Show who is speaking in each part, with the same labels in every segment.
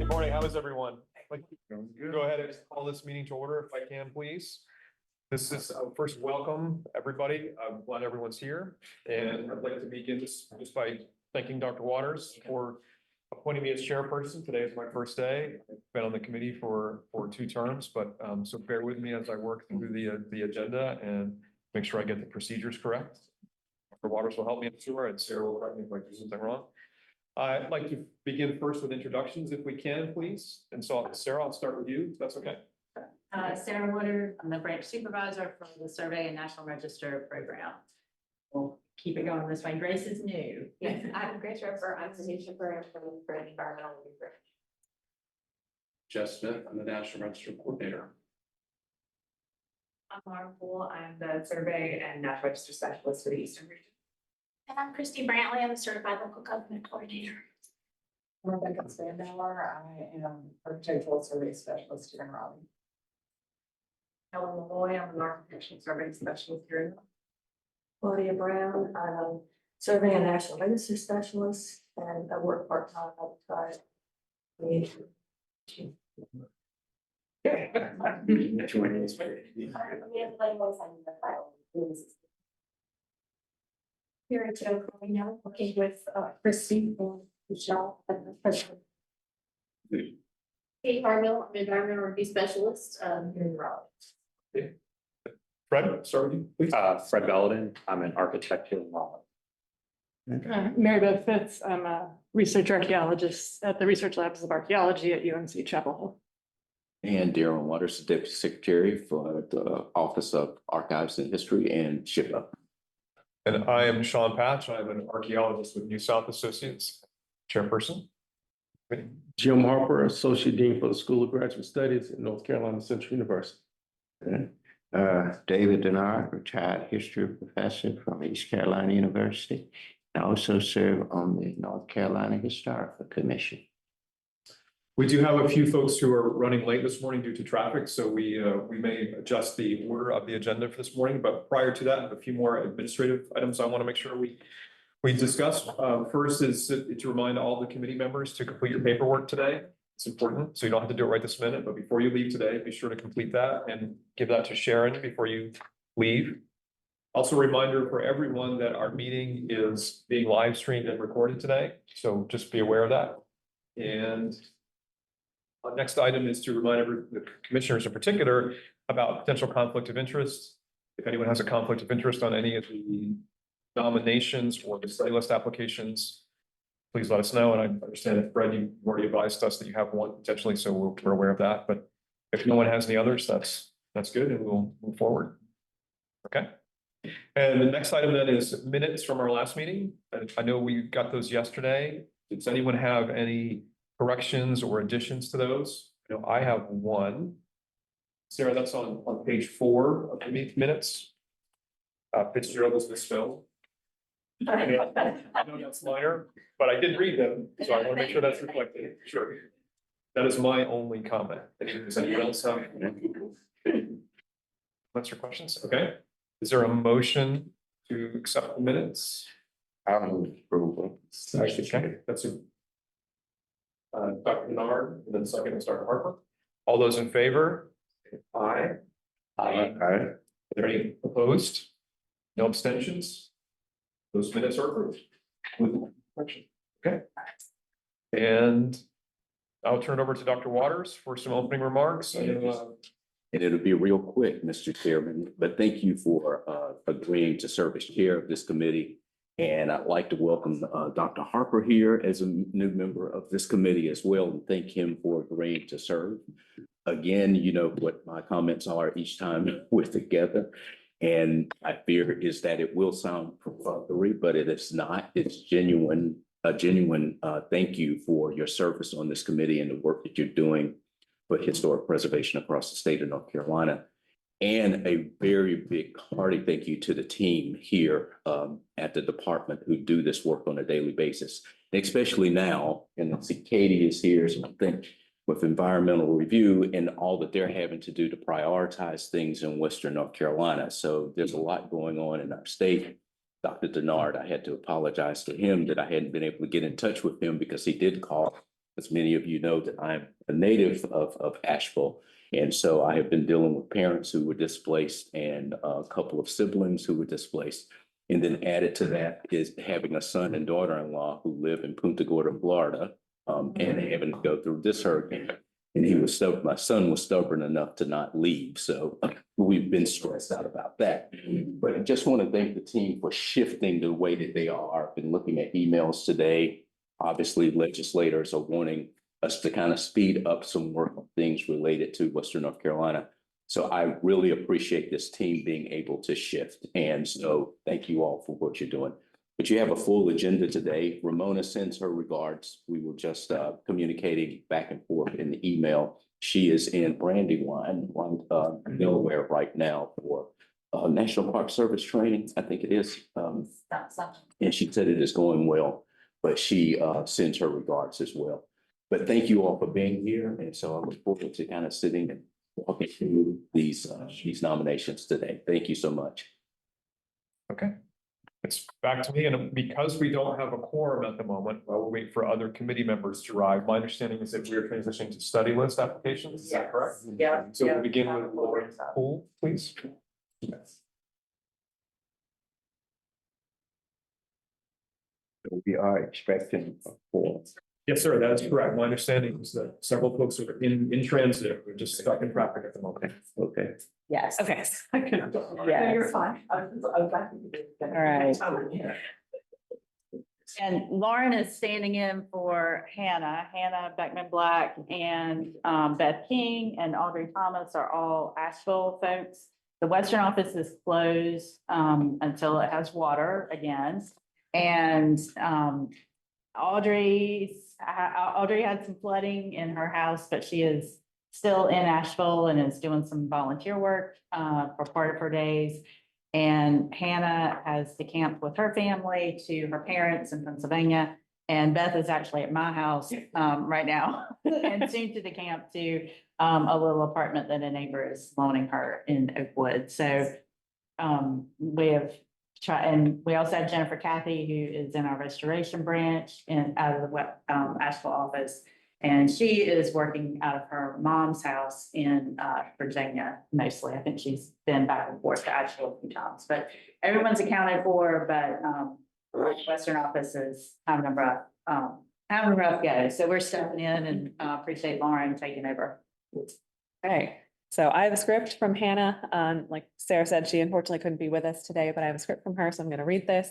Speaker 1: Good morning. How is everyone? Like, go ahead and call this meeting to order if I can, please. This is first welcome, everybody. I'm glad everyone's here. And I'd like to begin this just by thanking Dr. Waters for appointing me as chairperson. Today is my first day. I've been on the committee for 2 terms, but so bear with me as I work through the agenda and make sure I get the procedures correct. Dr. Waters will help me, I'm sure, and Sarah will correct me if I do something wrong. I'd like to begin first with introductions, if we can, please. And so, Sarah, I'll start with you, if that's okay.
Speaker 2: Sarah Woodard, I'm the branch supervisor for the Survey and National Register program. We'll keep it going this way. Grace is new.
Speaker 3: Yes, I'm Grace Roper. I'm the new program for the environmental review.
Speaker 4: Jeff Smith, I'm the National Register Coordinator.
Speaker 3: I'm Laura Poole. I'm the survey and natural register specialist for the Eastern region.
Speaker 5: And I'm Christy Brantley. I'm a certified local government coordinator.
Speaker 3: I'm Rebecca Spandauer. I am architectural survey specialist here in Raleigh. Helen Malloy. I'm an architectural survey specialist here in
Speaker 6: Claudia Brown, I'm a survey and national register specialist, and I work part-time outside.
Speaker 5: Here at Joe Corino, working with Christy and Michelle and the president. Kate Harville, I'm an environmental review specialist here in Raleigh.
Speaker 1: Fred, start with you, please.
Speaker 4: Fred Belladin, I'm an architect here in Raleigh.
Speaker 7: Mary Beth Fitz, I'm a research archaeologist at the Research Labs of Archaeology at UNC Chapel Hill.
Speaker 8: And Darren Waters, Deputy Secretary for the Office of Archives and History and SHPA.
Speaker 1: And I am Sean Patch. I'm an archaeologist with New South Associates, chairperson.
Speaker 9: Jim Harper, Associate Dean for the School of Graduate Studies at North Carolina Central University.
Speaker 10: David Denard, retired history professor from East Carolina University. I also serve on the North Carolina Historical Commission.
Speaker 1: We do have a few folks who are running late this morning due to traffic, so we may adjust the order of the agenda for this morning. But prior to that, a few more administrative items I want to make sure we discuss. First is to remind all the committee members to complete your paperwork today. It's important, so you don't have to do it right this minute, but before you leave today, be sure to complete that and give that to Sharon before you leave. Also, a reminder for everyone that our meeting is being live streamed and recorded today, so just be aware of that. And our next item is to remind the commissioners in particular about potential conflict of interest. If anyone has a conflict of interest on any of the nominations or the study list applications, please let us know. And I understand that Fred, you already advised us that you have one potentially, so we're aware of that. But if no one has any others, that's good, and we'll move forward. Okay. And the next item then is minutes from our last meeting. And I know we got those yesterday. Does anyone have any corrections or additions to those? I know I have one. Sarah, that's on page 4 of the minutes. Fitzgerald is misspelled. I know that's minor, but I did read them, so I want to make sure that's reflected. Sure. That is my only comment. Does anyone else have comments or questions? Okay. Is there a motion to accept the minutes?
Speaker 10: I move approval.
Speaker 1: Okay, that's a Dr. Denard, and then second is Dr. Harper. All those in favor? Aye. Are there any opposed? No abstentions? Those minutes are approved. With correction. Okay. And I'll turn it over to Dr. Waters for some opening remarks.
Speaker 8: And it'll be real quick, Mr. Chairman, but thank you for agreeing to serve as chair of this committee. And I'd like to welcome Dr. Harper here as a new member of this committee as well, and thank him for agreeing to serve. Again, you know what my comments are each time we're together. And I fear is that it will sound perfunctory, but it is not. It's genuine, a genuine thank you for your service on this committee and the work that you're doing for historic preservation across the state of North Carolina. And a very big hearty thank you to the team here at the department who do this work on a daily basis, especially now. And I see Katie is here, so I think with environmental review and all that they're having to do to prioritize things in Western North Carolina. So there's a lot going on in our state. Dr. Denard, I had to apologize to him that I hadn't been able to get in touch with him because he did call as many of you know, that I'm a native of Asheville. And so I have been dealing with parents who were displaced and a couple of siblings who were displaced. And then added to that is having a son and daughter-in-law who live in Punta Gorda, Florida, and having to go through this hurricane. And my son was stubborn enough to not leave. So we've been stressed out about that. But I just want to thank the team for shifting the way that they are. I've been looking at emails today. Obviously, legislators are wanting us to kind of speed up some work on things related to Western North Carolina. So I really appreciate this team being able to shift. And so thank you all for what you're doing. But you have a full agenda today. Ramona sends her regards. We were just communicating back and forth in the email. She is in Brandywine, Delaware right now for National Park Service training, I think it is. And she said it is going well, but she sends her regards as well. But thank you all for being here. And so I look forward to kind of sitting and walking through these nominations today. Thank you so much.
Speaker 1: Okay. It's back to me, and because we don't have a quorum at the moment, while we'll wait for other committee members to arrive, my understanding is that we are transitioning to study list applications, is that correct?
Speaker 3: Yeah.
Speaker 1: So we'll begin with Lauren Poole, please.
Speaker 10: We are expecting a quorum.
Speaker 1: Yes, sir, that is correct. My understanding is that several folks are in transit, we're just stuck in traffic at the moment.
Speaker 10: Okay.
Speaker 2: Yes.
Speaker 7: Okay.
Speaker 2: Yeah.
Speaker 3: You're fine. I was back.
Speaker 2: All right. And Lauren is standing in for Hannah Beckman Black, and Beth King and Audrey Thomas are all Asheville folks. The Western office is closed until it has water again. And Audrey had some flooding in her house, but she is still in Asheville and is doing some volunteer work for part of her days. And Hannah has decamped with her family to her parents in Pennsylvania. And Beth is actually at my house right now and soon to decamp to a little apartment that a neighbor is loaning her in Oakwood. So we have tried, and we also have Jennifer Cathy, who is in our restoration branch and out of the Asheville office. And she is working out of her mom's house in Virginia mostly. I think she's been back and forth to Asheville a few times, but everyone's accounted for. But Western office is having a rough go. So we're stepping in, and appreciate Lauren taking over.
Speaker 11: Okay, so I have a script from Hannah. Like Sarah said, she unfortunately couldn't be with us today, but I have a script from her, so I'm going to read this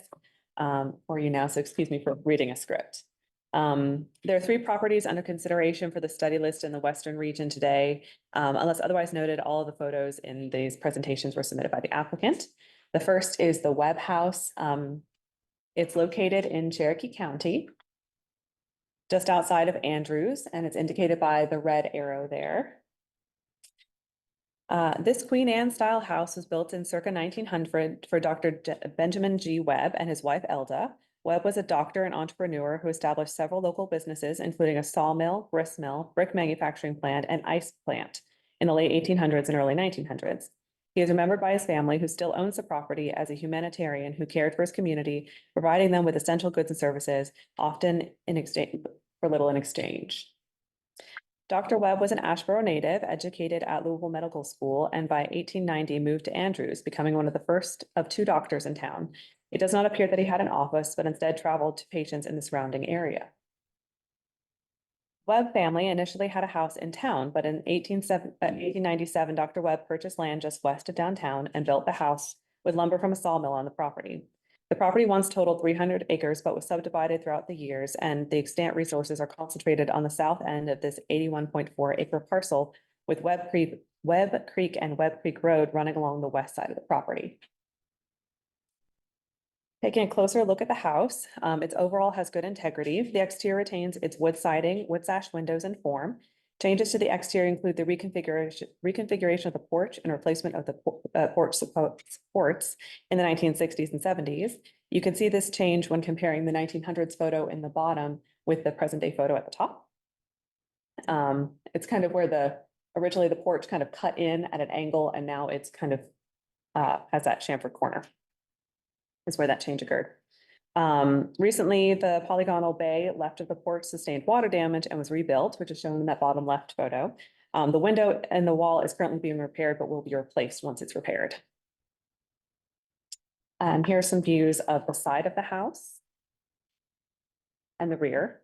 Speaker 11: for you now. So excuse me for reading a script. There are 3 properties under consideration for the study list in the Western region today. Unless otherwise noted, all of the photos in these presentations were submitted by the applicant. The first is the Webb House. It's located in Cherokee County, just outside of Andrews, and it's indicated by the red arrow there. This Queen Anne style house was built in circa 1900 for Dr. Benjamin G. Webb and his wife Elda. Webb was a doctor and entrepreneur who established several local businesses, including a sawmill, grist mill, brick manufacturing plant, and ice plant in the late 1800s and early 1900s. He is remembered by his family, who still owns the property, as a humanitarian who cared for his community, providing them with essential goods and services, often in exchange for little in exchange. Dr. Webb was an Asheboro native, educated at Louisville Medical School, and by 1890 moved to Andrews, becoming one of the first of 2 doctors in town. It does not appear that he had an office, but instead traveled to patients in the surrounding area. Webb family initially had a house in town, but in 1897, Dr. Webb purchased land just west of downtown and built the house with lumber from a sawmill on the property. The property once totaled 300 acres, but was subdivided throughout the years, and the extant resources are concentrated on the south end of this 81.4 acre parcel, with Webb Creek and Webb Creek Road running along the west side of the property. Taking a closer look at the house, its overall has good integrity. The exterior retains its wood siding, wood sash windows, and form. Changes to the exterior include the reconfiguration of the porch and replacement of the porch supports in the 1960s and 70s. You can see this change when comparing the 1900s photo in the bottom with the present day photo at the top. It's kind of where originally the porch kind of cut in at an angle, and now it's kind of has that chamfered corner. Is where that change occurred. Recently, the polygonal bay left of the porch sustained water damage and was rebuilt, which is shown in that bottom left photo. The window and the wall is currently being repaired, but will be replaced once it's repaired. Here are some views of the side of the house and the rear.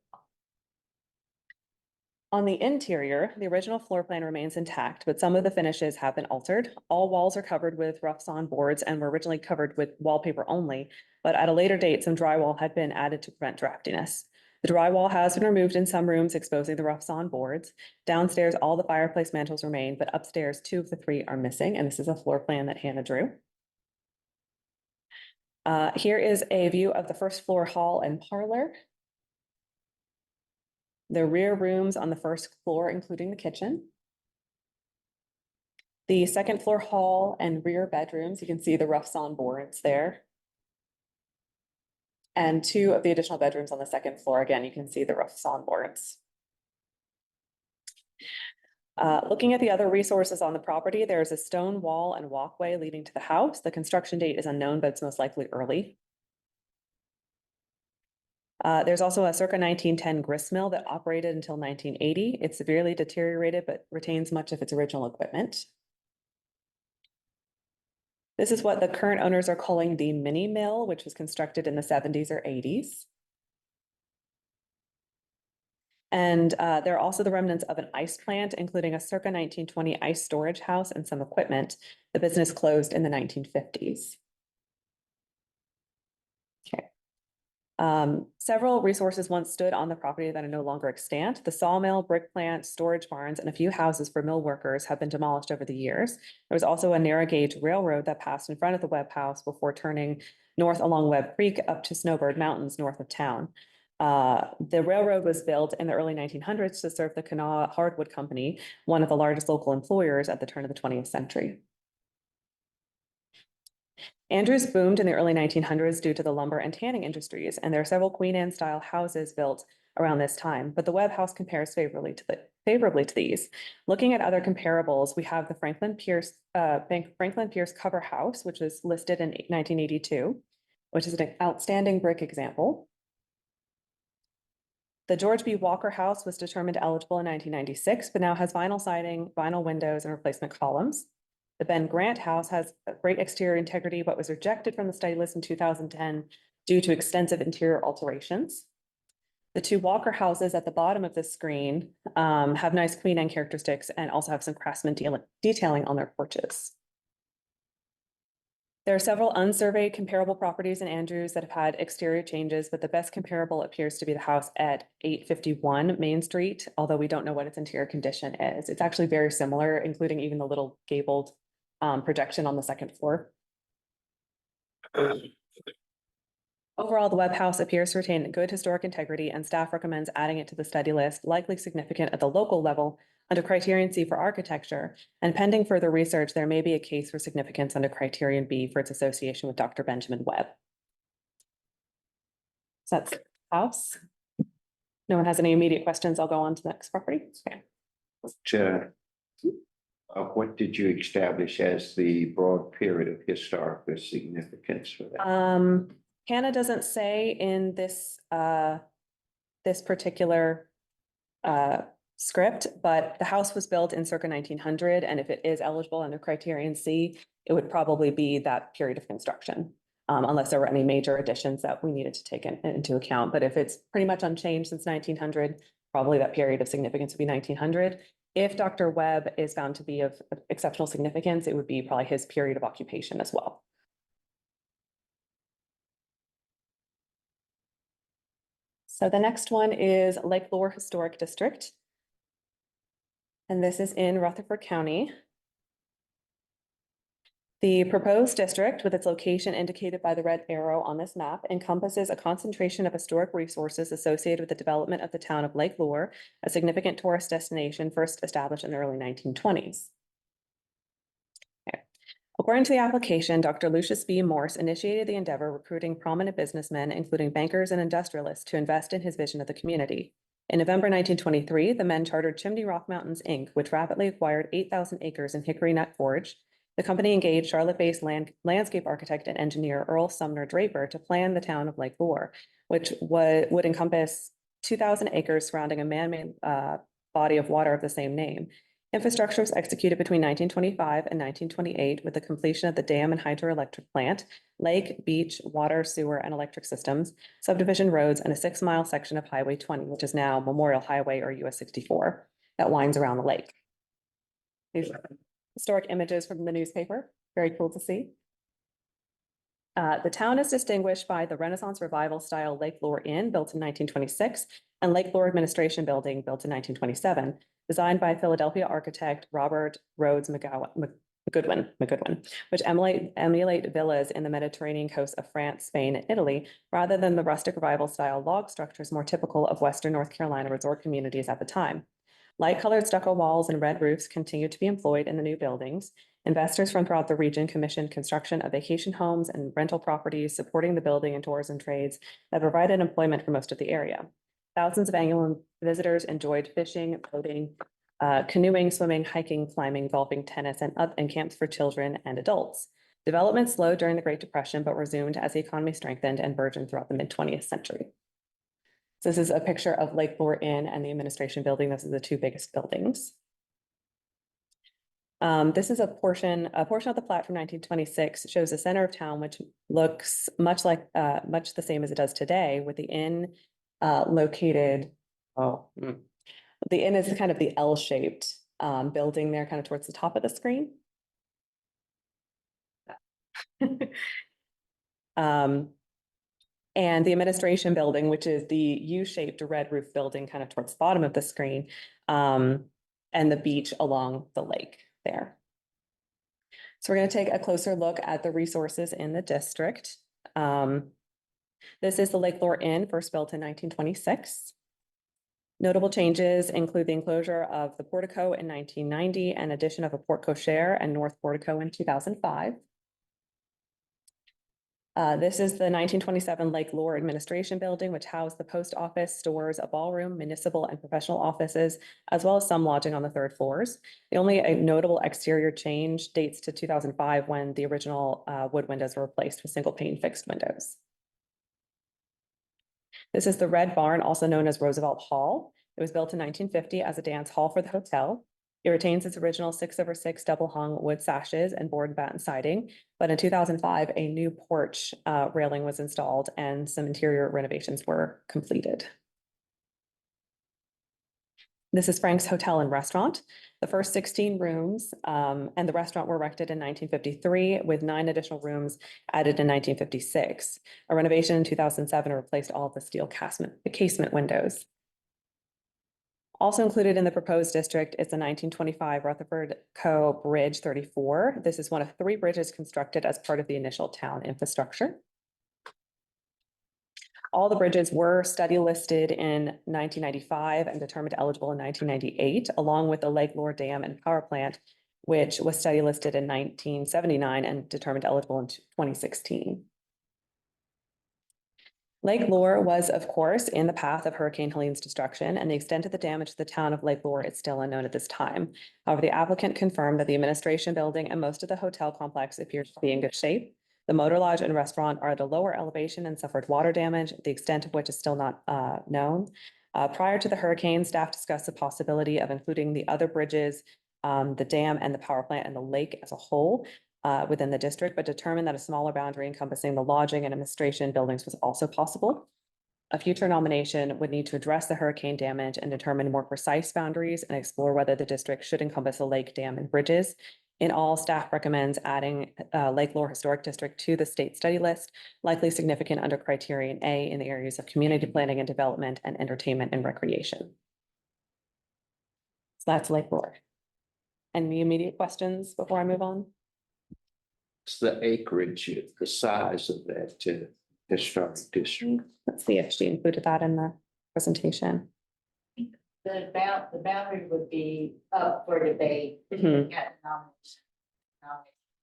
Speaker 11: On the interior, the original floor plan remains intact, but some of the finishes have been altered. All walls are covered with rough sawn boards and were originally covered with wallpaper only, but at a later date, some drywall had been added to prevent draftiness. The drywall has been removed in some rooms, exposing the rough sawn boards. Downstairs, all the fireplace mantles remain, but upstairs, 2 of the 3 are missing, and this is a floor plan that Hannah drew. Here is a view of the first floor hall and parlor. The rear rooms on the first floor, including the kitchen. The second floor hall and rear bedrooms, you can see the rough sawn boards there. And 2 of the additional bedrooms on the second floor, again, you can see the rough sawn boards. Looking at the other resources on the property, there's a stone wall and walkway leading to the house. The construction date is unknown, but it's most likely early. There's also a circa 1910 grist mill that operated until 1980. It's severely deteriorated, but retains much of its original equipment. This is what the current owners are calling the mini mill, which was constructed in the 70s or 80s. And there are also the remnants of an ice plant, including a circa 1920 ice storage house and some equipment. The business closed in the 1950s. Okay. Several resources once stood on the property that are no longer extant. The sawmill, brick plant, storage barns, and a few houses for mill workers have been demolished over the years. There was also a narrow gauge railroad that passed in front of the Webb House before turning north along Webb Creek up to Snowbird Mountains north of town. The railroad was built in the early 1900s to serve the Kanawha Hardwood Company, one of the largest local employers at the turn of the 20th century. Andrews boomed in the early 1900s due to the lumber and tanning industries, and there are several Queen Anne style houses built around this time, but the Webb House compares favorably to these. Looking at other comparables, we have the Franklin Pierce Cover House, which was listed in 1982, which is an outstanding brick example. The George B. Walker House was determined eligible in 1996, but now has vinyl siding, vinyl windows, and replacement columns. The Ben Grant House has a great exterior integrity, but was rejected from the study list in 2010 due to extensive interior alterations. The 2 Walker houses at the bottom of the screen have nice Queen Anne characteristics and also have some craftsman detailing on their porches. There are several unsurveyed comparable properties in Andrews that have had exterior changes, but the best comparable appears to be the house at 851 Main Street, although we don't know what its interior condition is. It's actually very similar, including even the little gabled projection on the second floor. Overall, the Webb House appears to retain good historic integrity, and staff recommends adding it to the study list, likely significant at the local level under criterion C for architecture, and pending further research, there may be a case for significance under criterion B for its association with Dr. Benjamin Webb. So that's the house. No one has any immediate questions. I'll go on to the next property. Okay.
Speaker 10: What did you establish as the broad period of historical significance for that?
Speaker 11: Hannah doesn't say in this this particular script, but the house was built in circa 1900, and if it is eligible under criterion C, it would probably be that period of construction, unless there were any major additions that we needed to take into account. But if it's pretty much unchanged since 1900, probably that period of significance would be 1900. If Dr. Webb is found to be of exceptional significance, it would be probably his period of occupation as well. So the next one is Lake Lure Historic District. And this is in Rutherford County. The proposed district, with its location indicated by the red arrow on this map, encompasses a concentration of historic resources associated with the development of the town of Lake Lure, a significant tourist destination first established in the early 1920s. Okay. According to the application, Dr. Lucius B. Morse initiated the endeavor, recruiting prominent businessmen, including bankers and industrialists, to invest in his vision of the community. In November 1923, the men chartered Chimney Rock Mountains, Inc., which rapidly acquired 8,000 acres in Hickory Nut Forge, The company engaged Charlotte-based landscape architect and engineer Earl Sumner Draper to plan the town of Lake Lure, which would encompass 2,000 acres surrounding a man-made body of water of the same name. Infrastructure was executed between 1925 and 1928 with the completion of the dam and hydroelectric plant, lake, beach, water, sewer, and electric systems, subdivision roads, and a 6-mile section of Highway 20, which is now Memorial Highway or US 64, that winds around the lake. These are historic images from the newspaper. Very cool to see. The town is distinguished by the Renaissance Revival style Lake Lure Inn, built in 1926, and Lake Lure Administration Building, built in 1927, designed by Philadelphia architect Robert Rhodes McGoodwin, which emulate villas in the Mediterranean coast of France, Spain, and Italy, rather than the rustic revival style log structures more typical of Western North Carolina resort communities at the time. Light-colored stucco walls and red roofs continue to be employed in the new buildings. Investors from throughout the region commissioned construction of vacation homes and rental properties supporting the building and tourism trades that provided employment for most of the area. Thousands of annual visitors enjoyed fishing, boating, canoeing, swimming, hiking, climbing, golfing, tennis, and camps for children and adults. Development slowed during the Great Depression, but resumed as the economy strengthened and burgeoned throughout the mid-20th century. So this is a picture of Lake Lure Inn and the administration building. This is the two biggest buildings. This is a portion of the plat from 1926. It shows the center of town, which looks much the same as it does today, with the inn located. The inn is kind of the L-shaped building there, kind of towards the top of the screen. And the administration building, which is the U-shaped red roof building, kind of towards the bottom of the screen, and the beach along the lake there. So we're going to take a closer look at the resources in the district. This is the Lake Lure Inn, first built in 1926. Notable changes include the enclosure of the portico in 1990 and addition of a porte cochere and north portico in 2005. This is the 1927 Lake Lure Administration Building, which housed the post office, stores, a ballroom, municipal and professional offices, as well as some lodging on the third floors. The only notable exterior change dates to 2005, when the original wood windows were replaced with single pane fixed windows. This is the Red Barn, also known as Roosevelt Hall. It was built in 1950 as a dance hall for the hotel. It retains its original 6/6 double hung wood sashes and board and batten siding, but in 2005, a new porch railing was installed and some interior renovations were completed. This is Frank's Hotel and Restaurant. The first 16 rooms and the restaurant were erected in 1953, with 9 additional rooms added in 1956. A renovation in 2007 replaced all of the steel casement windows. Also included in the proposed district is the 1925 Rutherford Co. Bridge 34. This is one of 3 bridges constructed as part of the initial town infrastructure. All the bridges were study listed in 1995 and determined eligible in 1998, along with the Lake Lure Dam and Power Plant, which was study listed in 1979 and determined eligible in 2016. Lake Lure was, of course, in the path of Hurricane Helene's destruction, and the extent of the damage to the town of Lake Lure is still unknown at this time. However, the applicant confirmed that the administration building and most of the hotel complex appears to be in good shape. The motor lodge and restaurant are at a lower elevation and suffered water damage, the extent of which is still not known. Prior to the hurricane, staff discussed the possibility of including the other bridges, the dam and the power plant and the lake as a whole within the district, but determined that a smaller boundary encompassing the lodging and administration buildings was also possible. A future nomination would need to address the hurricane damage and determine more precise boundaries and explore whether the district should encompass a lake, dam, and bridges. In all, staff recommends adding Lake Lure Historic District to the state study list, likely significant under criterion A in the areas of community planning and development and entertainment and recreation. So that's Lake Lure. Any immediate questions before I move on?
Speaker 10: It's the acreage, the size of that historic district.
Speaker 11: Let's see if she included that in the presentation.
Speaker 2: The boundary would be up for debate.
Speaker 11: Mhm.
Speaker 2: Get nominations.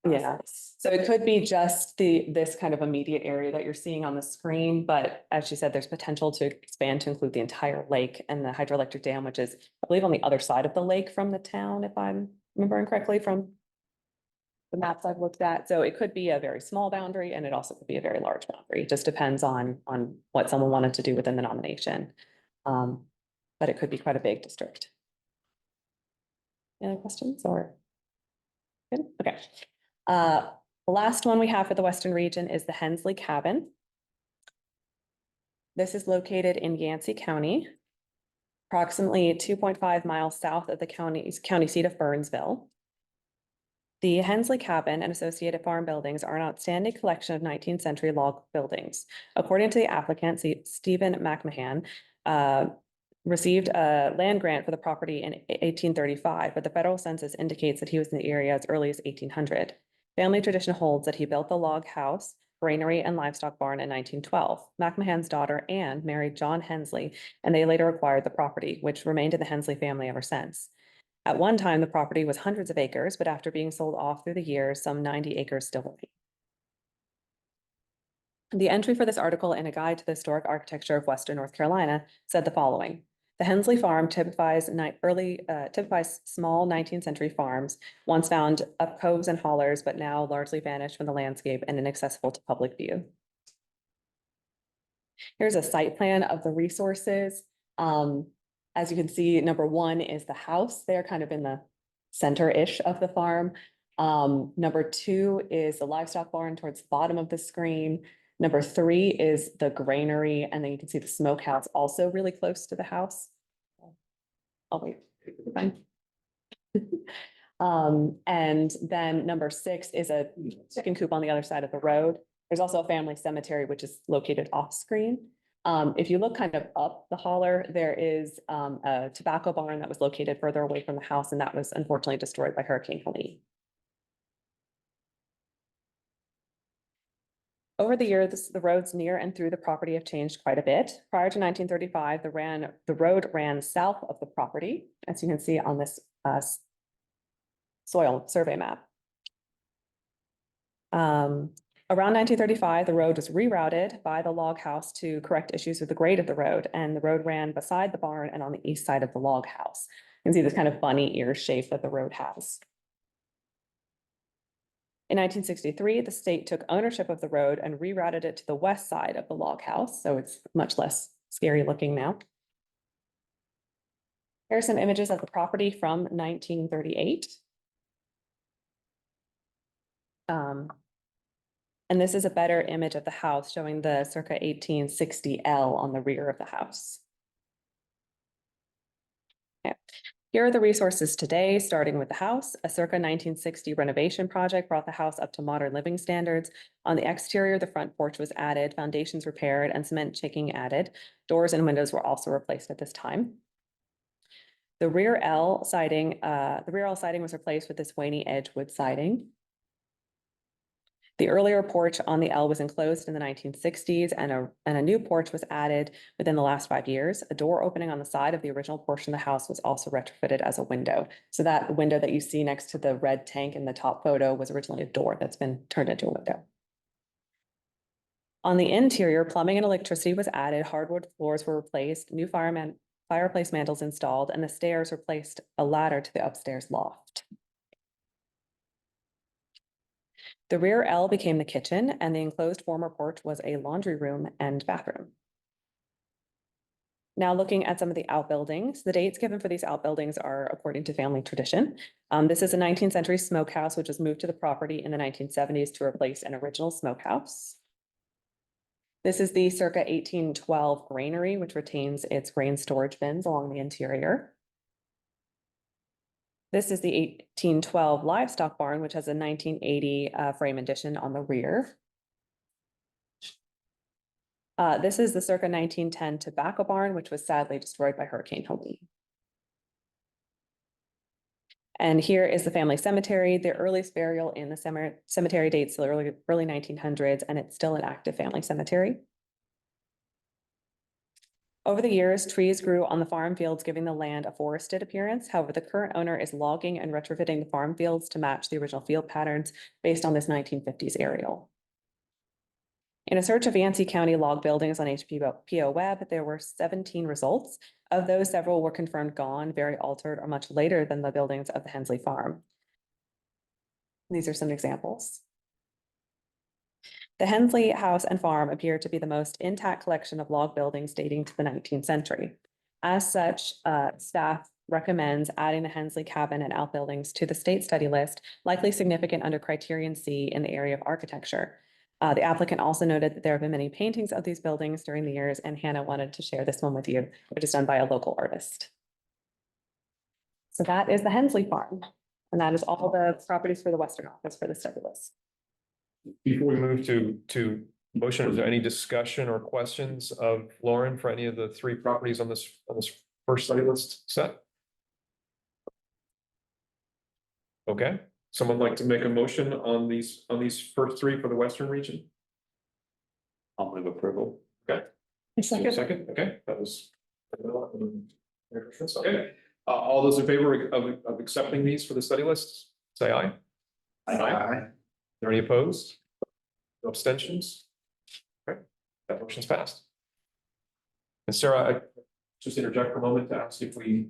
Speaker 11: Yeah, so it could be just this kind of immediate area that you're seeing on the screen, but as she said, there's potential to expand to include the entire lake and the hydroelectric dam, which is, I believe, on the other side of the lake from the town, if I'm remembering correctly from the maps I've looked at. So it could be a very small boundary and it also could be a very large boundary. It just depends on what someone wanted to do within the nomination. But it could be quite a big district. Any other questions or? Good, okay. The last one we have for the Western region is the Hensley Cabin. This is located in Yancey County, approximately 2.5 miles south of the county seat of Burnsville. The Hensley Cabin and associated farm buildings are an outstanding collection of 19th century log buildings. According to the applicant, Stephen McMahon, received a land grant for the property in 1835, but the federal census indicates that he was in the area as early as 1800. Family tradition holds that he built the log house, granary, and livestock barn in 1912. McMahon's daughter Anne married John Hensley, and they later acquired the property, which remained in the Hensley family ever since. At one time, the property was hundreds of acres, but after being sold off through the years, some 90 acres still remain. The entry for this article in a guide to the historic architecture of Western North Carolina said the following. The Hensley farm typifies small 19th century farms, once found up coves and hollers, but now largely vanished from the landscape and inaccessible to public view. Here's a site plan of the resources. As you can see, number one is the house. They're kind of in the center-ish of the farm. Number two is the livestock barn towards the bottom of the screen. Number three is the granary, and then you can see the smokehouse also really close to the house. Oh, wait, fine. And then number six is a chicken coop on the other side of the road. There's also a family cemetery, which is located off screen. If you look kind of up the holler, there is a tobacco barn that was located further away from the house, and that was unfortunately destroyed by Hurricane Helene. Over the years, the roads near and through the property have changed quite a bit. Prior to 1935, the road ran south of the property, as you can see on this soil survey map. Around 1935, the road was rerouted by the log house to correct issues with the grade of the road, and the road ran beside the barn and on the east side of the log house. You can see this kind of bunny ear shape that the road has. In 1963, the state took ownership of the road and rerouted it to the west side of the log house, so it's much less scary looking now. Here are some images of the property from 1938. And this is a better image of the house showing the circa 1860 L on the rear of the house. Okay. Here are the resources today, starting with the house. A circa 1960 renovation project brought the house up to modern living standards. On the exterior, the front porch was added, foundations repaired, and cement checking added. Doors and windows were also replaced at this time. The rear L siding was replaced with this Waney edge wood siding. The earlier porch on the L was enclosed in the 1960s, and a new porch was added within the last 5 years. A door opening on the side of the original portion of the house was also retrofitted as a window. So that window that you see next to the red tank in the top photo was originally a door that's been turned into a window. On the interior, plumbing and electricity was added, hardwood floors were replaced, new fireplace mantles installed, and the stairs replaced a ladder to the upstairs loft. The rear L became the kitchen, and the enclosed former porch was a laundry room and bathroom. Now looking at some of the outbuildings, the dates given for these outbuildings are according to family tradition. This is a 19th century smokehouse, which was moved to the property in the 1970s to replace an original smokehouse. This is the circa 1812 granary, which retains its grain storage bins along the interior. This is the 1812 livestock barn, which has a 1980 frame addition on the rear. This is the circa 1910 tobacco barn, which was sadly destroyed by Hurricane Helene. And here is the family cemetery. The earliest burial in the cemetery dates to the early 1900s, and it's still an active family cemetery. Over the years, trees grew on the farm fields, giving the land a forested appearance. However, the current owner is logging and retrofitting the farm fields to match the original field patterns based on this 1950s aerial. In a search of Yancey County log buildings on HPO Web, there were 17 results. Of those, several were confirmed gone, very altered, or much later than the buildings of the Hensley farm. These are some examples. The Hensley House and Farm appear to be the most intact collection of log buildings dating to the 19th century. As such, staff recommends adding the Hensley Cabin and outbuildings to the state study list, likely significant under criterion C in the area of architecture. The applicant also noted that there have been many paintings of these buildings during the years, and Hannah wanted to share this one with you, which is done by a local artist. So that is the Hensley Farm, and that is all the properties for the Western Office for the study list.
Speaker 1: Before we move to motion, is there any discussion or questions of Lauren for any of the three properties on this first study list set? Okay, someone like to make a motion on these first three for the Western region?
Speaker 4: I'll move approval.
Speaker 1: Okay. Second, okay, that was. Okay, all those in favor of accepting these for the study list, say aye. Aye. Are there any opposed? No abstentions? Okay, that motion's passed. And Sarah, I just interject for a moment to ask if we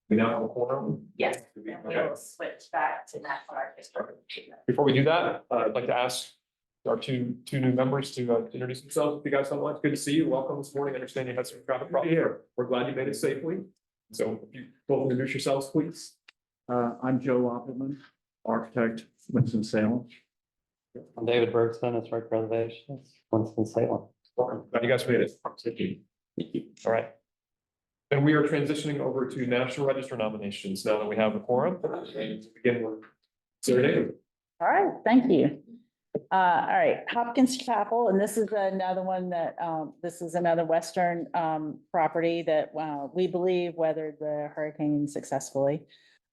Speaker 1: now have a quorum?
Speaker 2: Yes, and we
Speaker 1: Okay.
Speaker 2: will switch back to National Art District.
Speaker 1: Before we do that, I'd like to ask our two new members to introduce themselves. If you guys don't mind, good to see you. Welcome this morning. I understand you had some traffic problems here. We're glad you made it safely. So if you both introduce yourselves, please.
Speaker 4: I'm Joe Opperman, architect, Winston-Salem.
Speaker 10: I'm David Bergson, Historic Preservationist, Winston-Salem.
Speaker 1: Welcome. Glad you guys made it.
Speaker 8: Thank you.
Speaker 1: All right. And we are transitioning over to National Register nominations now that we have a quorum. And to begin with Sarah David.
Speaker 2: All right, thank you. All right, Hopkins Chapel, and this is another one that, this is another Western, property that, we believe weathered the hurricane successfully.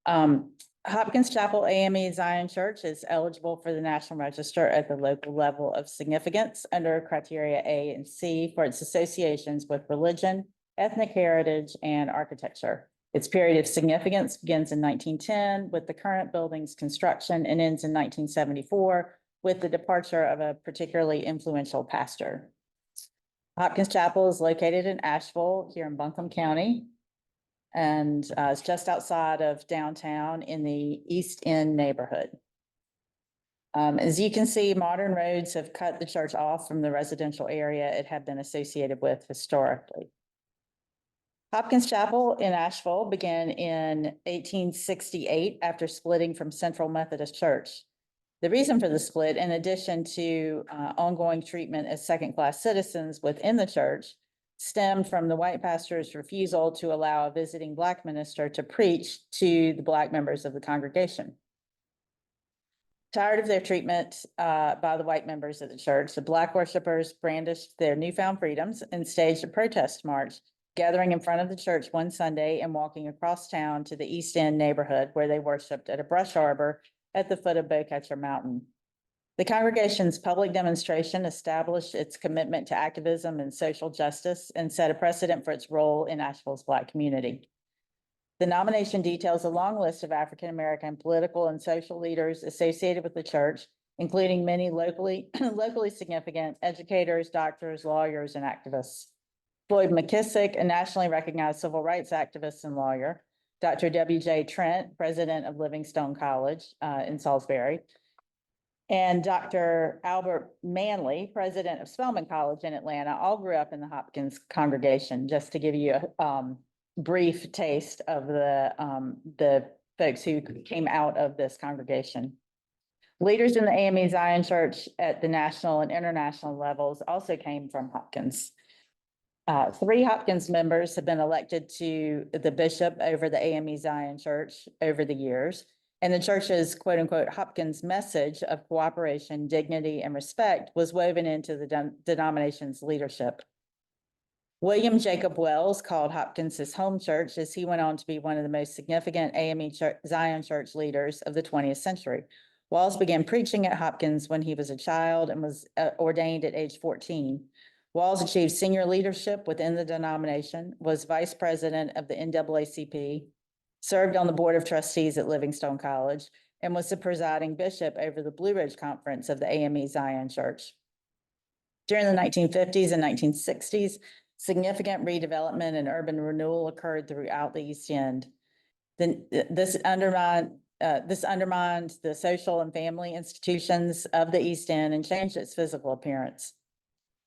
Speaker 2: Hopkins Chapel AME Zion Church is eligible for the National Register at the local level of significance under criteria A and C for its associations with religion, ethnic heritage, and architecture. Its period of significance begins in 1910 with the current building's construction and ends in 1974 with the departure of a particularly influential pastor. Hopkins Chapel is located in Asheville here in Buncombe County. And it's just outside of downtown in the East End neighborhood. As you can see, modern roads have cut the church off from the residential area it had been associated with historically. Hopkins Chapel in Asheville began in 1868 after splitting from Central Methodist Church. The reason for the split, in addition to ongoing treatment as second-class citizens within the church, stemmed from the white pastor's refusal to allow a visiting Black minister to preach to the Black members of the congregation. Tired of their treatment by the white members of the church, the Black worshipers brandished their newfound freedoms and staged a protest march, gathering in front of the church one Sunday and walking across town to the East End neighborhood where they worshiped at a brush arbor at the foot of Bowcatcher Mountain. The congregation's public demonstration established its commitment to activism and social justice and set a precedent for its role in Asheville's Black community. The nomination details a long list of African-American political and social leaders associated with the church, including many locally significant educators, doctors, lawyers, and activists. Floyd McKissick, a nationally recognized civil rights activist and lawyer, Dr. W.J. Trent, president of Livingstone College in Salisbury, and Dr. Albert Manley, president of Spelman College in Atlanta, all grew up in the Hopkins congregation, just to give you a brief taste of the folks who came out of this congregation. Leaders in the AME Zion Church at the national and international levels also came from Hopkins. 3 Hopkins members have been elected to the bishop over the AME Zion Church over the years. And the church's quote unquote Hopkins message of cooperation, dignity, and respect was woven into the denomination's leadership. William Jacob Wells called Hopkins his home church as he went on to be one of the most significant AME Zion Church leaders of the 20th century. Wells began preaching at Hopkins when he was a child and was ordained at age 14. Wells achieved senior leadership within the denomination, was vice president of the NAACP, served on the board of trustees at Livingstone College, and was the presiding bishop over the Blue Ridge Conference of the AME Zion Church. During the 1950s and 1960s, significant redevelopment and urban renewal occurred throughout the East End. This undermined this undermined the social and family institutions of the East End and changed its physical appearance.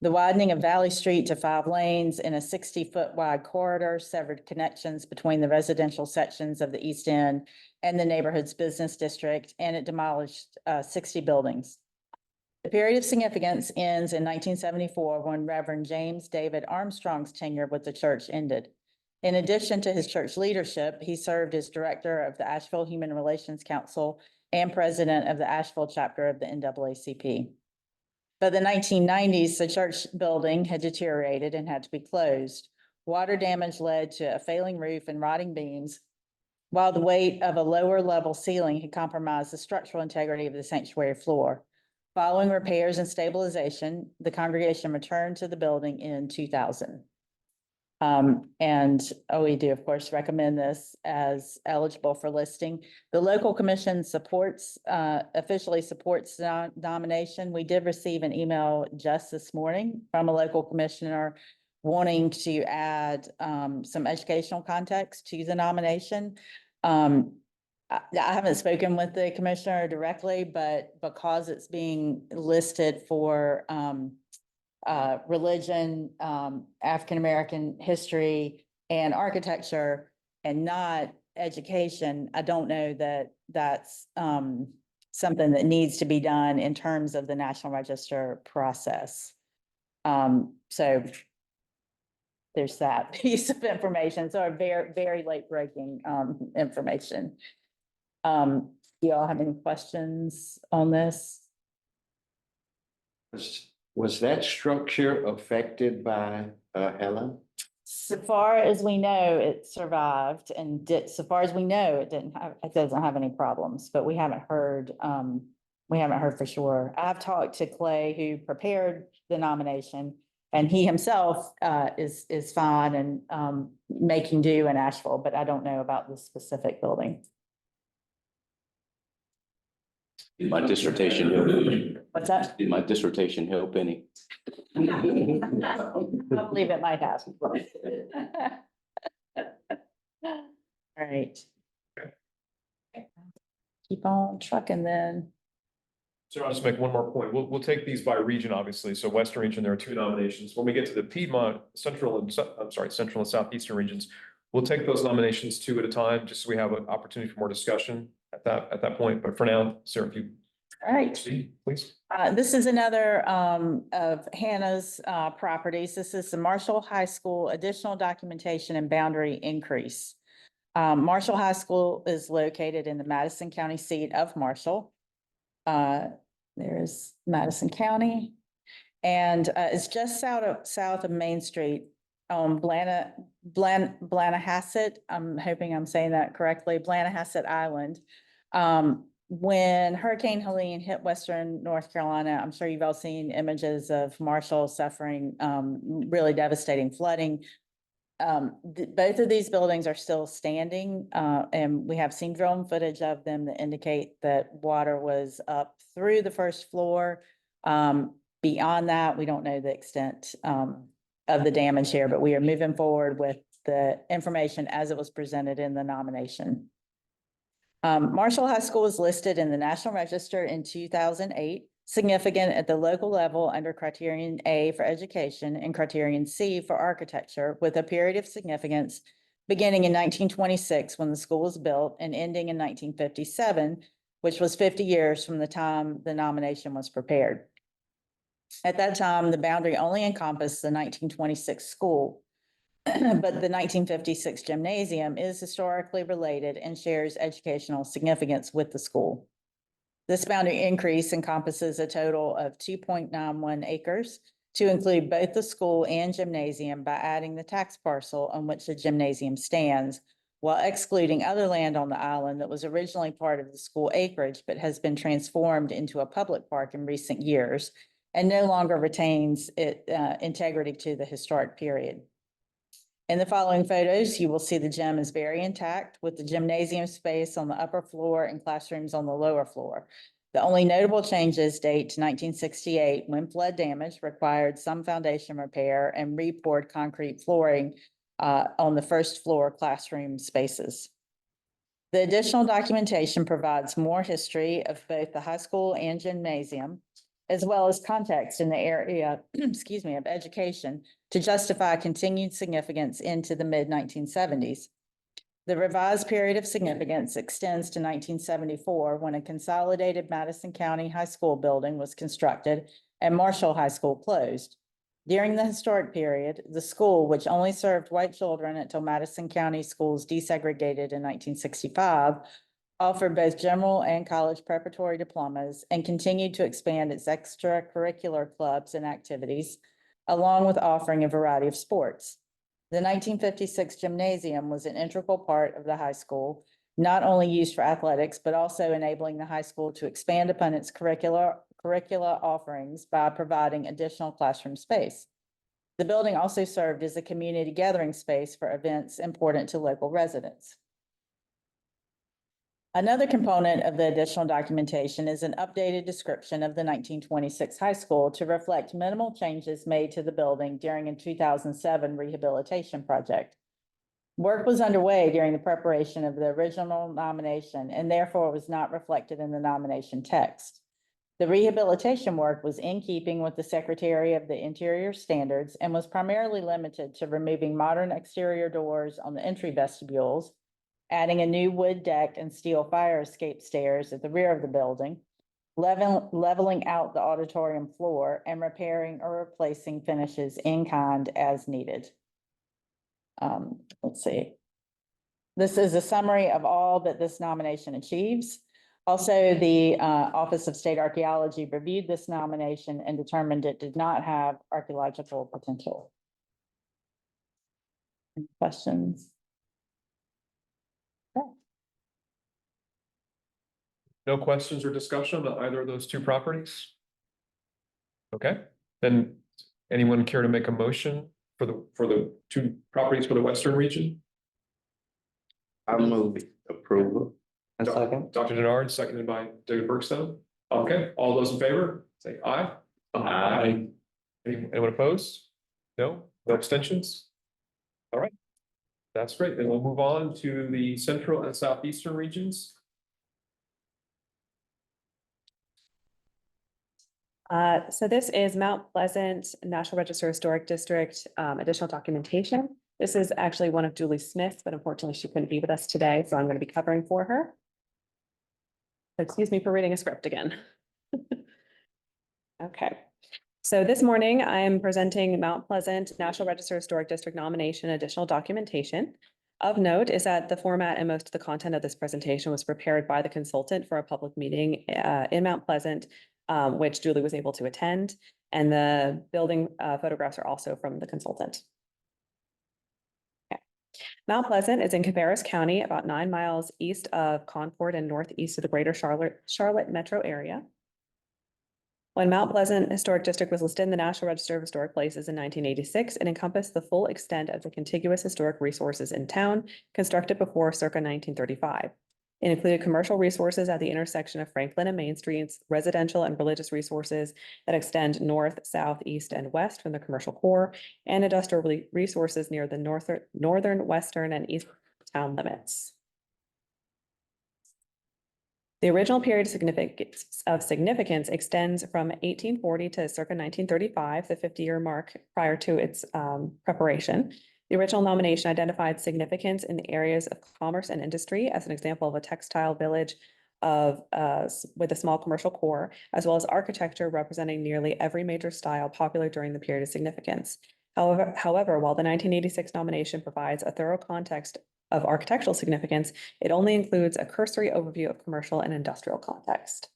Speaker 2: The widening of Valley Street to 5 lanes in a 60-foot wide corridor severed connections between the residential sections of the East End and the neighborhood's business district, and it demolished 60 buildings. The period of significance ends in 1974 when Reverend James David Armstrong's tenure with the church ended. In addition to his church leadership, he served as director of the Asheville Human Relations Council and president of the Asheville chapter of the NAACP. By the 1990s, the church building had deteriorated and had to be closed. Water damage led to a failing roof and rotting beams, while the weight of a lower level ceiling had compromised the structural integrity of the sanctuary floor. Following repairs and stabilization, the congregation returned to the building in 2000. And OE of course, recommend this as eligible for listing. The local commission supports, officially supports the nomination. We did receive an email just this morning from a local commissioner wanting to add some educational context to the nomination. I haven't spoken with the commissioner directly, but because it's being listed for religion, African-American history and architecture and not education, I don't know that that's something that needs to be done in terms of the National Register process. So there's that piece of information. So a very, very late breaking information. Do you all have any questions on this?
Speaker 10: Was that structure affected by Helen?
Speaker 2: So far as we know, it survived and so far as we know, it doesn't have any problems, but we haven't heard for sure. I've talked to Clay, who prepared the nomination, and he himself is fine and making do in Asheville, but I don't know about the specific building.
Speaker 8: Did my dissertation help?
Speaker 2: What's that?
Speaker 8: Did my dissertation help any?
Speaker 2: I believe it might have. All right. Keep on trucking then.
Speaker 1: So I'll just make one more point. We'll take these by region, obviously. So Western region, there are 2 nominations. When we get to the Piedmont, Central and Southeastern regions, we'll take those nominations 2 at a time, just so we have an opportunity for more discussion at that point. But for now, Sarah, if you
Speaker 2: All right.
Speaker 1: proceed, please.
Speaker 2: This is another of Hannah's properties. This is the Marshall High School additional documentation and boundary increase. Marshall High School is located in the Madison County seat of Marshall. There's Madison County, and it's just south of Main Street on Blennerhassett. I'm hoping I'm saying that correctly, Blennerhassett Island. When Hurricane Helene hit Western North Carolina, I'm sure you've all seen images of Marshall suffering really devastating flooding. Both of these buildings are still standing, and we have seen drone footage of them that indicate that water was up through the first floor. Beyond that, we don't know the extent of the damage here, but we are moving forward with the information as it was presented in the nomination. Marshall High School was listed in the National Register in 2008, significant at the local level under criterion A for education and criterion C for architecture, with a period of significance beginning in 1926 when the school was built and ending in 1957, which was 50 years from the time the nomination was prepared. At that time, the boundary only encompassed the 1926 school, but the 1956 gymnasium is historically related and shares educational significance with the school. This boundary increase encompasses a total of 2.91 acres to include both the school and gymnasium by adding the tax parcel on which the gymnasium stands, while excluding other land on the island that was originally part of the school acreage but has been transformed into a public park in recent years and no longer retains integrity to the historic period. In the following photos, you will see the gym is very intact with the gymnasium space on the upper floor and classrooms on the lower floor. The only notable changes date to 1968 when flood damage required some foundation repair and re-poured concrete flooring on the first floor classroom spaces. The additional documentation provides more history of both the high school and gymnasium, as well as context in the area, excuse me, of education to justify continued significance into the mid-1970s. The revised period of significance extends to 1974, when a consolidated Madison County High School building was constructed and Marshall High School closed. During the historic period, the school, which only served white children until Madison County schools desegregated in 1965, offered both general and college preparatory diplomas and continued to expand its extracurricular clubs and activities, along with offering a variety of sports. The 1956 gymnasium was an integral part of the high school, not only used for athletics, but also enabling the high school to expand upon its curricula offerings by providing additional classroom space. The building also served as a community gathering space for events important to local residents. Another component of the additional documentation is an updated description of the 1926 high school to reflect minimal changes made to the building during a 2007 rehabilitation project. Work was underway during the preparation of the original nomination and therefore was not reflected in the nomination text. The rehabilitation work was in keeping with the Secretary of the Interior standards and was primarily limited to removing modern exterior doors on the entry vestibules, adding a new wood deck and steel fire escape stairs at the rear of the building, leveling out the auditorium floor, and repairing or replacing finishes in kind as needed. Let's see. This is a summary of all that this nomination achieves. Also, the Office of State Archaeology reviewed this nomination and determined it did not have archaeological potential. Any questions?
Speaker 1: No questions or discussion on either of those two properties? Okay, then anyone care to make a motion for the two properties for the Western region?
Speaker 10: I move approval.
Speaker 4: A second.
Speaker 1: Dr. Denard, seconded by David Bergstone. Okay, all those in favor, say aye.
Speaker 10: Aye.
Speaker 1: Anyone opposed? No abstentions? All right. That's great. Then we'll move on to the central and southeastern regions.
Speaker 11: So this is Mount Pleasant National Register Historic District, additional documentation. This is actually one of Julie Smith's, but unfortunately she couldn't be with us today, so I'm going to be covering for her. Excuse me for reading a script again. Okay. So this morning I am presenting Mount Pleasant National Register Historic District nomination additional documentation. Of note is that the format and most of the content of this presentation was prepared by the consultant for a public meeting in Mount Pleasant, which Julie was able to attend, and the building photographs are also from the consultant. Okay. Mount Pleasant is in Cabarrus County, about 9 miles east of Concord and northeast of the greater Charlotte metro area. When Mount Pleasant Historic District was listed in the National Register of Historic Places in 1986, it encompassed the full extent of the contiguous historic resources in town constructed before circa 1935. It included commercial resources at the intersection of Franklin and Main Streets, residential and religious resources that extend north, south, east, and west from the commercial core, and industrial resources near the northern, western, and east town limits. The original period of significance extends from 1840 to circa 1935, the 50-year mark prior to its preparation. The original nomination identified significance in the areas of commerce and industry as an example of a textile village with a small commercial core, as well as architecture representing nearly every major style popular during the period of significance. However, while the 1986 nomination provides a thorough context of architectural significance, it only includes a cursory overview of commercial and industrial context.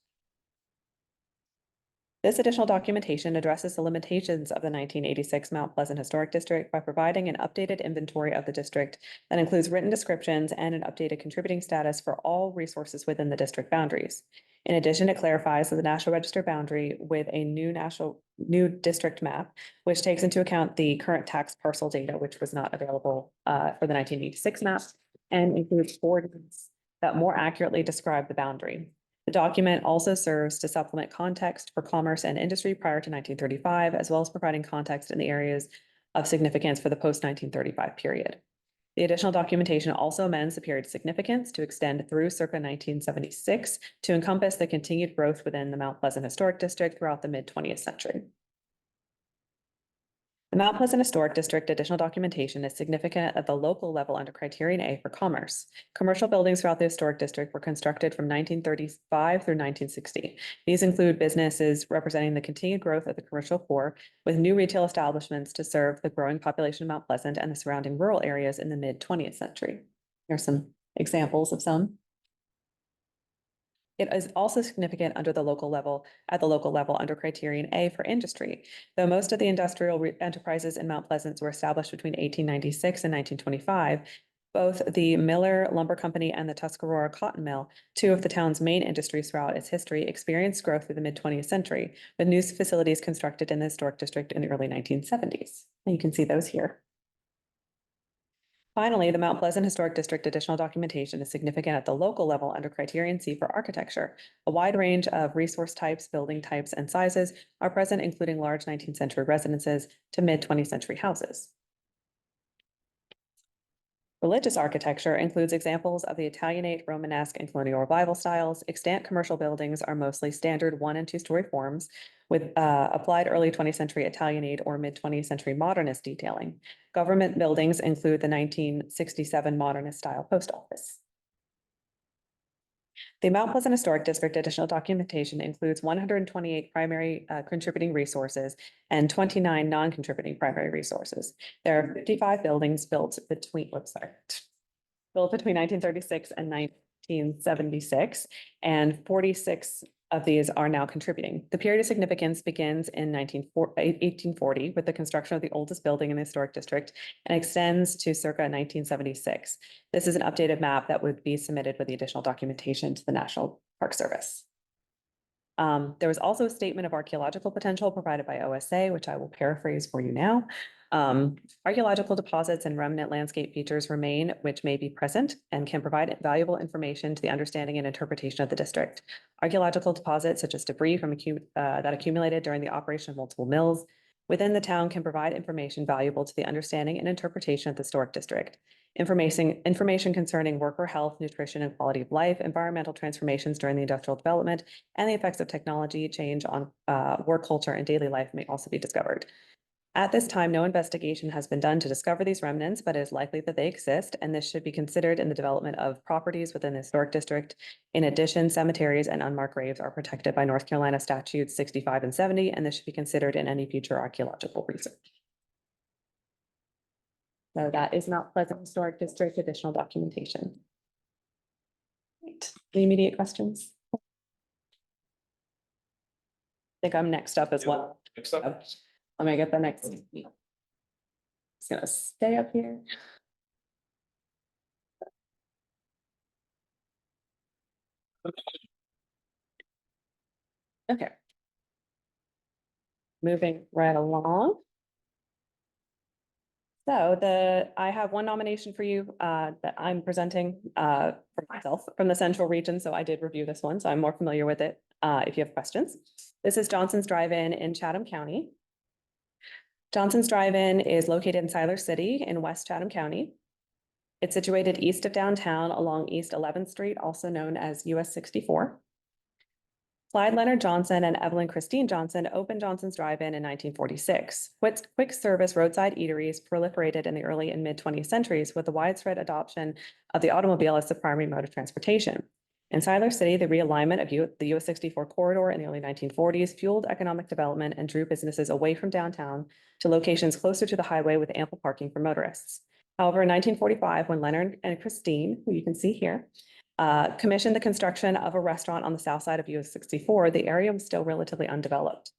Speaker 11: This additional documentation addresses the limitations of the 1986 Mount Pleasant Historic District by providing an updated inventory of the district that includes written descriptions and an updated contributing status for all resources within the district boundaries. In addition, it clarifies the National Register boundary with a new district map, which takes into account the current tax parcel data, which was not available for the 1986 map, and includes coordinates that more accurately describe the boundary. The document also serves to supplement context for commerce and industry prior to 1935, as well as providing context in the areas of significance for the post-1935 period. The additional documentation also amends the period of significance to extend through circa 1976 to encompass the continued growth within the Mount Pleasant Historic District throughout the mid-20th century. The Mount Pleasant Historic District additional documentation is significant at the local level under criterion A for commerce. Commercial buildings throughout the historic district were constructed from 1935 through 1960. These include businesses representing the continued growth of the commercial core, with new retail establishments to serve the growing population of Mount Pleasant and the surrounding rural areas in the mid-20th century. Here are some examples of some. It is also significant at the local level under criterion A for industry. Though most of the industrial enterprises in Mount Pleasant were established between 1896 and 1925, both the Miller Lumber Company and the Tuscarora Cotton Mill, two of the town's main industries throughout its history, experienced growth through the mid-20th century, with new facilities constructed in the historic district in the early 1970s. And you can see those here. Finally, the Mount Pleasant Historic District additional documentation is significant at the local level under criterion C for architecture. A wide range of resource types, building types, and sizes are present, including large 19th century residences to mid-20th century houses. Religious architecture includes examples of the Italianate, Romanesque, and colonial revival styles. Extant commercial buildings are mostly standard 1- and 2-story forms with applied early 20th century Italianate or mid-20th century modernist detailing. Government buildings include the 1967 modernist style post office. The Mount Pleasant Historic District additional documentation includes 128 primary contributing resources and 29 non-contributing primary resources. There are 55 buildings built between 1936 and 1976, and 46 of these are now contributing. The period of significance begins in 1840 with the construction of the oldest building in the historic district and extends to circa 1976. This is an updated map that would be submitted with the additional documentation to the National Park Service. There was also a statement of archaeological potential provided by OSA, which I will paraphrase for you now. Archaeological deposits and remnant landscape features remain, which may be present and can provide valuable information to the understanding and interpretation of the district. Archaeological deposits such as debris from that accumulated during the operation of multiple mills within the town can provide information valuable to the understanding and interpretation of the historic district. Information concerning worker health, nutrition, and quality of life, environmental transformations during the industrial development, and the effects of technology change on work culture and daily life may also be discovered. At this time, no investigation has been done to discover these remnants, but it is likely that they exist, and this should be considered in the development of properties within the historic district. In addition, cemeteries and unmarked graves are protected by North Carolina statutes 65 and 70, and this should be considered in any future archaeological research. So that is Mount Pleasant Historic District additional documentation. Right. Any immediate questions? I think I'm next up as well.
Speaker 1: Next up.
Speaker 11: Let me get the next. Just gonna stay up here. Okay. Moving right along. So I have one nomination for you that I'm presenting for myself from the Central Region. So I did review this one, so I'm more familiar with it if you have questions. This is Johnson's Drive-In in Chatham County. Johnson's Drive-In is located in Siler City in West Chatham County. It's situated east of downtown along East 11th Street, also known as US 64. Clyde Leonard Johnson and Evelyn Christine Johnson opened Johnson's Drive-In in 1946. Quick service roadside eateries proliferated in the early and mid-20th centuries with the widespread adoption of the automobile as the primary mode of transportation. In Siler City, the realignment of the US 64 corridor in the early 1940s fueled economic development and drew businesses away from downtown to locations closer to the highway with ample parking for motorists. However, in 1945, when Leonard and Christine, who you can see here, commissioned the construction of a restaurant on the south side of US 64, the area was still relatively undeveloped.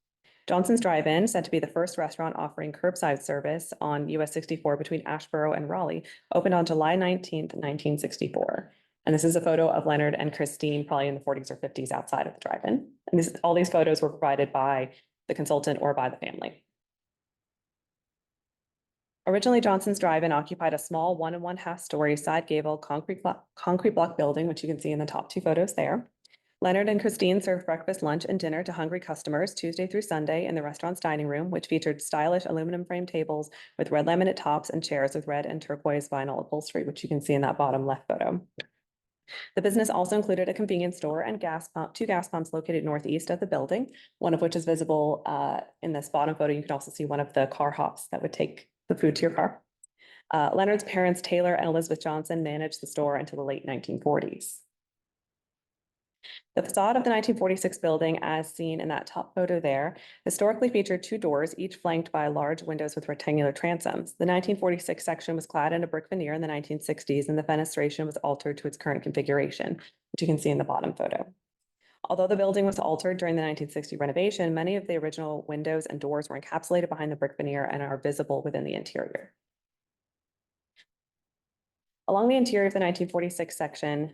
Speaker 11: Johnson's Drive-In, said to be the first restaurant offering curbside service on US 64 between Asheboro and Raleigh, opened on July 19th, 1964. And this is a photo of Leonard and Christine, probably in the 40s or 50s outside of the drive-in. And all these photos were provided by the consultant or by the family. Originally, Johnson's Drive-In occupied a small 1 1/2 story side gable concrete block building, which you can see in the top two photos there. Leonard and Christine served breakfast, lunch, and dinner to hungry customers Tuesday through Sunday in the restaurant's dining room, which featured stylish aluminum frame tables with red laminate tops and chairs with red and turquoise vinyl upholstery, which you can see in that bottom left photo. The business also included a convenience store and two gas pumps located northeast of the building, one of which is visible in this bottom photo. You can also see one of the car hops that would take the food to your car. Leonard's parents, Taylor and Elizabeth Johnson, managed the store until the late 1940s. The facade of the 1946 building, as seen in that top photo there, historically featured two doors, each flanked by large windows with rectangular transoms. The 1946 section was clad in a brick veneer in the 1960s, and the fenestration was altered to its current configuration, which you can see in the bottom photo. Although the building was altered during the 1960 renovation, many of the original windows and doors were encapsulated behind the brick veneer and are visible within the interior. Along the interior of the 1946 section,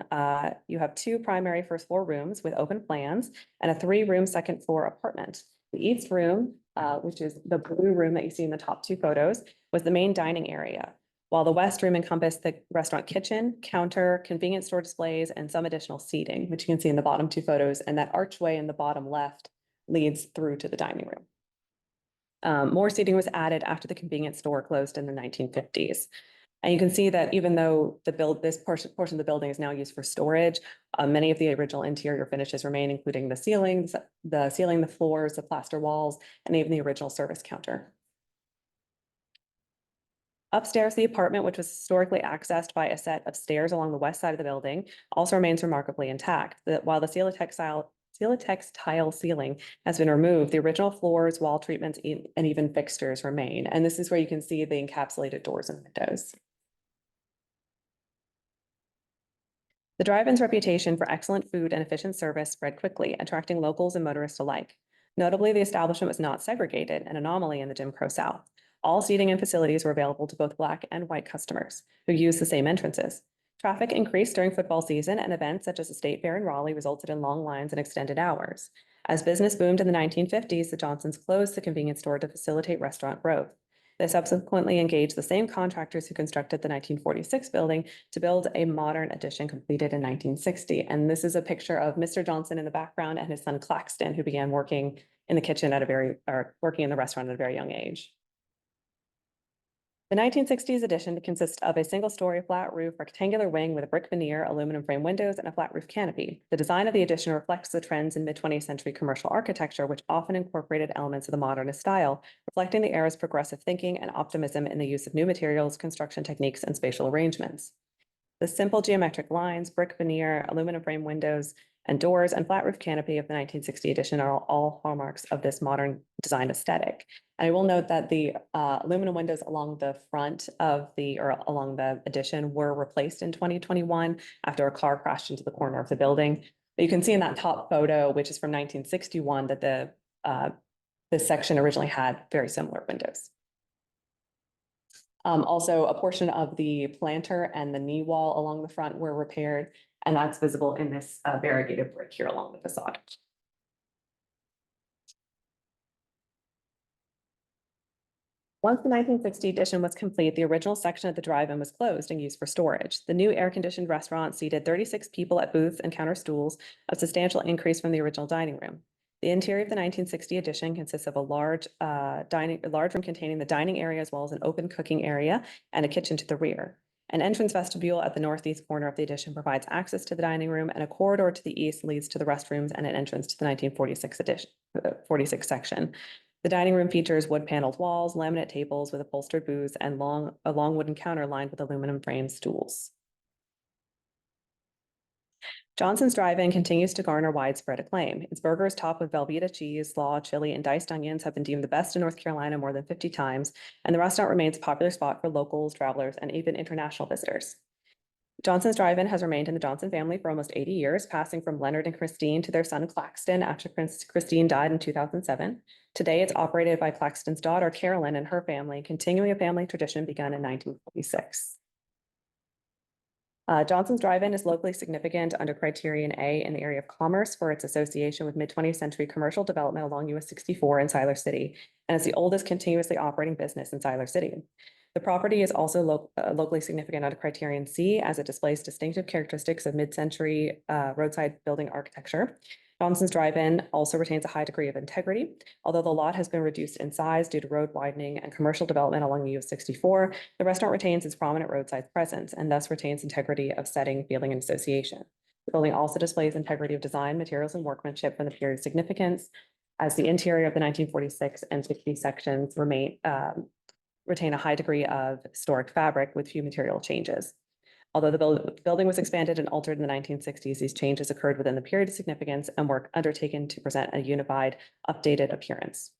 Speaker 11: you have two primary first floor rooms with open plans and a 3-room second floor apartment. The east room, which is the blue room that you see in the top two photos, was the main dining area, while the west room encompassed the restaurant kitchen, counter, convenience store displays, and some additional seating, which you can see in the bottom two photos, and that archway in the bottom left leads through to the dining room. More seating was added after the convenience store closed in the 1950s. And you can see that even though this portion of the building is now used for storage, many of the original interior finishes remain, including the ceilings, the floors, the plaster walls, and even the original service counter. Upstairs, the apartment, which was historically accessed by a set of stairs along the west side of the building, also remains remarkably intact. While the Celotex tile ceiling has been removed, the original floors, wall treatments, and even fixtures remain. And this is where you can see the encapsulated doors and windows. The drive-in's reputation for excellent food and efficient service spread quickly, attracting locals and motorists alike. Notably, the establishment was not segregated, an anomaly in the Jim Crow South. All seating and facilities were available to both Black and white customers who used the same entrances. Traffic increased during football season, and events such as the State Fair in Raleigh resulted in long lines and extended hours. As business boomed in the 1950s, the Johnsons closed the convenience store to facilitate restaurant growth. They subsequently engaged the same contractors who constructed the 1946 building to build a modern addition completed in 1960. And this is a picture of Mr. Johnson in the background and his son Claxton, who began working in the kitchen working in the restaurant at a very young age. The 1960s addition consists of a single-story flat roof rectangular wing with a brick veneer, aluminum frame windows, and a flat roof canopy. The design of the addition reflects the trends in mid-20th century commercial architecture, which often incorporated elements of the modernist style, reflecting the era's progressive thinking and optimism in the use of new materials, construction techniques, and spatial arrangements. The simple geometric lines, brick veneer, aluminum frame windows, and doors, and flat roof canopy of the 1960 edition are all hallmarks of this modern design aesthetic. And I will note that the aluminum windows along the front of along the addition were replaced in 2021 after a car crashed into the corner of the building. But you can see in that top photo, which is from 1961, that this section originally had very similar windows. Also, a portion of the planter and the knee wall along the front were repaired, and that's visible in this variegated brick here along the facade. Once the 1960 addition was complete, the original section of the drive-in was closed and used for storage. The new air-conditioned restaurant seated 36 people at booths and counter stools, a substantial increase from the original dining room. The interior of the 1960 addition consists of a large room containing the dining area as well as an open cooking area and a kitchen to the rear. An entrance vestibule at the northeast corner of the addition provides access to the dining room, and a corridor to the east leads to the restrooms and an entrance to the 1946 section. The dining room features wood-paneled walls, laminate tables with upholstered booths, and a long wooden counter lined with aluminum frame stools. Johnson's Drive-In continues to garner widespread acclaim. Its burgers topped with Velveeta cheese, slaw, chili, and diced onions have been deemed the best in North Carolina more than 50 times, and the restaurant remains a popular spot for locals, travelers, and even international visitors. Johnson's Drive-In has remained in the Johnson family for almost 80 years, passing from Leonard and Christine to their son Claxton after Christine died in 2007. Today, it's operated by Claxton's daughter, Carolyn, and her family, continuing a family tradition begun in 1946. Johnson's Drive-In is locally significant under Criterion A in the area of commerce for its association with mid-20th century commercial development along US 64 in Siler City, and is the oldest continuously operating business in Siler City. The property is also locally significant under Criterion C as it displays distinctive characteristics of mid-century roadside building architecture. Johnson's Drive-In also retains a high degree of integrity. Although the lot has been reduced in size due to road widening and commercial development along the US 64, the restaurant retains its prominent roadside presence and thus retains integrity of setting, feeling, and association. The building also displays integrity of design, materials, and workmanship from the period of significance, as the interior of the 1946 and 60 sections retain a high degree of historic fabric with few material changes. Although the building was expanded and altered in the 1960s, these changes occurred within the period of significance and were undertaken to present a unified, updated appearance.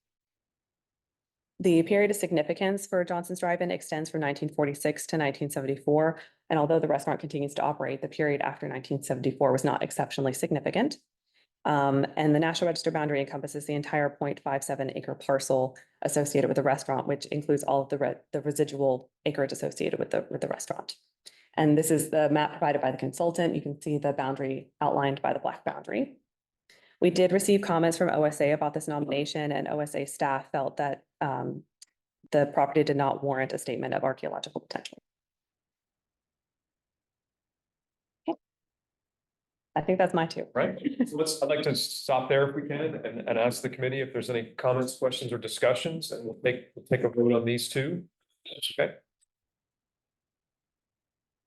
Speaker 11: The period of significance for Johnson's Drive-In extends from 1946 to 1974, and although the restaurant continues to operate, the period after 1974 was not exceptionally significant. And the National Register boundary encompasses the entire 0.57 acre parcel associated with the restaurant, which includes all of the residual acreage associated with the restaurant. And this is the map provided by the consultant. You can see the boundary outlined by the black boundary. We did receive comments from OSA about this nomination, and OSA staff felt that the property did not warrant a statement of archaeological potential. Okay. I think that's my two.
Speaker 1: Right, so I'd like to stop there if we can and ask the committee if there's any comments, questions, or discussions, and we'll take a vote on these two. Okay.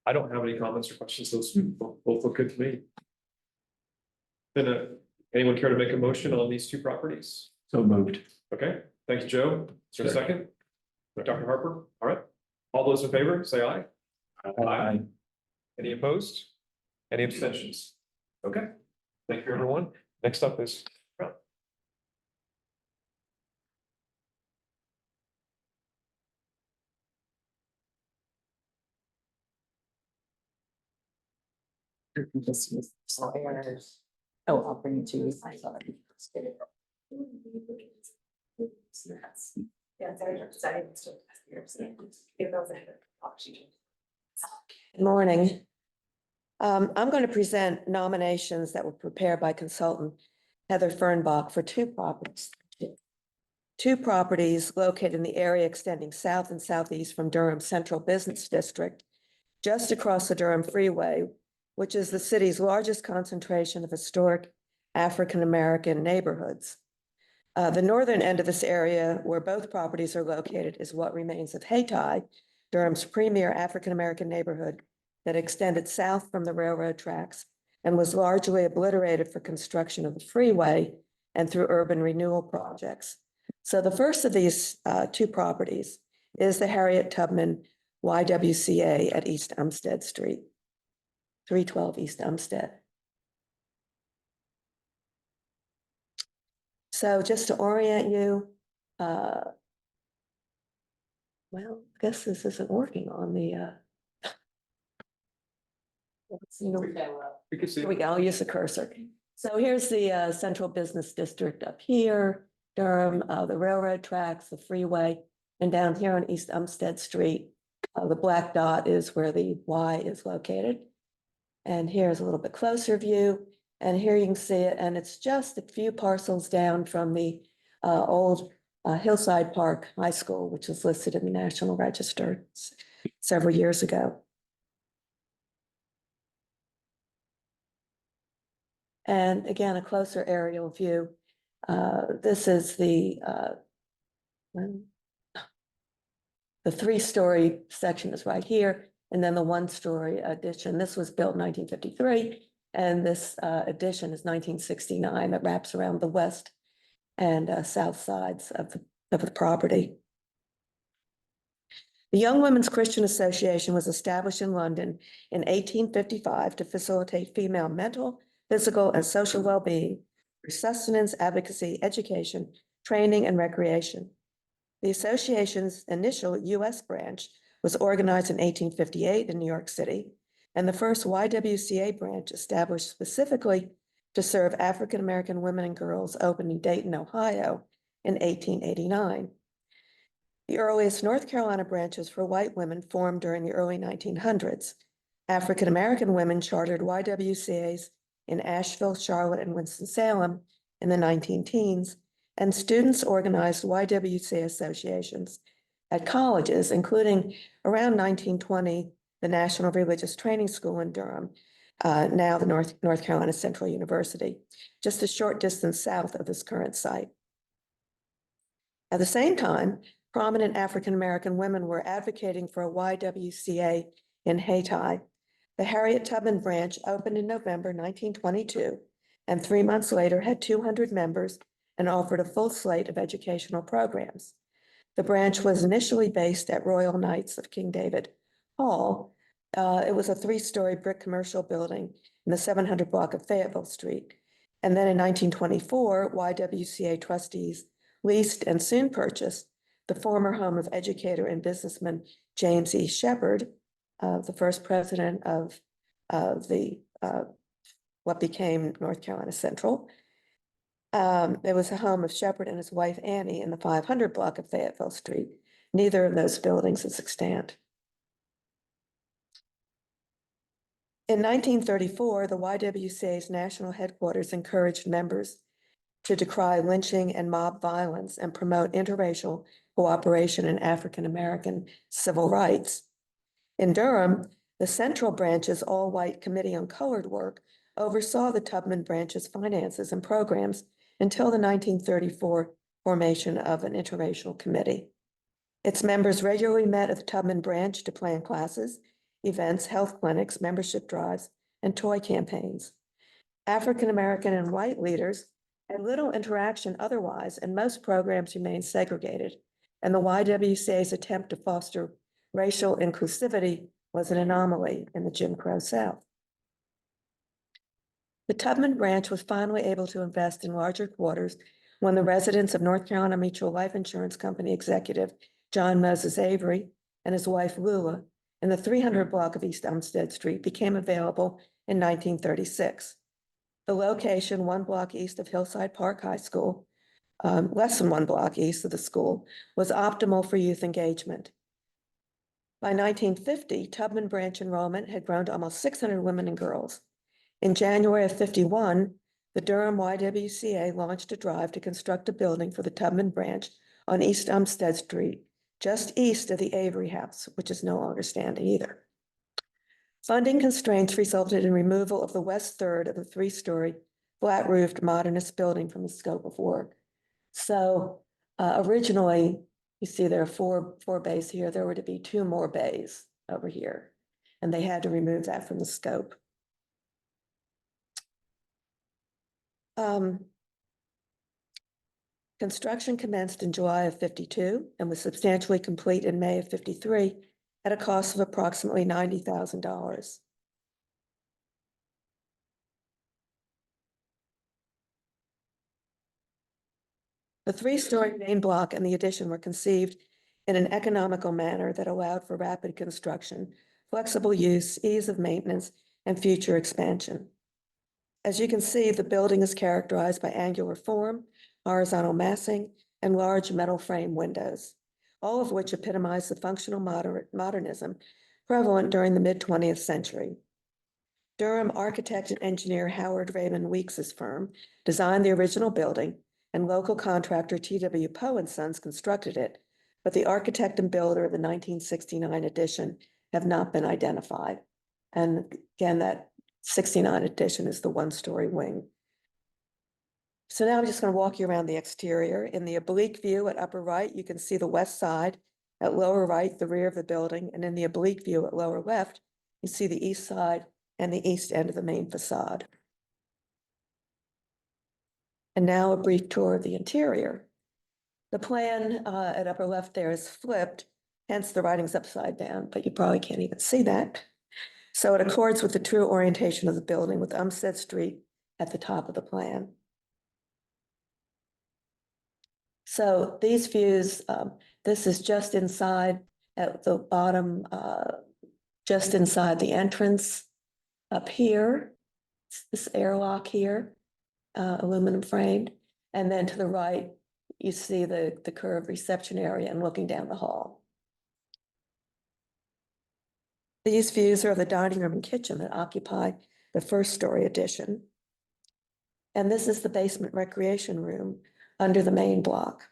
Speaker 1: I don't have any comments or questions. Those both look good to me. Then, anyone care to make a motion on these two properties?
Speaker 9: So moved.
Speaker 1: Okay, thank you, Joe. Is there a second? Dr. Harper, all right. All those in favor, say aye. Aye. Any opposed? Any abstentions? Okay, thank you, everyone. Next up is.
Speaker 2: Oh, I'll bring it to you. I'm sorry.
Speaker 6: Good morning. I'm going to present nominations that were prepared by consultant Heather Fernbach for two properties. Two properties located in the area extending south and southeast from Durham Central Business District, just across the Durham Freeway, which is the city's largest concentration of historic African-American neighborhoods. The northern end of this area, where both properties are located, is what remains of Hayti, Durham's premier African-American neighborhood that extended south from the railroad tracks and was largely obliterated for construction of the freeway and through urban renewal projects. So the first of these two properties is the Harriet Tubman YWCA at East Umstead Street, 312 East Umstead. So just to orient you, well, I guess this isn't working on the,
Speaker 1: We can see.
Speaker 6: here we go, I'll use the cursor. So here's the central business district up here, Durham, the railroad tracks, the freeway, and down here on East Umstead Street, the black dot is where the Y is located. And here's a little bit closer view, and here you can see it, and it's just a few parcels down from the old Hillside Park High School, which was listed in the National Register several years ago. And again, a closer aerial view. This is the three-story section is right here, and then the one-story addition. This was built in 1953, and this addition is 1969 that wraps around the west and south sides of the property. The Young Women's Christian Association was established in London in 1855 to facilitate female mental, physical, and social well-being for sustenance, advocacy, education, training, and recreation. The association's initial U.S. branch was organized in 1858 in New York City, and the first YWCA branch established specifically to serve African-American women and girls opened in Dayton, Ohio in 1889. The earliest North Carolina branches for white women formed during the early 1900s. African-American women chartered YWCAs in Asheville, Charlotte, and Winston-Salem in the 19 teens, and students organized YWCA associations at colleges, including around 1920, the National Religious Training School in Durham, now the North Carolina Central University, just a short distance south of this current site. At the same time, prominent African-American women were advocating for a YWCA in Hayti. The Harriet Tubman branch opened in November 1922, and 3 months later had 200 members and offered a full slate of educational programs. The branch was initially based at Royal Knights of King David Hall. It was a 3-story brick commercial building in the 700 block of Fayetteville Street. And then in 1924, YWCA trustees leased and soon purchased the former home of educator and businessman James E. Shepard, the first president of what became North Carolina Central. It was a home of Shepard and his wife Annie in the 500 block of Fayetteville Street. Neither of those buildings is extant. In 1934, the YWCA's national headquarters encouraged members to decry lynching and mob violence and promote interracial cooperation in African-American civil rights. In Durham, the Central Branch's all-white Committee on Colored Work oversaw the Tubman Branch's finances and programs until the 1934 formation of an interracial committee. Its members regularly met at the Tubman Branch to plan classes, events, health clinics, membership drives, and toy campaigns. African-American and white leaders had little interaction otherwise, and most programs remained segregated, and the YWCA's attempt to foster racial inclusivity was an anomaly in the Jim Crow South. The Tubman branch was finally able to invest in larger quarters when the residence of North Carolina Mutual Life Insurance Company executive John Moses Avery and his wife Lula in the 300 block of East Umstead Street became available in 1936. The location, 1 block east of Hillside Park High School, less than 1 block east of the school, was optimal for youth engagement. By 1950, Tubman branch enrollment had grown to almost 600 women and girls. In January of 51, the Durham YWCA launched a drive to construct a building for the Tubman branch on East Umstead Street, just east of the Avery House, which is no longer standing either. Funding constraints resulted in removal of the west third of the 3-story flat-roofed modernist building from the scope of work. So originally, you see there are four bays here. There were to be 2 more bays over here, and they had to remove that from the scope. Construction commenced in July of 52 and was substantially complete in May of 53 at a cost of approximately $90,000. The 3-story main block and the addition were conceived in an economical manner that allowed for rapid construction, flexible use, ease of maintenance, and future expansion. As you can see, the building is characterized by angular form, horizontal massing, and large metal frame windows, all of which epitomize the functional modernism prevalent during the mid-20th century. Durham architect and engineer Howard Raymond Weeks's firm designed the original building, and local contractor T.W. Poe & Sons constructed it, but the architect and builder of the 1969 addition have not been identified. And again, that 69 addition is the 1-story wing. So now I'm just going to walk you around the exterior. In the oblique view at upper right, you can see the west side. At lower right, the rear of the building. And in the oblique view at lower left, you see the east side and the east end of the main facade. And now a brief tour of the interior. The plan at upper left there is flipped, hence the writing's upside down, but you probably can't even see that. So it accords with the true orientation of the building with Umstead Street at the top of the plan. So these views, this is just inside at the bottom, just inside the entrance up here, this airlock here, aluminum framed. And then to the right, you see the curved reception area and looking down the hall. These views are of the dining room and kitchen that occupy the 1st-story addition. And this is the basement recreation room under the main block.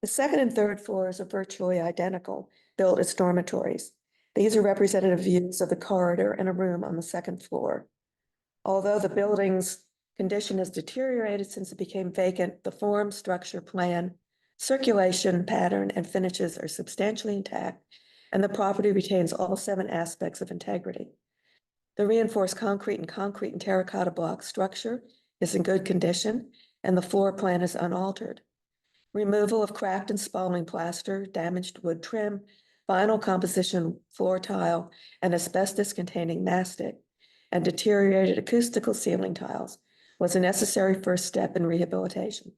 Speaker 6: The second and third floors are virtually identical, built as dormitories. These are representative views of the corridor and a room on the second floor. Although the building's condition has deteriorated since it became vacant, the form, structure, plan, circulation, pattern, and finishes are substantially intact, and the property retains all 7 aspects of integrity. The reinforced concrete and terracotta block structure is in good condition, and the floor plan is unaltered. Removal of cracked and spalling plaster, damaged wood trim, vinyl composition floor tile, and asbestos-containing mastic, and deteriorated acoustical ceiling tiles was a necessary first step in rehabilitation.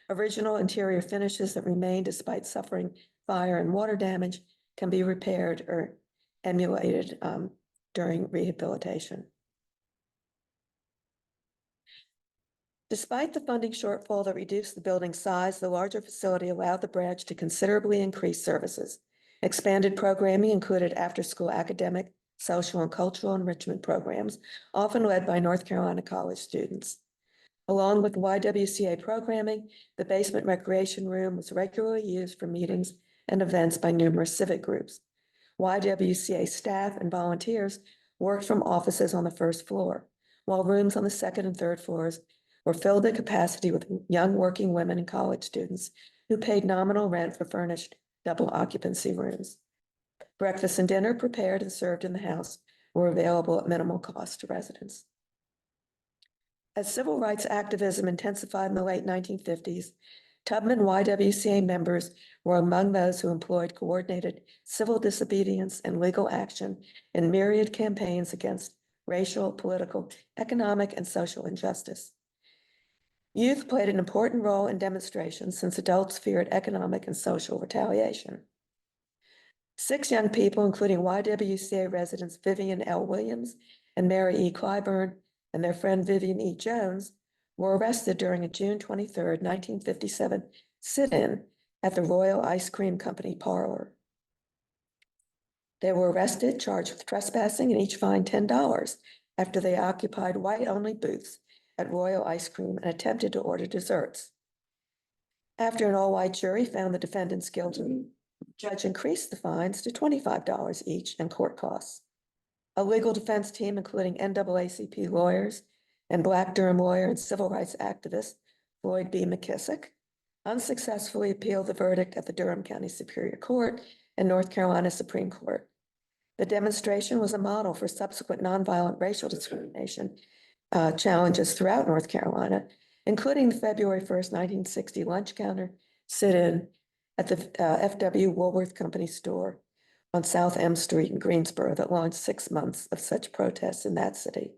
Speaker 6: Original interior finishes that remain despite suffering fire and water damage can be repaired or emulated during rehabilitation. Despite the funding shortfall that reduced the building's size, the larger facility allowed the branch to considerably increase services. Expanded programming included after-school academic, social, and cultural enrichment programs, often led by North Carolina college students. Along with YWCA programming, the basement recreation room was regularly used for meetings and events by numerous civic groups. YWCA staff and volunteers worked from offices on the first floor, while rooms on the second and third floors were filled at capacity with young working women and college students who paid nominal rent for furnished double occupancy rooms. Breakfast and dinner prepared and served in the house were available at minimal cost to residents. As civil rights activism intensified in the late 1950s, Tubman YWCA members were among those who employed coordinated civil disobedience and legal action in myriad campaigns against racial, political, economic, and social injustice. Youth played an important role in demonstrations since adults feared economic and social retaliation. 6 young people, including YWCA residents Vivian L. Williams and Mary E. Clyburn, and their friend Vivian E. Jones, were arrested during a June 23, 1957 sit-in at the Royal Ice Cream Company parlor. They were arrested, charged with trespassing, and each fined $10 after they occupied white-only booths at Royal Ice Cream and attempted to order desserts. After an all-white jury found the defendants guilty, the judge increased the fines to $25 each and court costs. A legal defense team, including NAACP lawyers and Black Durham lawyer and civil rights activist Floyd B. McKissick, unsuccessfully appealed the verdict at the Durham County Superior Court and North Carolina Supreme Court. The demonstration was a model for subsequent nonviolent racial discrimination challenges throughout North Carolina, including the February 1st, 1960 lunch counter sit-in at the F.W. Woolworth Company store on South M Street in Greensboro that launched 6 months of such protests in that city.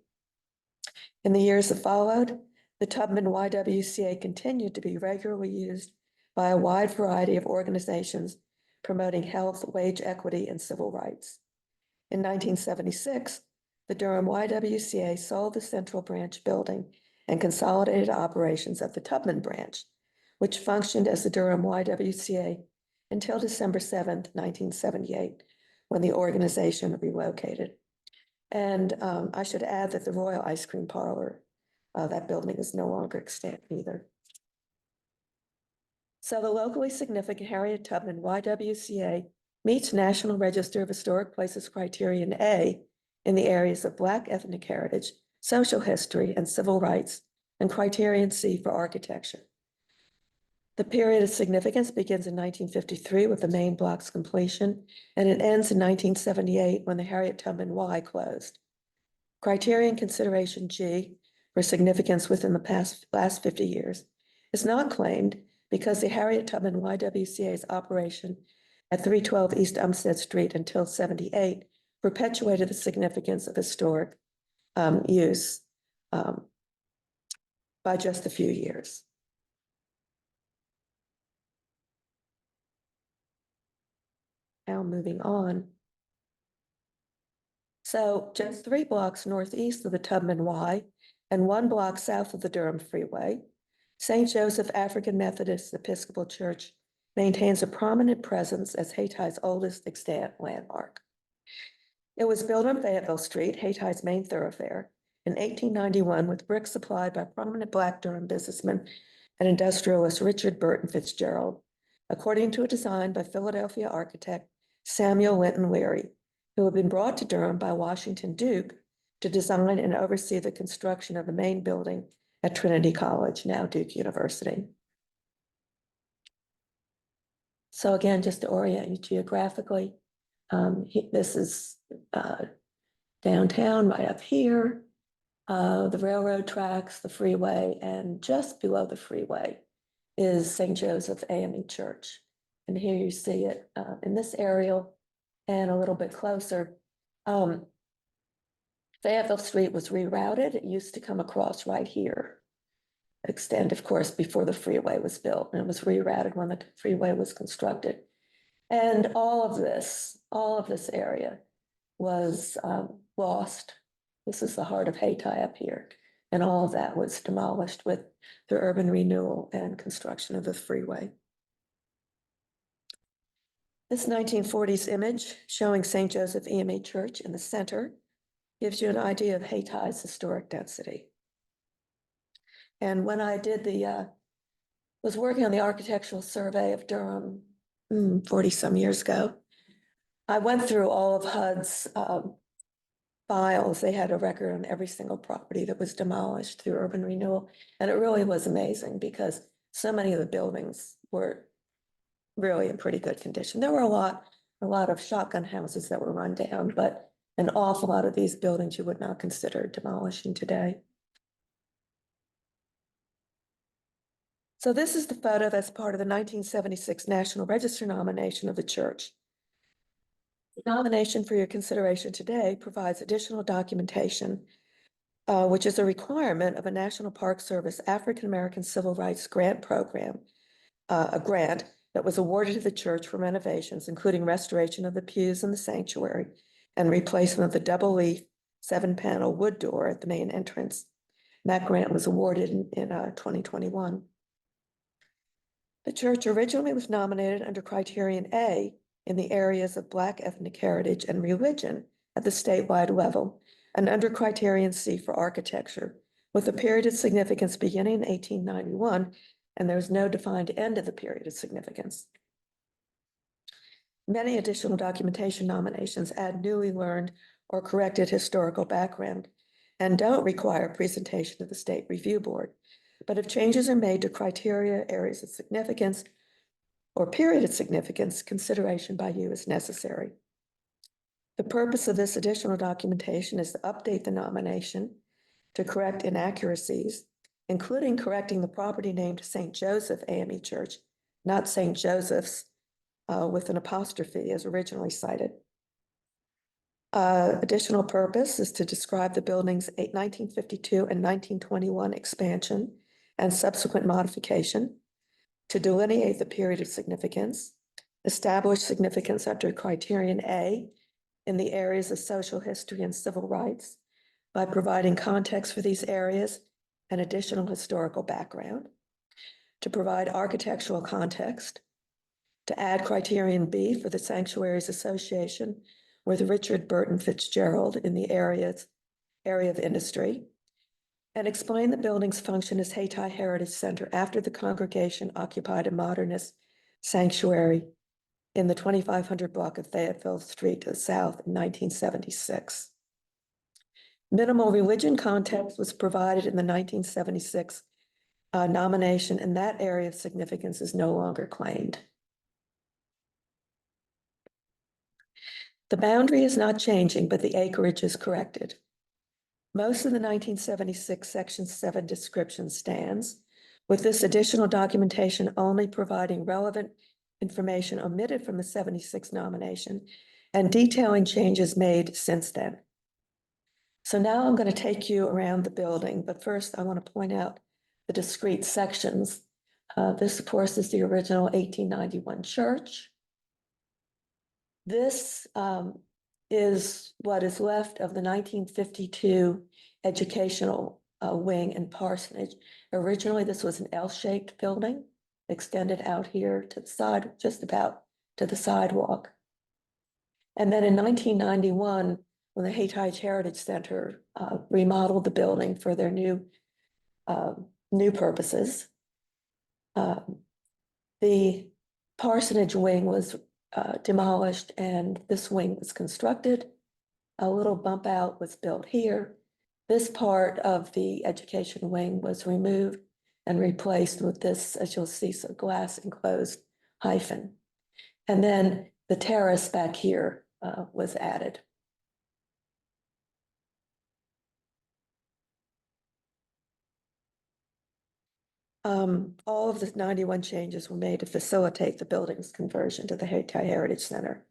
Speaker 6: In the years that followed, the Tubman YWCA continued to be regularly used by a wide variety of organizations promoting health, wage equity, and civil rights. In 1976, the Durham YWCA sold the Central Branch building and consolidated operations at the Tubman branch, which functioned as the Durham YWCA until December 7th, 1978, when the organization relocated. And I should add that the Royal Ice Cream Parlor, that building is no longer extant either. So the locally significant Harriet Tubman YWCA meets National Register of Historic Places Criterion A in the areas of Black ethnic heritage, social history, and civil rights, and Criterion C for architecture. The period of significance begins in 1953 with the main block's completion, and it ends in 1978 when the Harriet Tubman Y closed. Criterion Consideration G for significance within the last 50 years is not claimed because the Harriet Tubman YWCA's operation at 312 East Umstead Street until 78 perpetuated the significance of historic use by just a few years. Now moving on. So just 3 blocks northeast of the Tubman Y and 1 block south of the Durham Freeway, St. Joseph African Methodist Episcopal Church maintains a prominent presence as Hayti's oldest extant landmark. It was built on Fayetteville Street, Hayti's main thoroughfare, in 1891 with bricks supplied by prominent Black Durham businessman and industrialist Richard Burton Fitzgerald, according to a design by Philadelphia architect Samuel Linton Leary, who had been brought to Durham by Washington Duke to design and oversee the construction of the main building at Trinity College, now Duke University. So again, just to orient you geographically, this is downtown right up here, the railroad tracks, the freeway, and just below the freeway is St. Joseph AME Church. And here you see it in this aerial and a little bit closer. Fayetteville Street was rerouted. It used to come across right here. Extend, of course, before the freeway was built, and it was rerouted when the freeway was constructed. And all of this area was lost. This is the heart of Hayti up here. And all of that was demolished with the urban renewal and construction of the freeway. This 1940s image showing St. Joseph EME Church in the center gives you an idea of Haiti's historic density. And when I did was working on the architectural survey of Durham 40 some years ago, I went through all of HUD's files. They had a record on every single property that was demolished through urban renewal. And it really was amazing because so many of the buildings were really in pretty good condition. There were a lot of shotgun houses that were run down, but an awful lot of these buildings you would not consider demolishing today. So this is the photo that's part of the 1976 National Register nomination of the church. The nomination for your consideration today provides additional documentation, which is a requirement of a National Park Service African American Civil Rights Grant Program, a grant that was awarded to the church for renovations, including restoration of the pews in the sanctuary and replacement of the double leaf 7-panel wood door at the main entrance. And that grant was awarded in 2021. The church originally was nominated under Criterion A in the areas of Black ethnic heritage and religion at the statewide level, and under Criterion C for architecture, with a period of significance beginning in 1891, and there's no defined end of the period of significance. Many additional documentation nominations add newly learned or corrected historical background and don't require presentation to the State Review Board. But if changes are made to criteria, areas of significance, or period of significance, consideration by you is necessary. The purpose of this additional documentation is to update the nomination to correct inaccuracies, including correcting the property name to St. Joseph AME Church, not St. Joseph's, with an apostrophe as originally cited. Additional purpose is to describe the building's 1952 and 1921 expansion and subsequent modification, to delineate the period of significance, establish significance under Criterion A in the areas of social history and civil rights by providing context for these areas and additional historical background, to provide architectural context, to add Criterion B for the Sanctuaries Association with Richard Burton Fitzgerald in the area of industry, and explain the building's function as Hayti Heritage Center after the congregation occupied a modernist sanctuary in the 2500 block of Fayetteville Street to the south in 1976. Minimal religion context was provided in the 1976 nomination, and that area of significance is no longer claimed. The boundary is not changing, but the acreage is corrected. Most of the 1976 Section 7 description stands, with this additional documentation only providing relevant information omitted from the 76 nomination and detailing changes made since then. So now I'm going to take you around the building, but first I want to point out the discrete sections. This, of course, is the original 1891 church. This is what is left of the 1952 educational wing and parsonage. Originally, this was an L-shaped building, extended out here to the side, just about to the sidewalk. And then in 1991, when the Hayti Heritage Center remodeled the building for their new purposes, the parsonage wing was demolished and this wing was constructed. A little bump out was built here. This part of the education wing was removed and replaced with this, as you'll see, so glass enclosed hyphen. And then the terrace back here was added. All of the 91 changes were made to facilitate the building's conversion to the Hayti Heritage Center.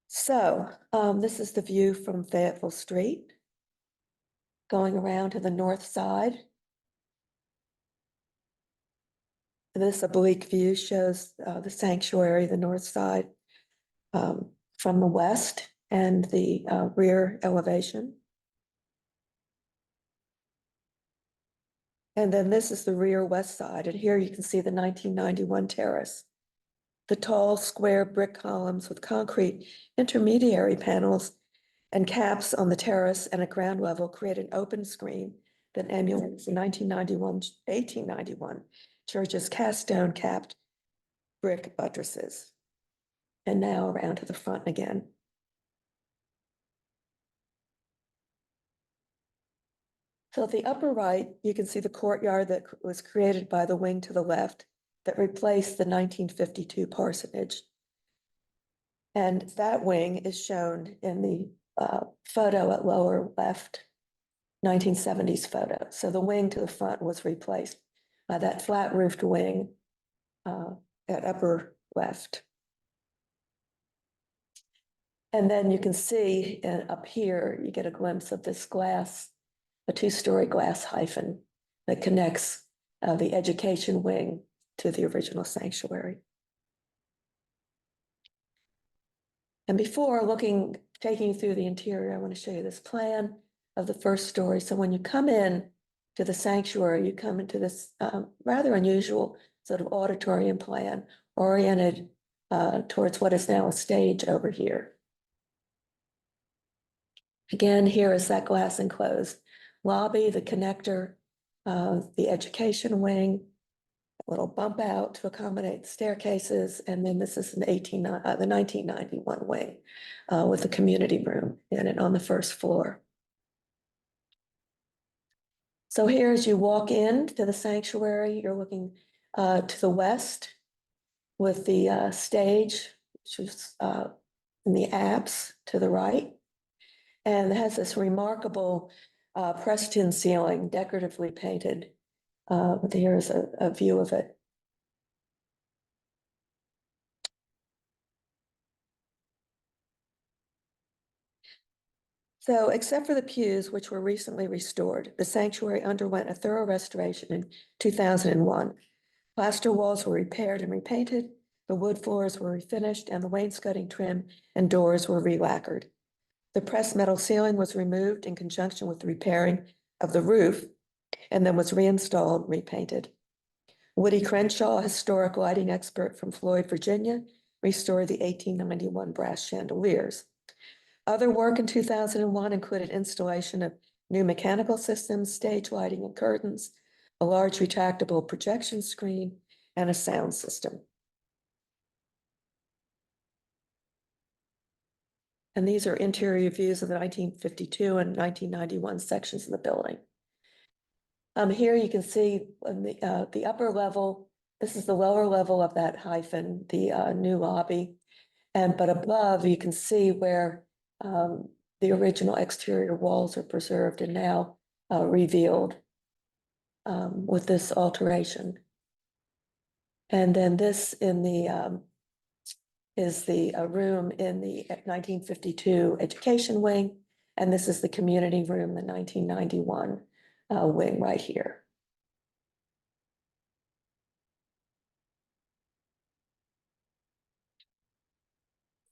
Speaker 6: So, this is the view from Fayetteville Street. Going around to the north side. This oblique view shows the sanctuary, the north side, from the west and the rear elevation. And then this is the rear west side, and here you can see the 1991 terrace. The tall square brick columns with concrete intermediary panels and caps on the terrace and at ground level create an open screen that emulates the 1891 church's cast stone capped brick buttresses. And now around to the front again. So at the upper right, you can see the courtyard that was created by the wing to the left that replaced the 1952 parsonage. And that wing is shown in the photo at lower left, 1970s photo. So the wing to the front was replaced by that flat roofed wing at upper left. And then you can see up here, you get a glimpse of this glass, a two-story glass hyphen that connects the education wing to the original sanctuary. And before taking you through the interior, I want to show you this plan of the first story. So when you come in to the sanctuary, you come into this rather unusual sort of auditorium plan oriented towards what is now a stage over here. Again, here is that glass enclosed lobby, the connector, the education wing, a little bump out to accommodate staircases, and then this is the 1991 wing with the community room in it on the first floor. So here, as you walk into the sanctuary, you're looking to the west with the stage, which is in the apse to the right, and it has this remarkable pressed tin ceiling, decoratively painted. Here's a view of it. So, except for the pews, which were recently restored, the sanctuary underwent a thorough restoration in 2001. Plaster walls were repaired and repainted, the wood floors were refinished, and the wainscoting trim and doors were re-lacquered. The pressed metal ceiling was removed in conjunction with the repairing of the roof and then was reinstalled, repainted. Woody Crenshaw, a historic lighting expert from Floyd, Virginia, restored the 1891 brass chandeliers. Other work in 2001 included installation of new mechanical systems, stage lighting and curtains, a large retractable projection screen, and a sound system. And these are interior views of the 1952 and 1991 sections of the building. Here you can see on the upper level, this is the lower level of that hyphen, the new lobby. But above, you can see where the original exterior walls are preserved and now revealed with this alteration. And then this in the is the room in the 1952 education wing, and this is the community room, the 1991 wing right here.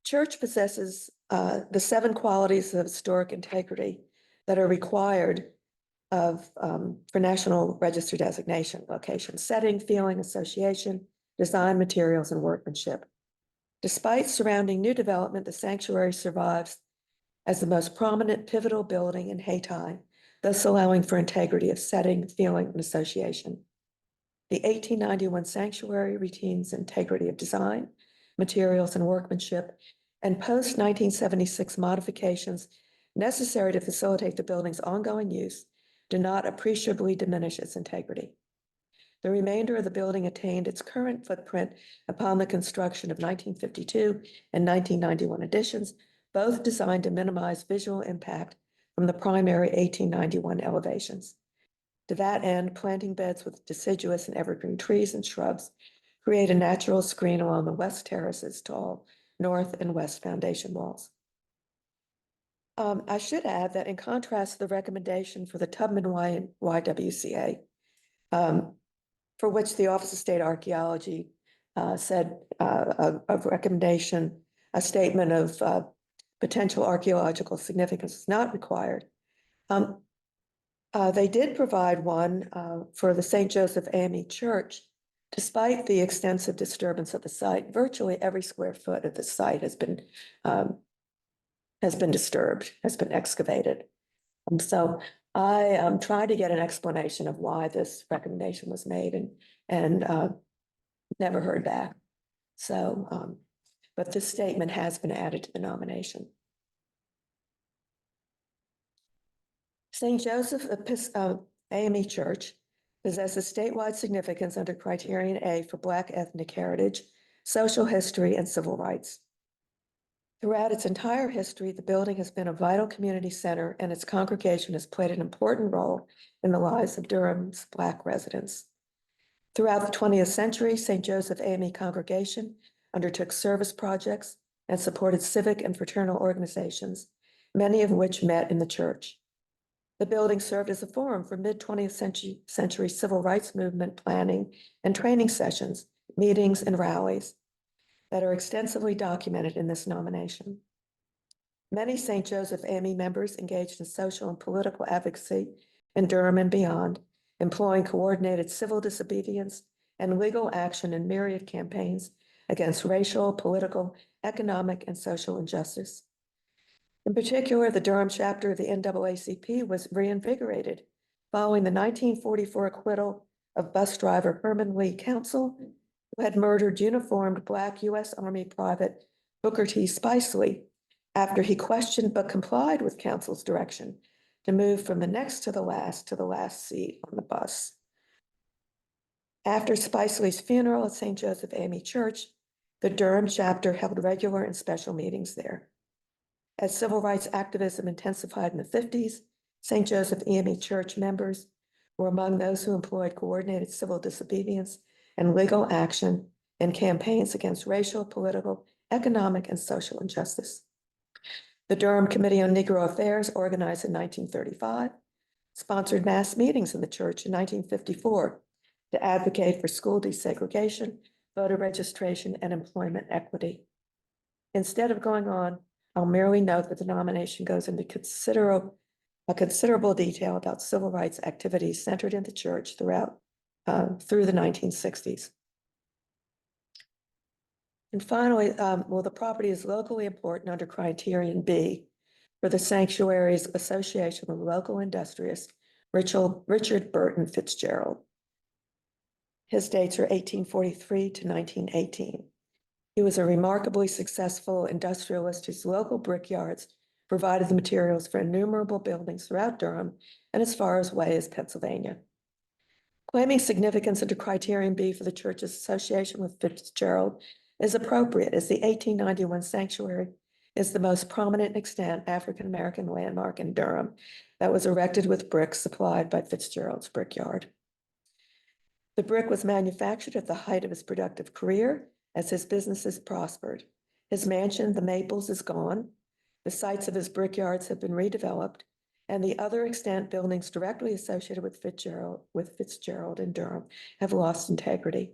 Speaker 6: Church possesses the 7 qualities of historic integrity that are required for National Register designation: location, setting, feeling, association, design, materials, and workmanship. Despite surrounding new development, the sanctuary survives as the most prominent pivotal building in Hayti, thus allowing for integrity of setting, feeling, and association. The 1891 sanctuary retains integrity of design, materials and workmanship, and post-1976 modifications necessary to facilitate the building's ongoing use do not appreciably diminish its integrity. The remainder of the building attained its current footprint upon the construction of 1952 and 1991 additions, both designed to minimize visual impact from the primary 1891 elevations. To that end, planting beds with deciduous and evergreen trees and shrubs create a natural screen along the west terrace's tall north and west foundation walls. I should add that in contrast to the recommendation for the Tubman YWCA, for which the Office of State Archaeology said a recommendation, a statement of potential archaeological significance is not required. They did provide one for the St. Joseph AME Church. Despite the extensive disturbance of the site, virtually every square foot of the site has been disturbed, has been excavated. So I tried to get an explanation of why this recommendation was made and never heard back. So, but this statement has been added to the nomination. St. Joseph AME Church possesses statewide significance under Criterion A for Black ethnic heritage, social history, and civil rights. Throughout its entire history, the building has been a vital community center, and its congregation has played an important role in the lives of Durham's Black residents. Throughout the 20th century, St. Joseph AME congregation undertook service projects and supported civic and fraternal organizations, many of which met in the church. The building served as a forum for mid-20th century civil rights movement planning and training sessions, meetings, and rallies that are extensively documented in this nomination. Many St. Joseph AME members engaged in social and political advocacy in Durham and beyond, employing coordinated civil disobedience and legal action in myriad campaigns against racial, political, economic, and social injustice. In particular, the Durham chapter of the NAACP was reinvigorated following the 1944 acquittal of bus driver Herman Lee Council, who had murdered uniformed Black U.S. Army Private Booker T. Spicely after he questioned but complied with Council's direction to move from the next to the last seat on the bus. After Spicely's funeral at St. Joseph AME Church, the Durham chapter held regular and special meetings there. As civil rights activism intensified in the 50s, St. Joseph AME Church members were among those who employed coordinated civil disobedience and legal action in campaigns against racial, political, economic, and social injustice. The Durham Committee on Negro Affairs, organized in 1935, sponsored mass meetings in the church in 1954 to advocate for school desegregation, voter registration, and employment equity. Instead of going on, I'll merely note that the nomination goes into considerable detail about civil rights activities centered in the church through the 1960s. And finally, the property is locally important under Criterion B for the sanctuary's association with local industrialist Richard Burton Fitzgerald. His dates are 1843 to 1918. He was a remarkably successful industrialist whose local brickyards provided the materials for innumerable buildings throughout Durham and as far away as Pennsylvania. Claiming significance under Criterion B for the church's association with Fitzgerald is appropriate, as the 1891 sanctuary is the most prominent extant African-American landmark in Durham that was erected with bricks supplied by Fitzgerald's brickyard. The brick was manufactured at the height of his productive career as his businesses prospered. His mansion, the Maples, is gone. The sites of his brickyards have been redeveloped, and the other extant buildings directly associated with Fitzgerald in Durham have lost integrity.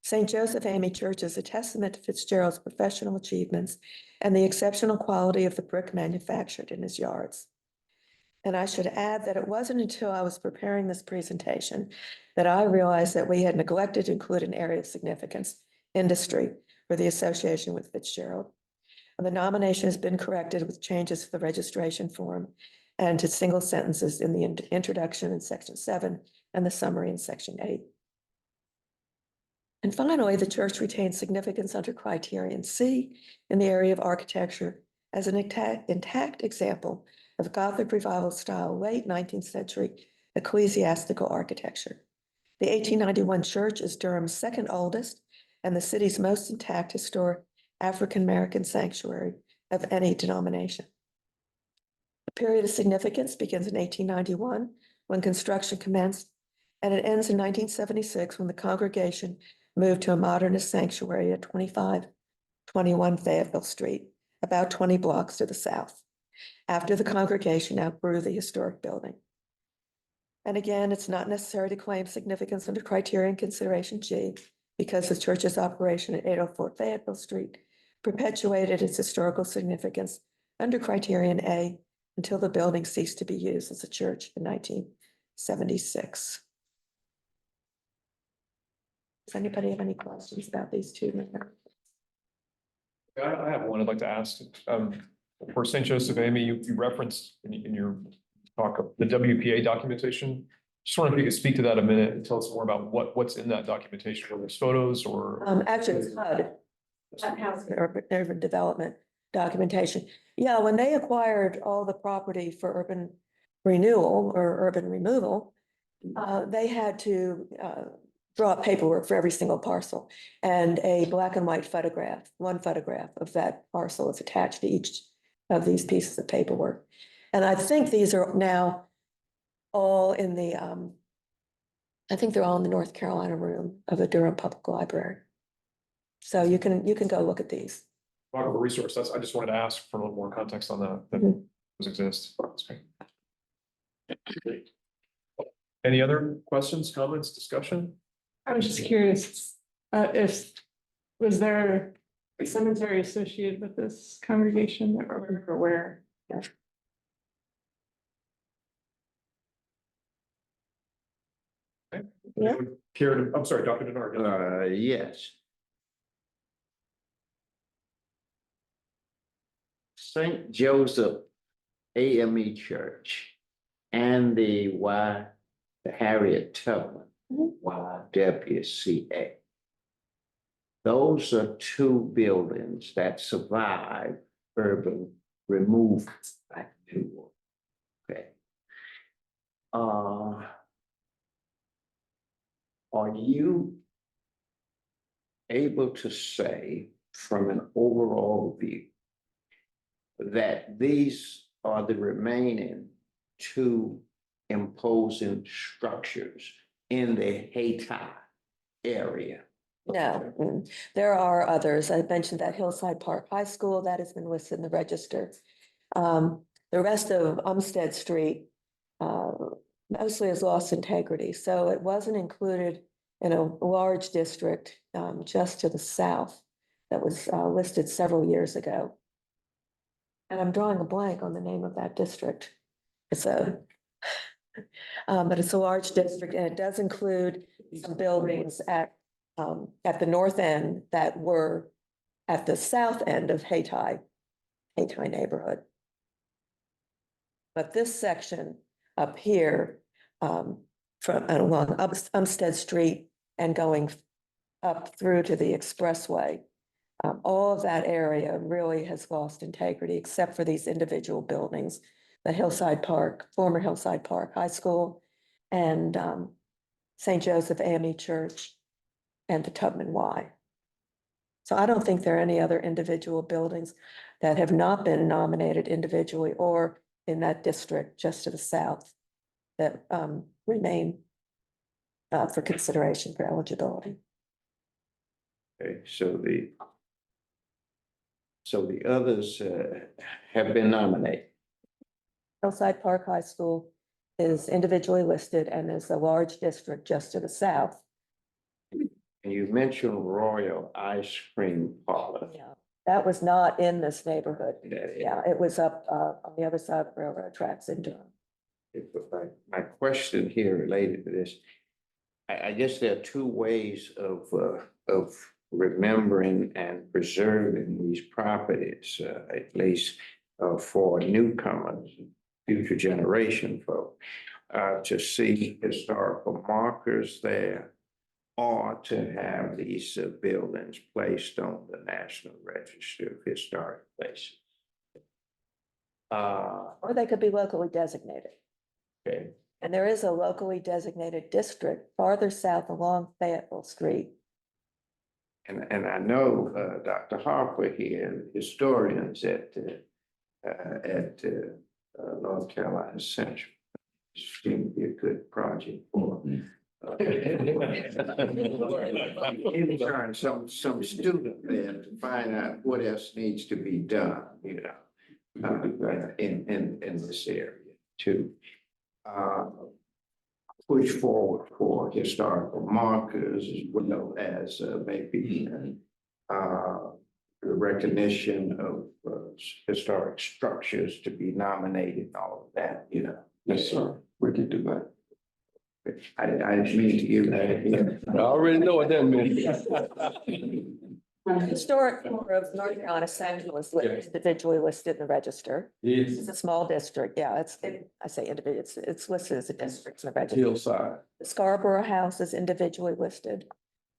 Speaker 6: St. Joseph AME Church is a testament to Fitzgerald's professional achievements and the exceptional quality of the brick manufactured in his yards. And I should add that it wasn't until I was preparing this presentation that I realized that we had neglected to include an area of significance, industry, for the association with Fitzgerald. And the nomination has been corrected with changes to the registration form and to single sentences in the introduction in section 7 and the summary in section 8. And finally, the church retains significance under criterion C in the area of architecture as an intact example of Gothic revival style late 19th century ecclesiastical architecture. The 1891 church is Durham's second oldest and the city's most intact historic African-American sanctuary of any denomination. The period of significance begins in 1891 when construction commenced, and it ends in 1976 when the congregation moved to a modernist sanctuary at 2521 Fayetteville Street, about 20 blocks to the south, after the congregation outgrew the historic building. And again, it's not necessary to claim significance under criterion consideration G, because the church's operation at 804 Fayetteville Street perpetuated its historical significance under criterion A until the building ceased to be used as a church in 1976. Does anybody have any questions about these two?
Speaker 1: I have one I'd like to ask. For St. Joseph, Amy, you referenced in your talk of the WPA documentation. Just wondering if you could speak to that a minute and tell us more about what's in that documentation, whether it's photos or.
Speaker 6: Actually, it's HUD. Urban development documentation. Yeah, when they acquired all the property for urban renewal or urban removal, they had to draw up paperwork for every single parcel, and a black and white photograph, one photograph of that parcel is attached to each of these pieces of paperwork. And I think these are now all in the, I think they're all in the North Carolina room of the Durham Public Library. So you can go look at these.
Speaker 1: Talk of a resource, I just wanted to ask for a little more context on that,
Speaker 6: Mhm.
Speaker 1: those exist. Any other questions, comments, discussion?
Speaker 7: I was just curious, was there a cemetery associated with this congregation or where?
Speaker 6: Yeah.
Speaker 1: Karen, I'm sorry, Dr. Denard.
Speaker 10: Yes. St. Joseph AME Church and the Harriet Tubman YWCA. Those are two buildings that survive urban removal. Okay. Are you able to say from an overall view that these are the remaining two imposing structures in the Hayti area?
Speaker 6: No, there are others. I mentioned that Hillside Park High School that has been listed in the register. The rest of Umstead Street mostly has lost integrity, so it wasn't included in a large district just to the south that was listed several years ago. And I'm drawing a blank on the name of that district. It's but it's a large district, and it does include some buildings at the north end that were at the south end of Hayti neighborhood. But this section up here, from along Umstead Street and going up through to the expressway, all of that area really has lost integrity, except for these individual buildings, the Hillside Park, former Hillside Park High School, and St. Joseph AME Church, and the Tubman Y. So I don't think there are any other individual buildings that have not been nominated individually or in that district just to the south that remain for consideration for eligibility.
Speaker 10: Okay, so the others have been nominated.
Speaker 6: Hillside Park High School is individually listed and is a large district just to the south.
Speaker 10: And you mentioned Royal Ice Cream Parlor.
Speaker 6: Yeah, that was not in this neighborhood.
Speaker 10: That is-
Speaker 6: Yeah, it was up on the other side of the railroad tracks in Durham.
Speaker 10: My question here related to this, I guess there are two ways of remembering and preserving these properties, at least for newcomers, future generation folk, to see historical markers there, or to have these buildings placed on the National Register of Historic Places.
Speaker 6: Or they could be locally designated.
Speaker 10: Okay.
Speaker 6: And there is a locally designated district farther south along Fayetteville Street.
Speaker 10: And I know, Dr. Harper here, historians at North Carolina Central. Seemed to be a good project for. Intern, some student there to find out what else needs to be done, you know, in this area to push forward for historical markers as well as maybe the recognition of historic structures to be nominated and all of that, you know.
Speaker 9: Yes, sir. We can do that.
Speaker 10: I didn't mean to give that.
Speaker 9: I already know what that means.
Speaker 6: Historic Corps of North Carolina Central is individually listed in the register. It's
Speaker 9: Yes,
Speaker 6: a small district, yeah, I say individual, it's listed as a district in the register.
Speaker 9: hillside.
Speaker 6: The Scarborough House is individually listed,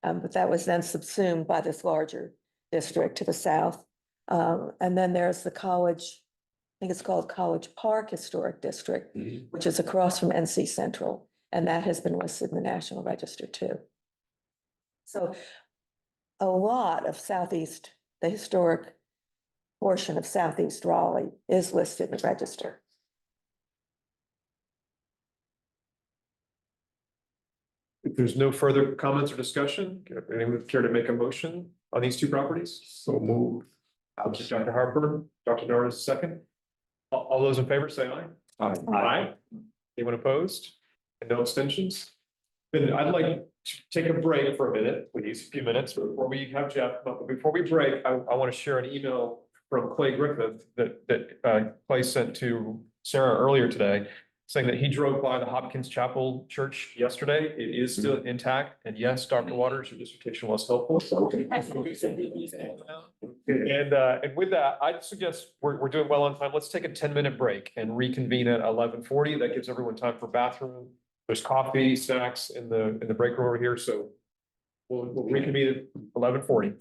Speaker 6: but that was then subsumed by this larger district to the south. And then there's the college, I think it's called College Park Historic District, which is across from NC Central, and that has been listed in the National Register too. So a lot of Southeast, the historic portion of Southeast Raleigh is listed in the register.
Speaker 1: If there's no further comments or discussion, anyone would care to make a motion on these two properties?
Speaker 9: So moved.
Speaker 1: Dr. Harper, Dr. Norris, second. All those in favor say aye. Aye. Anyone opposed? And no abstentions? Then I'd like to take a break for a minute, please, a few minutes before we have Jeff. But before we break, I want to share an email from Clay Griffith that Clay sent to Sarah earlier today, saying that he drove by the Hopkins Chapel Church yesterday. It is still intact. And yes, Dr. Waters, your dissertation was helpful. And with that, I'd suggest we're doing well on time. Let's take a 10-minute break and reconvene at 11:40. That gives everyone time for bathroom. There's coffee, snacks in the break room over here. So we'll reconvene at 11:40.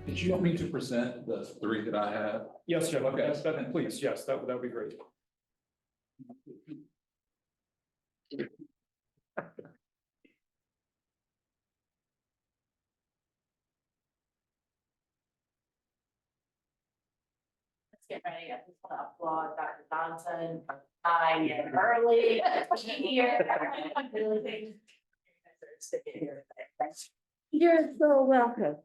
Speaker 12: Did you want me to present the three that I have?
Speaker 1: Yes, Jeff,
Speaker 12: Okay.
Speaker 1: please, yes, that would be great.
Speaker 2: Let's get ready. I just want to applaud Dr. Johnson for dying in early here. Really thank you. You're so welcome.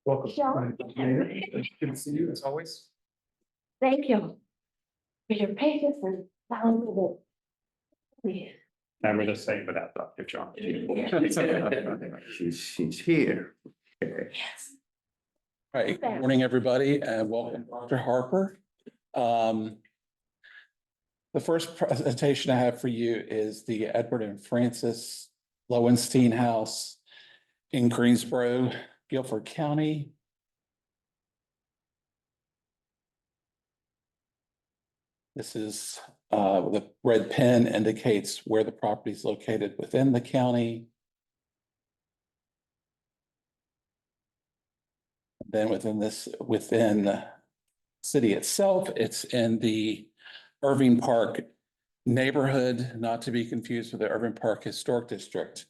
Speaker 1: Welcome.
Speaker 2: Sure.
Speaker 1: Good to see you as always.
Speaker 2: Thank you for your patience and allowing me to. Please.
Speaker 4: Never the same without Dr. John.
Speaker 10: She's here.
Speaker 2: Yes.
Speaker 12: All right, good morning, everybody, and welcome, Dr. Harper. The first presentation I have for you is the Edward and Frances Lowenstein House in Greensboro, Guilford County. This is the red pen indicates where the property is located within the county. Then within the city itself, it's in the Irving Park neighborhood, not to be confused with the Irving Park Historic District.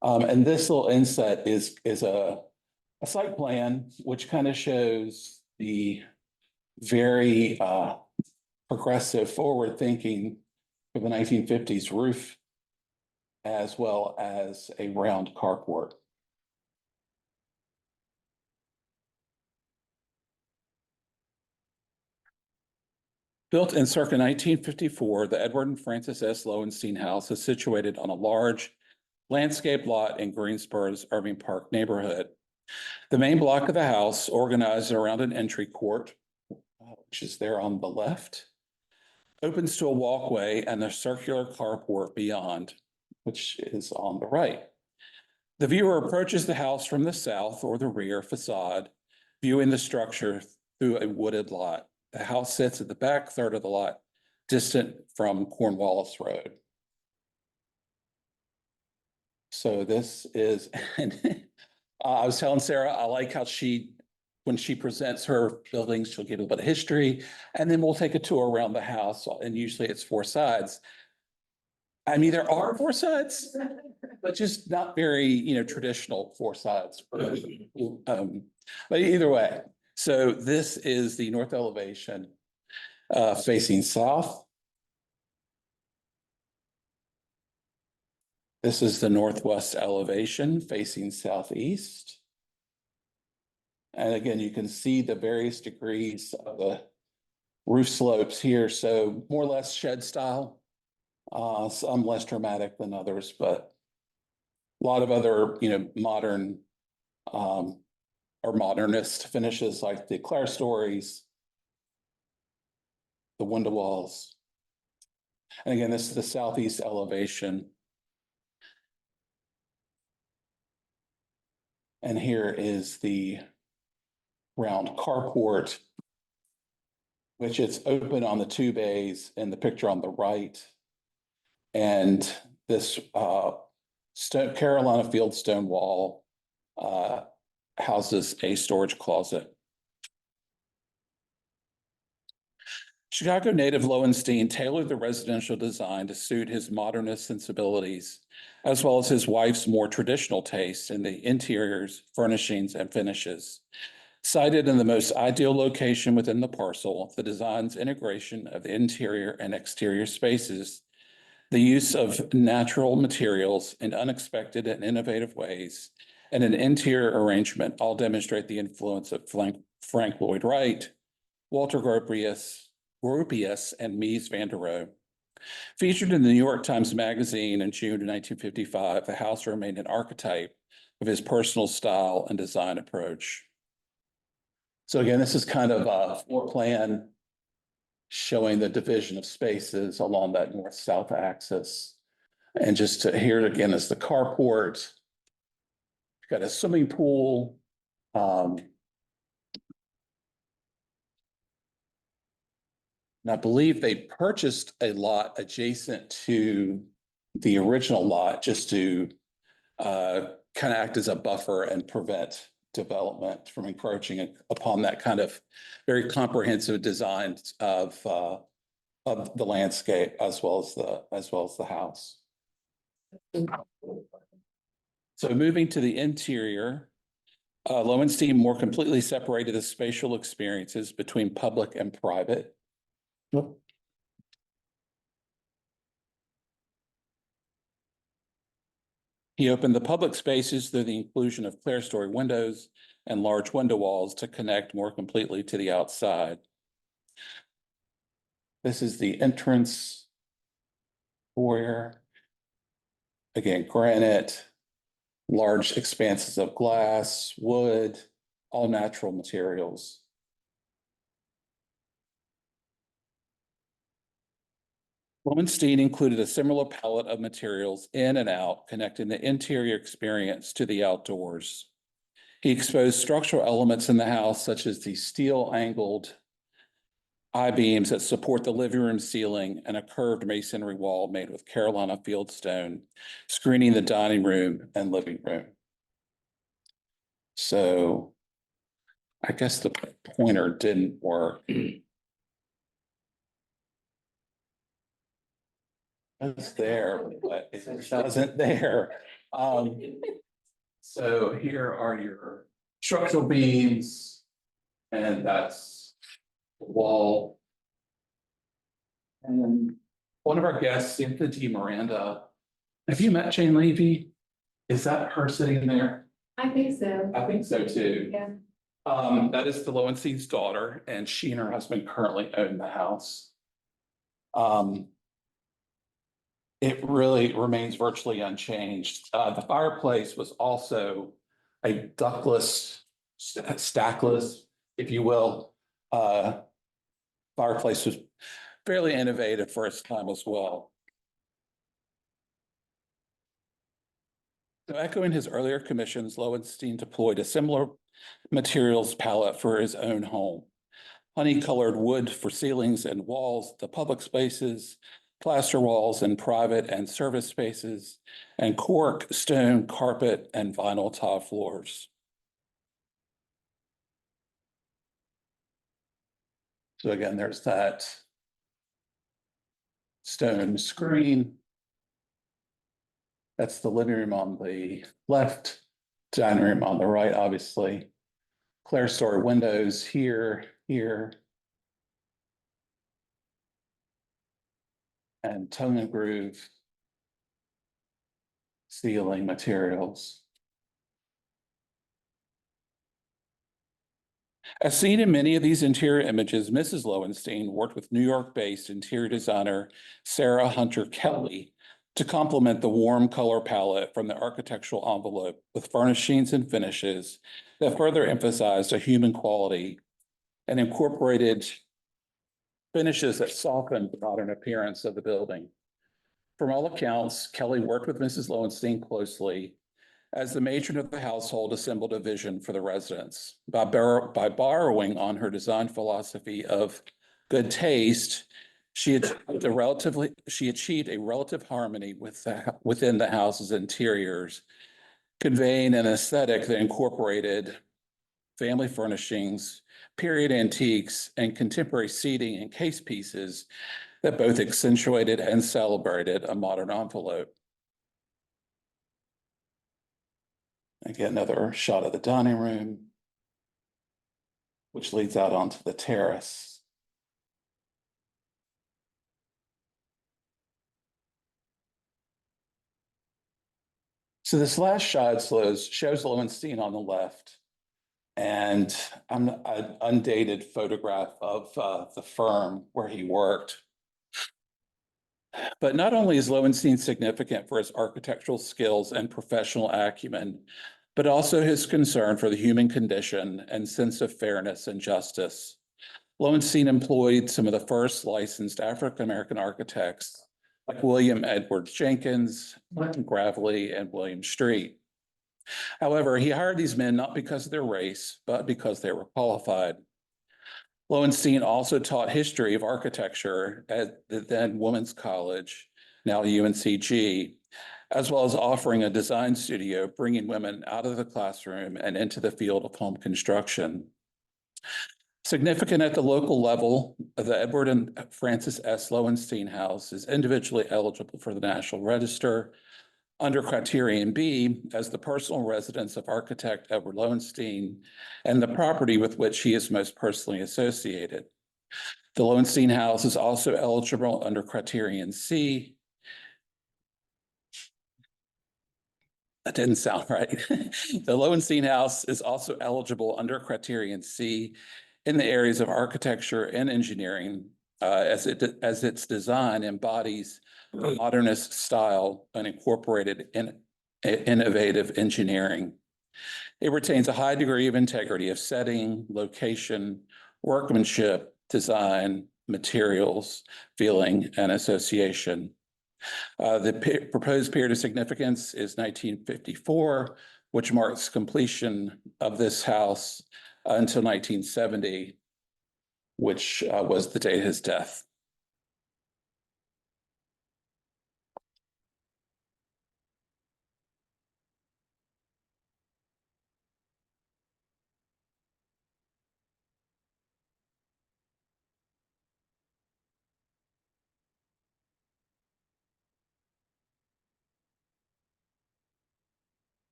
Speaker 12: And this little inset is a site plan, which kind of shows the very progressive forward thinking for the 1950s roof, as well as a round carport. Built in circa 1954, the Edward and Frances S. Lowenstein House is situated on a large landscape lot in Greensboro's Irving Park neighborhood. The main block of the house, organized around an entry court, which is there on the left, opens to a walkway and a circular carport beyond, which is on the right. The viewer approaches the house from the south or the rear facade, viewing the structure through a wooded lot. The house sits at the back third of the lot, distant from Cornwallis Road. So this is, and I was telling Sarah, I like how when she presents her buildings, she'll give a bit of history, and then we'll take a tour around the house, and usually it's four sides. I mean, there are four sides, but just not very, traditional four sides. But either way, so this is the north elevation facing south. This is the northwest elevation facing southeast. And again, you can see the various degrees of the roof slopes here. So more or less shed style, some less dramatic than others, but a lot of other, modern or modernist finishes like the clerestories, the window walls. And again, this is the southeast elevation. And here is the round carport, which is open on the two bays in the picture on the right. And this Carolina fieldstone wall houses a storage closet. Chicago native Lowenstein tailored the residential design to suit his modernist sensibilities, as well as his wife's more traditional taste in the interiors, furnishings, and finishes. Sited in the most ideal location within the parcel, the design's integration of the interior and exterior spaces, the use of natural materials in unexpected and innovative ways, and an interior arrangement all demonstrate the influence of Frank Lloyd Wright, Walter Gropius, and Mies van der Rohe. Featured in the New York Times Magazine in June of 1955, the house remained an archetype of his personal style and design approach. So again, this is kind of a floor plan showing the division of spaces along that north-south axis. And just here again is the carport. Got a swimming pool. And I believe they purchased a lot adjacent to the original lot just to kind kind of act as a buffer and prevent development from encroaching upon that kind of very comprehensive design of the landscape as well as the house. So moving to the interior, Lowenstein more completely separated the spatial experiences between public and private. He opened the public spaces through the inclusion of clerestory windows and large window walls to connect more completely to the outside. This is the entrance foyer. Again, granite, large expanses of glass, wood, all natural materials. Lowenstein included a similar palette of materials in and out, connecting the interior experience to the outdoors. He exposed structural elements in the house, such as the steel angled I-beams that support the living room ceiling and a curved masonry wall made with Carolina fieldstone, screening the dining room and living room. So I guess the pointer didn't work. It's there, but it wasn't there. So here are your structural beams, and that's the wall. And one of our guests, Cynthia D. Miranda, have you met Jane Levy? Is that her sitting there?
Speaker 5: I think so.
Speaker 12: I think so too.
Speaker 5: Yeah.
Speaker 12: That is the Lowenstein's daughter, and she and her husband currently own the house. It really remains virtually unchanged. The fireplace was also a ductless, stackless, if you will. Fireplace was fairly innovative for its time as well. So echoing his earlier commissions, Lowenstein deployed a similar materials palette for his own home. Honey-colored wood for ceilings and walls, the public spaces, plaster walls in private and service spaces, and cork, stone, carpet, and vinyl tile floors. So again, there's that stone screen. That's the living room on the left, dining room on the right, obviously. Clerestory windows here, and tongue and groove ceiling materials. As seen in many of these interior images, Mrs. Lowenstein worked with New York-based interior designer Sarah Hunter Kelly to complement the warm color palette from the architectural envelope with furnishings and finishes that further emphasized a human quality and incorporated finishes that softened the modern appearance of the building. From all accounts, Kelly worked with Mrs. Lowenstein closely as the matron of the household assembled a vision for the residents. By borrowing on her design philosophy of good taste, she achieved a relative harmony within the house's interiors, conveying an aesthetic that incorporated family furnishings, period antiques, and contemporary seating and case pieces that both accentuated and celebrated a modern envelope. Again, another shot of the dining room, which leads out onto the terrace. So this last shot shows Lowenstein on the left, and an undated photograph of the firm where he worked. But not only is Lowenstein significant for his architectural skills and professional acumen, but also his concern for the human condition and sense of fairness and justice. Lowenstein employed some of the first licensed African-American architects like William Edwards Jenkins, Martin Gravely, and William Street. However, he hired these men not because of their race, but because they were qualified. Lowenstein also taught history of architecture at the then Women's College, now UNCG, as well as offering a design studio, bringing women out of the classroom and into the field of home construction. Significant at the local level, the Edward and Frances S. Lowenstein House is individually eligible for the National Register under criterion B as the personal residence of architect Edward Lowenstein and the property with which he is most personally associated. The Lowenstein House is also eligible under criterion C. That didn't sound right. The Lowenstein House is also eligible under criterion C in the areas of architecture and engineering, as its design embodies a modernist style and incorporated innovative engineering. It retains a high degree of integrity of setting, location, workmanship, design, materials, feeling, and association. The proposed period of significance is 1954, which marks completion of this house until 1970, which was the date of his death.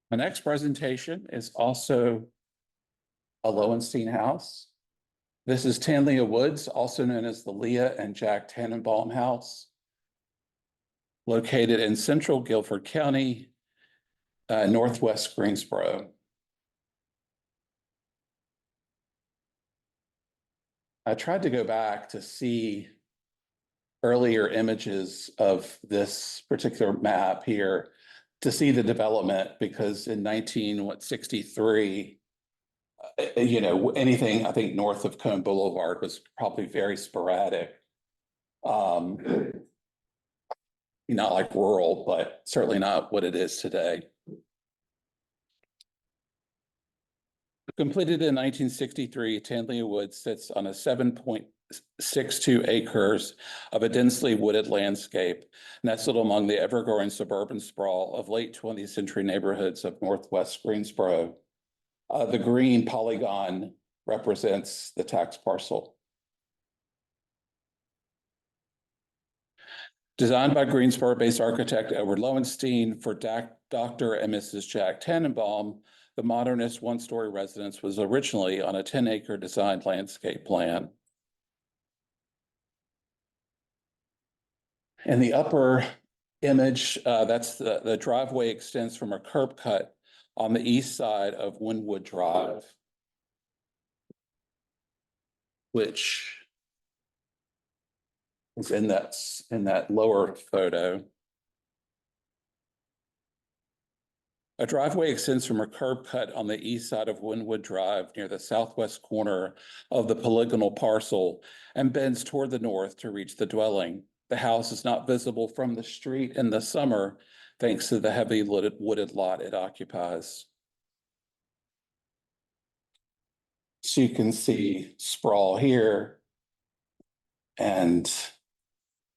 Speaker 12: The next presentation is also a Lowenstein house. This is Tanlia Woods, also known as the Leah and Jack Tannenbaum House, located in central Guilford County, northwest Greensboro. I tried to go back to see earlier images of this particular map here to see the development, because in 1963, anything I think north of Cone Boulevard was probably very sporadic. Not like rural, but certainly not what it is today. Completed in 1963, Tanlia Woods sits on a 7.62 acres of a densely wooded landscape nestled among the ever-growing suburban sprawl of late 20th century neighborhoods of northwest Greensboro. The green polygon represents the tax parcel. Designed by Greensboro-based architect Edward Lowenstein for Dr. and Mrs. Jack Tannenbaum, the modernist one-story residence was originally on a 10-acre designed landscape plan. In the upper image, that's the driveway extends from a curb cut on the east side of Wynwood Drive, which is in that lower photo. A driveway extends from a curb cut on the east side of Wynwood Drive near the southwest corner of the polygonal parcel and bends toward the north to reach the dwelling. The house is not visible from the street in the summer, thanks to the heavy wooded lot it occupies. So you can see sprawl here and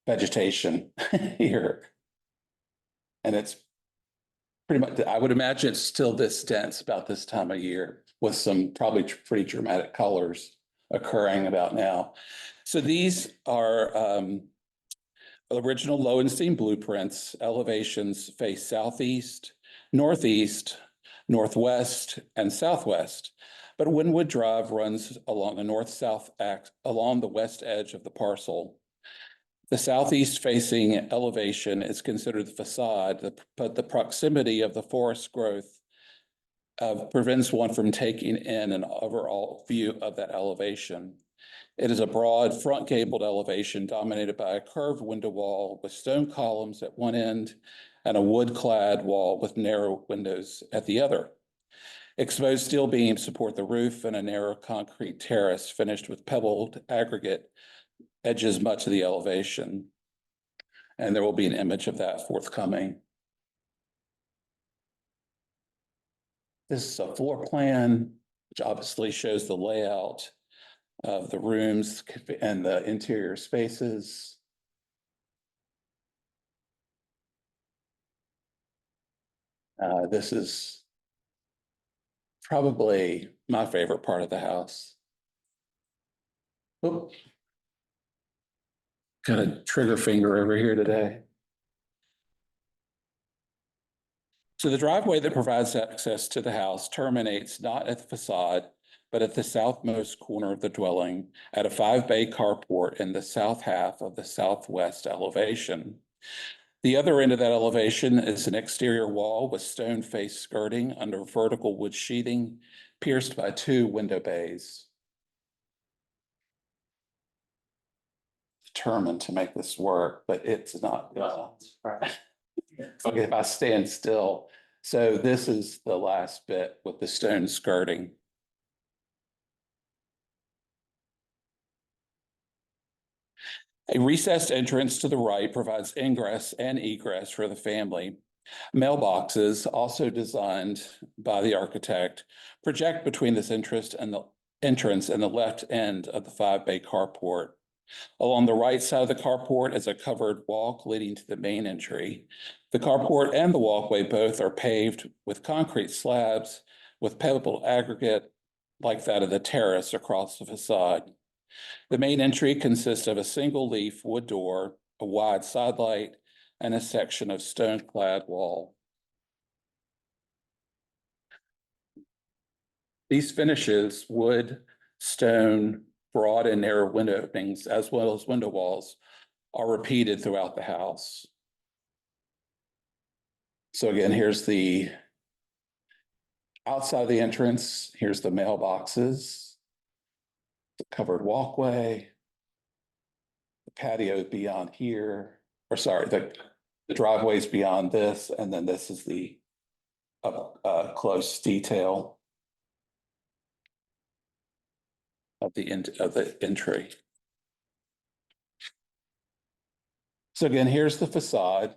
Speaker 12: vegetation here. And it's pretty much, I would imagine it's still this dense about this time of year, with some probably pretty dramatic colors occurring about now. So these are original Lowenstein blueprints. Elevations face southeast, northeast, northwest, and southwest. But Wynwood Drive runs along the north-south axis along the west edge of the parcel. The southeast facing elevation is considered the facade, but the proximity of the forest growth prevents one from taking in an overall view of that elevation. It is a broad front gabled elevation dominated by a curved window wall with stone columns at one end and a wood-clad wall with narrow windows at the other. Exposed steel beams support the roof, and a narrow concrete terrace finished with pebbled aggregate edges much of the elevation. And there will be an image of that forthcoming. This is a floor plan, which obviously shows the layout of the rooms and the interior spaces. This is probably my favorite part of the house. Oop. Got a trigger finger over here today. So the driveway that provides access to the house terminates not at the facade, but at the southmost corner of the dwelling at a 5-bay carport in the south half of the southwest elevation. The other end of that elevation is an exterior wall with stone face skirting under vertical wood sheathing pierced by 2 window bays. Determined to make this work, but it's not gonna. Okay, if I stand still. So this is the last bit with the stone skirting. A recessed entrance to the right provides ingress and egress for the family. Mailboxes, also designed by the architect, project between this entrance and the left end of the 5-bay carport. Along the right side of the carport is a covered walk leading to the main entry. The carport and the walkway both are paved with concrete slabs with pebbled aggregate like that of the terrace across the facade. The main entry consists of a single-leaf wood door, a wide sidelight, and a section of stone-clad wall. These finishes, wood, stone, broad and narrow window openings, as well as window walls, are repeated throughout the house. So again, here's the outside of the entrance. Here's the mailboxes, the covered walkway, the patio beyond here, or sorry, the driveway's beyond this, and then this is the close detail of the entry. So again, here's the facade.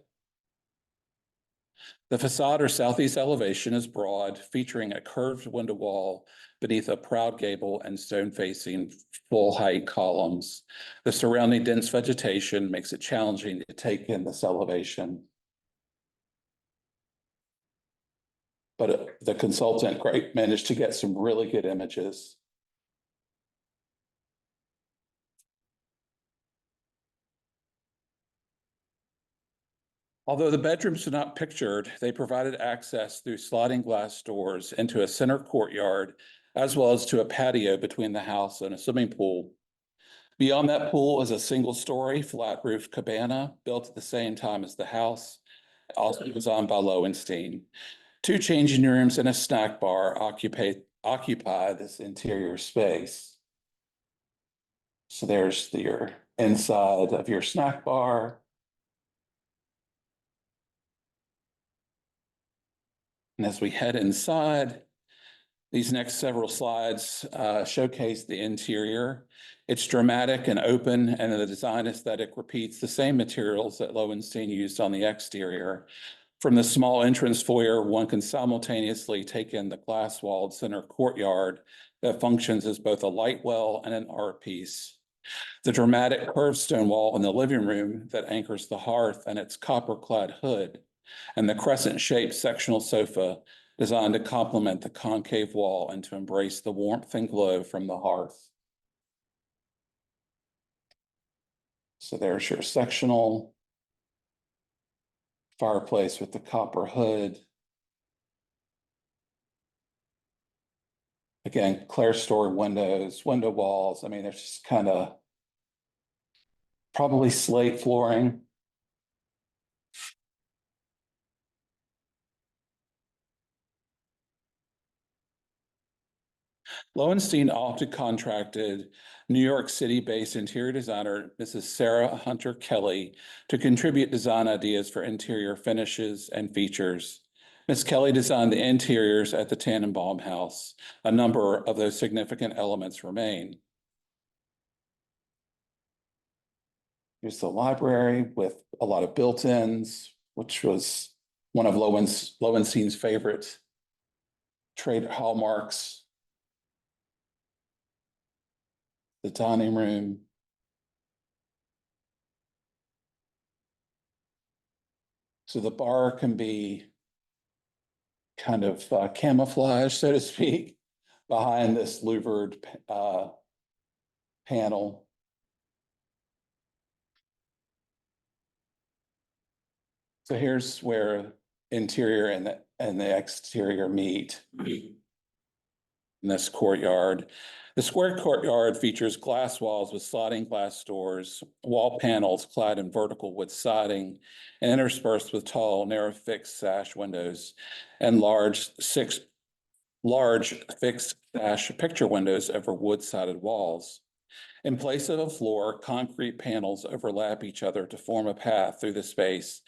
Speaker 12: The facade or southeast elevation is broad, featuring a curved window wall beneath a proud gable and stone-facing full-height columns. The surrounding dense vegetation makes it challenging to take in this elevation. But the consultant managed to get some really good images. Although the bedrooms are not pictured, they provided access through sliding glass doors into a center courtyard, as well as to a patio between the house and a swimming pool. Beyond that pool is a single-story flat roof cabana built at the same time as the house, also designed by Lowenstein. 2 changing rooms and a snack bar occupy this interior space. So there's your inside of your snack bar. And as we head inside, these next several slides showcase the interior. It's dramatic and open, and the design aesthetic repeats the same materials that Lowenstein used on the exterior. From the small entrance foyer, one can simultaneously take in the glass-walled center courtyard that functions as both a light well and an art piece. The dramatic curved stone wall in the living room that anchors the hearth and its copper-clad hood, and the crescent-shaped sectional sofa designed to complement the concave wall and to embrace the warmth and glow from the hearth. So there's your sectional fireplace with the copper hood. Again, clerestory windows, window walls. I mean, there's just kind of probably slate flooring. Lowenstein often contracted New York City-based interior designer Mrs. Sarah Hunter Kelly to contribute design ideas for interior finishes and features. Ms. Kelly designed the interiors at the Tannenbaum House. A number of those significant elements remain. Here's the library with a lot of built-ins, which was one of Lowenstein's favorite trade hallmarks. The dining room. So the bar can be kind of camouflage, so to speak, behind this louvered panel. So here's where interior and the exterior meet in this courtyard. The square courtyard features glass walls with sliding glass doors, wall panels clad in vertical wood siding, and interspersed with tall, narrow fixed sash windows and large fixed sash picture windows over wood-sided walls. In place of a floor, concrete panels overlap each other to form a path through the space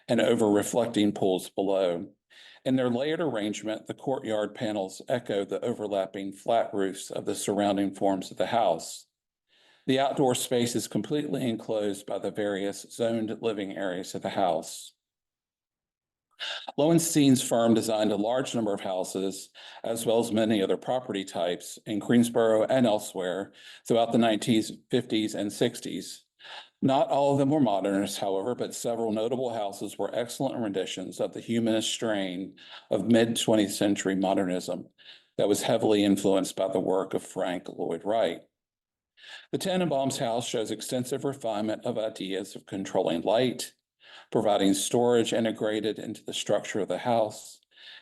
Speaker 12: and over reflecting pools below. In their layered arrangement, the courtyard panels echo the overlapping flat roofs of the surrounding forms of the house. The outdoor space is completely enclosed by the various zoned living areas of the house. Lowenstein's firm designed a large number of houses, as well as many other property types in Greensboro and elsewhere throughout the 1950s and 60s. Not all of them were modernist, however, but several notable houses were excellent renditions of the humanist strain of mid-20th century modernism that was heavily influenced by the work of Frank Lloyd Wright. The Tannenbaum's house shows extensive refinement of ideas of controlling light, providing storage integrated into the structure of the house,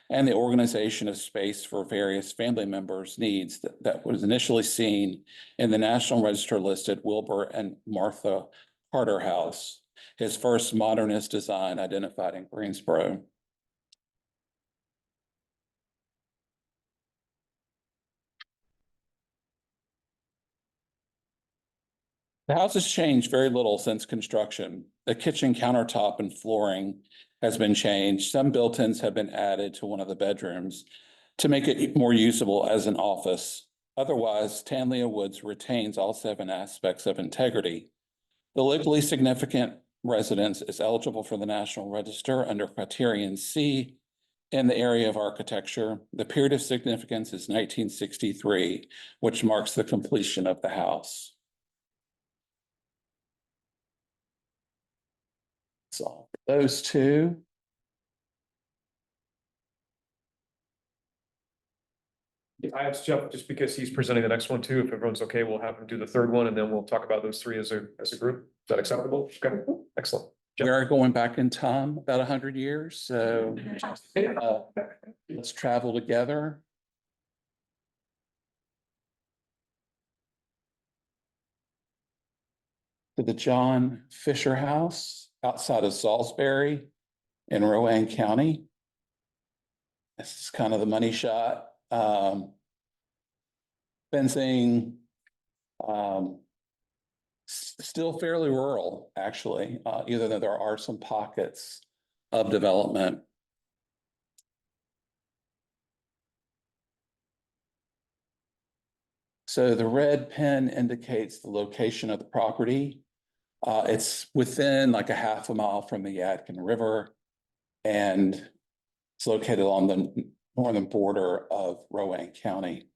Speaker 12: and the organization of space for various family members' needs that was initially seen in the National Register listed Wilbur and Martha Carter House, his first modernist design identified in Greensboro. The house has changed very little since construction. The kitchen countertop and flooring has been changed. Some built-ins have been added to one of the bedrooms to make it more usable as an office. Otherwise, Tanlia Woods retains all 7 aspects of integrity. The legally significant residence is eligible for the National Register under Criterion C in the area of architecture. The period of significance is 1963, which marks the completion of the house. So those two.
Speaker 1: I asked Jeff, just because he's presenting the next one too, if everyone's okay, we'll have him do the third one and then we'll talk about those 3 as a group. Is that acceptable? Okay, excellent.
Speaker 12: We are going back in time about 100 years, so let's travel together. To the John Fisher House outside of Salisbury in Rowan County. This is kind of the money shot. Fencing, still fairly rural, actually, either that there are some pockets of development. So the red pen indicates the location of the property. It's within like a half a mile from the Yadkin River, and it's located on the northern border of Rowan County.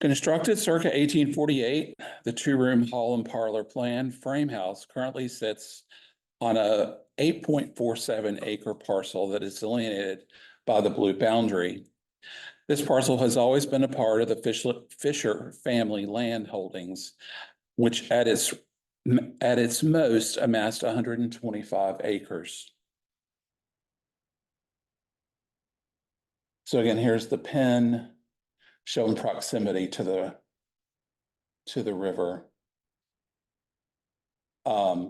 Speaker 12: Constructed circa 1848, the 2-room hall and parlor plan frame house currently sits on a 8.47 acre parcel that is delineated by the blue boundary. This parcel has always been a part of the Fisher family land holdings, which at its most amassed 125 acres. So again, here's the pin showing proximity to the river. I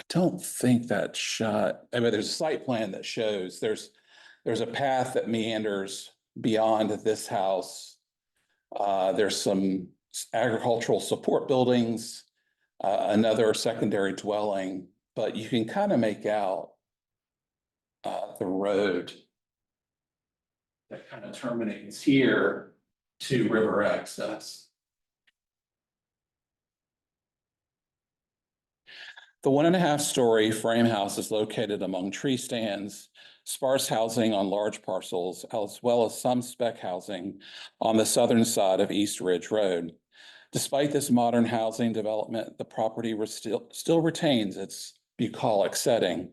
Speaker 12: don't think that shot, I mean, there's a site plan that shows there's a path that meanders beyond this house. There's some agricultural support buildings, another secondary dwelling, but you can kind of make out the road that kind of terminates here to river access. The 1.5-story frame house is located among tree stands, sparse housing on large parcels, as well as some spec housing on the southern side of East Ridge Road. Despite this modern housing development, the property was still retains its bucolic setting.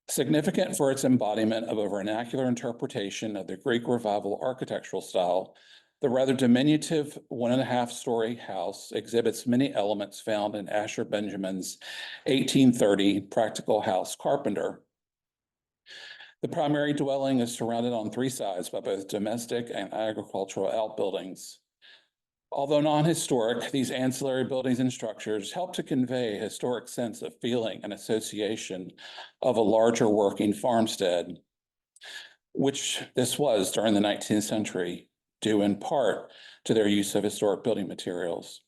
Speaker 12: Significant for its embodiment of a vernacular interpretation of the Greek Revival architectural style, the rather diminutive 1.5-story house exhibits many elements found in Asher Benjamin's 1830 practical house carpenter. The primary dwelling is surrounded on 3 sides by both domestic and agricultural outbuildings. Although non-historic, these ancillary buildings and structures help to convey a historic sense of feeling and association of a larger working farmstead, which this was during the 19th century, due in part to their use of historic building materials.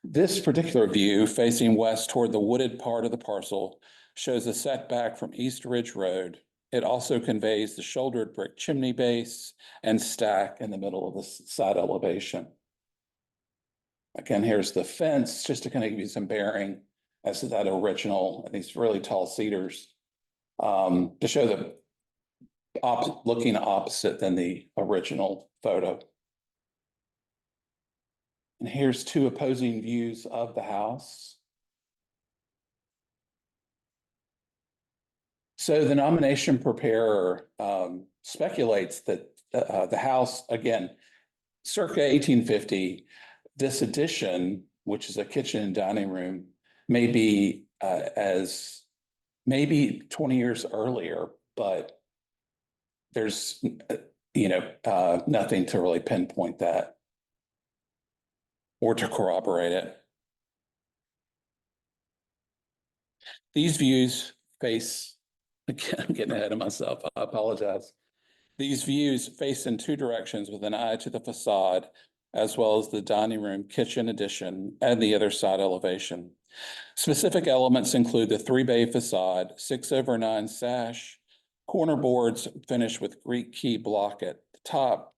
Speaker 12: This particular view, facing west toward the wooded part of the parcel, shows a setback from East Ridge Road. It also conveys the shouldered brick chimney base and stack in the middle of the side elevation. Again, here's the fence, just to kind of give you some bearing as to that original, and these really tall cedars, to show the looking opposite than the original photo. And here's 2 opposing views of the house. So the nomination preparer speculates that the house, again, circa 1850, this addition, which is a kitchen and dining room, may be as maybe 20 years earlier, but there's, nothing to really pinpoint that or to corroborate it. These views face, again, I'm getting ahead of myself, I apologize. These views face in 2 directions with an eye to the facade, as well as the dining room, kitchen addition, and the other side elevation. Specific elements include the 3-bay facade, 6/9 sash, corner boards finished with Greek key block at the top,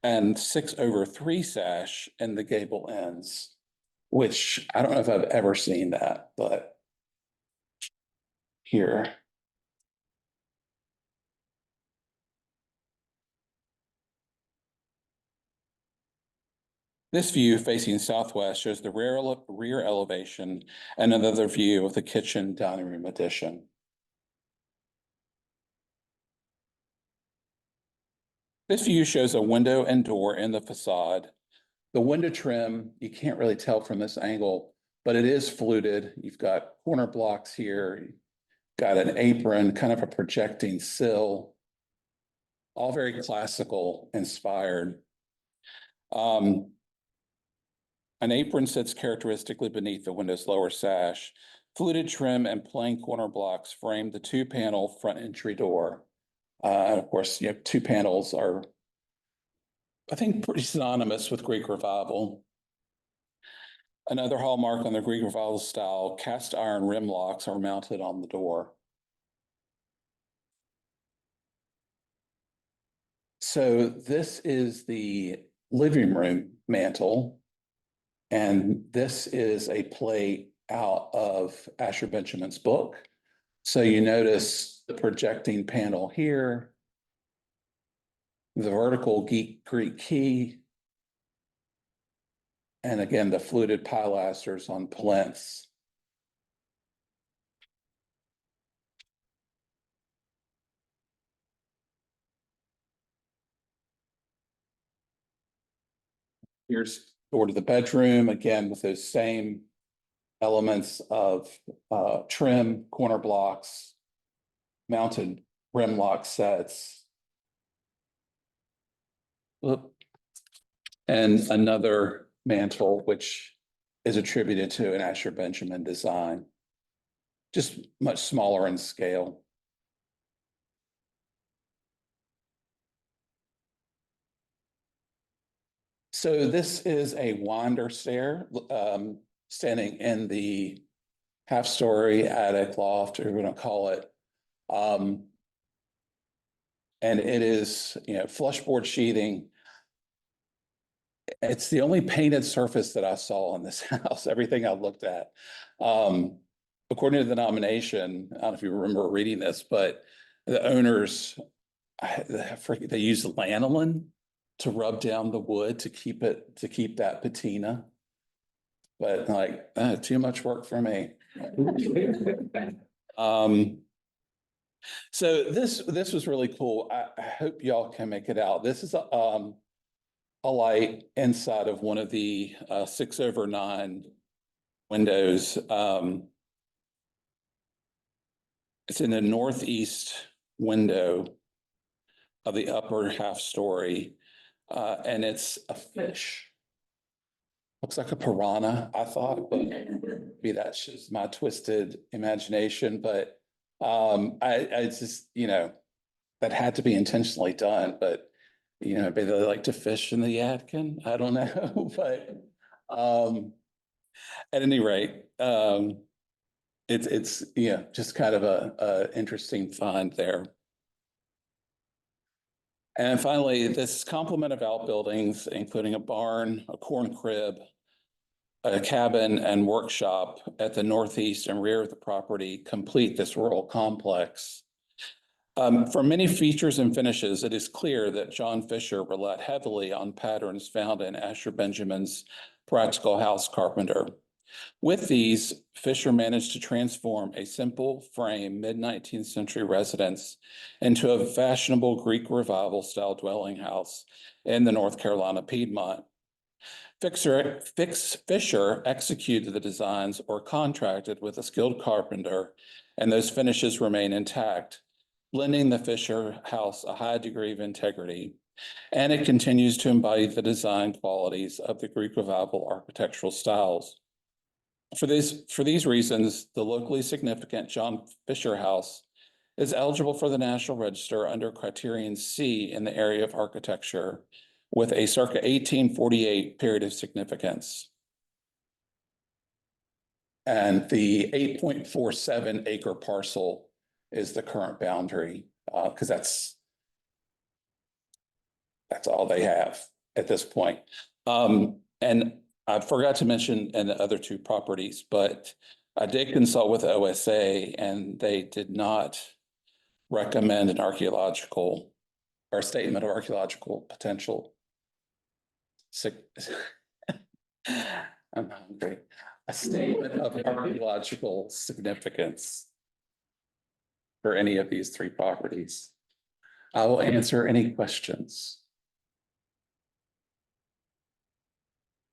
Speaker 12: and 6/3 sash in the gable ends, which I don't know if I've ever seen that, but here. This view facing southwest shows the rear elevation and another view of the kitchen dining room addition. This view shows a window and door in the facade. The window trim, you can't really tell from this angle, but it is fluted. You've got corner blocks here, you've got an apron, kind of a projecting sill, all very classical inspired. An apron sits characteristically beneath the window's lower sash. Fluted trim and plain corner blocks frame the 2-panel front entry door. And of course, 2 panels are, I think, pretty synonymous with Greek Revival. Another hallmark on the Greek Revival style, cast iron rim locks are mounted on the door. So this is the living room mantle. And this is a plate out of Asher Benjamin's book. So you notice the projecting panel here, the vertical Greek key, and again, the fluted pilasters on plinths. Here's door to the bedroom, again, with those same elements of trim, corner blocks, mounted rim lock sets. And another mantle, which is attributed to an Asher Benjamin design, just much smaller in scale. So this is a winder stair, standing in the half-story attic loft, or we're going to call it. And it is, flushboard sheathing. It's the only painted surface that I saw in this house, everything I looked at. According to the nomination, I don't know if you remember reading this, but the owners, they used lanolin to rub down the wood to keep that patina. But like, too much work for me. So this was really cool. I hope y'all can make it out. This is a light inside of one of the 6/9 windows. It's in the northeast window of the upper half story, and it's a fish. Looks like a piranha, I thought, but maybe that's just my twisted imagination. But I just, that had to be intentionally done. But maybe they like to fish in the Yadkin. I don't know, but at any rate, it's just kind of a interesting find there. And finally, this complement of outbuildings, including a barn, a corn crib, a cabin and workshop at the northeast and rear of the property, complete this rural complex. For many features and finishes, it is clear that John Fisher relied heavily on patterns found in Asher Benjamin's Practical House Carpenter. With these, Fisher managed to transform a simple frame mid-19th century residence into a fashionable Greek Revival style dwelling house in the North Carolina Piedmont. Fisher executed the designs or contracted with a skilled carpenter, and those finishes remain intact, lending the Fisher house a high degree of integrity. And it continues to embody the design qualities of the Greek Revival architectural styles. For these reasons, the locally significant John Fisher House is eligible for the National Register under criterion C in the area of architecture with a circa 1848 period of significance. And the 8.47 acre parcel is the current boundary, because that's all they have at this point. And I forgot to mention in the other two properties, but I did consult with OSA and they did not recommend an archaeological or statement of archaeological potential. I'm hungry. A statement of archaeological significance for any of these three properties. I will answer any questions.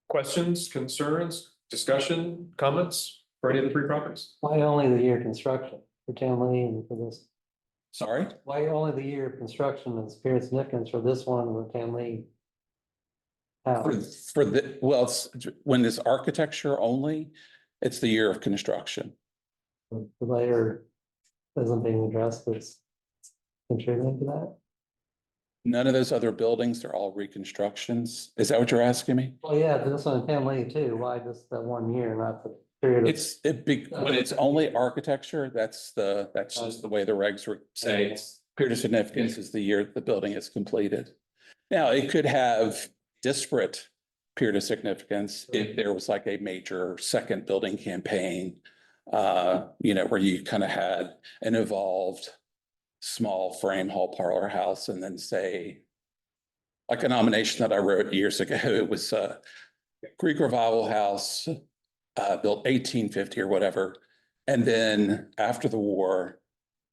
Speaker 1: Questions, concerns, discussion, comments for any of the three properties?
Speaker 13: Why only the year construction for Tamley and for this?
Speaker 12: Sorry?
Speaker 13: Why only the year of construction and period significance for this one with Tamley?
Speaker 12: When it's architecture only, it's the year of construction.
Speaker 13: The later isn't being addressed as contributing to that?
Speaker 12: None of those other buildings are all reconstructions. Is that what you're asking me?
Speaker 13: Well, yeah, this one in Tamley too. Why just that 1 year, not the period?
Speaker 12: When it's only architecture, that's just the way the regs say. Period of significance is the year the building is completed. Now, it could have disparate period of significance if there was like a major second building campaign, where you kind of had an evolved small frame hall parlor house, and then say, like a nomination that I wrote years ago, it was a Greek Revival house, built 1850 or whatever. And then after the war,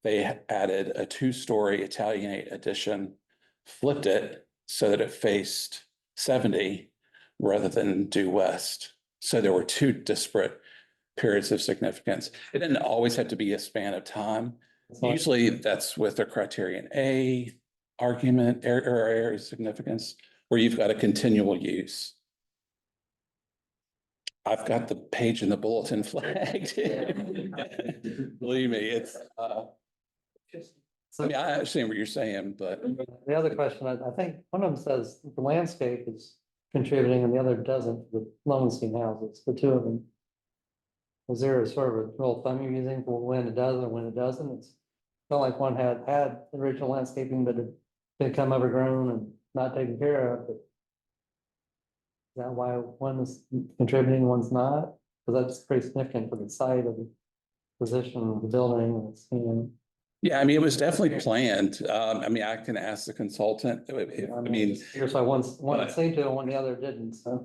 Speaker 12: they added a 2-story Italianate addition, flipped it so that it faced 70 rather than due west. So there were 2 disparate periods of significance. It didn't always have to be a span of time. Usually that's with a criterion A argument or area of significance where you've got a continual use. I've got the page in the bulletin flagged. Believe me, it's I understand what you're saying, but
Speaker 13: The other question, I think one of them says the landscape is contributing and the other doesn't, the Lowenstein houses, the 2 of them. Is there a sort of a rule of thumb you're using for when it does and when it doesn't? It's not like one had original landscaping, but it become overgrown and not taken care of, but is that why one is contributing, one's not? Because that's pretty significant for the site of the position of the building. It's,
Speaker 12: Yeah, I mean, it was definitely planned. I mean, I can ask the consultant. I mean,
Speaker 13: Here's why one
Speaker 12: but-
Speaker 13: seemed to and one the other didn't, so.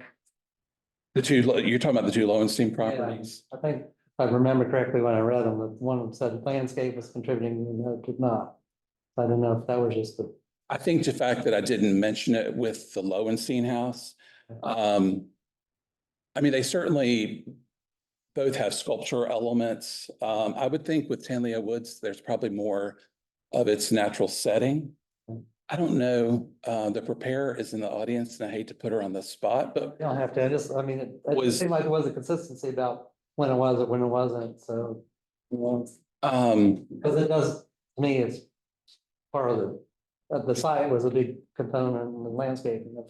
Speaker 12: you're talking about the two Lowenstein properties?
Speaker 13: I think if I remember correctly when I read them, that one of them said landscape was contributing and the other did not. I don't know if that was just the.
Speaker 12: I think the fact that I didn't mention it with the Lowenstein house, I mean, they certainly both have sculpture elements. I would think with Tanlia Woods, there's probably more of its natural setting. I don't know, the preparer is in the audience and I hate to put her on the spot, but
Speaker 13: You don't have to, I mean, it
Speaker 12: Was-
Speaker 13: seemed like there was a consistency about when it was or when it wasn't, so. You know, because it does, to me, it's part of the site was a big component in the landscaping of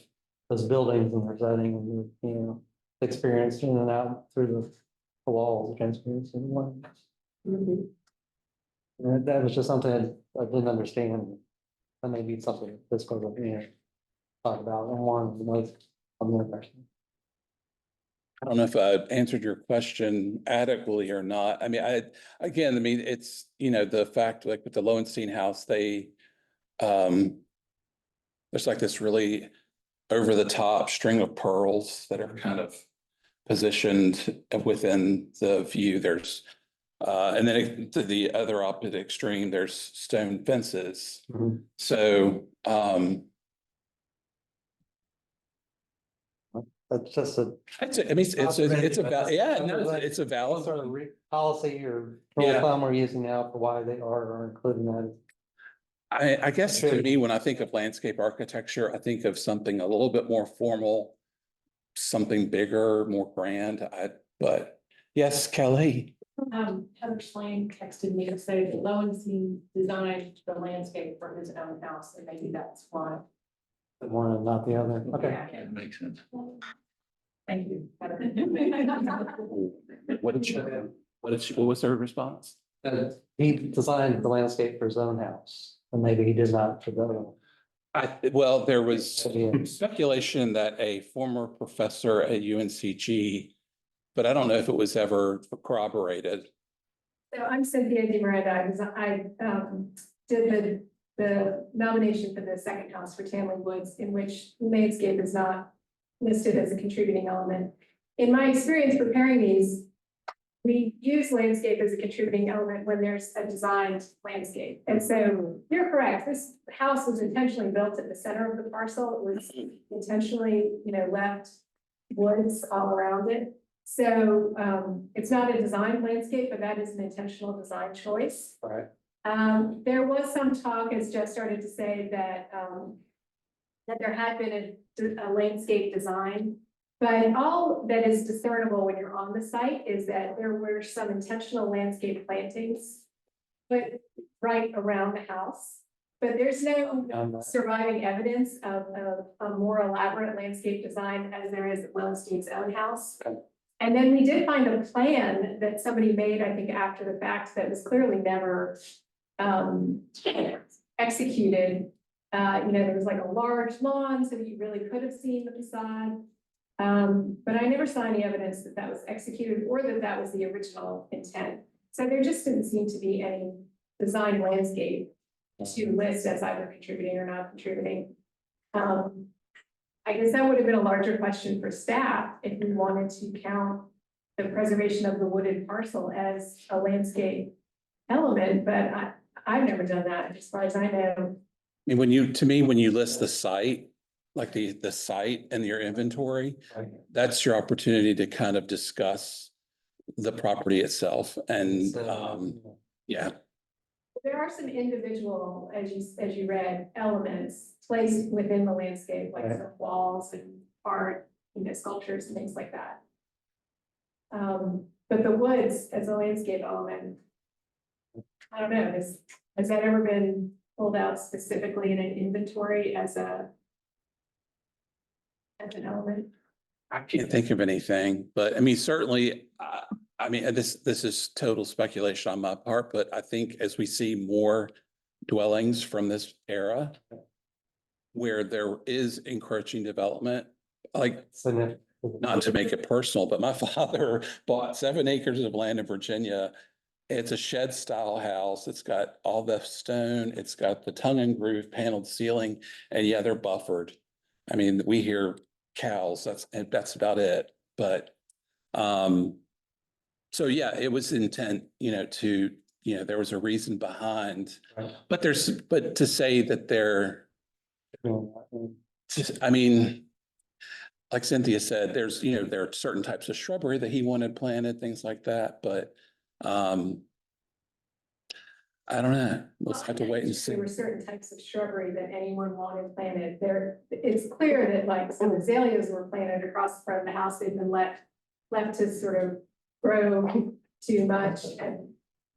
Speaker 13: those buildings and their setting and, you know, experience in and out through the walls, the transparency and one. And that was just something I didn't understand. That may be something this goes up here. Talk about and one, I'm the person.
Speaker 12: I don't know if I answered your question adequately or not. I mean, again, I mean, it's, you know, the fact like with the Lowenstein house, they, there's like this really over the top string of pearls that are kind of positioned within the view. There's, and then to the other opposite extreme, there's stone fences.
Speaker 13: Mhm.
Speaker 12: So,
Speaker 13: That's just a.
Speaker 12: I mean, it's about, yeah, no, it's a valid.
Speaker 13: Sort of policy or rule
Speaker 12: Yeah.
Speaker 13: of thumb we're using now for why they are including that.
Speaker 12: I guess to me, when I think of landscape architecture, I think of something a little bit more formal, something bigger, more grand. But yes, Kelly.
Speaker 5: Heather Swain texted me to say that Lowenstein designed the landscape for his own house, and maybe that's why.
Speaker 13: The one and not the other. Okay.
Speaker 5: Yeah.
Speaker 12: Makes sense.
Speaker 5: Thank you.
Speaker 12: What was her response?
Speaker 13: He designed the landscape for his own house, and maybe he did not for the other one.
Speaker 12: Well, there was
Speaker 13: So, yeah.
Speaker 12: speculation that a former professor at UNCG, but I don't know if it was ever corroborated.
Speaker 5: So I'm Cynthia DeMiranda. I did the nomination for the second house for Tanley Woods, in which landscape is not listed as a contributing element. In my experience preparing these, we use landscape as a contributing element when there's a designed landscape. And so you're correct, this house was intentionally built at the center of the parcel. It was intentionally, you know, left woods all around it. So it's not a designed landscape, but that is an intentional design choice.
Speaker 13: All right.
Speaker 5: There was some talk, as Jeff started to say, that there had been a landscape design. But all that is discernible when you're on the site is that there were some intentional landscape plantings put right around the house. But there's no surviving evidence of a more elaborate landscape design as there is at Lowenstein's own house. And then we did find a plan that somebody made, I think, after the fact, that was clearly never executed. You know, there was like a large lawn, so you really could have seen the facade. But I never saw any evidence that that was executed or that that was the original intent. So there just didn't seem to be any design landscape to list as either contributing or not contributing. I guess that would have been a larger question for staff if we wanted to count the preservation of the wooded parcel as a landscape element, but I've never done that as far as I know.
Speaker 12: I mean, to me, when you list the site, like the site and your inventory, that's your opportunity to kind of discuss the property itself and, yeah.
Speaker 5: There are some individual, as you read, elements placed within the landscape, like some walls and art, you know, sculptures and things like that. But the woods as a landscape element, I don't know, has that ever been pulled out specifically in an inventory as an element?
Speaker 12: I can't think of anything, but I mean, certainly, I mean, this is total speculation on my part, but I think as we see more dwellings from this era where there is encroaching development, like, not to make it personal, but my father bought 7 acres of land in Virginia it's a shed style house. It's got all the stone, it's got the tongue and groove paneled ceiling, and yeah, they're buffered. I mean, we hear cows, that's about it, but, so yeah, it was intent, there was a reason behind,
Speaker 13: Right.
Speaker 12: but to say that I mean, like Cynthia said, there are certain types of shrubbery that he wanted planted, things like that, but, I don't know. We'll have to wait and see.
Speaker 5: There were certain types of shrubbery that anyone wanted planted there. It's clear that like some azaleas were planted across the front of the house. They've been left to sort of grow too much. And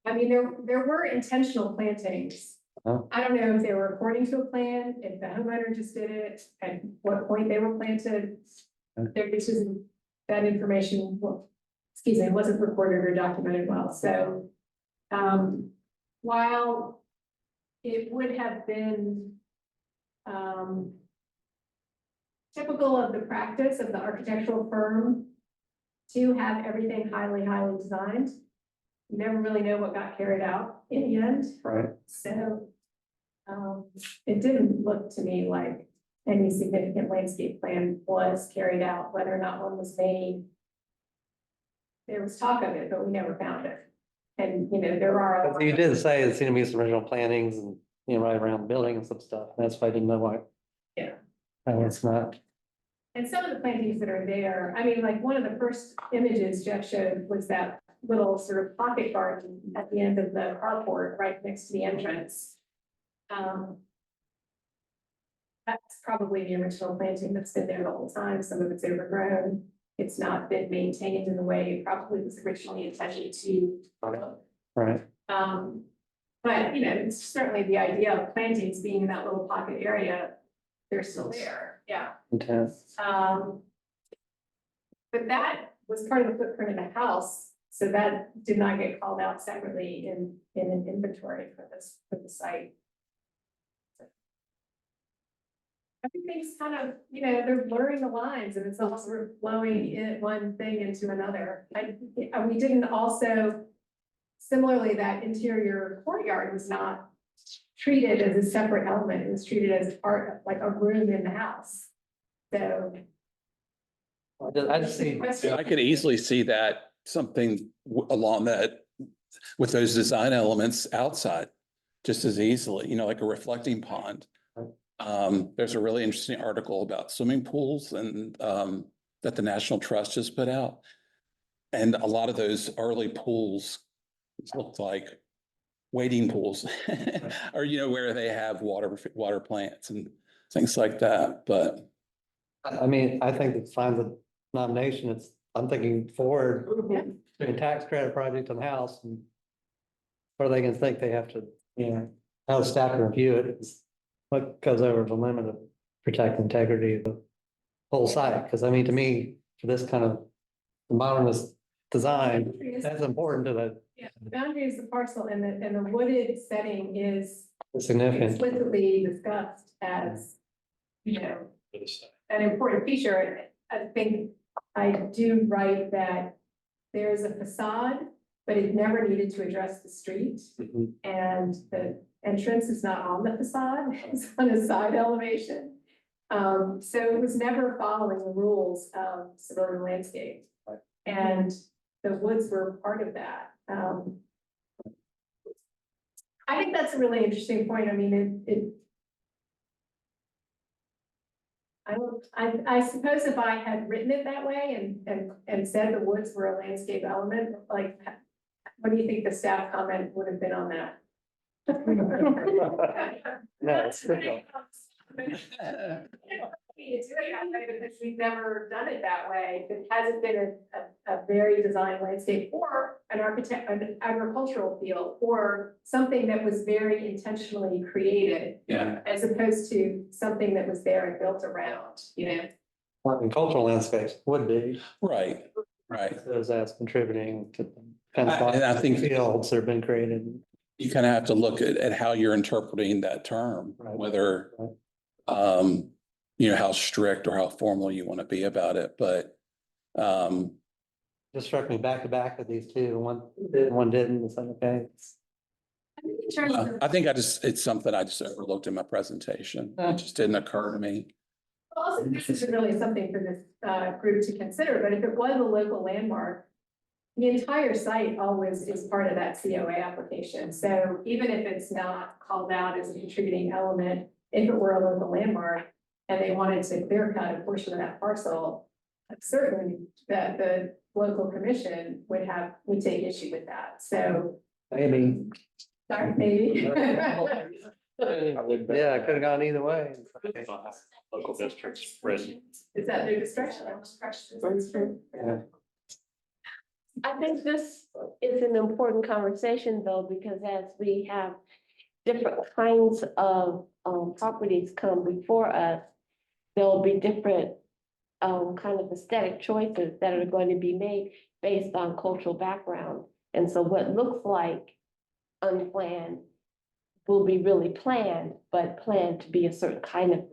Speaker 5: I mean, there were intentional plantings.
Speaker 13: Oh.
Speaker 5: I don't know if they were according to a plan, if the homeowner just did it, at what point they were planted. There just isn't that information, wasn't recorded or documented well. So, while it would have been typical of the practice of the architectural firm to have everything highly designed, you never really know what got carried out in the end.
Speaker 13: Right.
Speaker 5: So it didn't look to me like any significant landscape plan was carried out, whether or not one was made. There was talk of it, but we never found it. And, there are. a lot
Speaker 13: You
Speaker 5: of-
Speaker 13: did say it seemed to be some original plantings and, right around the building and some stuff. That's why I didn't know why.
Speaker 5: Yeah.
Speaker 13: And it's not.
Speaker 5: And some of the plantings that are there, I mean, like one of the first images Jeff showed was that little sort of pocket garden at the end of the carport, right next to the entrance. That's probably the original planting that's been there the whole time. Some of it's overgrown. It's not been maintained in the way it probably was originally intended to.
Speaker 13: Right.
Speaker 5: But, it's certainly the idea of plantings being in that little pocket area, they're still there, yeah.
Speaker 13: Intense.
Speaker 5: But that was part of the footprint of the house, so that did not get called out separately in an inventory for the site. Everything's kind of, they're blurring the lines and it's all sort of blowing one thing into another. We didn't also, similarly, that interior courtyard was not treated as a separate element. It was treated as part of like a room in the house. So.
Speaker 13: I just see.
Speaker 12: I could easily see that something along that with those design elements outside just as easily, like a reflecting pond. There's a really interesting article about swimming pools and that the National Trust just put out. And a lot of those early pools looked like wading pools or, where they have water plants and things like that. But
Speaker 13: I mean, I think it's fine with nomination. I'm thinking forward, a tax credit project on the house and what are they gonna think they have to, how staff can review it? It's what goes over the limit of protect the integrity of the whole site. Because I mean, to me, for this kind of modernist design, that's important to the
Speaker 5: Yeah, the boundary is the parcel and the wooded setting is
Speaker 13: significant.
Speaker 5: explicitly discussed as, an important feature. I think I do write that there is a facade, but it never needed to address the street.
Speaker 13: Mhm.
Speaker 5: And the entrance is not on the facade, it's on a side elevation. So it was never following the rules of suburban landscape. And the woods were part of that. I think that's a really interesting point. I mean, I suppose if I had written it that way and said the woods were a landscape element, like, what do you think the staff comment would have been on that?
Speaker 13: No, it's good.
Speaker 5: Because we've never done it that way. It hasn't been a very designed landscape or an agricultural field or something that was very intentionally created.
Speaker 12: Yeah.
Speaker 5: As opposed to something that was there and built around,
Speaker 13: Well, in cultural landscapes would be.
Speaker 12: right.
Speaker 13: Those as contributing to.
Speaker 12: And I think
Speaker 13: fields that have been created.
Speaker 12: you kind of have to look at how you're interpreting that term,
Speaker 13: Right.
Speaker 12: whether, how strict or how formal you want to be about it. But,
Speaker 13: just struck me back to back with these two, one did, and one didn't, it's like, okay.
Speaker 5: I think in terms of-
Speaker 12: I think it's something I just overlooked in my presentation. It just didn't occur to me.
Speaker 5: Well, also, this is really something for this group to consider, but if it was a local landmark, the entire site always is part of that COA application. So even if it's not called out as a contributing element, if it were a local landmark and they wanted to clear cut a portion of that parcel, I'm certain that the local commission would take issue with that. So,
Speaker 13: Maybe.
Speaker 5: sorry, maybe.
Speaker 13: Yeah, it could have gone either way.
Speaker 4: Local districts, resident.
Speaker 5: Is that new destruction?
Speaker 13: Yeah.
Speaker 14: I think this is an important conversation though, because as we have different kinds of properties come before us, there'll be different kind of aesthetic choices that are going to be made based on cultural background. And so what looks like unplanned will be really planned, but planned to be a certain kind of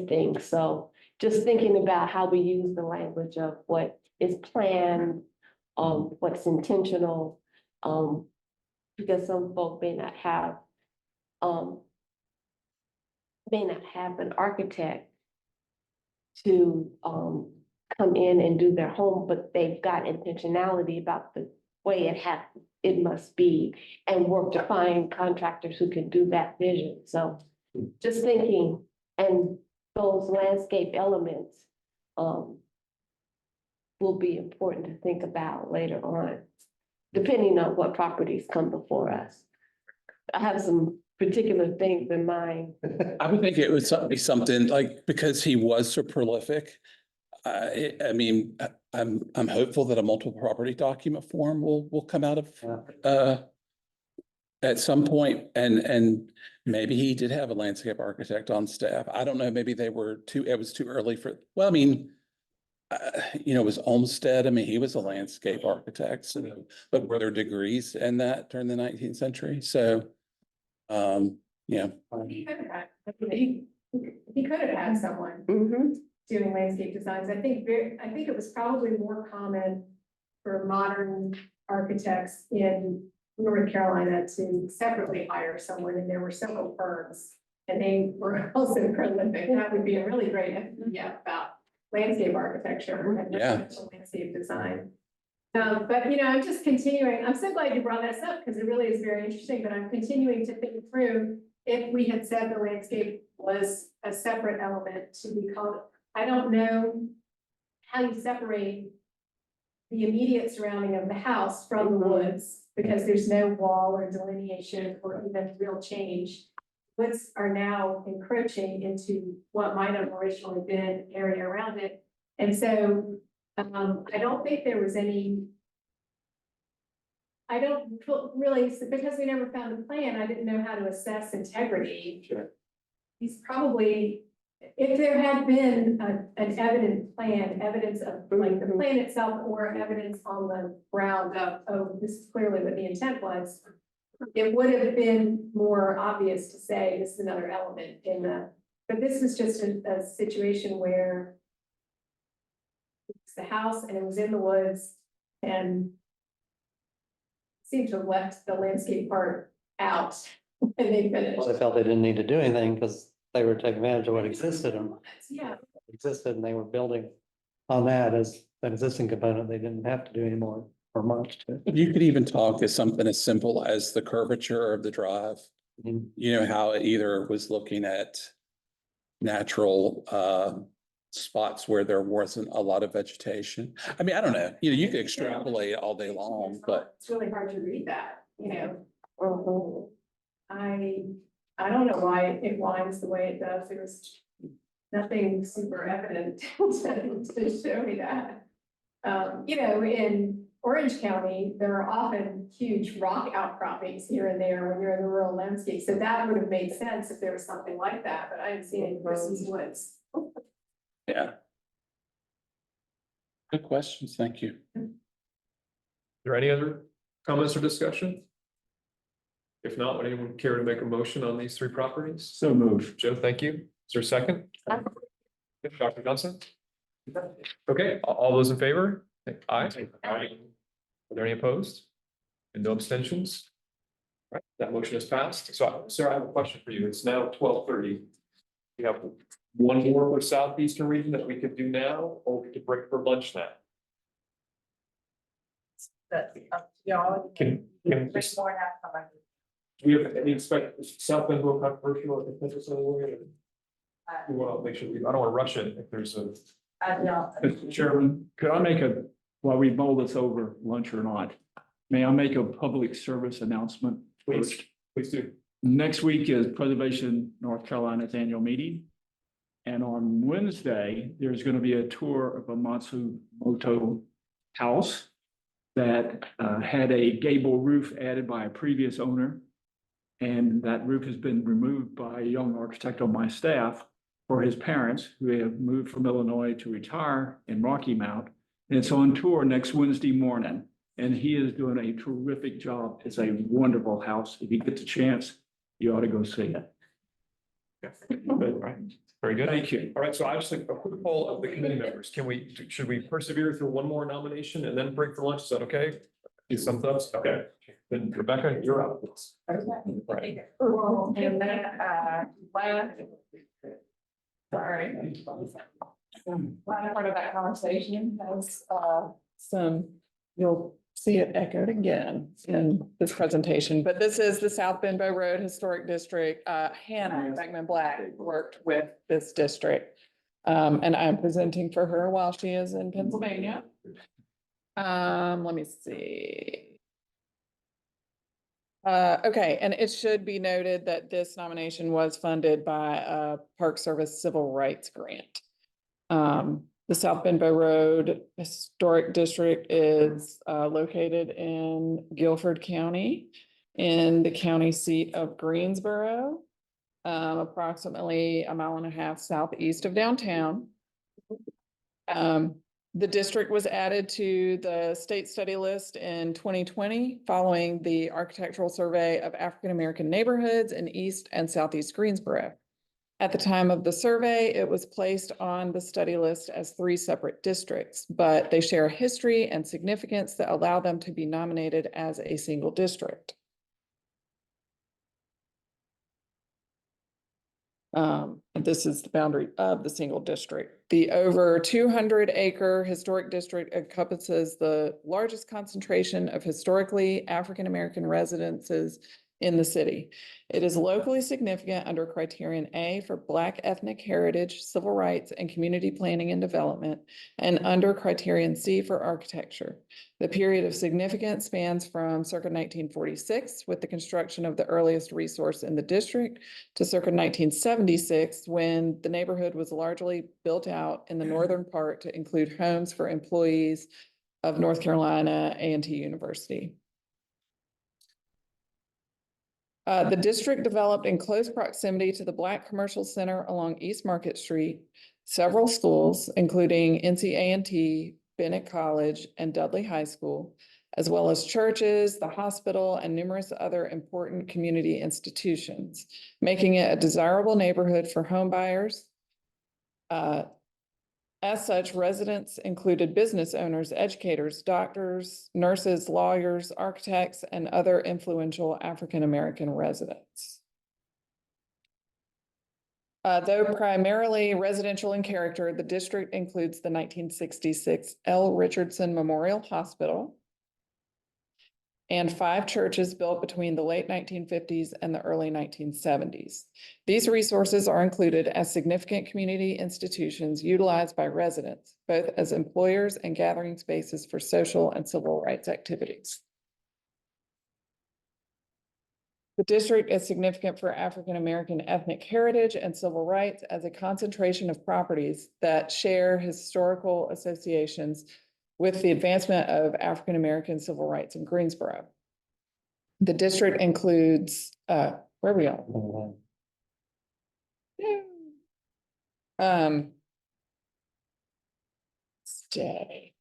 Speaker 14: thing. So just thinking about how we use the language of what is planned, what's intentional, because some folk may not have an architect to come in and do their home, but they've got intentionality about the way it must be, and work to find contractors who can do that vision. So just thinking, and those landscape elements will be important to think about later on, depending on what properties come before us. I have some particular things in mind.
Speaker 12: I would think it would be something like, because he was so prolific. I mean, I'm hopeful that a multiple property document form will come out of at some point, and maybe he did have a landscape architect on staff. I don't know, maybe it was too early for, well, I mean, it was Olmsted. I mean, he was a landscape architect, so, but were there degrees in that during the 19th century? So, yeah.
Speaker 5: He could have had someone doing landscape designs. I think it was probably more common for modern architects in North Carolina to separately hire someone, and there were several firms, and they were also prolific. That would be a really great, about landscape architecture and residential landscape design. But I'm just continuing. I'm so glad you brought this up because it really is very interesting, but I'm continuing to think through if we had said the landscape was a separate element to be called. I don't know how you separate the immediate surrounding of the house from the woods, because there's no wall or delineation or even real change. Woods are now encroaching into what might have originally been area around it. And so I don't think there was any. I don't really, because we never found a plan, I didn't know how to assess integrity.
Speaker 10: Sure.
Speaker 5: He's probably, if there had been an evident plan, evidence of like the plan itself or evidence on the ground of, oh, this is clearly what the intent was, it would have been more obvious to say this is another element in the, but this was just a situation where it's the house and it was in the woods and seemed to have left the landscape part out and they finished.
Speaker 13: Well, they felt they didn't need to do anything because they were taking advantage of what existed and
Speaker 5: Yeah.
Speaker 13: and they were building on that as an existing component. They didn't have to do any more or much to.
Speaker 12: You could even talk as something as simple as the curvature of the drive.
Speaker 13: Mhm.
Speaker 12: How it either was looking at natural spots where there wasn't a lot of vegetation. I mean, I don't know, you could extrapolate all day long, but
Speaker 5: It's really hard to read that, I don't know why it winds the way it does. There was nothing super evident to show me that. In Orange County, there are often huge rock outcroppings here and there when you're in the rural landscape. So that would have made sense if there was something like that, but I haven't seen it in Christmas woods.
Speaker 12: yeah. Good questions, thank you.
Speaker 1: Are there any other comments or discussion? If not, would anyone care to make a motion on these three properties?
Speaker 9: So moved.
Speaker 1: Joe, thank you. Is there a second? Dr. Johnson? Okay, all those in favor? Aye. Are there any opposed? And no abstentions? Right, that motion is passed. So Sarah, I have a question for you. It's now 12:30. You have one more for Southeastern region that we could do now, or we could break for lunch now.
Speaker 3: That's up to y'all.
Speaker 1: Can
Speaker 3: There's more half time.
Speaker 1: do we have any expect South Bend will controversial or contentious anyway? We want to make sure, I don't want to rush it if there's a.
Speaker 15: Mr. Chairman, could I make while we mull this over lunch or not, may I make a public service announcement?
Speaker 1: Please,
Speaker 15: first?
Speaker 1: please do.
Speaker 15: Next week is Preservation North Carolina's annual meeting. And on Wednesday, there's going to be a tour of a Matsumoto house that had a gable roof added by a previous owner. And that roof has been removed by a young architect on my staff for his parents who have moved from Illinois to retire in Rocky Mount. And it's on tour next Wednesday morning. And he is doing a terrific job. It's a wonderful house. If you get the chance, you ought to go see it.
Speaker 1: Good, right. Very good.
Speaker 15: Thank you.
Speaker 1: All right, so I just think a quick poll of the committee members. Should we persevere through one more nomination and then break for lunch? Is that okay? Do some thumbs? Okay. Then Rebecca, you're up. Right.
Speaker 3: And then, last. Sorry. Last part of that conversation has,
Speaker 7: You'll see it echoed again in this presentation, but this is the South Benbow Road Historic District. Hannah Beckman Black worked with this district. And I'm presenting for her while she is in Pennsylvania. Let me see. Okay, and it should be noted that this nomination was funded by a Park Service Civil Rights Grant. The South Benbow Road Historic District is located in Guilford County in the county seat of Greensboro, approximately 1.5 miles southeast of downtown. The district was added to the state study list in 2020 following the architectural survey of African-American neighborhoods in East and Southeast Greensboro. At the time of the survey, it was placed on the study list as 3 separate districts, but they share a history and significance that allow them to be nominated as a single district. This is the boundary of the single district. The over 200-acre historic district encompasses the largest concentration of historically African-American residences in the city. It is locally significant under criterion A for Black ethnic heritage, civil rights, and community planning and development, and under criterion C for architecture. The period of significance spans from circa 1946 with the construction of the earliest resource in the district to circa 1976 when the neighborhood was largely built out in the northern part to include homes for employees of North Carolina A&T University. The district developed in close proximity to the Black Commercial Center along East Market Street, several schools, including NC-A&T, Bennett College, and Dudley High School, as well as churches, the hospital, and numerous other important community institutions, making it a desirable neighborhood for home buyers. As such, residents included business owners, educators, doctors, nurses, lawyers, architects, and other influential African-American residents. Though primarily residential in character, the district includes the 1966 L. Richardson Memorial Hospital and 5 churches built between the late 1950s and the early 1970s. These resources are included as significant community institutions utilized by residents, both as employers and gathering spaces for social and civil rights activities. The district is significant for African-American ethnic heritage and civil rights as a concentration of properties that share historical associations with the advancement of African-American civil rights in Greensboro. The district includes, where are we on? Stay.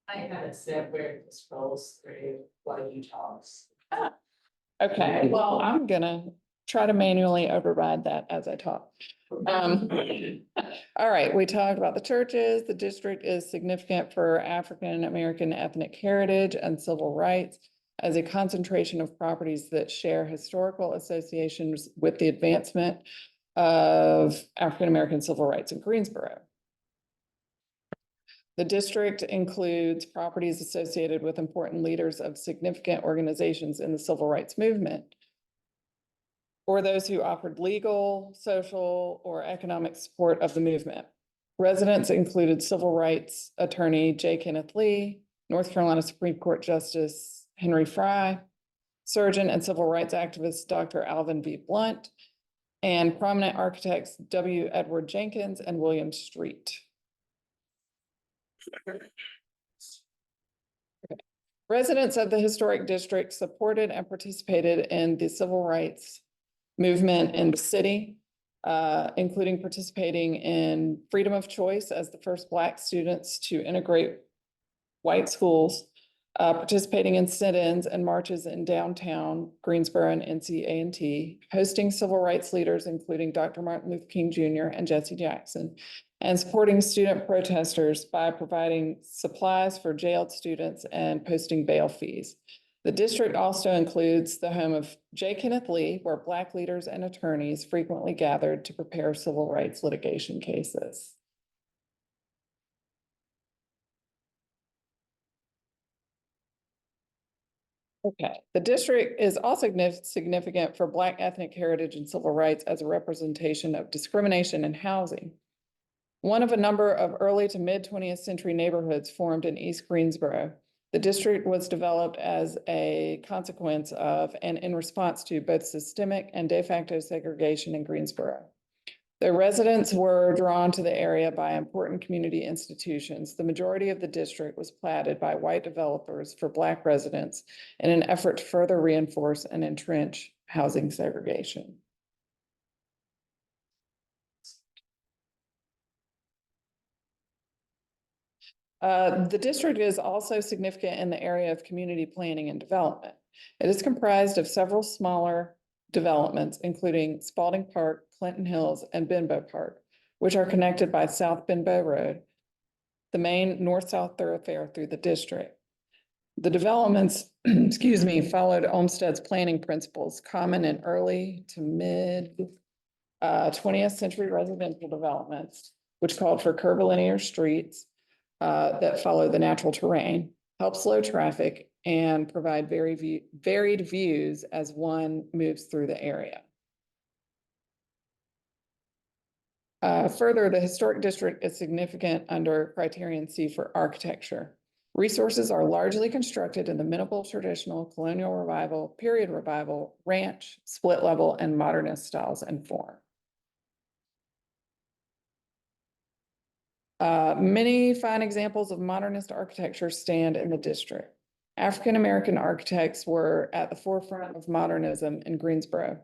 Speaker 3: I had it set where it scrolls through while you talk.
Speaker 7: Okay, well, I'm gonna try to manually override that as I talk. All right, we talked about the churches. The district is significant for African American ethnic heritage and civil rights as a concentration of properties that share historical associations with the advancement of African American civil rights in Greensboro. The district includes properties associated with important leaders of significant organizations in the civil rights movement, or those who offered legal, social, or economic support of the movement. Residents included civil rights attorney J. Kenneth Lee, North Carolina Supreme Court Justice Henry Fry, surgeon and civil rights activist Dr. Alvin V. Blunt, and prominent architects W. Edward Jenkins and William Street. Residents of the historic district supported and participated in the civil rights movement in the city, including participating in freedom of choice as the first Black students to integrate white schools, participating in sit-ins and marches in downtown Greensboro and NCA&T, hosting civil rights leaders, including Dr. Martin Luther King Jr. and Jesse Jackson, and supporting student protesters by providing supplies for jailed students and posting bail fees. The district also includes the home of J. Kenneth Lee, where Black leaders and attorneys frequently gathered to prepare civil rights litigation cases. Okay, the district is also significant for Black ethnic heritage and civil rights as a representation of discrimination in housing. One of a number of early to mid 20th century neighborhoods formed in East Greensboro. The district was developed as a consequence of and in response to both systemic and de facto segregation in Greensboro. The residents were drawn to the area by important community institutions. The majority of the district was platted by white developers for Black residents in an effort to further reinforce and entrench housing segregation. The district is also significant in the area of community planning and development. It is comprised of several smaller developments, including Spalding Park, Clinton Hills, and Benbow Park, which are connected by South Benbow Road, the main north-south thoroughfare through the district. The developments, excuse me, followed Olmsted's planning principles common in early to mid 20th century residential developments, which called for curvilinear streets that follow the natural terrain, help slow traffic, and provide varied views as one moves through the area. Further, the historic district is significant under criterion C for architecture. Resources are largely constructed in the minimal traditional colonial revival, period revival, ranch, split level, and modernist styles and form. Many fine examples of modernist architecture stand in the district. African-American architects were at the forefront of modernism in Greensboro,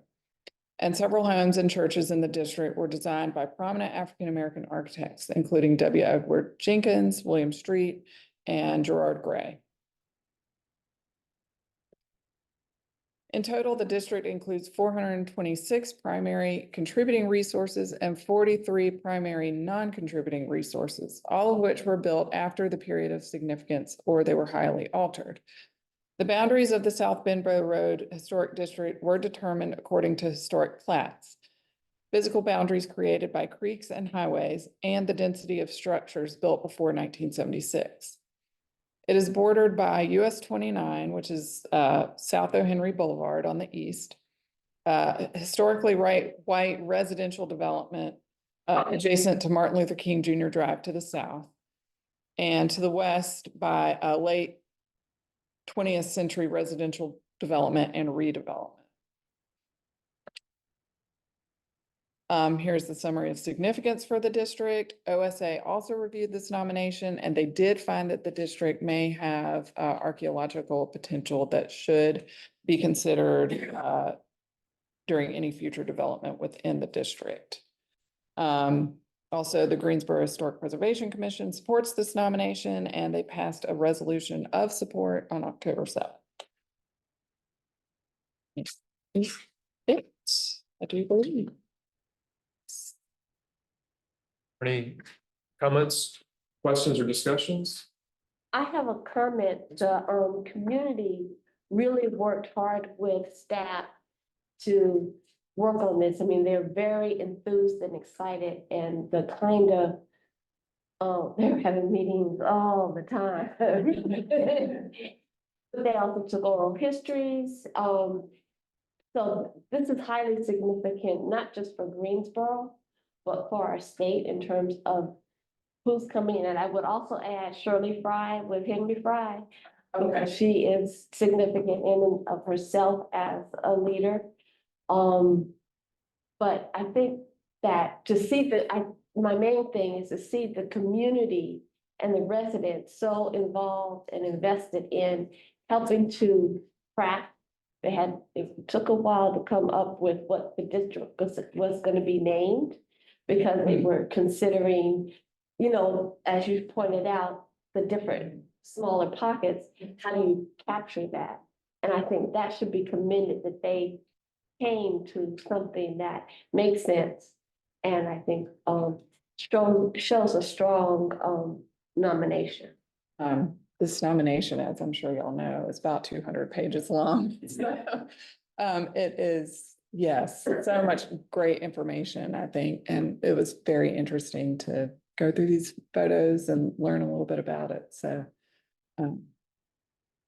Speaker 7: and several homes and churches in the district were designed by prominent African-American architects, including W. Edward Jenkins, William Street, and Gerard Gray. In total, the district includes 426 primary contributing resources and 43 primary non-contributing resources, all of which were built after the period of significance or they were highly altered. The boundaries of the South Benbow Road Historic District were determined according to historic plats, physical boundaries created by creeks and highways, and the density of structures built before 1976. It is bordered by US 29, which is South O. Henry Boulevard on the east, historically white residential development adjacent to Martin Luther King Jr. Drive to the south, and to the west by a late 20th century residential development and redevelopment. Here's the summary of significance for the district. OSA also reviewed this nomination, and they did find that the district may have archaeological potential that should be considered during any future development within the district. Also, the Greensboro Historic Preservation Commission supports this nomination, and they passed a resolution of support on October 7th. I do believe.
Speaker 1: Any comments, questions, or discussions?
Speaker 14: I have a comment. The community really worked hard with staff to work on this. I mean, they're very enthused and excited and the kind of they're having meetings all the time. They also took oral histories. So this is highly significant, not just for Greensboro, but for our state in terms of who's coming in. And I would also add Shirley Fry with Henry Fry, because she is significant in and of herself as a leader. But I think that to see my main thing is to see the community and the residents so involved and invested in helping to craft. It took a while to come up with what the district was going to be named, because they were considering, you know, as you pointed out, the different smaller pockets. How do you capture that? And I think that should be commended, that they came to something that makes sense. And I think shows a strong nomination.
Speaker 7: This nomination, as I'm sure y'all know, is about 200 pages long. So, it is, yes, so much great information, I think, and it was very interesting to go through these photos and learn a little bit about it. So, I'm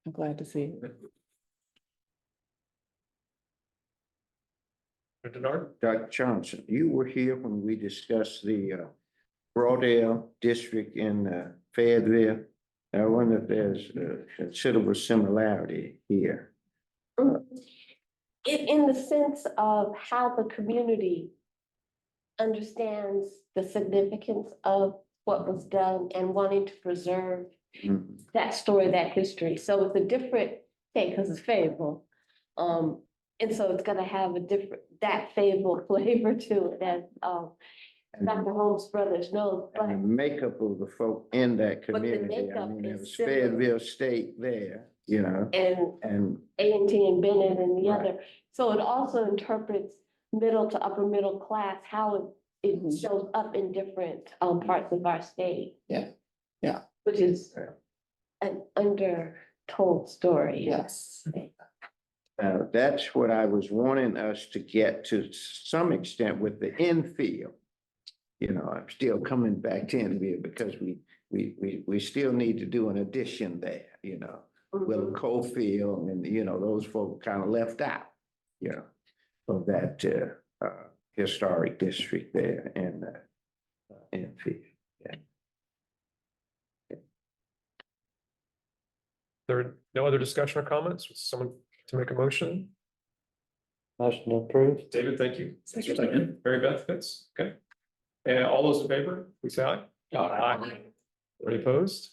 Speaker 7: glad to see it.
Speaker 10: Dr. Johnson, you were here when we discussed the Broadale district in Fayetteville. I wonder if there's a considerable similarity here.
Speaker 14: In the sense of how the community understands the significance of what was done and wanting to preserve that story, that history. So it's a different thing because it's Fayetteville. And so it's gonna have that Fayetteville flavor to it, as Dr. Holmes Brothers knows.
Speaker 10: And the makeup of the folk in that
Speaker 14: But the
Speaker 10: community, I
Speaker 14: makeup
Speaker 10: mean, it
Speaker 14: is
Speaker 10: was
Speaker 14: similar.
Speaker 10: Fayetteville State there, you know,
Speaker 14: And
Speaker 10: and
Speaker 14: A&T and Bennett and the
Speaker 10: Right.
Speaker 14: other. So it also interprets middle to upper middle class, how it shows up in different parts of our state.
Speaker 7: Yeah. Yeah.
Speaker 14: Which is an undertold story.
Speaker 7: Yes.
Speaker 10: that's what I was wanting us to get to some extent with the infield. You know, I'm still coming back to infield because we still need to do an addition there, you know. Will Cofield and, you know, those folks kind of left out, you know, of that historic district there in infield. Yeah.
Speaker 1: There no other discussion or comments? Would someone to make a motion?
Speaker 13: Motion approved.
Speaker 1: David, thank you.
Speaker 12: Second.
Speaker 1: Mary Beth Fitz, okay. And all those in favor, please say aye. Aye. Any opposed?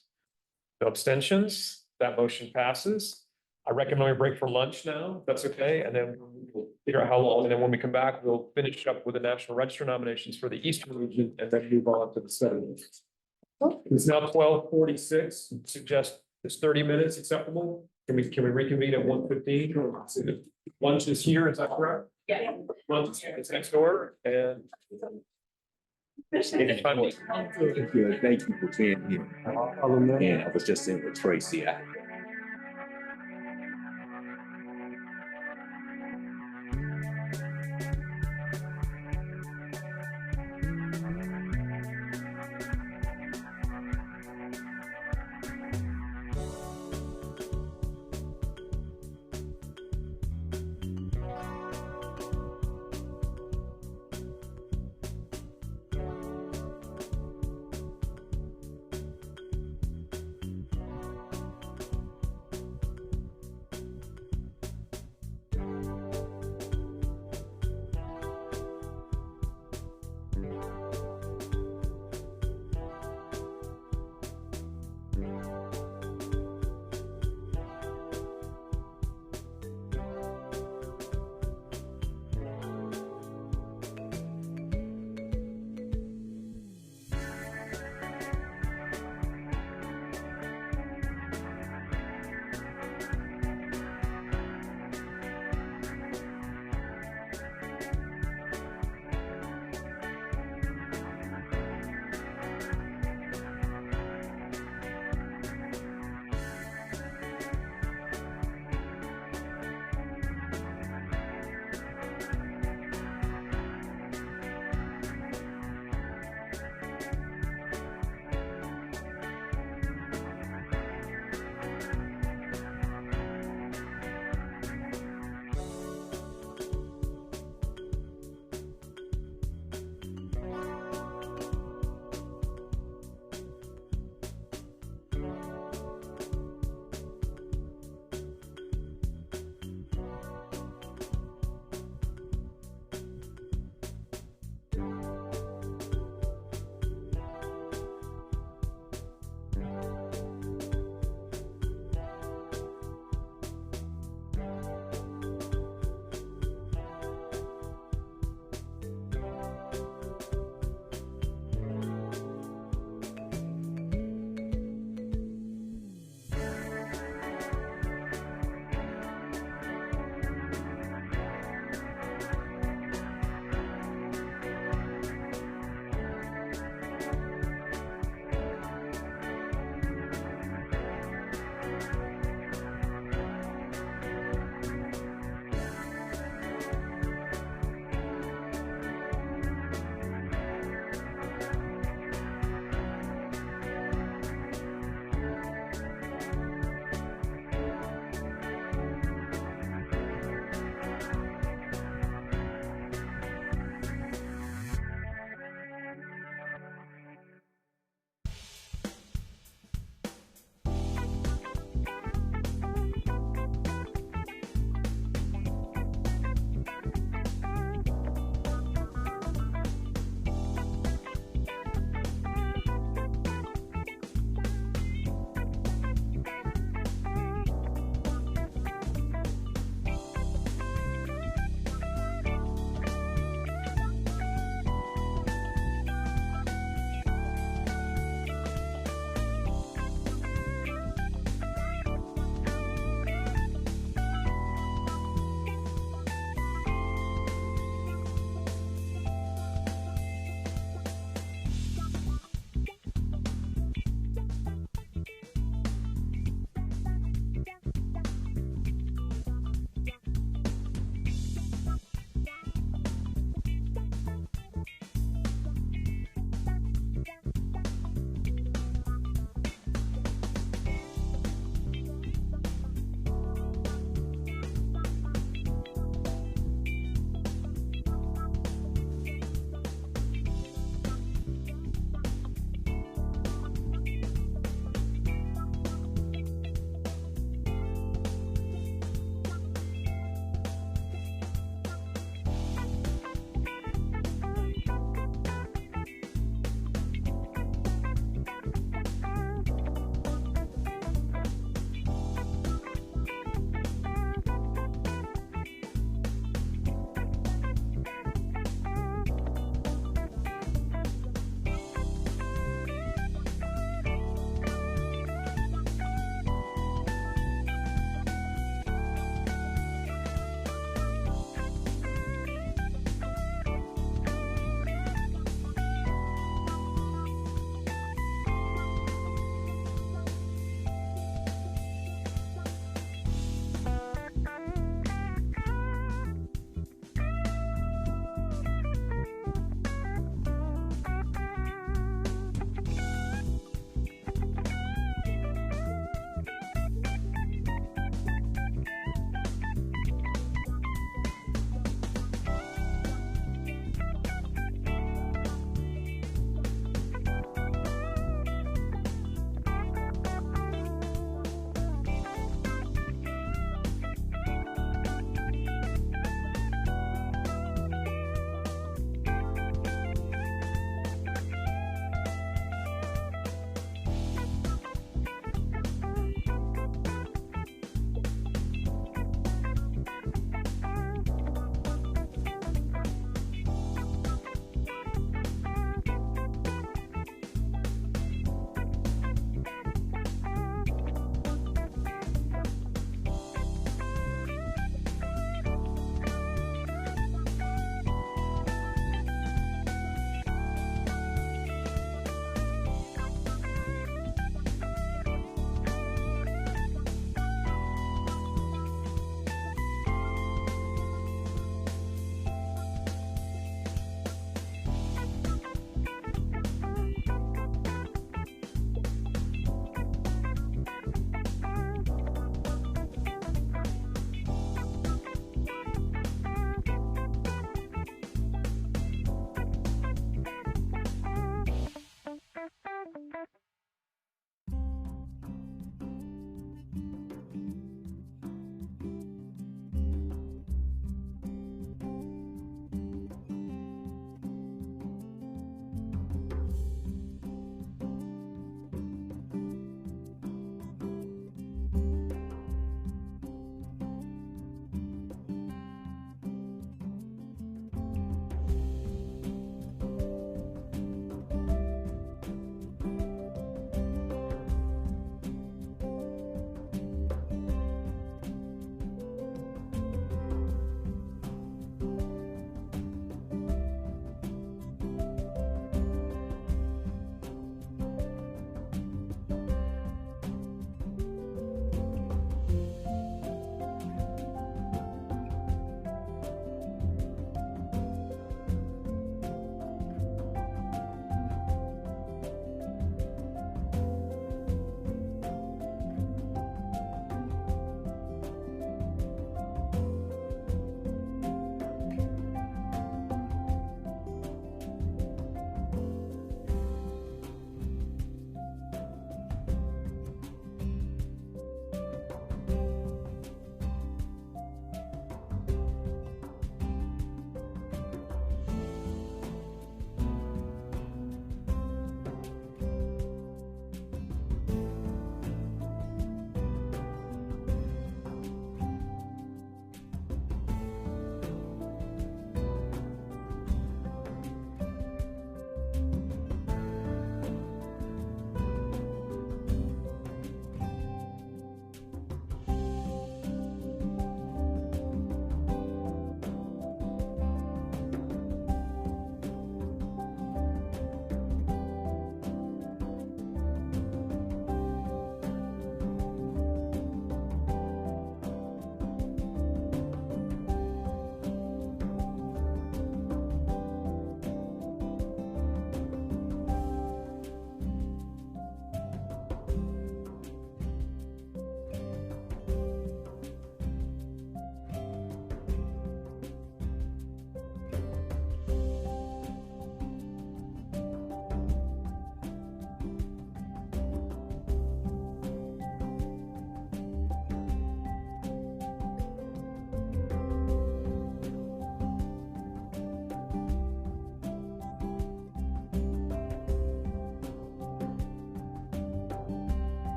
Speaker 1: No abstentions? That motion passes. I recommend we break for lunch now, if that's okay, and then we'll figure out how long, and then when we come back, we'll finish up with the National Register nominations for the Eastern region and then move on to the Southern. It's now 12:46. Suggest is 30 minutes acceptable? Can we reconvene at 1:15? Lunch is here, is that correct?
Speaker 14: Yeah.
Speaker 1: Lunch is next door and.
Speaker 8: Good, thank you for being here. Yeah, I was just in with Tracy.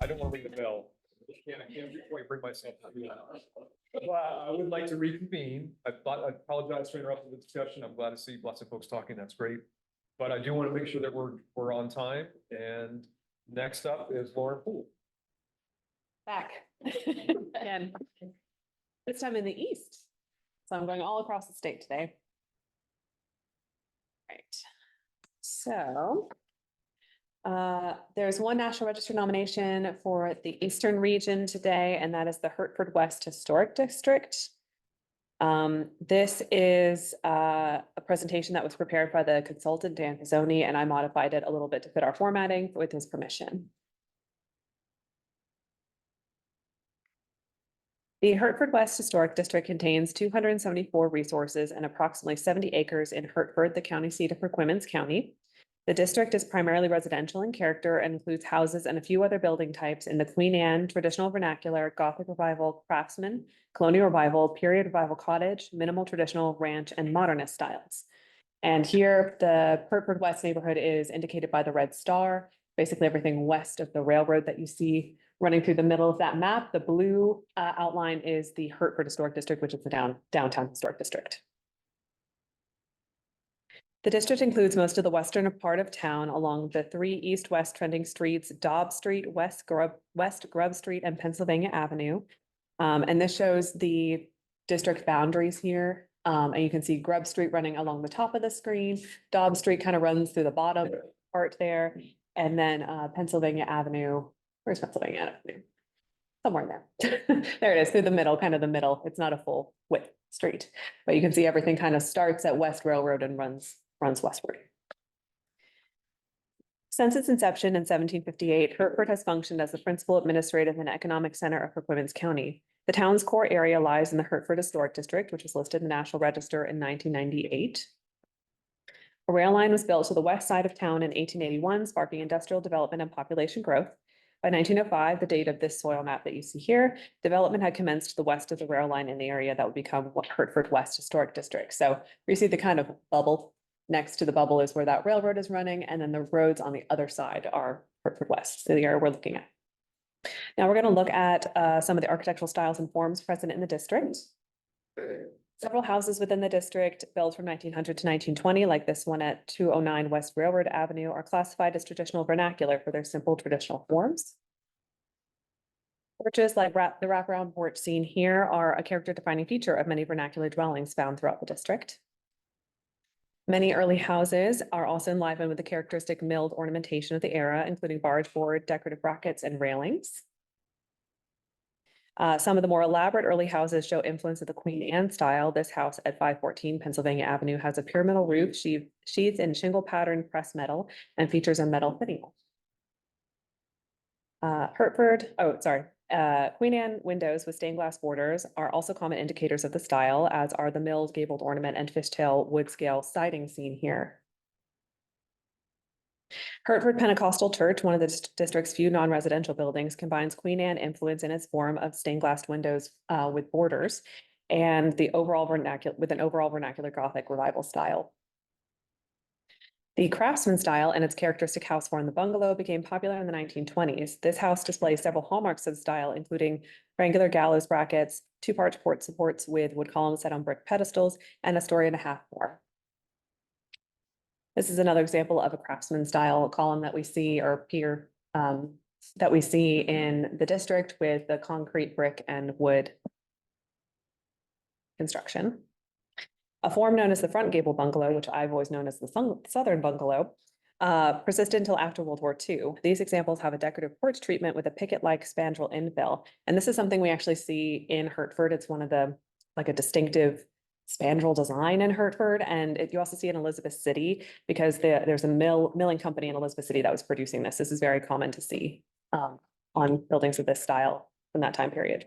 Speaker 1: don't want to ring the bell. I can't quite bring myself to do that. Well, I would like to reconvene. I apologize for interrupting the discussion. I'm glad to see lots of folks talking. That's great. But I do want to make sure that we're on time. And next up is Lauren Poole.
Speaker 11: Back. Again, this time in the east. So I'm going all across the state today. Right. So there's one National Register nomination for the Eastern region today, and that is the Hertford West Historic District. This is a presentation that was prepared by the consultant Dan Pizzoni, and I modified it a little bit to fit our formatting with his permission. The Hertford West Historic District contains 274 resources and approximately 70 acres in Hertford, the county seat of McCormick County. The district is primarily residential in character and includes houses and a few other building types in the Queen Anne, traditional vernacular, Gothic revival, craftsman, colonial revival, period revival cottage, minimal traditional ranch, and modernist styles. And here, the Hertford West neighborhood is indicated by the red star, basically everything west of the railroad that you see running through the middle of that map. The blue outline is the Hertford Historic District, which is the downtown historic district. The district includes most of the western part of town along the 3 east-west trending streets, Dobbs Street, West Grub Street, and Pennsylvania Avenue. And this shows the district boundaries here. And you can see Grub Street running along the top of the screen. Dobbs Street kind of runs through the bottom part there. And then Pennsylvania Avenue, where's Pennsylvania Avenue? Somewhere there. There it is, through the middle, kind of the middle. It's not a full width street, but you can see everything kind of starts at West Railroad and runs westward. Since its inception in 1758, Hertford has functioned as the principal administrative and economic center of McCormick County. The town's core area lies in the Hertford Historic District, which was listed in the National Register in 1998. A rail line was built to the west side of town in 1881, sparking industrial development and population growth. By 1905, the date of this soil map that you see here, development had commenced to the west of the rail line in the area that would become what Hertford West Historic District. So you see the kind of bubble. Next to the bubble is where that railroad is running, and then the roads on the other side are Hertford West, so the area we're looking at. Now we're going to look at some of the architectural styles and forms present in the district. Several houses within the district built from 1900 to 1920, like this one at 209 West Railroad Avenue, are classified as traditional vernacular for their simple traditional forms. Porches like the wraparound porch seen here are a character defining feature of many vernacular dwellings found throughout the district. Many early houses are also enlivened with the characteristic milled ornamentation of the era, including barge board, decorative brackets, and railings. Some of the more elaborate early houses show influence of the Queen Anne style. This house at 514 Pennsylvania Avenue has a pyramidal roof sheathed in shingle pattern pressed metal and features a metal finial. Queen Anne windows with stained glass borders are also common indicators of the style, as are the milled gabled ornament and fishtail wood scale siding seen here. Hertford Pentecostal Church, one of the district's few non-residential buildings, combines Queen Anne influence in its form of stained glass windows with borders and the overall vernacular Gothic revival style. The craftsman style and its characteristic house form, the bungalow, became popular in the 1920s. This house displays several hallmarks of the style, including triangular gallows brackets, two-part port supports with wood columns set on brick pedestals, and a story and a half more. This is another example of a craftsman style column that we see, or pier, that we see in the district with the concrete, brick, and wood construction. A form known as the front gable bungalow, which I've always known as the southern bungalow, persisted until after World War II. These examples have a decorative porch treatment with a picket-like spandrel infill. And this is something we actually see in Hertford. It's one of the, like a distinctive spandrel design in Hertford. And you also see it in Elizabeth City because there's a milling company in Elizabeth City that was producing this. This is very common to see on buildings of this style from that time period.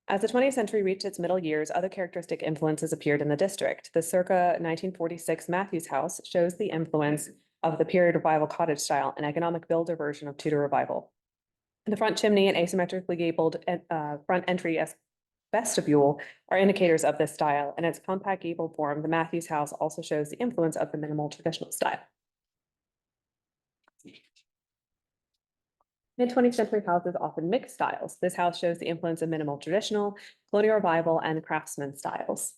Speaker 11: As the 20th century reached its middle years, other characteristic influences appeared in the district. The circa 1946 Matthews House shows the influence of the period revival cottage style, an economic builder version of Tudor revival. The front chimney and asymmetrically gabled front entry vestibule are indicators of this style, and its compact gable form, the Matthews House, also shows the influence of the minimal traditional style. Mid-20th century houses often mix styles. This house shows the influence of minimal traditional, colonial revival, and craftsman styles.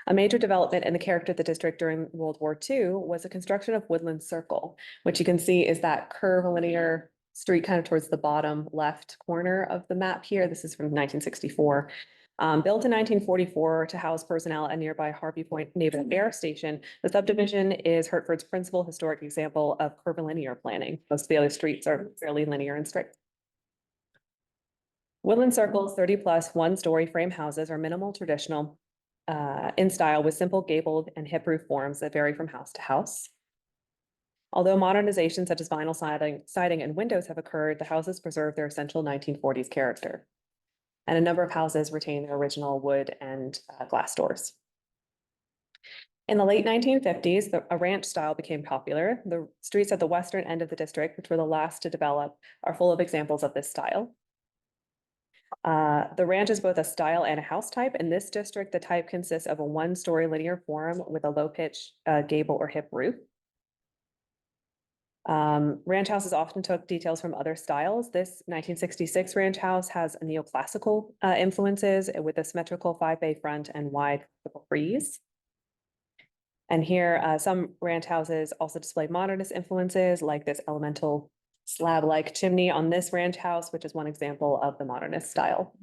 Speaker 11: A major development in the character of the district during World War II was the construction of Woodland Circle, which you can see is that curvilinear street kind of towards the bottom left corner of the map here. This is from 1964. Built in 1944 to house personnel at nearby Harvey Point Naval Air Station, the subdivision is Hertford's principal historic example of curvilinear planning. Most of the other streets are fairly linear and straight. Woodland Circle's 30-plus one-story frame houses are minimal traditional in style with simple gabled and hip roof forms that vary from house to house. Although modernization such as vinyl siding and windows have occurred, the houses preserve their essential 1940s character. And a number of houses retain their original wood and glass doors. In the late 1950s, a ranch style became popular. The streets at the western end of the district, which were the last to develop, are full of examples of this style. The ranch is both a style and a house type. In this district, the type consists of a one-story linear form with a low pitch gable or hip roof. Ranch houses often took details from other styles. This 1966 ranch house has neoclassical influences with a symmetrical 5-bay front and wide frieze. And here, some ranch houses also display modernist influences like this elemental slab-like chimney on this ranch house, which is one example of the modernist style.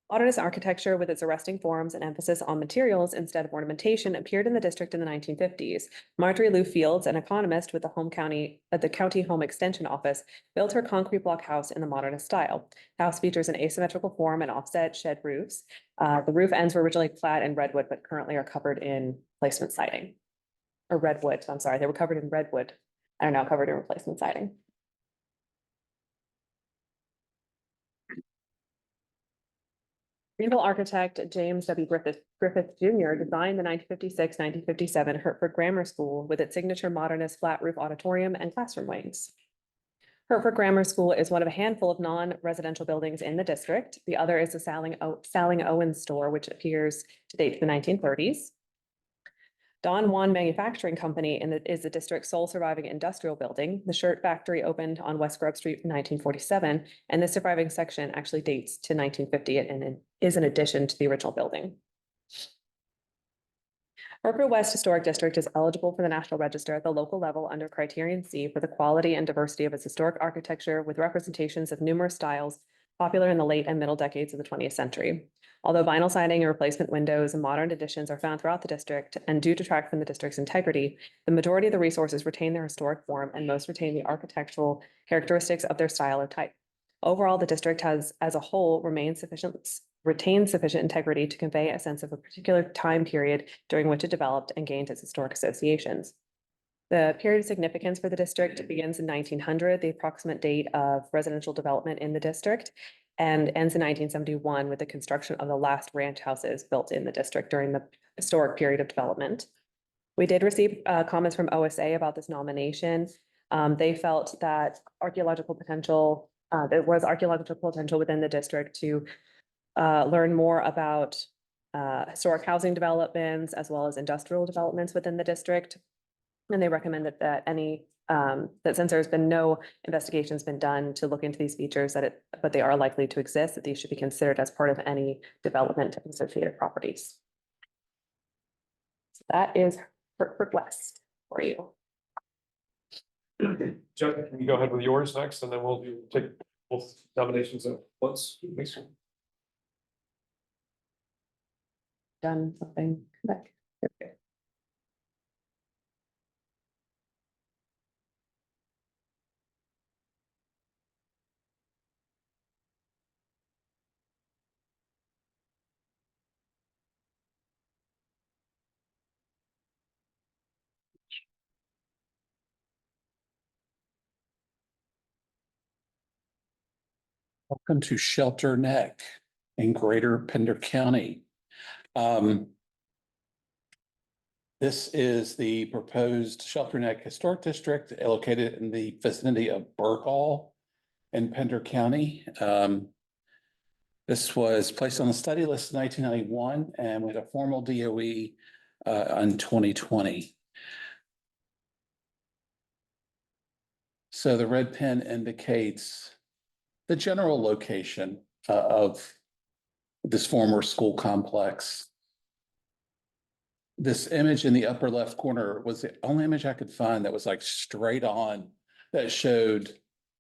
Speaker 11: Modernist architecture with its arresting forms and emphasis on materials instead of ornamentation appeared in the district in the 1950s. Marjorie Lou Fields, an economist with the County Home Extension Office, built her concrete block house in the modernist style. The house features an asymmetrical form and offset shed roofs. The roof ends were originally clad in redwood, but currently are covered in replacement siding. Or redwood, I'm sorry, they were covered in redwood and are now covered in replacement siding. Greenville architect James W. Griffith Jr. designed the 1956-1957 Hertford Grammar School with its signature modernist flat roof auditorium and classroom wings. Hertford Grammar School is one of a handful of non-residential buildings in the district. The other is the Salling Owens store, which appears to date to the 1930s. Don Juan Manufacturing Company is the district's sole surviving industrial building. The shirt factory opened on West Grub Street in 1947, and the surviving section actually dates to 1950 and is an addition to the original building. Hertford West Historic District is eligible for the National Register at the local level under Criterion C for the quality and diversity of its historic architecture with representations of numerous styles popular in the late and middle decades of the 20th century. Although vinyl siding and replacement windows and modern additions are found throughout the district and do detract from the district's integrity, the majority of the resources retain their historic form and most retain the architectural characteristics of their style or type. Overall, the district has, as a whole, retained sufficient integrity to convey a sense of a particular time period during which it developed and gained its historic associations. The period of significance for the district begins in 1900, the approximate date of residential development in the district, and ends in 1971 with the construction of the last ranch houses built in the district during the historic period of development. We did receive comments from OSA about this nomination. They felt that there was archaeological potential within the district to learn more about historic housing developments as well as industrial developments within the district. And they recommended that that since there's been no investigations been done to look into these features, but they are likely to exist, that these should be considered as part of any development of associated properties. So that is Hertford West for you.
Speaker 1: Jeff, can you go ahead with yours next, and then we'll take both nominations at once, please.
Speaker 11: Done something back. Okay.
Speaker 12: Welcome to Shelter Neck in Greater Pender County. This is the proposed Shelter Neck Historic District located in the vicinity of Burgall in Pender County. This was placed on the study list in 1991 and with a formal DOE in 2020. So the red pen indicates the general location of this former school complex. This image in the upper left corner was the only image I could find that was like straight on, that showed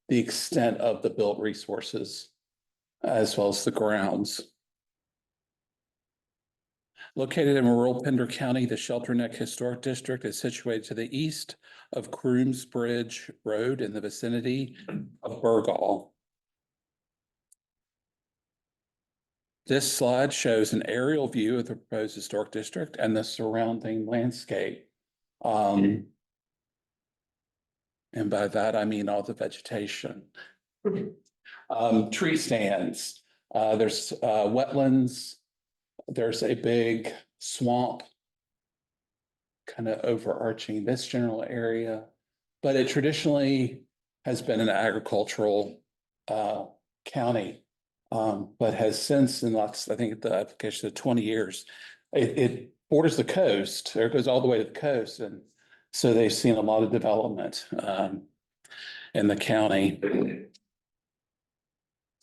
Speaker 12: the extent of the built resources as well as the grounds. Located in rural Pender County, the Shelter Neck Historic District is situated to the east of Crooms Bridge Road in the vicinity of Burgall. This slide shows an aerial view of the proposed historic district and the surrounding landscape. And by that, I mean all the vegetation. Tree stands, there's wetlands, there's a big swamp kind of overarching this general area, but it traditionally has been an agricultural county. But has since, in lots, I think the application of 20 years, it borders the coast, or it goes all the way to the coast. And so they've seen a lot of development in the county.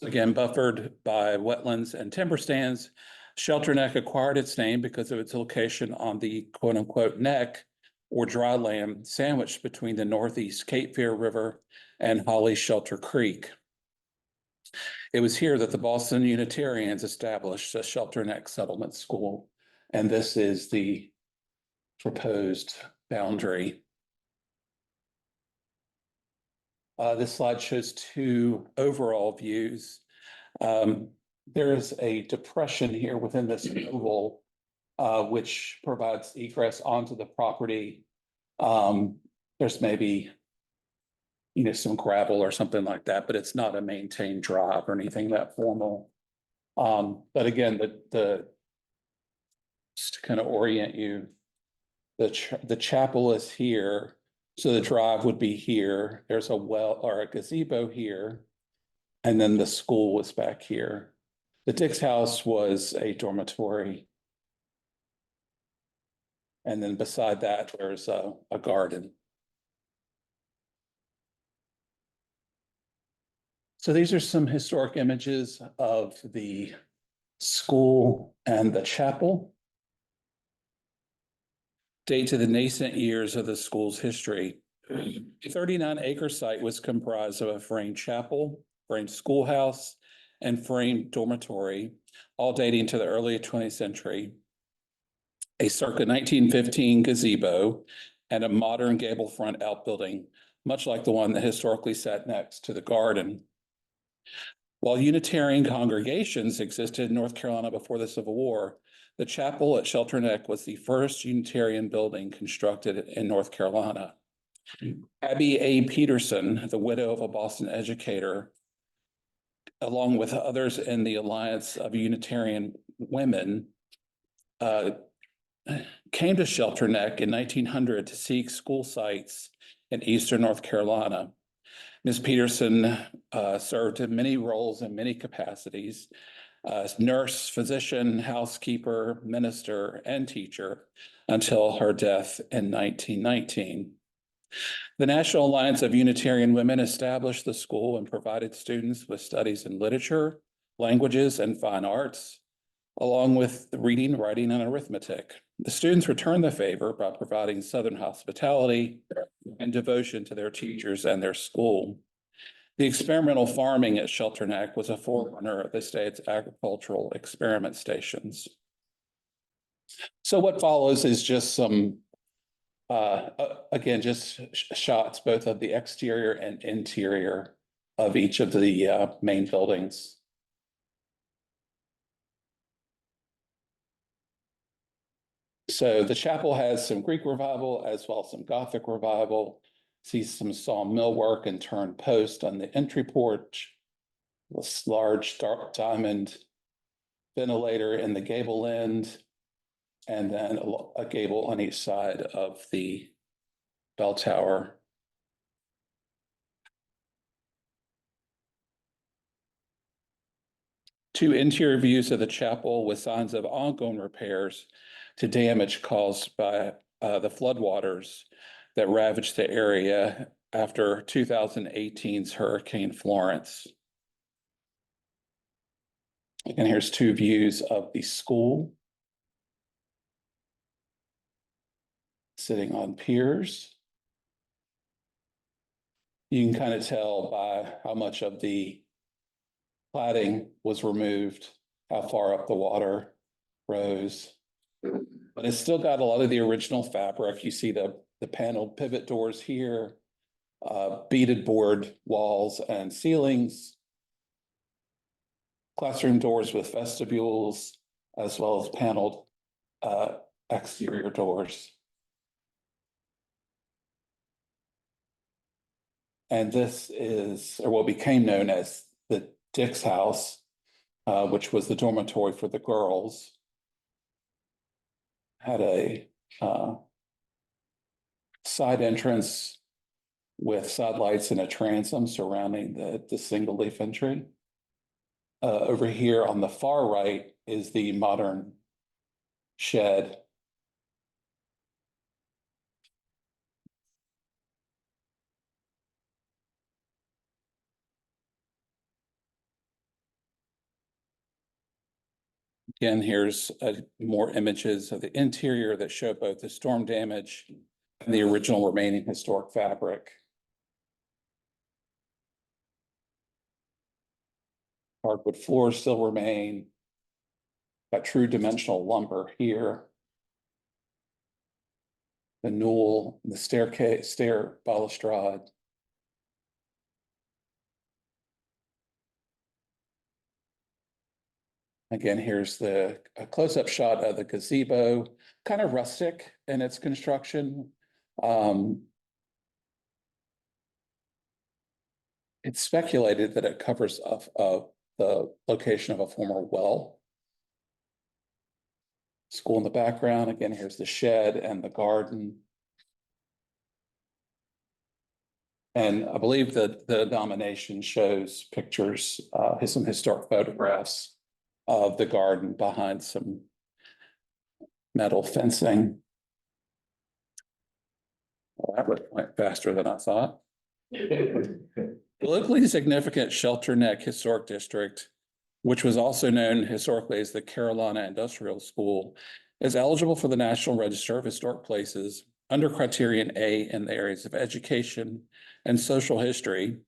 Speaker 12: Again, buffered by wetlands and timber stands, Shelter Neck acquired its name because of its location on the quote unquote neck or dry land sandwiched between the Northeast Cape Fear River and Holly Shelter Creek. It was here that the Boston Unitarians established a Shelter Neck Settlement School, and this is the proposed boundary. This slide shows two overall views. There is a depression here within this oval, which provides egress onto the property. There's maybe some gravel or something like that, but it's not a maintained drive or anything that formal. But again, just to kind of orient you, the chapel is here. So the drive would be here. There's a well or a gazebo here. And then the school was back here. The Dix house was a dormitory. And then beside that, there's a garden. So these are some historic images of the school and the chapel. Date to the nascent years of the school's history. The 39-acre site was comprised of a framed chapel, framed schoolhouse, and framed dormitory, all dating to the early 20th century. A circa 1915 gazebo and a modern gable front outbuilding, much like the one that historically sat next to the garden. While Unitarian congregations existed in North Carolina before the Civil War, the chapel at Shelter Neck was the first Unitarian building constructed in North Carolina. Abby A. Peterson, the widow of a Boston educator, along with others in the Alliance of Unitarian Women, came to Shelter Neck in 1900 to seek school sites in Eastern North Carolina. Ms. Peterson served in many roles in many capacities, as nurse, physician, housekeeper, minister, and teacher until her death in 1919. The National Alliance of Unitarian Women established the school and provided students with studies in literature, languages, and fine arts, along with reading, writing, and arithmetic. The students returned the favor by providing Southern hospitality and devotion to their teachers and their school. The experimental farming at Shelter Neck was a forerunner of the state's agricultural experiment stations. So what follows is just some, again, just shots both of the exterior and interior of each of the main buildings. So the chapel has some Greek revival as well as some Gothic revival. See some sawmill work and turned post on the entry porch. This large dark diamond ventilator in the gable end, and then a gable on each side of the bell tower. Two interior views of the chapel with signs of ongoing repairs to damage caused by the floodwaters that ravaged the area after 2018's Hurricane Florence. And here's two views of the school. Sitting on piers. You can kind of tell by how much of the cladding was removed, how far up the water rose. But it's still got a lot of the original fabric. You see the paneled pivot doors here, beaded board walls and ceilings, classroom doors with vestibules, as well as paneled exterior doors. And this is, or what became known as the Dix House, which was the dormitory for the girls. Had a side entrance with side lights and a transom surrounding the single leaf entry. Over here on the far right is the modern shed. Again, here's more images of the interior that show both the storm damage and the original remaining historic fabric. Hardwood floors still remain. Got true dimensional lumber here. The newel, the stair balustrade. Again, here's a close-up shot of the gazebo, kind of rustic in its construction. It's speculated that it covers the location of a former well. School in the background. Again, here's the shed and the garden. And I believe that the nomination shows pictures, some historic photographs of the garden behind some metal fencing. Well, that went faster than I thought. The locally significant Shelter Neck Historic District, which was also known historically as the Carolina Industrial School, is eligible for the National Register of Historic Places under criterion A in the areas of education and social history,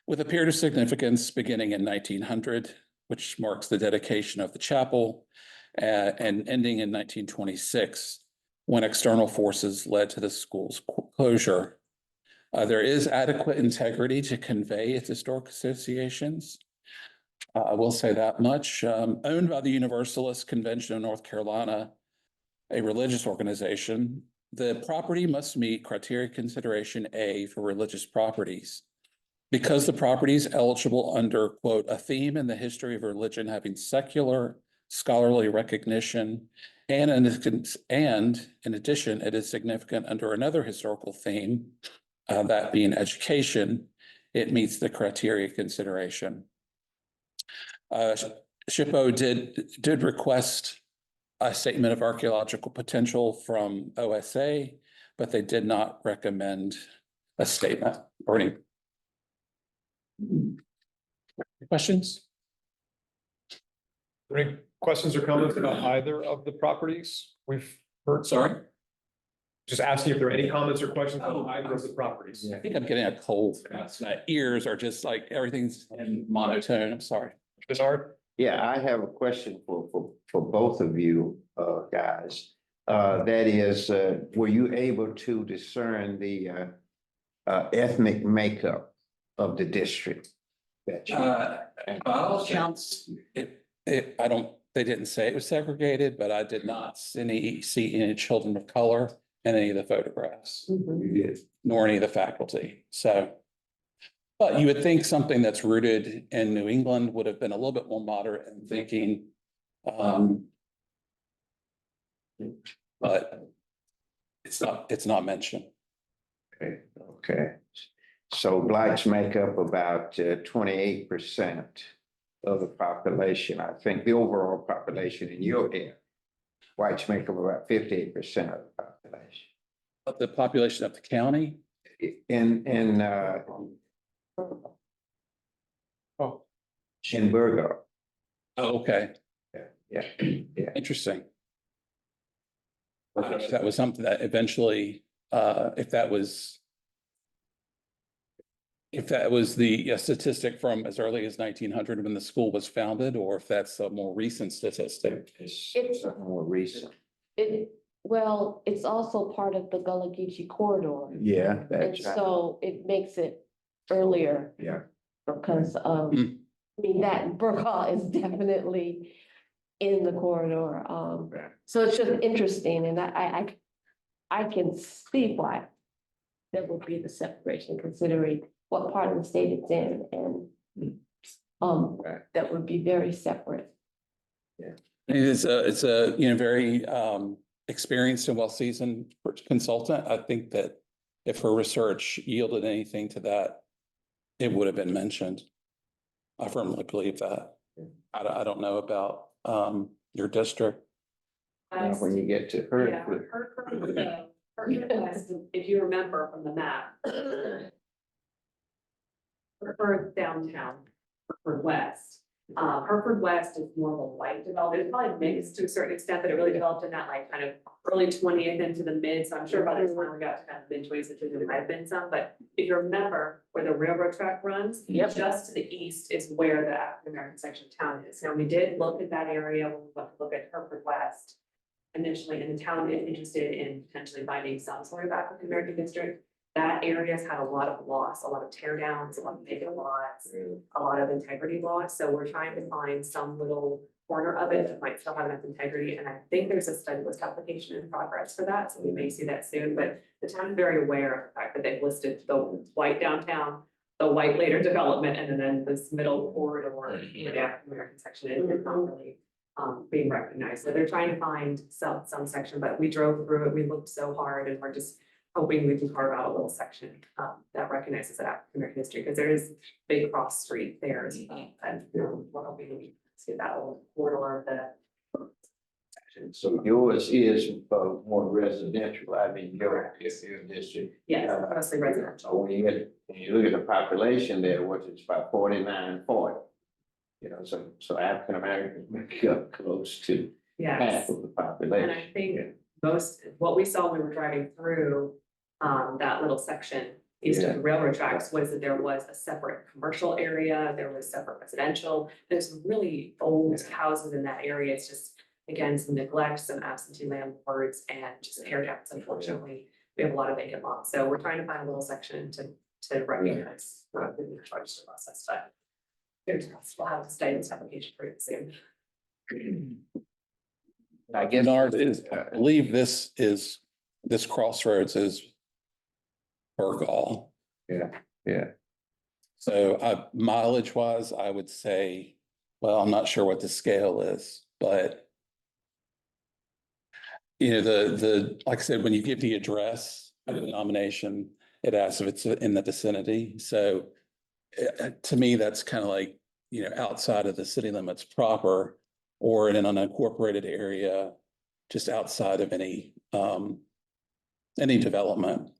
Speaker 12: with a period of significance beginning in 1900, which marks the dedication of the chapel, and ending in 1926, when external forces led to the school's closure. There is adequate integrity to convey its historic associations. I will say that much. Owned by the Universalist Convention of North Carolina, a religious organization, the property must meet criteria consideration A for religious properties. Because the property is eligible under, quote, a theme in the history of religion having secular scholarly recognition, and in addition, it is significant under another historical theme, that being education, it meets the criteria consideration. SHPO did request a statement of archaeological potential from OSA, but they did not recommend a statement or any questions?
Speaker 1: Any questions or comments about either of the properties we've heard?
Speaker 12: Sorry?
Speaker 1: Just asking if there are any comments or questions on either of the properties.
Speaker 12: I think I'm getting a cold. My ears are just like, everything's in monotone. I'm sorry.
Speaker 1: Bernard?
Speaker 10: Yeah, I have a question for both of you, guys. That is, were you able to discern the ethnic makeup of the district? That
Speaker 12: By all accounts, they didn't say it was segregated, but I did not see any children of color in any of the photographs.
Speaker 10: you did.
Speaker 12: Nor any of the faculty, so. But you would think something that's rooted in New England would have been a little bit more moderate in thinking. But it's not mentioned.
Speaker 10: Okay. So blacks make up about 28% of the population. I think the overall population in your area. Whites make up about 58% of the population.
Speaker 12: But the population of the county,
Speaker 10: in,
Speaker 9: Oh,
Speaker 10: in Burger.
Speaker 12: Oh, okay,
Speaker 10: Yeah, yeah.
Speaker 12: interesting. If that was something that eventually, if that was the statistic from as early as 1900 when the school was founded, or if that's a more recent statistic.
Speaker 10: It's more recent.
Speaker 14: Well, it's also part of the Gullah Geechee corridor.
Speaker 10: Yeah,
Speaker 14: And
Speaker 10: that's right.
Speaker 14: so it makes it earlier
Speaker 10: Yeah.
Speaker 14: because,
Speaker 12: Mm.
Speaker 14: I mean, that Burkehall is definitely in the corridor.
Speaker 10: Right.
Speaker 14: So it's just interesting and I can see why there would be the separation considering what part of the state it's in and
Speaker 10: Right.
Speaker 14: that would be very separate.
Speaker 12: It's a, very experienced and well-seasoned consultant. I think that if her research yielded anything to that, it would have been mentioned. I firmly believe that. I don't know about your district.
Speaker 10: Now, when you get to her.
Speaker 11: If you remember from the map, Hereford downtown, Hereford West. Hereford West is more of a white development. It's probably mixed to a certain extent, but it really developed in that like kind of early 20th into the mid. So I'm sure by the time we got to kind of mid 20th, there might have been some, but if you remember where the railroad track runs, just to the east is where the African American section of town is. Now, we did look at that area when we went to look at Hereford West initially, and the town is interested in potentially finding some sort of African American district. That area has had a lot of loss, a lot of tear downs, a lot of vacant lots, a lot of integrity loss. So we're trying to find some little corner of it that might still have enough integrity. And I think there's a study list application in progress for that. So we may see that soon, but the town is very aware of the fact that they've listed the white downtown, the white later development, and then this middle corridor where the African American section is not really being recognized. So they're trying to find some section, but we drove through it. We looked so hard and we're just hoping we can carve out a little section that recognizes that African American history, because there is big cross street there as well. And we're hoping we see that little corridor of the section.
Speaker 10: So yours is more residential, I mean, your district.
Speaker 11: Yes, mostly residential.
Speaker 10: So when you look at the population there, which is about 49-40. So African Americans make up close to
Speaker 11: Yes.
Speaker 10: half of the population.
Speaker 11: And I think what we saw when we were driving through that little section east of the railroad tracks was that there was a separate commercial area, there was separate residential. There's some really old houses in that area. It's just, again, some neglect, some absentee landlords, and just tear downs. Unfortunately, we have a lot of vacant lots. So we're trying to find a little section to recognize the register process, but we'll have to stay in this application pretty soon.
Speaker 10: I guess.
Speaker 12: Bernard I believe this crossroads is Burkall.
Speaker 10: Yeah.
Speaker 12: So mileage wise, I would say, well, I'm not sure what the scale is, but like I said, when you give the address of the nomination, it asks if it's in the vicinity. So to me, that's kind of like, outside of the city limits proper, or in an unincorporated area, just outside of any development.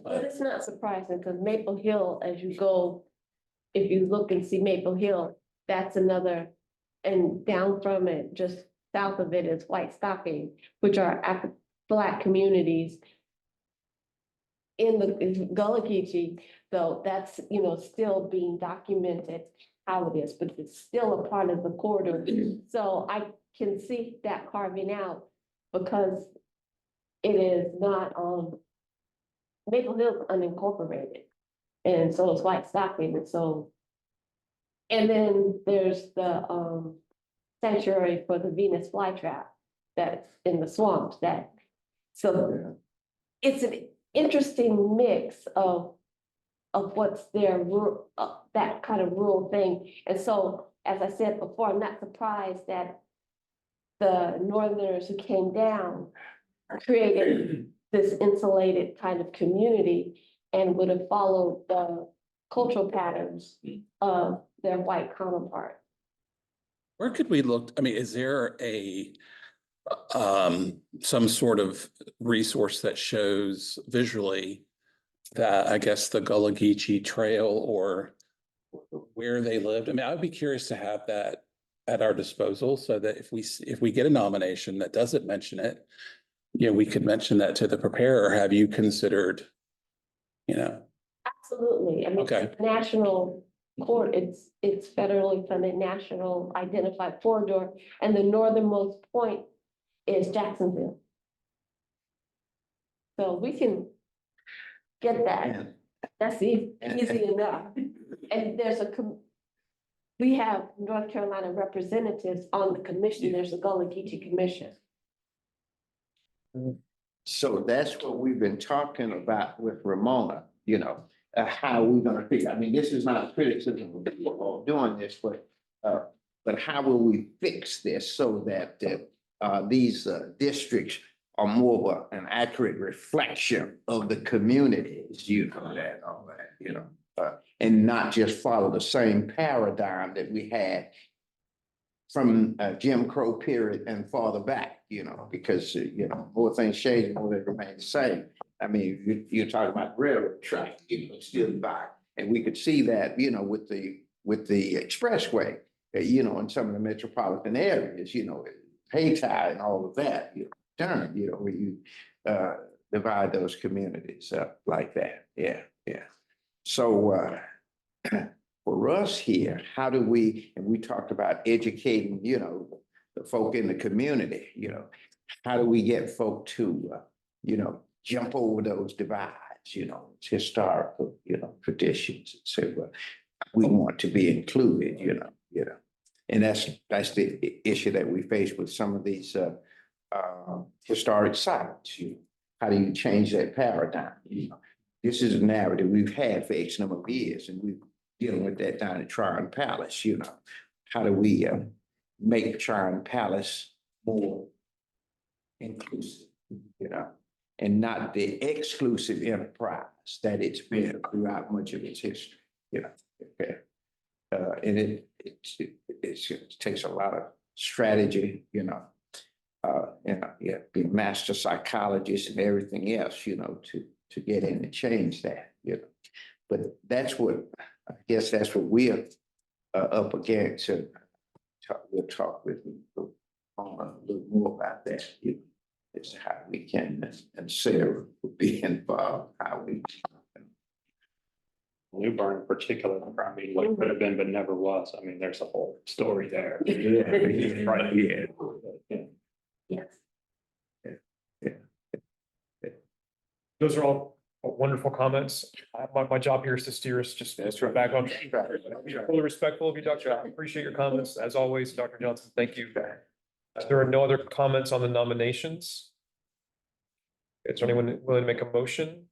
Speaker 14: But it's not surprising because Maple Hill, as you go, if you look and see Maple Hill, that's another, and down from it, just south of it is White Stocking, which are Black communities in the Gullah Geechee. So that's, still being documented how it is, but it's still a part of the corridor. So I can see that carving out because it is not Maple Hill's unincorporated. And so it's White Stocking. And so, and then there's the sanctuary for the Venus flytrap that's in the swamps so it's an interesting mix of what's there, that kind of rural thing. And so, as I said before, I'm not surprised that the Northerners who came down created this insulated kind of community and would have followed the cultural patterns of their white counterparts.
Speaker 12: Where could we look? I mean, is there some sort of resource that shows visually that, I guess, the Gullah Geechee Trail or where they lived. I mean, I would be curious to have that at our disposal so that if we get a nomination that doesn't mention it, you know, we could mention that to the preparer. Have you considered, you know?
Speaker 14: Absolutely. I mean,
Speaker 12: Okay.
Speaker 14: it's a national court, it's federally funded, national identified corridor, and the northernmost point is Jacksonville. So we can get that. That's easy enough. And we have North Carolina representatives on the commission. There's a Gullah Geechee Commission.
Speaker 10: So that's what we've been talking about with Ramona, you know, how we're gonna fix. I mean, this is not a criticism of people doing this, but how will we fix this so that these districts are more of an accurate reflection of the communities, you know, that, all that, you know, and not just follow the same paradigm that we had from Jim Crow period and farther back, you know, because, you know, more things change, more they remain the same. I mean, you're talking about railroad track, you know, still back. And we could see that, you know, with the expressway, you know, in some of the metropolitan areas, you know, Hayti and all of that, you know, turn, you know, where you divide those communities up like that. Yeah, yeah. So for us here, how do we, and we talked about educating, you know, the folk in the community, you know, how do we get folk to, you know, jump over those divides, you know, historical, you know, traditions and say, well, we want to be included, you know. And that's the issue that we face with some of these historic sites. You know, how do you change that paradigm? You know, this is a narrative we've had for X number of years, and we're dealing with that down at Tryon Palace. You know, how do we make Tryon Palace more inclusive? You know, and not the exclusive enterprise that it's been throughout much of its history. You know, okay. And it takes a lot of strategy, you know, be a master psychologist and everything else, you know, to get in and change that, you know. But that's what, I guess that's what we're up against. And we'll talk with you a little more about that, you know, as to how we can, and Sarah will be involved, how we.
Speaker 4: New Bern in particular, I mean, what could have been but never was. I mean, there's a whole story there.
Speaker 10: Yeah, right, yeah.
Speaker 14: Yes.
Speaker 1: Those are all wonderful comments. My job here is to steer us just back on. Fully respectful of you, Dr. I appreciate your comments. As always, Dr. Johnson, thank you. There are no other comments on the nominations. Is there anyone willing to make a motion?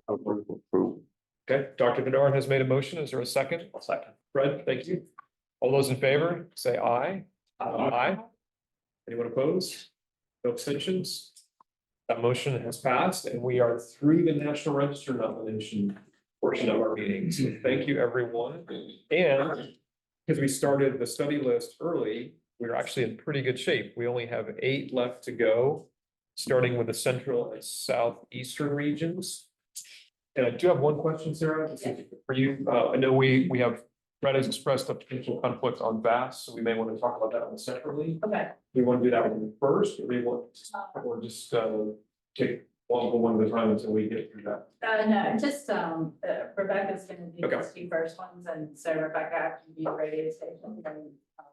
Speaker 1: Okay, Dr. Bernard has made a motion. Is there a second?
Speaker 4: I'll second.
Speaker 1: Fred, thank you. All those in favor, say aye. Aye. Anyone opposed? No abstentions? That motion has passed, and we are through the National Register nomination portion of our meeting. So thank you, everyone. And because we started the study list early, we're actually in pretty good shape. We only have 8 left to go, starting with the central and southeastern regions. And I do have one question, Sarah, for you. I know we have, Brett has expressed a potential conflict on VAS, so we may want to talk about that one separately.
Speaker 3: Okay.
Speaker 1: Do we want to do that one first, or or just take one at a time until we get through that?
Speaker 2: No, just, Rebecca's gonna do
Speaker 1: Okay.
Speaker 2: these 2 first ones, and so Rebecca, after you do radio station, then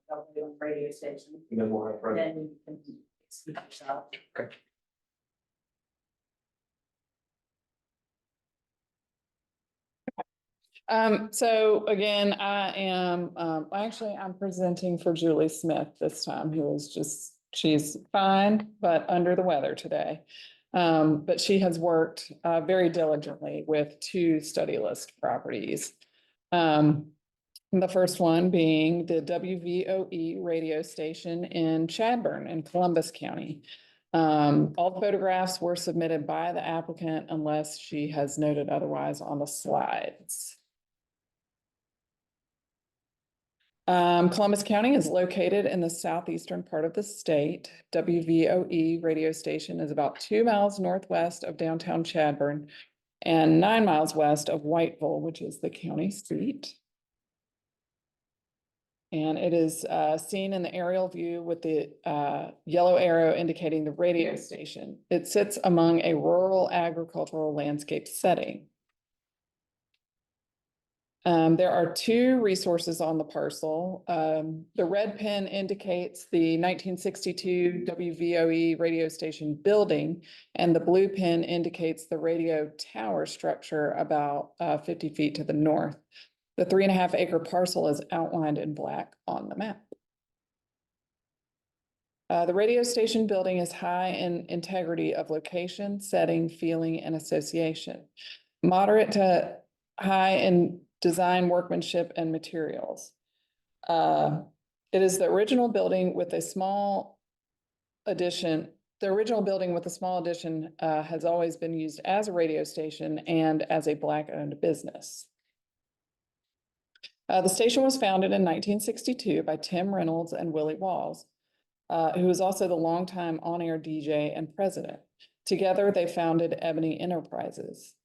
Speaker 2: I'll do radio station,
Speaker 1: And then we'll have Brett.
Speaker 2: then you can speak yourself.
Speaker 1: Okay.
Speaker 7: So again, I am, actually, I'm presenting for Julie Smith this time, who is just, she's fine, but under the weather today. But she has worked, very diligently with 2 study list properties. The first one being the WVOE radio station in Chadbourne in Columbus County. All photographs were submitted by the applicant unless she has noted otherwise on the slides. Columbus County is located in the southeastern part of the state. WVOE radio station is about 2 miles northwest of downtown Chadburn and 9 miles west of Whiteville, which is the county seat. And it is seen in the aerial view with the yellow arrow indicating the radio station. It sits among a rural agricultural landscape setting. There are 2 resources on the parcel. The red pen indicates the 1962 WVOE radio station building, and the blue pen indicates the radio tower structure about 50 feet to the north. The 3.5 acre parcel is outlined in black on the map. The radio station building is high in integrity of location, setting, feeling, and association. Moderate to high in design, workmanship, and materials. It is the original building with a small addition. The original building with a small addition has always been used as a radio station and as a Black-owned business. The station was founded in 1962 by Tim Reynolds and Willie Walls, who was also the longtime on-air DJ and president. Together, they founded Ebony Enterprises.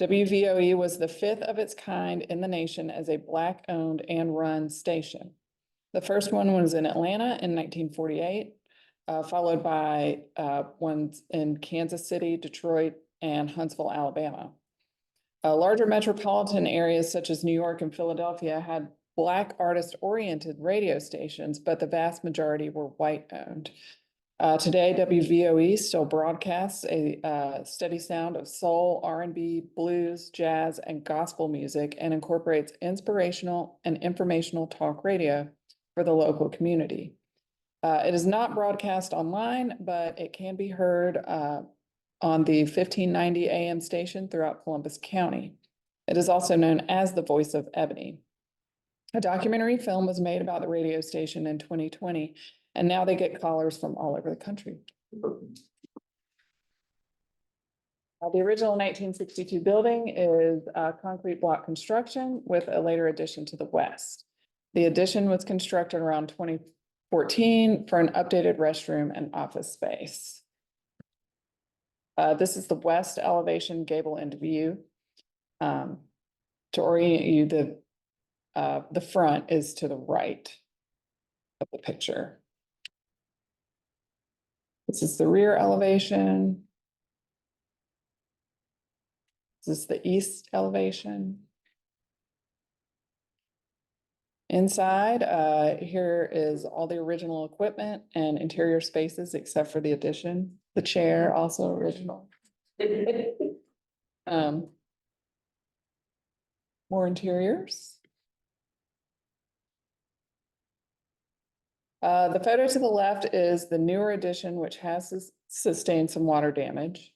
Speaker 7: WVOE was the 5th of its kind in the nation as a Black-owned and run station. The first one was in Atlanta in 1948, followed by ones in Kansas City, Detroit, and Huntsville, Alabama. Larger metropolitan areas such as New York and Philadelphia had Black artist-oriented radio stations, but the vast majority were white-owned. Today, WVOE still broadcasts a steady sound of soul, R&B, blues, jazz, and gospel music, and incorporates inspirational and informational talk radio for the local community. It is not broadcast online, but it can be heard on the 1590 AM station throughout Columbus County. It is also known as the Voice of Ebony. A documentary film was made about the radio station in 2020, and now they get callers from all over the country. The original 1962 building is concrete block construction with a later addition to the west. The addition was constructed around 2014 for an updated restroom and office space. This is the west elevation gable end view. To orient you, the front is to the right of the picture. This is the rear elevation. This is the east elevation. Inside, here is all the original equipment and interior spaces except for the addition. The chair, also original. More interiors. The photo to the left is the newer addition, which has sustained some water damage.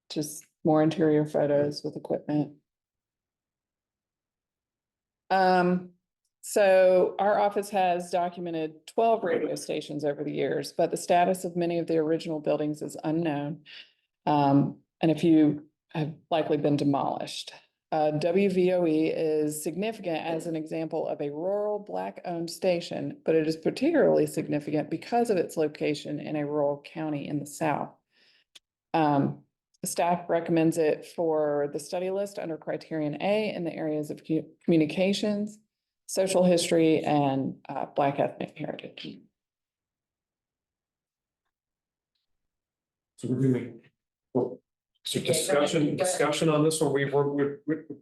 Speaker 7: Just more interior photos with equipment. So our office has documented 12 radio stations over the years, but the status of many of the original buildings is unknown. And a few have likely been demolished. WVOE is significant as an example of a rural Black-owned station, but it is particularly significant because of its location in a rural county in the South. Staff recommends it for the study list under criterion A in the areas of communications, social history, and Black ethnic heritage.
Speaker 1: So we're doing, well, so discussion on this one, we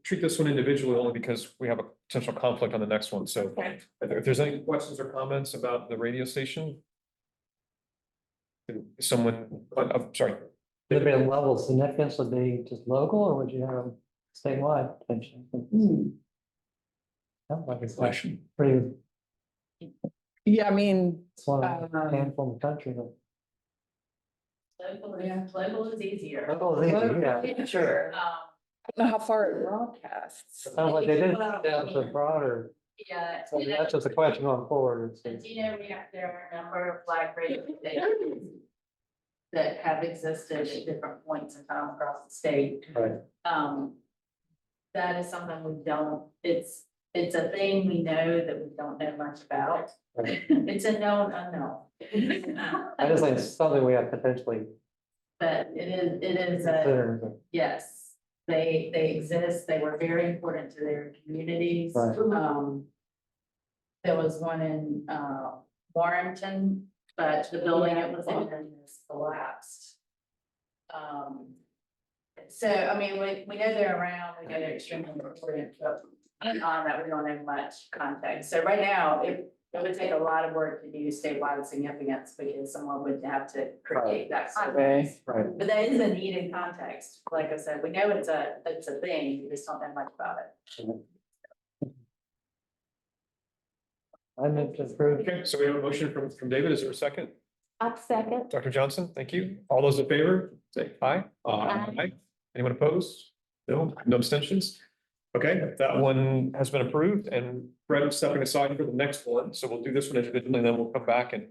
Speaker 1: treat this one individually only because we have a potential conflict on the next one, so. If there's any questions or comments about the radio station? Someone, I'm sorry.
Speaker 13: Would there be a level of significance, would be just local, or would you have statewide potential? Sounds like it's
Speaker 1: Question.
Speaker 13: pretty,
Speaker 7: Yeah, I mean,
Speaker 13: it's one of a handful in the country.
Speaker 2: Global is easier.
Speaker 13: Local is easy, yeah, sure.
Speaker 7: I don't know how far it broadcasts.
Speaker 13: Sounds like they did down to broader,
Speaker 2: Yeah.
Speaker 13: so that's just a question going forward.
Speaker 2: As you know, there are a number of Black radio stations that have existed at different points in time across the state.
Speaker 13: Right.
Speaker 2: That is something we don't, it's it's a thing we know that we don't know much about. It's a known unknown.
Speaker 13: I just think it's something we have potentially
Speaker 2: But it is a,
Speaker 13: considered.
Speaker 2: yes, they exist, they were very important to their communities.
Speaker 13: Right.
Speaker 2: There was one in, Warrenton, but the building it was in has collapsed. So, I mean, we know they're around, we know they're extremely important, but on that, we don't have much context. So right now, it would take a lot of work to do statewide significance because someone would have to create that context.
Speaker 13: Right.
Speaker 2: But that is a needed context. Like I said, we know it's a thing, we just don't know much about it.
Speaker 13: I meant to approve.
Speaker 1: Okay, so we have a motion from David. Is there a second?
Speaker 14: I'll second.
Speaker 1: Dr. Johnson, thank you. All those in favor, say aye.
Speaker 14: Aye.
Speaker 1: Anyone opposed? No, no abstentions? Okay, that one has been approved and Fred is stepping aside for the next one. So we'll do this one individually and then we'll come back and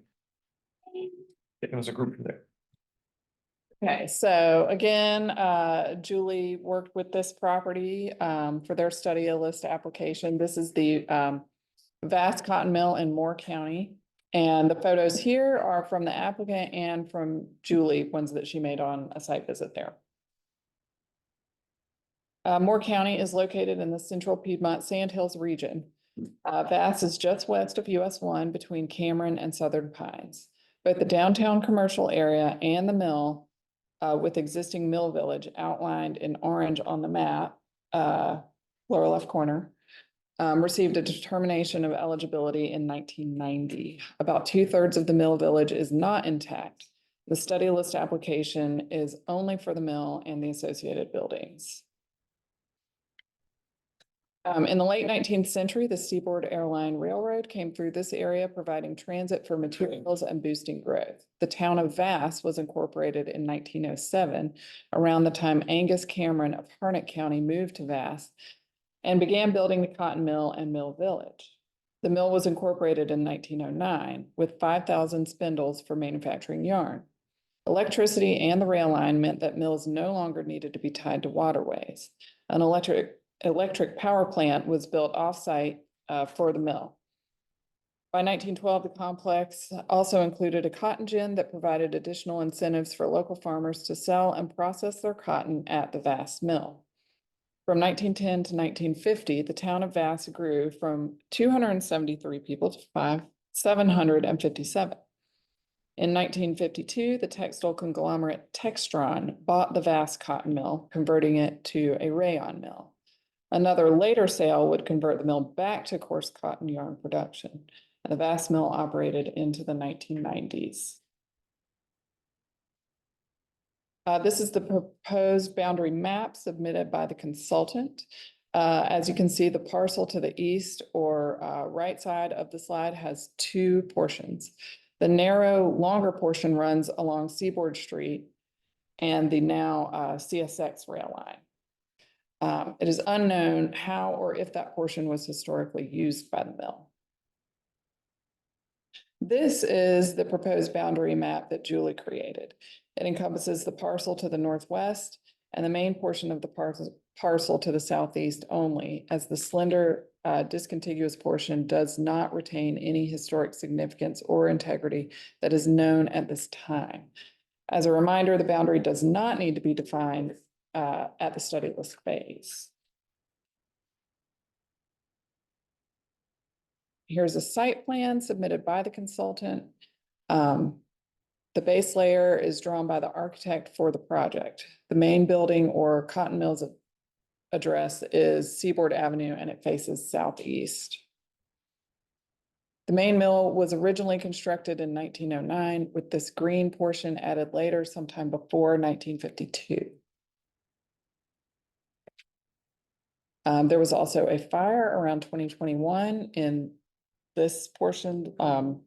Speaker 1: take them as a group from there.
Speaker 7: Okay, so again, Julie worked with this property for their study a list application. This is the Vast Cotton Mill in Moore County. And the photos here are from the applicant and from Julie, ones that she made on a site visit there. Moore County is located in the central Piedmont Sandhills region. Vast is just west of US 1 between Cameron and Southern Pines. Both the downtown commercial area and the mill with existing mill village outlined in orange on the map, lower left corner, received a determination of eligibility in 1990. About 2/3 of the mill village is not intact. The study list application is only for the mill and the associated buildings. In the late 19th century, the Seaboard Airline Railroad came through this area, providing transit for materials and boosting growth. The town of Vass was incorporated in 1907, around the time Angus Cameron of Harnett County moved to Vass and began building the cotton mill and mill village. The mill was incorporated in 1909 with 5,000 spindles for manufacturing yarn. Electricity and the rail line meant that mills no longer needed to be tied to waterways. An electric power plant was built off-site for the mill. By 1912, the complex also included a cotton gin that provided additional incentives for local farmers to sell and process their cotton at the Vass mill. From 1910 to 1950, the town of Vass grew from 273 people to 757. In 1952, the textile conglomerate Textron bought the Vass cotton mill, converting it to a rayon mill. Another later sale would convert the mill back to coarse cotton yarn production, and the Vass mill operated into the 1990s. This is the proposed boundary map submitted by the consultant. As you can see, the parcel to the east or right side of the slide has two portions. The narrow, longer portion runs along Seaboard Street and the now CSX rail line. It is unknown how or if that portion was historically used by the mill. This is the proposed boundary map that Julie created. It encompasses the parcel to the northwest and the main portion of the parcel to the southeast only, as the slender discontiguous portion does not retain any historic significance or integrity that is known at this time. As a reminder, the boundary does not need to be defined at the study list phase. Here's a site plan submitted by the consultant. The base layer is drawn by the architect for the project. The main building or cotton mills address is Seaboard Avenue and it faces southeast. The main mill was originally constructed in 1909 with this green portion added later sometime before 1952. There was also a fire around 2021 in this portion on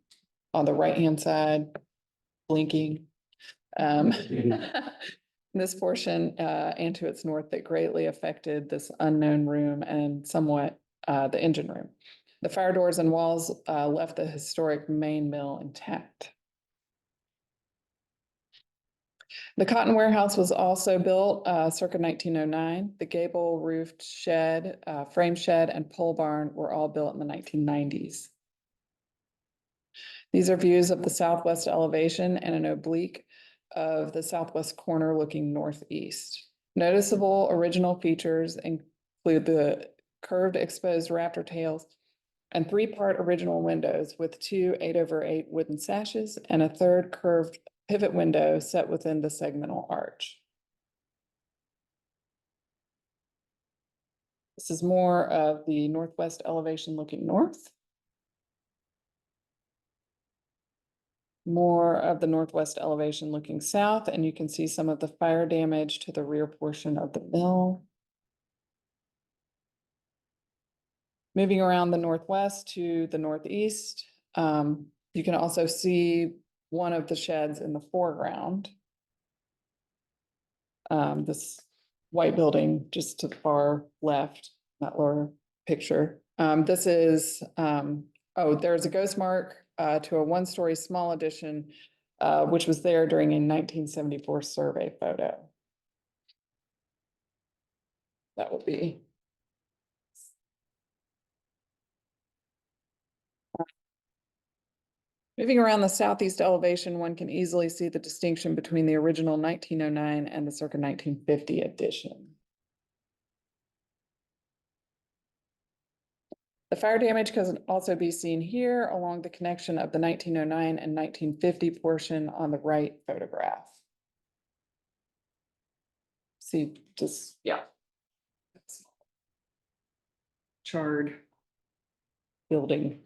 Speaker 7: the right-hand side, blinking. This portion and to its north that greatly affected this unknown room and somewhat the engine room. The fire doors and walls left the historic main mill intact. The cotton warehouse was also built circa 1909. The gable roofed shed, frame shed and pole barn were all built in the 1990s. These are views of the southwest elevation and an oblique of the southwest corner looking northeast. Noticeable original features include the curved exposed raptor tails and three-part original windows with two 8/8 wooden sashes and a third curved pivot window set within the segmental arch. This is more of the northwest elevation looking north. More of the northwest elevation looking south, and you can see some of the fire damage to the rear portion of the mill. Moving around the northwest to the northeast, you can also see one of the sheds in the foreground. This white building just to the far left, that lower picture. This is, there's a ghost mark to a one-story small addition, which was there during a 1974 survey photo. That would be. Moving around the southeast elevation, one can easily see the distinction between the original 1909 and the circa 1950 addition. The fire damage can also be seen here along the connection of the 1909 and 1950 portion on the right photograph. See, just, yeah. Charred building.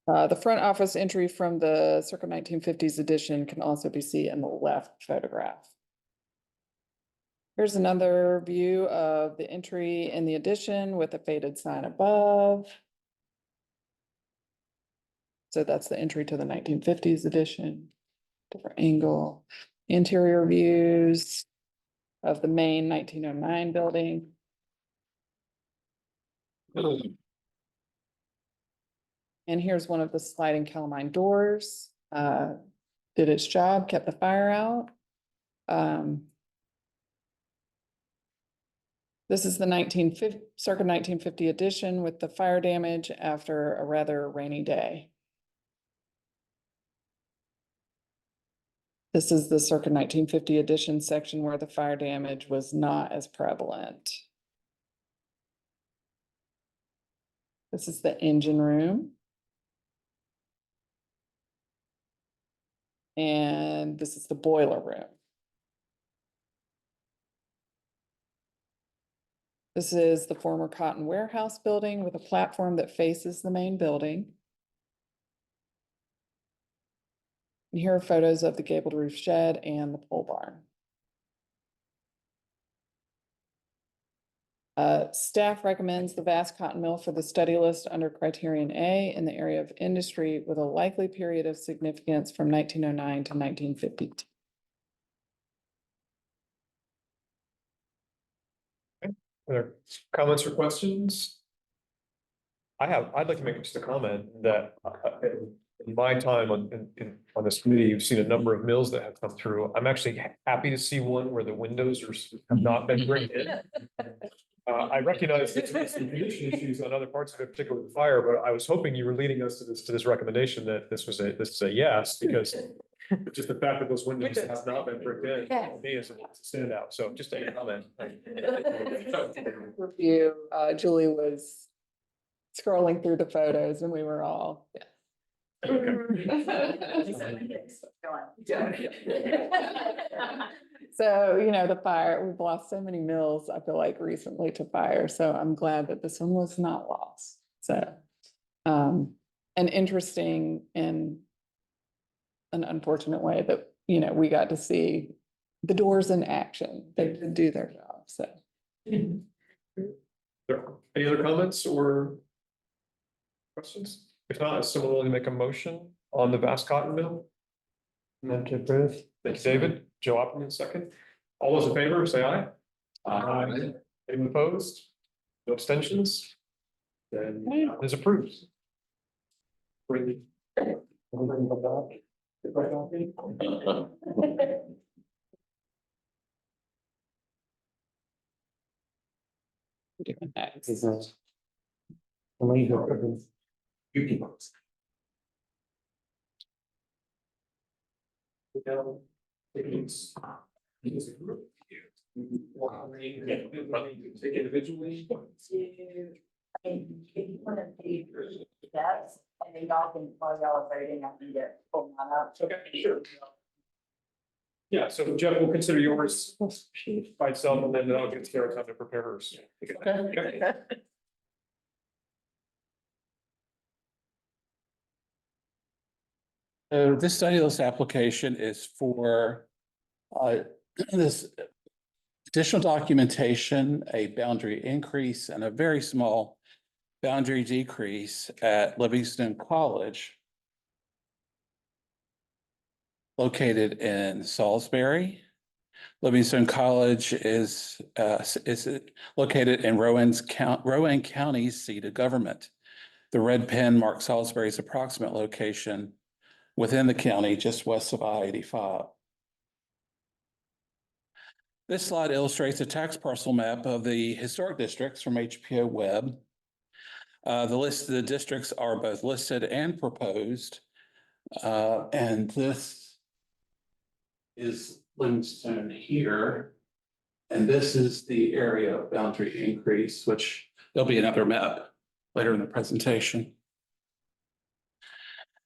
Speaker 7: The front office entry from the circa 1950s edition can also be seen in the left photograph. Here's another view of the entry in the addition with a faded sign above. So that's the entry to the 1950s edition. Different angle. Interior views of the main 1909 building. And here's one of the sliding calamine doors. Did its job, kept the fire out. This is the circa 1950 edition with the fire damage after a rather rainy day. This is the circa 1950 edition section where the fire damage was not as prevalent. This is the engine room. And this is the boiler room. This is the former cotton warehouse building with a platform that faces the main building. And here are photos of the gabled roof shed and the pole barn. Staff recommends the vast cotton mill for the study list under criterion A in the area of industry with a likely period of significance from 1909 to 1950.
Speaker 1: Other comments or questions? I'd like to make just a comment that in my time on this committee, you've seen a number of mills that have come through. I'm actually happy to see one where the windows have not been bricked in. I recognize that there's some condition issues on other parts of it, particularly with fire, but I was hoping you were leading us to this recommendation that this is a yes, because just the fact that those windows have not been bricked in, to me is a standout. So just a comment.
Speaker 7: Review, Julie was scrolling through the photos and we were all, yeah. So, you know, the fire, we've lost so many mills, I feel like recently to fire. So I'm glad that this one was not lost. So, an interesting and an unfortunate way that, you know, we got to see the doors in action. They did do their job. So.
Speaker 1: Any other comments or questions? If not, is someone willing to make a motion on the vast cotton mill?
Speaker 13: Motion to approve.
Speaker 1: Thank you, David. Joe Opperman, second. All those in favor, say aye. Aye. Anyone opposed? No abstentions? Then it is approved. Great. Individually.
Speaker 2: That's, and then y'all can, while y'all are voting, I can get, pull mine up.
Speaker 1: Okay, sure. Yeah, so Jeff, we'll consider yours by itself, and then I'll get Sarah time to prepare hers. Okay.
Speaker 12: So this study list application is for this additional documentation, a boundary increase and a very small boundary decrease at Livingston College, located in Salisbury. Livingston College is located in Rowan County's seat of government. The red pen marks Salisbury's approximate location within the county, just west of I-85. This slide illustrates a tax parcel map of the historic districts from HPO Web. The list of the districts are both listed and proposed. And this is Livingston here. And this is the area of boundary increase, which there'll be another map later in the presentation.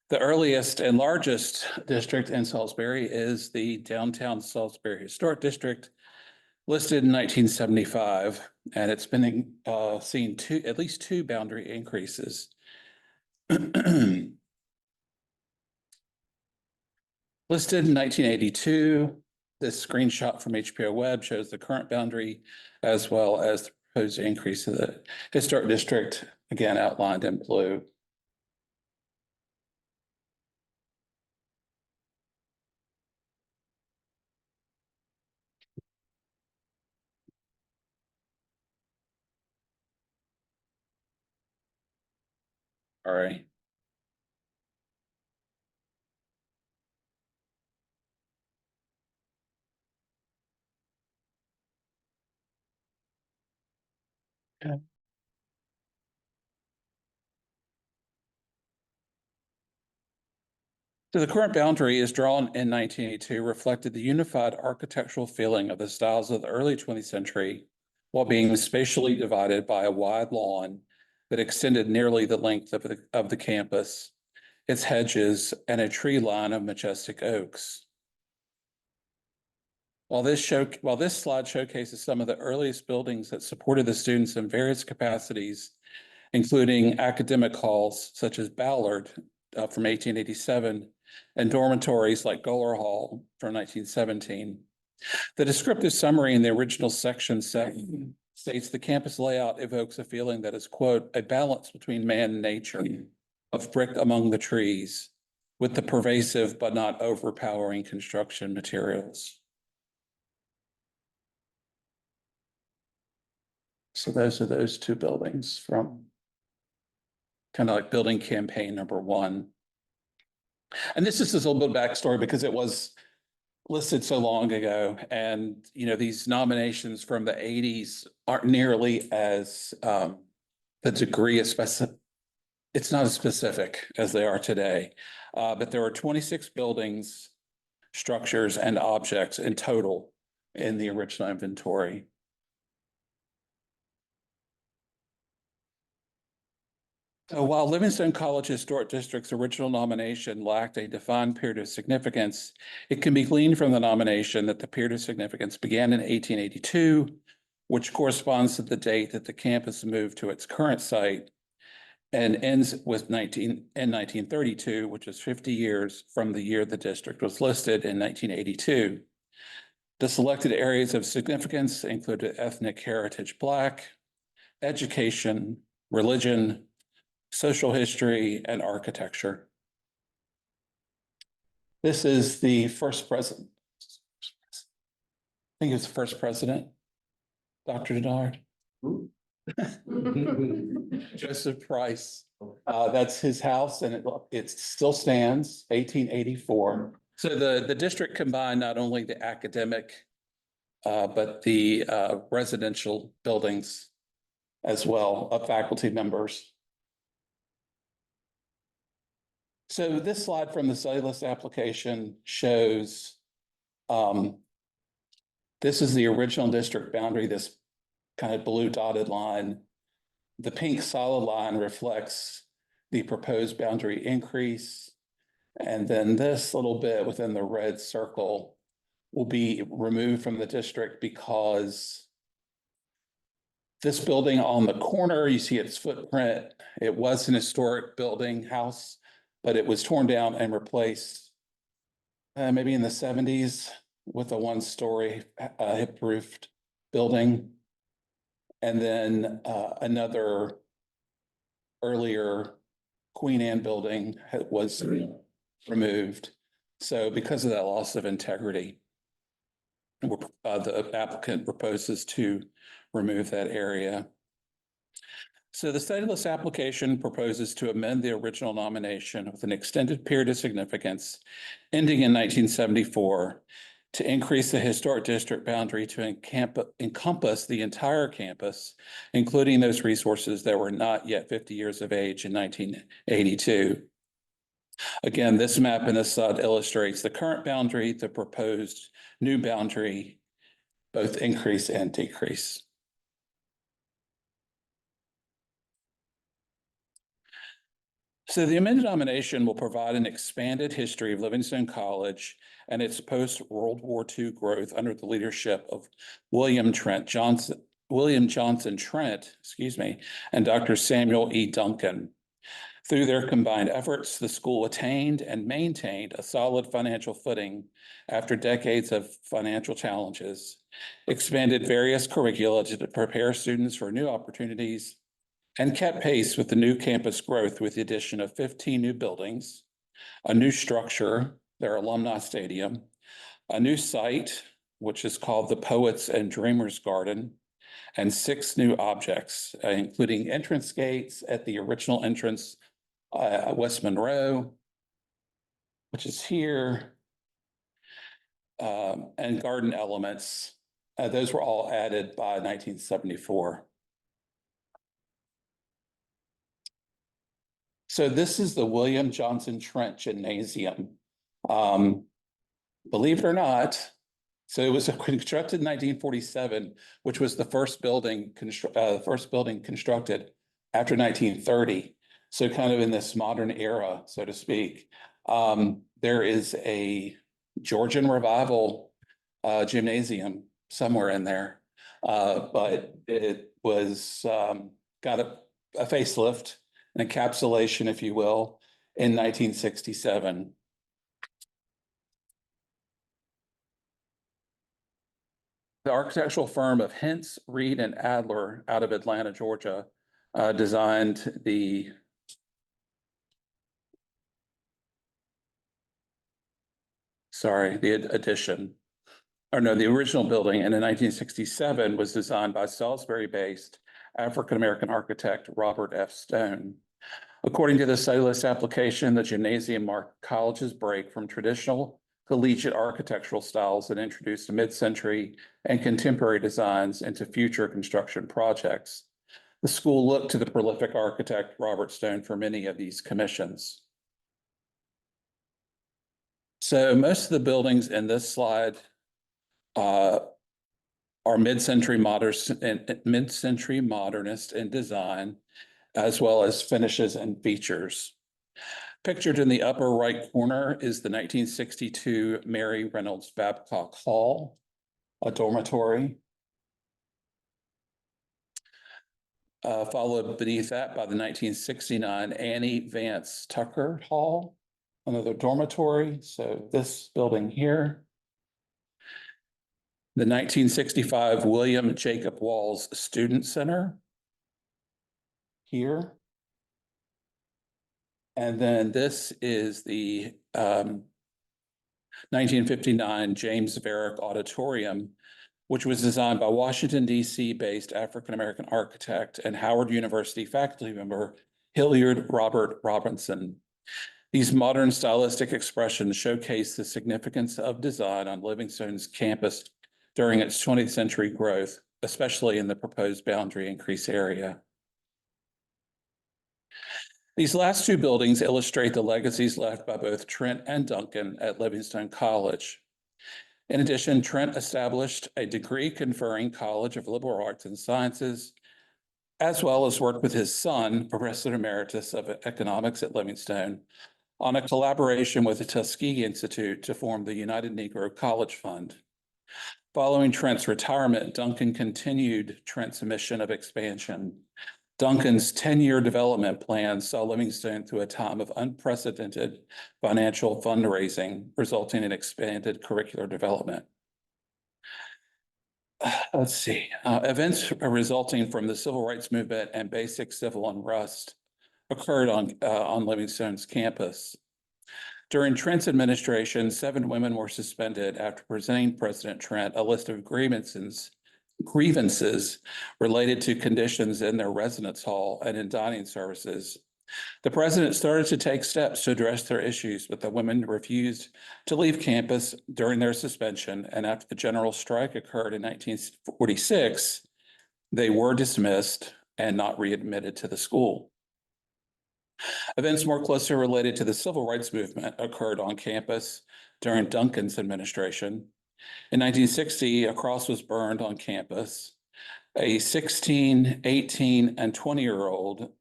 Speaker 12: The earliest and largest district in Salisbury is the downtown Salisbury Historic District, listed in 1975, and it's been seen at least two boundary increases. Listed in 1982, this screenshot from HPO Web shows the current boundary as well as the proposed increase of the historic district, again outlined in blue. All right. Okay. So the current boundary is drawn in 1982, reflected the unified architectural feeling of the styles of the early 20th century, while being spatially divided by a wide lawn that extended nearly the length of the campus, its hedges, and a tree line of majestic oaks. While this slide showcases some of the earliest buildings that supported the students in various capacities, including academic halls such as Ballard from 1887, and dormitories like Goler Hall from 1917. The descriptive summary in the original section states the campus layout evokes a feeling that is, quote, a balance between man and nature, of brick among the trees, with the pervasive but not overpowering construction materials. So those are those two buildings from kind of like building campaign number one. And this is just a little bit of backstory because it was listed so long ago. And, you know, these nominations from the 80s aren't nearly as the degree of it's not as specific as they are today. But there are 26 buildings, structures, and objects in total in the original inventory. So while Livingston College Historic District's original nomination lacked a defined period of significance, it can be gleaned from the nomination that the period of significance began in 1882, which corresponds to the date that the campus moved to its current site, and ends with 1932, which is 50 years from the year the district was listed in 1982. The selected areas of significance included ethnic heritage Black, education, religion, social history, and architecture. This is the first president. I think it's the first president, Dr. Denard. Joseph Price. That's his house and it still stands, 1884. So the district combined not only the academic, but the residential buildings as well of faculty members. So this slide from the cellulose application shows this is the original district boundary, this kind of blue dotted line. The pink solid line reflects the proposed boundary increase. And then this little bit within the red circle will be removed from the district because this building on the corner, you see its footprint. It was an historic building house, but it was torn down and replaced maybe in the 70s with a one-story hip-roofed building. And then another earlier Queen Anne building was removed. So because of that loss of integrity, the applicant proposes to remove that area. So the cellulose application proposes to amend the original nomination with an extended period of significance ending in 1974 to increase the historic district boundary to encompass the entire campus, including those resources that were not yet 50 years of age in 1982. Again, this map in this slide illustrates the current boundary, the proposed new boundary, both increase and decrease. So the amended nomination will provide an expanded history of Livingstone College and its post-World War II growth under the leadership of William Johnson Trent, and Dr. Samuel E. Duncan. Through their combined efforts, the school attained and maintained a solid financial footing after decades of financial challenges, expanded various curricula to prepare students for new opportunities, and kept pace with the new campus growth with the addition of 15 new buildings, a new structure, their alumni stadium, a new site, which is called the Poets and Dreamers Garden, and 6 new objects, including entrance gates at the original entrance West Monroe, which is here, and garden elements. Those were all added by 1974. So this is the William Johnson Trent Gymnasium. Believe it or not, so it was constructed in 1947, which was the first building constructed after 1930. So kind of in this modern era, so to speak. There is a Georgian Revival gymnasium somewhere in there, but it was got a facelift, an encapsulation, if you will, in 1967. The architectural firm of Hintz, Reed, and Adler out of Atlanta, Georgia, designed the addition, or no, the original building, and in 1967 was designed by Salisbury-based African-American architect Robert F. Stone. According to the cellulose application, the gymnasium marked college's break from traditional collegiate architectural styles and introduced mid-century and contemporary designs into future construction projects. The school looked to the prolific architect Robert Stone for many of these commissions. So most of the buildings in this slide are mid-century modernist in design, as well as finishes and features. Pictured in the upper right corner is the 1962 Mary Reynolds Babcock Hall, a dormitory. Followed beneath that by the 1969 Annie Vance Tucker Hall, another dormitory. So this building here. The 1965 William Jacob Walls Student Center here. And then this is the 1959 James Varick Auditorium, which was designed by Washington, D.C. based African-American architect and Howard University faculty member Hilliard Robert Robinson. These modern stylistic expressions showcase the significance of design on Livingstone's campus during its 20th century growth, especially in the proposed boundary increase area. These last two buildings illustrate the legacies left by both Trent and Duncan at Livingstone College. In addition, Trent established a degree-conferring College of Liberal Arts and Sciences, as well as worked with his son, Professor Emeritus of Economics at Livingstone, on a collaboration with the Tuskegee Institute to form the United Negro College Fund. Following Trent's retirement, Duncan continued Trent's mission of expansion. Duncan's 10-year development plan saw Livingstone through a time of unprecedented financial fundraising, resulting in expanded curricular development. Let's see, events resulting from the civil rights movement and basic civil unrest occurred on Livingstone's campus. During Trent's administration, 7 women were suspended after presenting President Trent a list of grievances related to conditions in their residence hall and in dining services. The president started to take steps to address their issues, but the women refused to leave campus during their suspension, and after the general strike occurred in 1946, they were dismissed and not readmitted to the school. Events more closely related to the civil rights movement occurred on campus during Duncan's administration. In 1960, a cross was burned on campus. A 16, 18, and 20-year-old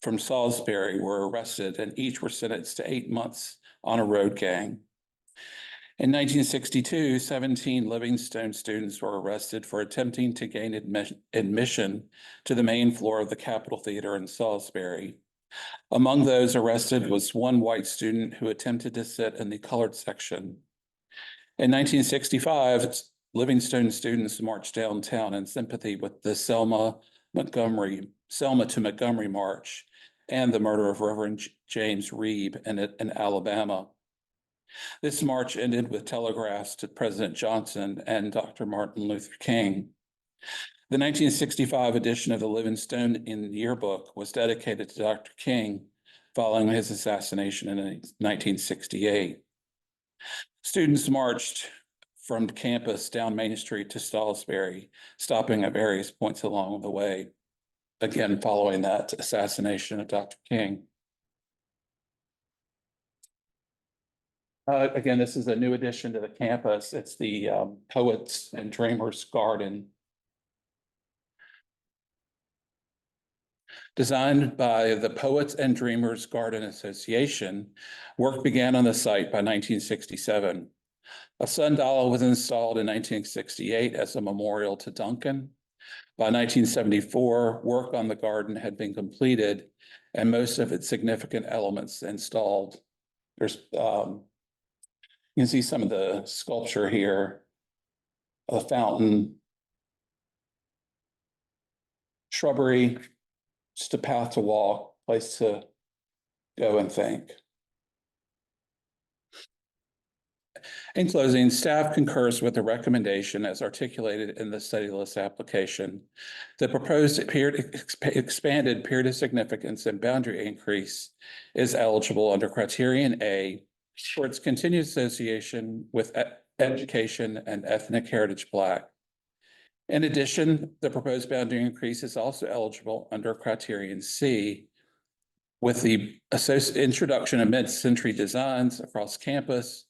Speaker 12: from Salisbury were arrested, and each were sentenced to 8 months on a road gang. In 1962, 17 Livingstone students were arrested for attempting to gain admission to the main floor of the Capitol Theater in Salisbury. Among those arrested was one white student who attempted to sit in the colored section. In 1965, Livingstone students marched downtown in sympathy with the Selma to Montgomery March and the murder of Reverend James Reeb in Alabama. This march ended with telegraphs to President Johnson and Dr. Martin Luther King. The 1965 edition of the Livingstone Yearbook was dedicated to Dr. King following his assassination in 1968. Students marched from campus down Main Street to Salisbury, stopping at various points along the way, again following that assassination of Dr. King. Again, this is a new addition to the campus. It's the Poets and Dreamers Garden. Designed by the Poets and Dreamers Garden Association, work began on the site by 1967. A sundial was installed in 1968 as a memorial to Duncan. By 1974, work on the garden had been completed and most of its significant elements installed. There's you can see some of the sculpture here, a fountain, shrubbery, just a path to walk, place to go and think. In closing, staff concurs with the recommendation as articulated in the study list application. The proposed expanded period of significance and boundary increase is eligible under criterion A for its continued association with education and ethnic heritage Black. In addition, the proposed boundary increase is also eligible under criterion C with the introduction of mid-century designs across campus,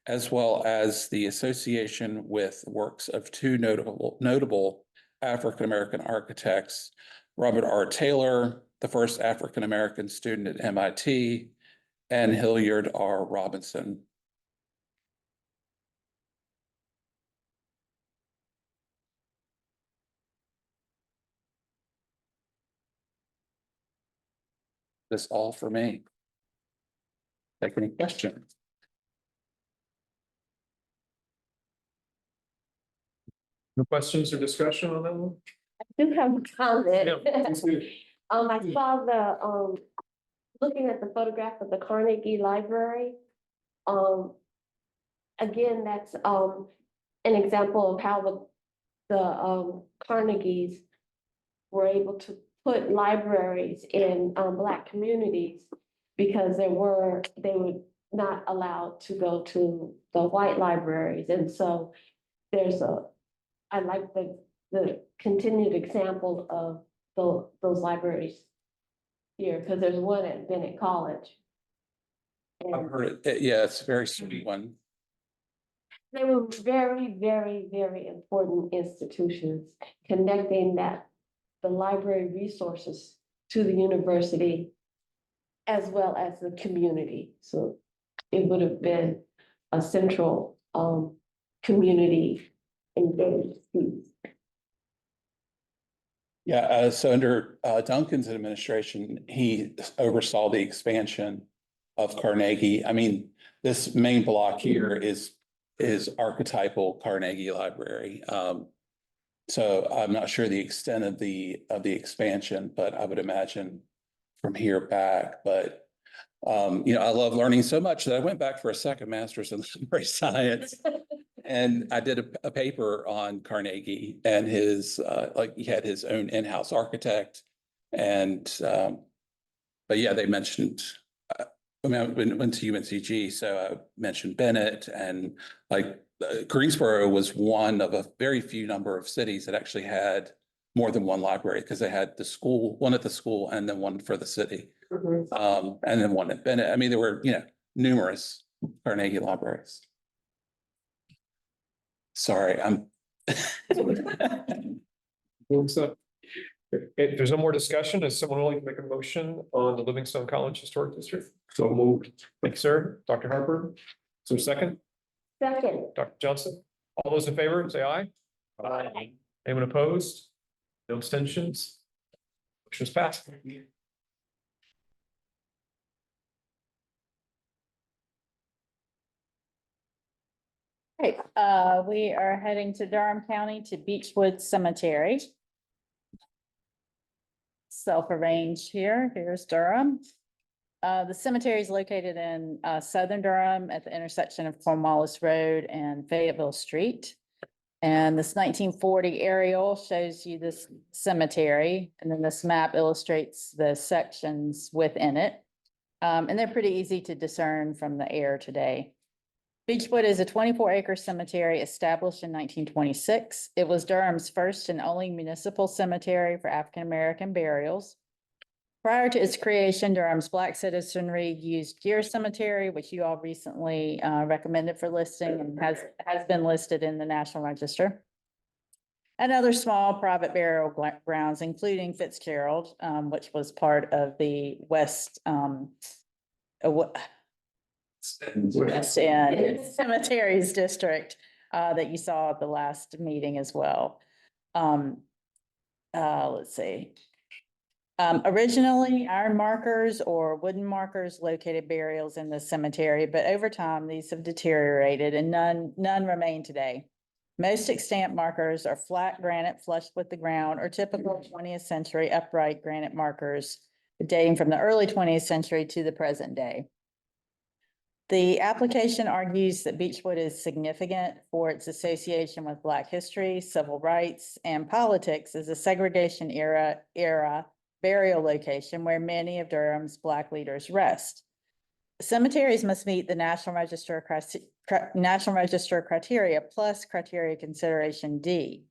Speaker 12: as well as the association with works of two notable African-American architects, Robert R. Taylor, the first African-American student at MIT, and Hilliard R. Robinson. That's all for me. Take any questions?
Speaker 1: No questions or discussion on that one?
Speaker 14: I do have a comment.
Speaker 1: Yeah, please do.
Speaker 14: I saw the, looking at the photograph of the Carnegie Library. Again, that's, an example of how the Carnegies were able to put libraries in Black communities because they were not allowed to go to the white libraries. And so I like the continued example of those libraries here, because there's one at Bennett College.
Speaker 12: I've
Speaker 14: And
Speaker 12: heard it. Yeah, it's a very sweet one.
Speaker 14: they were very, very, very important institutions, connecting the library resources to the university as well as the community. So it would have been a central community engaged piece.
Speaker 12: Yeah, so under Duncan's administration, he oversaw the expansion of Carnegie. I mean, this main block here is archetypal Carnegie Library. So I'm not sure the extent of the expansion, but I would imagine from here back. But I love learning so much that I went back for a second master's in library science. And I did a paper on Carnegie and his, he had his own in-house architect. And, but yeah, they mentioned, I went to UNCG, so I mentioned Bennett, and Greensboro was one of a very few number of cities that actually had more than one library, because they had the school, one at the school, and then one for the city. And then one at Bennett. I mean, there were, numerous Carnegie libraries. Sorry, I'm.
Speaker 1: So if there's no more discussion, is someone willing to make a motion on the Livingstone College Historic District?
Speaker 9: So moved.
Speaker 1: Thank you, sir. Dr. Harper. So second,
Speaker 14: Second.
Speaker 1: Dr. Johnson, all those in favor, say aye.
Speaker 14: Aye.
Speaker 1: Anyone opposed? No abstentions? Motion's passed.
Speaker 2: Okay, we are heading to Durham County to Beechwood Cemetery. Self-arranged here. Here's Durham. The cemetery is located in southern Durham at the intersection of Cornwallis Road and Fayetteville Street. And this 1940 aerial shows you this cemetery, and then this map illustrates the sections within it. And they're pretty easy to discern from the air today. Beechwood is a 24-acre cemetery established in 1926. It was Durham's first and only municipal cemetery for African-American burials. Prior to its creation, Durham's Black citizenry used Geer Cemetery, which you all recently recommended for listing and has been listed in the National Register. And other small private burial grounds, including Fitzgerald, which was part of the West End Cemeteries District that you saw at the last meeting as well. Let's see. Originally, iron markers or wooden markers located burials in the cemetery, but over time these have deteriorated and none remain today. Most extant markers are flat granite flush with the ground or typical 20th century upright granite markers dating from the early 20th century to the present day. The application argues that Beechwood is significant for its association with Black history, civil rights, and politics as a segregation era burial location where many of Durham's Black leaders rest. Cemeteries must meet the National Register criteria plus criteria consideration D.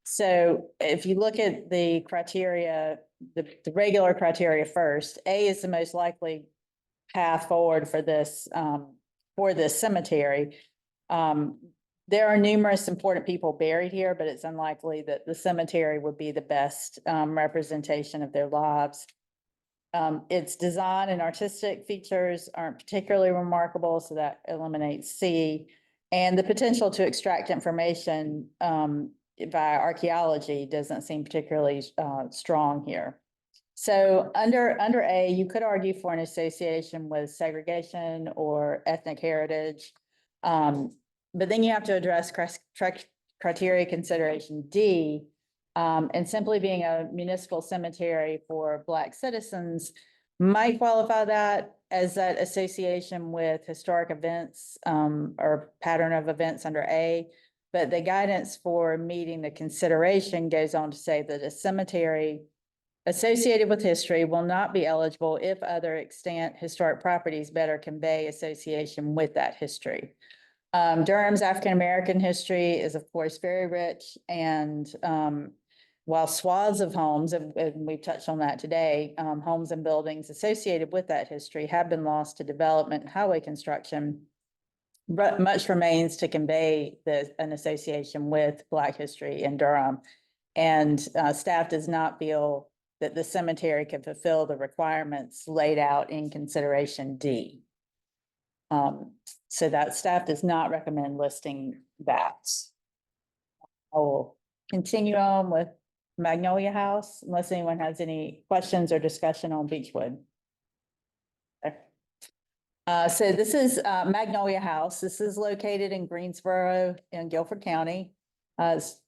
Speaker 2: So if you look at the criteria, the regular criteria first, A is the most likely path forward for this cemetery. There are numerous important people buried here, but it's unlikely that the cemetery would be the best representation of their lives. Its design and artistic features aren't particularly remarkable, so that eliminates C. And the potential to extract information via archaeology doesn't seem particularly strong here. So under A, you could argue for an association with segregation or ethnic heritage. But then you have to address criteria consideration D, and simply being a municipal cemetery for Black citizens might qualify that as that association with historic events or pattern of events under A. But the guidance for meeting the consideration goes on to say that a cemetery associated with history will not be eligible if other extant historic properties better convey association with that history. Durham's African-American history is of course very rich, and while swaths of homes, and we've touched on that today, homes and buildings associated with that history have been lost to development and highway construction, but much remains to convey an association with Black history in Durham. And staff does not feel that the cemetery can fulfill the requirements laid out in consideration D. So that staff does not recommend listing that. I will continue on with Magnolia House unless anyone has any questions or discussion on Beechwood. Okay. So this is Magnolia House. This is located in Greensboro in Guilford County. It's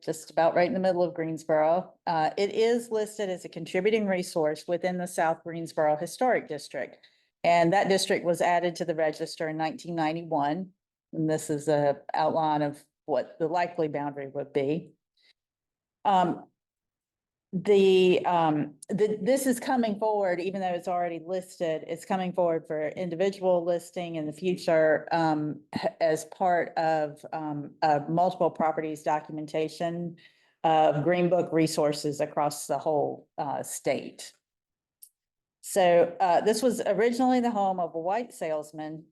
Speaker 2: just about right in the middle of Greensboro. It is listed as a contributing resource within the South Greensboro Historic District. And that district was added to the register in 1991. And this is an outline of what the likely boundary would be. This is coming forward, even though it's already listed, it's coming forward for individual listing in the future as part of multiple properties documentation of Green Book resources across the whole state. So this was originally the home of a white salesman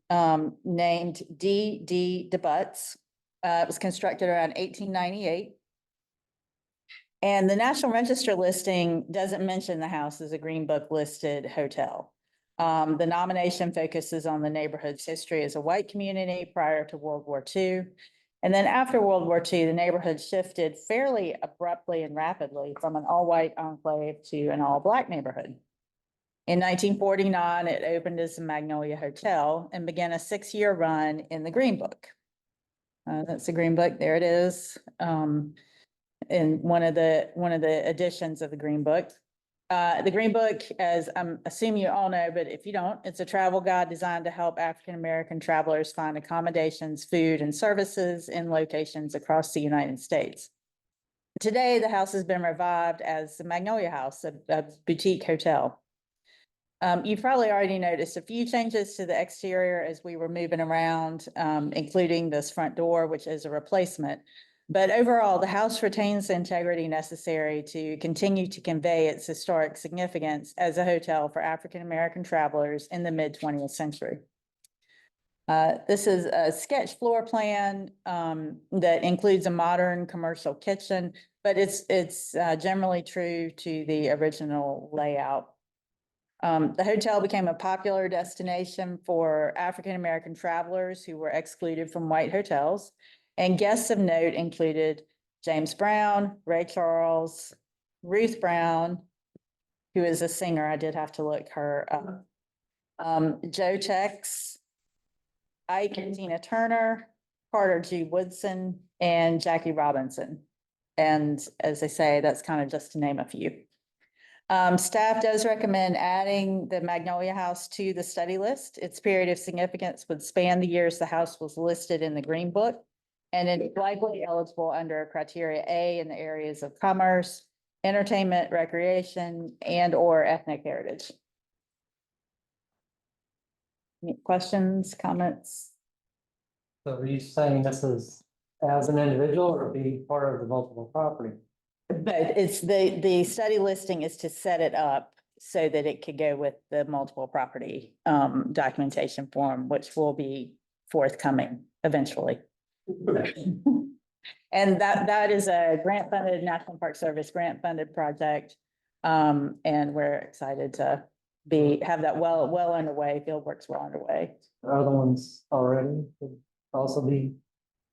Speaker 2: named D.D. DeButts. It was constructed around 1898. And the National Register listing doesn't mention the house as a Green Book listed hotel. The nomination focuses on the neighborhood's history as a white community prior to World War II. And then after World War II, the neighborhood shifted fairly abruptly and rapidly from an all-white enclave to an all-Black neighborhood. In 1949, it opened as the Magnolia Hotel and began a 6-year run in the Green Book. That's the Green Book. There it is. In one of the editions of the Green Book. The Green Book, as I'm assuming you all know, but if you don't, it's a travel guide designed to help African-American travelers find accommodations, food, and services in locations across the United States. Today, the house has been revived as the Magnolia House, a boutique hotel. You've probably already noticed a few changes to the exterior as we were moving around, including this front door, which is a replacement. But overall, the house retains the integrity necessary to continue to convey its historic significance as a hotel for African-American travelers in the mid-20th century. This is a sketch floor plan that includes a modern commercial kitchen, but it's generally true to the original layout. The hotel became a popular destination for African-American travelers who were excluded from white hotels. And guests of note included James Brown, Ray Charles, Ruth Brown, who is a singer. I did have to look her up. Joe Tex, Ike and Tina Turner, Carter G. Woodson, and Jackie Robinson. And as I say, that's kind of just to name a few. Staff does recommend adding the Magnolia House to the study list. Its period of significance would span the years the house was listed in the Green Book. And it's likely eligible under criteria A in the areas of commerce, entertainment, recreation, and or ethnic heritage. Any questions, comments?
Speaker 13: So are you saying this is as an individual or be part of the multiple property?
Speaker 2: But it's the study listing is to set it up so that it could go with the multiple property documentation form, which will be forthcoming eventually. And that is a grant funded, National Park Service grant funded project. And we're excited to have that well underway. Field work's well underway.
Speaker 13: Are other ones already could also be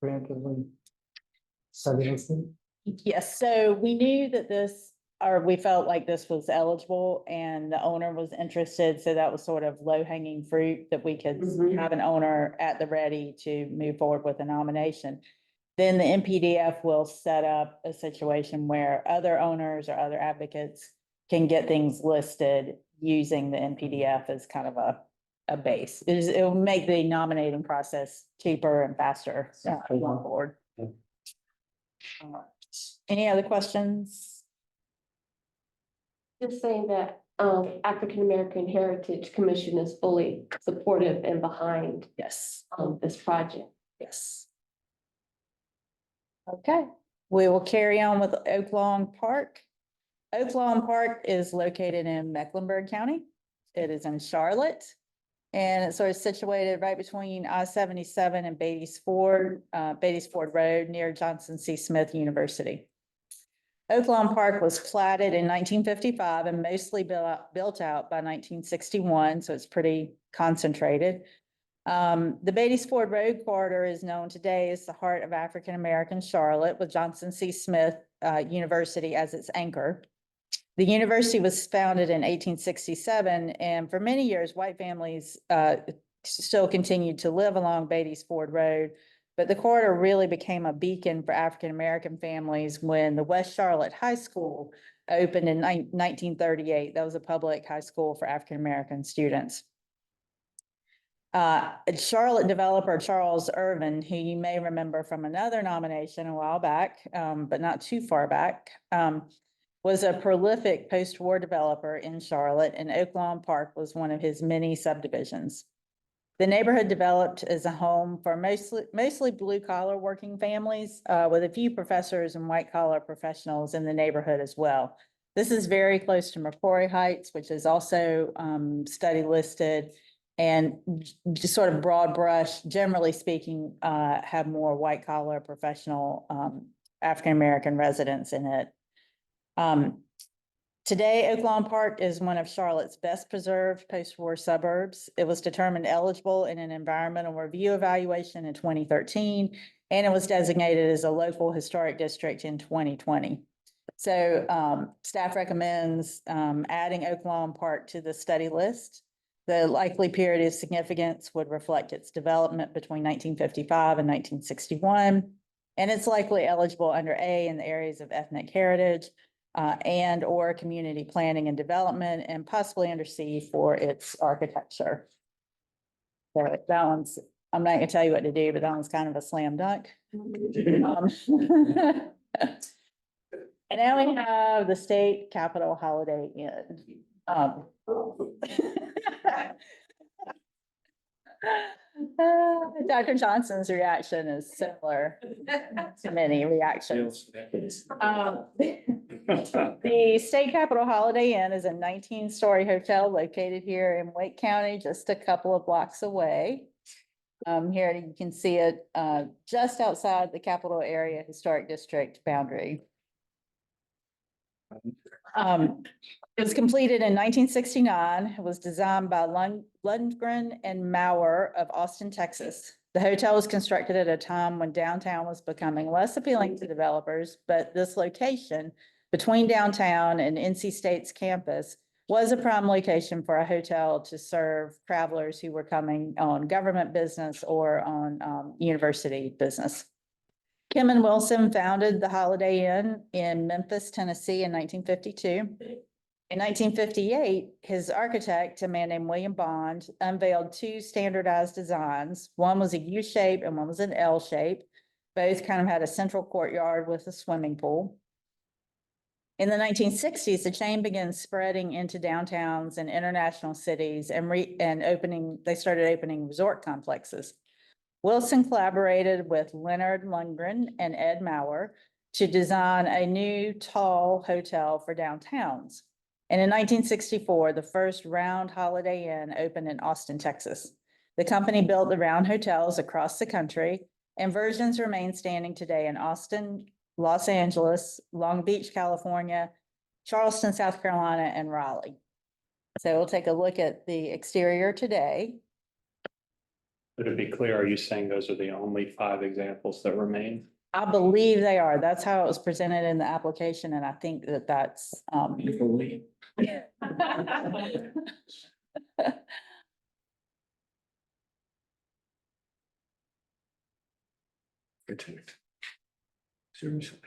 Speaker 13: preemptively studied?
Speaker 2: Yes, so we knew that we felt like this was eligible and the owner was interested. So that was sort of low hanging fruit that we could have an owner at the ready to move forward with a nomination. Then the NPDF will set up a situation where other owners or other advocates can get things listed using the NPDF as kind of a base. It will make the nominating process cheaper and faster going forward. Any other questions?
Speaker 14: Just saying that, African American Heritage Commission is fully supportive and behind,
Speaker 2: Yes,
Speaker 14: this project.
Speaker 2: yes. Okay, we will carry on with Oak Lawn Park. Oak Lawn Park is located in Mecklenburg County. It is in Charlotte. And it's sort of situated right between I-77 and Beatties Ford Road near Johnson C. Smith University. Oak Lawn Park was platted in 1955 and mostly built out by 1961, so it's pretty concentrated. The Beatties Ford Road corridor is known today as the heart of African American Charlotte, with Johnson C. Smith University as its anchor. The university was founded in 1867, and for many years, white families still continued to live along Beatties Ford Road. But the corridor really became a beacon for African American families when the West Charlotte High School opened in 1938. That was a public high school for African American students. Charlotte developer Charles Irvin, who you may remember from another nomination a while back, but not too far back, was a prolific post-war developer in Charlotte, and Oak Lawn Park was one of his many subdivisions. The neighborhood developed as a home for mostly blue-collar working families, with a few professors and white-collar professionals in the neighborhood as well. This is very close to McCrory Heights, which is also study listed, and just sort of broad brush, generally speaking, have more white-collar professional African-American residents in it. Today, Oak Lawn Park is one of Charlotte's best preserved post-war suburbs. It was determined eligible in an environmental review evaluation in 2013, and it was designated as a local historic district in 2020. So staff recommends adding Oak Lawn Park to the study list. The likely period of significance would reflect its development between 1955 and 1961, and it's likely eligible under A in the areas of ethnic heritage, and or community planning and development, and possibly under C for its architecture. So that one's, I'm not gonna tell you what to do, but that one's kind of a slam dunk. And now we have the State Capitol Holiday Inn. Dr. Johnson's reaction is similar to many reactions. The State Capitol Holiday Inn is a 19-story hotel located here in Wake County, just a couple of blocks away. Here you can see it just outside the Capitol Area Historic District boundary. It was completed in 1969. It was designed by Lundgren and Maurer of Austin, Texas. The hotel was constructed at a time when downtown was becoming less appealing to developers, but this location between downtown and NC State's campus was a prime location for a hotel to serve travelers who were coming on government business or on university business. Kim and Wilson founded the Holiday Inn in Memphis, Tennessee in 1952. In 1958, his architect, a man named William Bond, unveiled two standardized designs. One was a U shape and one was an L shape. Both kind of had a central courtyard with a swimming pool. In the 1960s, the chain began spreading into downtowns and international cities and they started opening resort complexes. Wilson collaborated with Leonard Lundgren and Ed Maurer to design a new tall hotel for downtowns. And in 1964, the first Round Holiday Inn opened in Austin, Texas. The company built the Round hotels across the country, and versions remain standing today in Austin, Los Angeles, Long Beach, California, Charleston, South Carolina, and Raleigh. So we'll take a look at the exterior today.
Speaker 4: But to be clear, are you saying those are the only 5 examples that remain?
Speaker 2: I believe they are. That's how it was presented in the application, and I think that that's
Speaker 4: Seriously.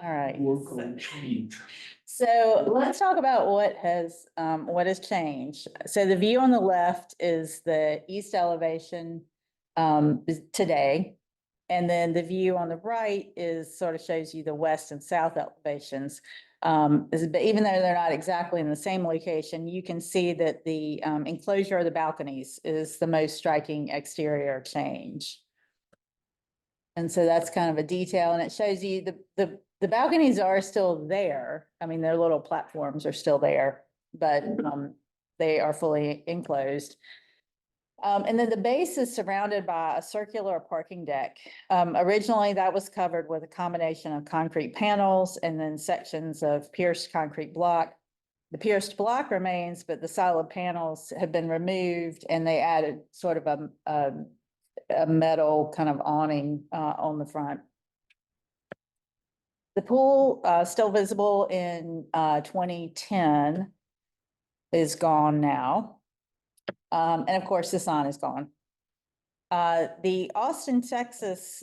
Speaker 2: all right.
Speaker 15: Work on change.
Speaker 2: So let's talk about what has changed. So the view on the left is the east elevation today. And then the view on the right is sort of shows you the west and south elevations. But even though they're not exactly in the same location, you can see that the enclosure of the balconies is the most striking exterior change. And so that's kind of a detail, and it shows you the balconies are still there. I mean, their little platforms are still there, but they are fully enclosed. And then the base is surrounded by a circular parking deck. Originally, that was covered with a combination of concrete panels and then sections of pierced concrete block. The pierced block remains, but the solid panels have been removed, and they added sort of a metal kind of awning on the front. The pool, still visible in 2010, is gone now. And of course, the sign is gone. The Austin, Texas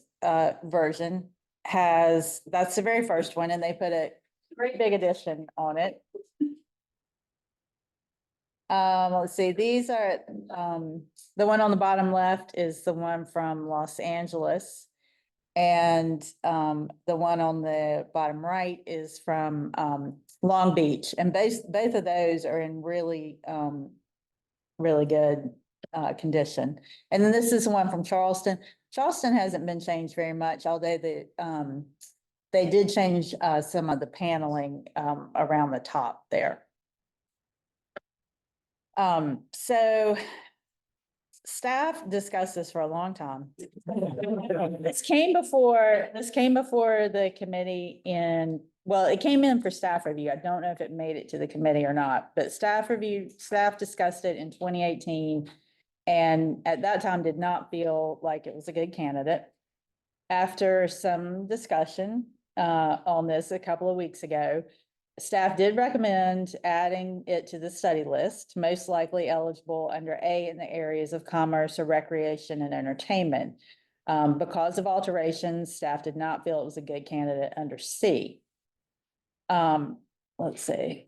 Speaker 2: version that's the very first one, and they put a great big addition on it. Let's see, these are, the one on the bottom left is the one from Los Angeles. And the one on the bottom right is from Long Beach. And both of those are in really, really good condition. And then this is the one from Charleston. Charleston hasn't been changed very much, although they did change some of the paneling around the top there. So staff discussed this for a long time. This came before the committee it came in for staff review. I don't know if it made it to the committee or not, but staff discussed it in 2018. And at that time did not feel like it was a good candidate. After some discussion on this a couple of weeks ago, staff did recommend adding it to the study list, most likely eligible under A in the areas of commerce or recreation and entertainment. Because of alterations, staff did not feel it was a good candidate under C. Let's see.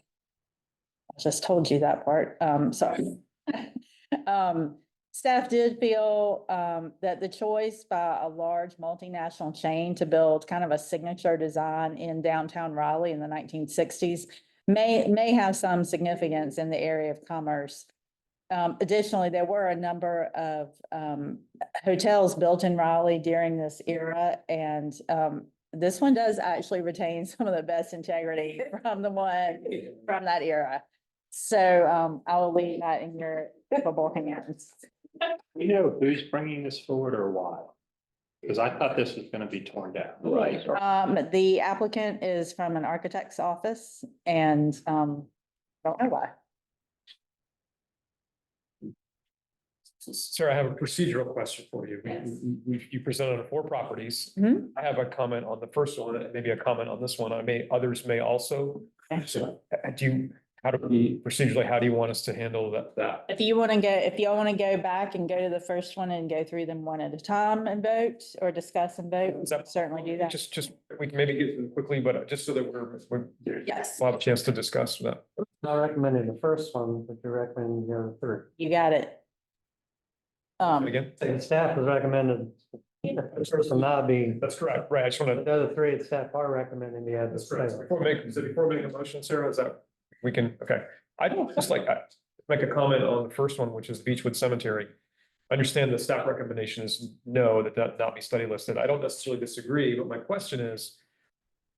Speaker 2: I just told you that part. Sorry. Staff did feel that the choice by a large multinational chain to build kind of a signature design in downtown Raleigh in the 1960s may have some significance in the area of commerce. Additionally, there were a number of hotels built in Raleigh during this era, and this one does actually retain some of the best integrity from that era. So I will leave that in your capable hands.
Speaker 4: You know who's bringing this forward or why? Because I thought this was going to be torn down.
Speaker 8: Right.
Speaker 2: The applicant is from an architect's office, and don't know why.
Speaker 1: Sarah, I have a procedural question for you. You presented on 4 properties.
Speaker 2: Mhm.
Speaker 1: I have a comment on the first one, and maybe a comment on this one. Others may also. So how do you want us to handle that?
Speaker 2: If y'all want to go back and go to the first one and go through them one at a time and vote or discuss and vote, certainly do that.
Speaker 1: Just, we can maybe get them quickly, but just so that
Speaker 2: Yes,
Speaker 1: we'll have a chance to discuss that.
Speaker 13: Not recommending the first one, but you're recommending the other 3.
Speaker 2: you got it.
Speaker 1: Again,
Speaker 13: The staff has recommended the first one not be,
Speaker 1: that's correct, right? I just want
Speaker 13: the
Speaker 1: to,
Speaker 13: other 3, the staff are recommending the other.
Speaker 1: that's correct. Before making a motion, Sarah, is that, we can, okay. I don't just like, make a comment on the first one, which is Beechwood Cemetery. I understand the staff recommendation is no, that not be study listed. I don't necessarily disagree, but my question is,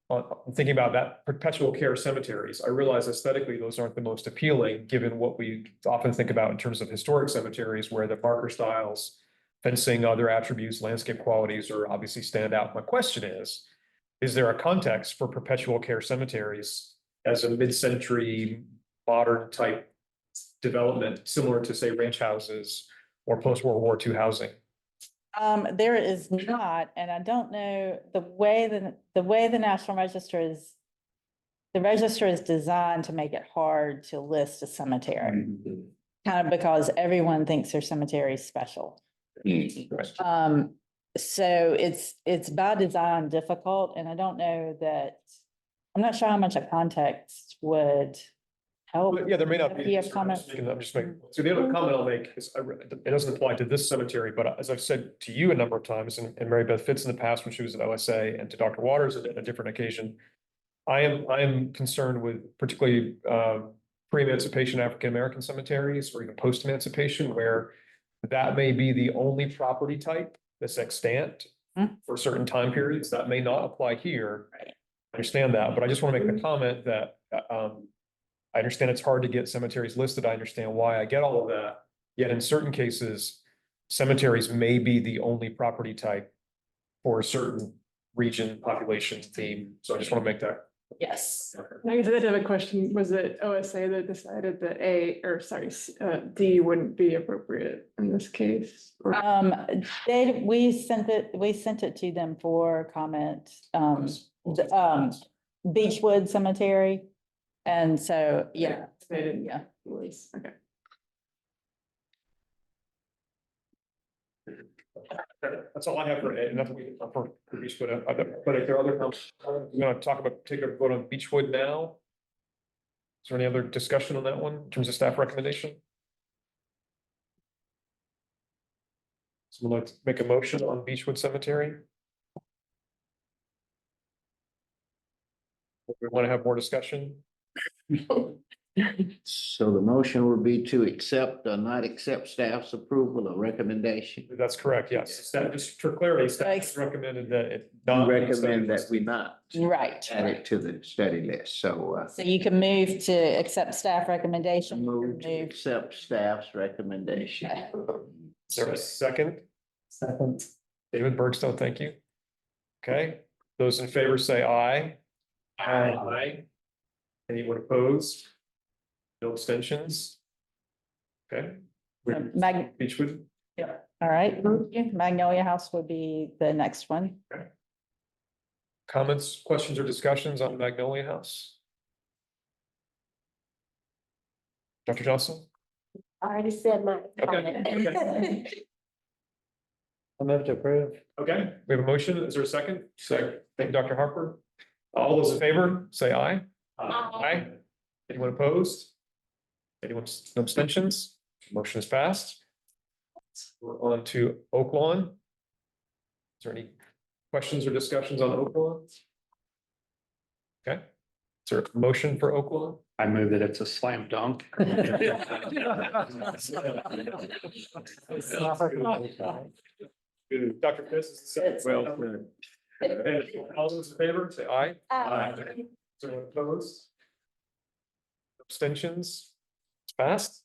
Speaker 1: I'm thinking about that perpetual care cemeteries. I realize aesthetically, those aren't the most appealing, given what we often think about in terms of historic cemeteries, where the marker styles, fencing, other attributes, landscape qualities are obviously stand out. My question is there a context for perpetual care cemeteries as a mid-century modern type development, similar to, say, ranch houses or post-World War II housing?
Speaker 2: There is not, and I don't know the way the National Register is. The register is designed to make it hard to list a cemetery, kind of because everyone thinks their cemetery is special. So it's by design difficult, and I don't know that. I'm not sure how much a context would help.
Speaker 1: But yeah, there may not
Speaker 2: If
Speaker 1: be.
Speaker 2: you have comments.
Speaker 1: I'm just making, so the other comment I'll make is, it doesn't apply to this cemetery, but as I've said to you a number of times, and Mary Beth Fitz in the past when she was at OSA, and to Dr. Waters at a different occasion. I am concerned with particularly, pre-emancipation African-American cemeteries, or even post-emancipation, where that may be the only property type that's extant for certain time periods. That may not apply here. I understand that, but I just want to make the comment that, I understand it's hard to get cemeteries listed. I understand why. I get all of that. Yet in certain cases, cemeteries may be the only property type for a certain region, population, theme. So I just want to make that.
Speaker 2: Yes.
Speaker 7: I guess I did have a question. Was it OSA that decided that D wouldn't be appropriate in this case? Or-
Speaker 2: We sent it to them for comment, Beechwood Cemetery. And so, yeah.
Speaker 7: They didn't.
Speaker 2: Yeah.
Speaker 7: Okay.
Speaker 1: That's all I have for Ed, nothing we can for Beechwood, but if there are other comments, we're gonna take a vote on Beechwood now. Is there any other discussion on that one in terms of staff recommendation? Someone like to make a motion on Beechwood Cemetery? We want to have more discussion?
Speaker 10: So the motion would be to accept or not accept staff's approval or recommendation.
Speaker 1: That's correct, yes. Staff, just for clarity, staff has recommended that it not. be
Speaker 10: Recommend that
Speaker 1: studied.
Speaker 10: we not
Speaker 2: Right.
Speaker 10: add it to the study list, so.
Speaker 2: So you can move to accept staff recommendation.
Speaker 10: Move to accept staff's recommendation.
Speaker 1: Is there a second?
Speaker 13: Second.
Speaker 1: David Bergstone, thank you. Okay, those in favor say aye. Aye. Anyone opposed? No abstentions? Okay. Beechwood,
Speaker 2: All right, Magnolia House would be the next one.
Speaker 1: comments, questions, or discussions on Magnolia House? Dr. Johnson?
Speaker 14: I already said my
Speaker 1: Okay.
Speaker 14: comment.
Speaker 13: I move to approve.
Speaker 1: Okay, we have a motion. Is there a second? Second. Thank you, Dr. Harper. All those in favor, say aye. Aye. Anyone opposed? Anyone, no abstentions? Motion is passed. We're on to Oak Lawn. Is there any questions or discussions on Oak Lawn? Okay, is there a motion for Oak Lawn?
Speaker 4: I move that it's a slam dunk.
Speaker 1: Dr. Fiss is the second.
Speaker 10: Well,
Speaker 1: And all those in favor, say aye.
Speaker 14: Aye.
Speaker 1: Is there anyone opposed? Abstentions? It's passed.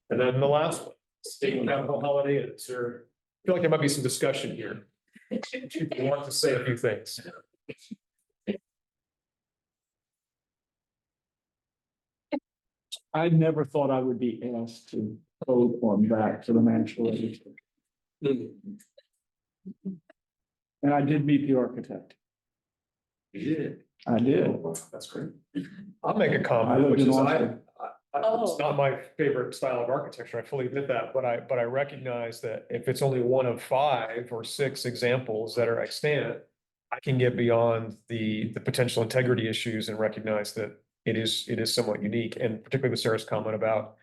Speaker 1: And then the last one, state capital holiday, is there, I feel like there might be some discussion here. People want to say a few things.
Speaker 15: I never thought I would be asked to vote on that for the national register. And I did meet the architect.
Speaker 1: You did.
Speaker 15: I did.
Speaker 1: That's great. I'll make a
Speaker 15: I
Speaker 1: comment,
Speaker 15: lived
Speaker 1: which
Speaker 15: in
Speaker 1: is
Speaker 15: Austin.
Speaker 1: it's not my favorite style of architecture. I fully admit that, but I recognize that if it's only one of 5 or 6 examples that are extant, I can get beyond the potential integrity issues and recognize that it is somewhat unique, and particularly with Sarah's comment about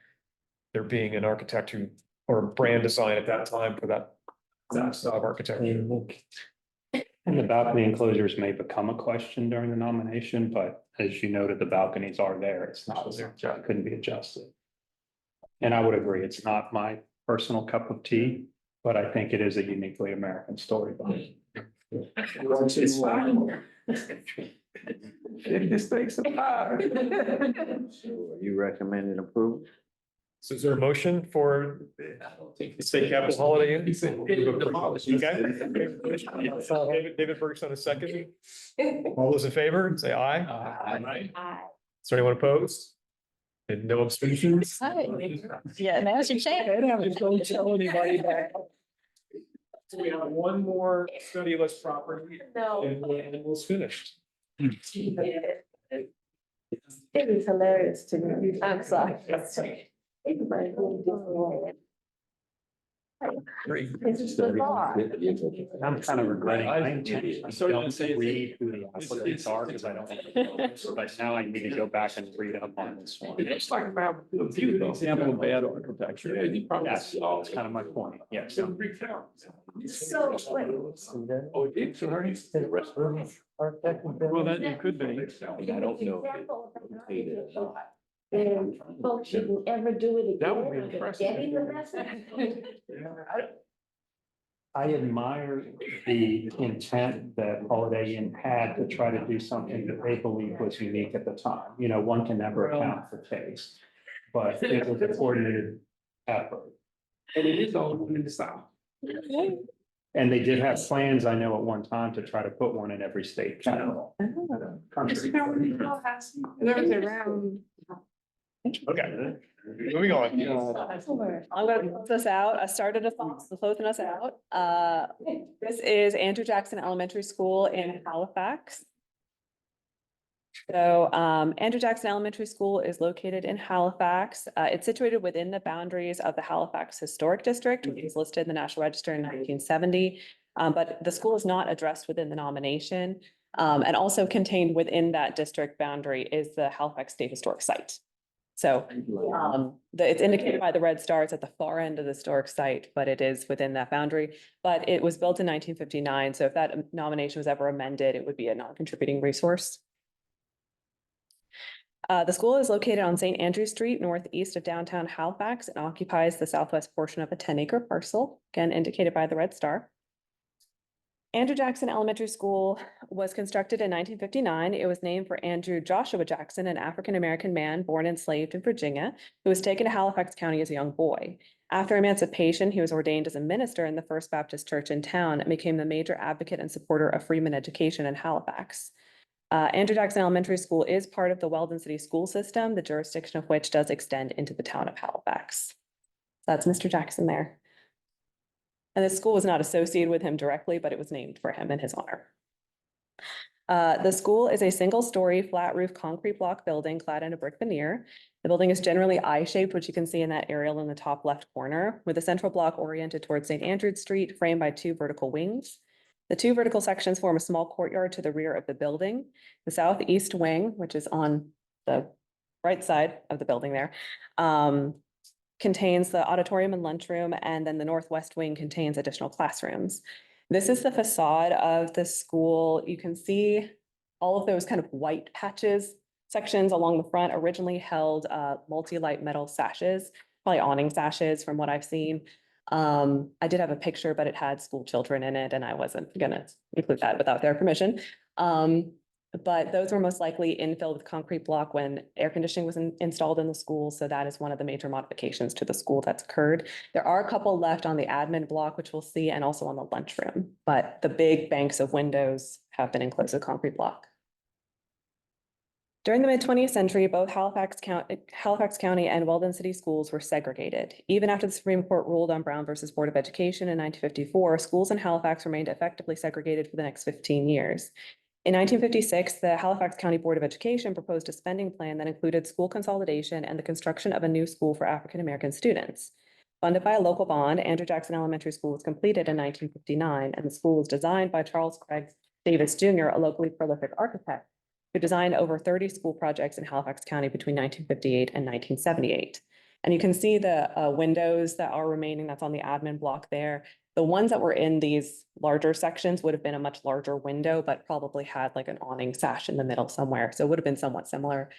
Speaker 1: there being an architect who, or brand design at that time for that style of architecture.
Speaker 4: And the balcony enclosures may become a question during the nomination, but as you noted, the balconies are there. It's not, it couldn't be adjusted. And I would agree, it's not my personal cup of tea, but I think it is a uniquely American story.
Speaker 15: It's fine. This takes some time.
Speaker 10: you recommending approval?
Speaker 1: So is there a motion for the state capital holiday? Okay. David Bergson, a second. All those in favor, say aye.
Speaker 2: Aye.
Speaker 1: Is there anyone opposed? And no abstentions?
Speaker 2: Yeah, now's your chance.
Speaker 15: Don't tell anybody that.
Speaker 1: So we have one more study list property
Speaker 14: No,
Speaker 1: and we'll finish.
Speaker 14: it is hilarious to me. I'm sorry. Everybody really just wanted This is bizarre.
Speaker 4: I'm kind of regretting. I
Speaker 15: I started to
Speaker 4: don't
Speaker 15: say it's-
Speaker 4: read who the applicants are because I don't. But now I need to go back and read up on this one.
Speaker 15: It's like about a few example of bad architecture.
Speaker 4: Yeah, you probably. That's kind of my point, yes.
Speaker 14: So, wait,
Speaker 15: Oh, it did, sorry. Well, that it could be.
Speaker 8: I don't know.
Speaker 14: and folks shouldn't ever do it again.
Speaker 15: That would be
Speaker 14: Are they
Speaker 15: impressive.
Speaker 14: getting the message?
Speaker 4: I admire the intent that Holiday Inn had to try to do something that they believed was unique at the time. You know, one can never account for taste. But it was a coordinated effort.
Speaker 9: And it is all in the South.
Speaker 4: And they did have plans, I know, at one time to try to put one in every state capital. Country.
Speaker 1: Okay, moving on.
Speaker 11: I'm gonna close this out. I started us off, so closing us out. This is Andrew Jackson Elementary School in Halifax. So, Andrew Jackson Elementary School is located in Halifax. It's situated within the boundaries of the Halifax Historic District, which was listed in the National Register in 1970. But the school is not addressed within the nomination. And also contained within that district boundary is the Halifax State Historic Site. So, it's indicated by the red stars at the far end of the historic site, but it is within that boundary. But it was built in 1959, so if that nomination was ever amended, it would be a non-contributing resource. The school is located on St. Andrew Street, northeast of downtown Halifax, and occupies the southwest portion of a 10-acre parcel, again indicated by the red star. Andrew Jackson Elementary School was constructed in 1959. It was named for Andrew Joshua Jackson, an African-American man born enslaved in Virginia, who was taken to Halifax County as a young boy. After emancipation, he was ordained as a minister in the First Baptist Church in town and became the major advocate and supporter of Freeman education in Halifax. Andrew Jackson Elementary School is part of the Weldon City School System, the jurisdiction of which does extend into the town of Halifax. So that's Mr. Jackson there. And the school was not associated with him directly, but it was named for him in his honor. The school is a single-story flat roof concrete block building clad in a brick veneer. The building is generally eye-shaped, which you can see in that aerial in the top left corner, with a central block oriented towards St. Andrew Street, framed by two vertical wings. The two vertical sections form a small courtyard to the rear of the building. The southeast wing, which is on the right side of the building there, contains the auditorium and lunchroom, and then the northwest wing contains additional classrooms. This is the facade of the school. You can see all of those kind of white patches sections along the front originally held multi-light metal sashes, probably awning sashes from what I've seen. I did have a picture, but it had school children in it, and I wasn't gonna include that without their permission. But those were most likely infilled with concrete block when air conditioning was installed in the school. So that is one of the major modifications to the school that's occurred. There are a couple left on the admin block, which we'll see, and also on the lunchroom. But the big banks of windows have been enclosed with concrete block. During the mid-20th century, both Halifax County and Weldon City schools were segregated. Even after the Supreme Court ruled on Brown versus Board of Education in 1954, schools in Halifax remained effectively segregated for the next 15 years. In 1956, the Halifax County Board of Education proposed a spending plan that included school consolidation and the construction of a new school for African-American students. Funded by a local bond, Andrew Jackson Elementary School was completed in 1959, and the school was designed by Charles Craig Davis Jr., a locally prolific architect, who designed over 30 school projects in Halifax County between 1958 and 1978. And you can see the windows that are remaining, that's on the admin block there. The ones that were in these larger sections would have been a much larger window, but probably had like an awning sash in the middle somewhere. So it would have been somewhat similar.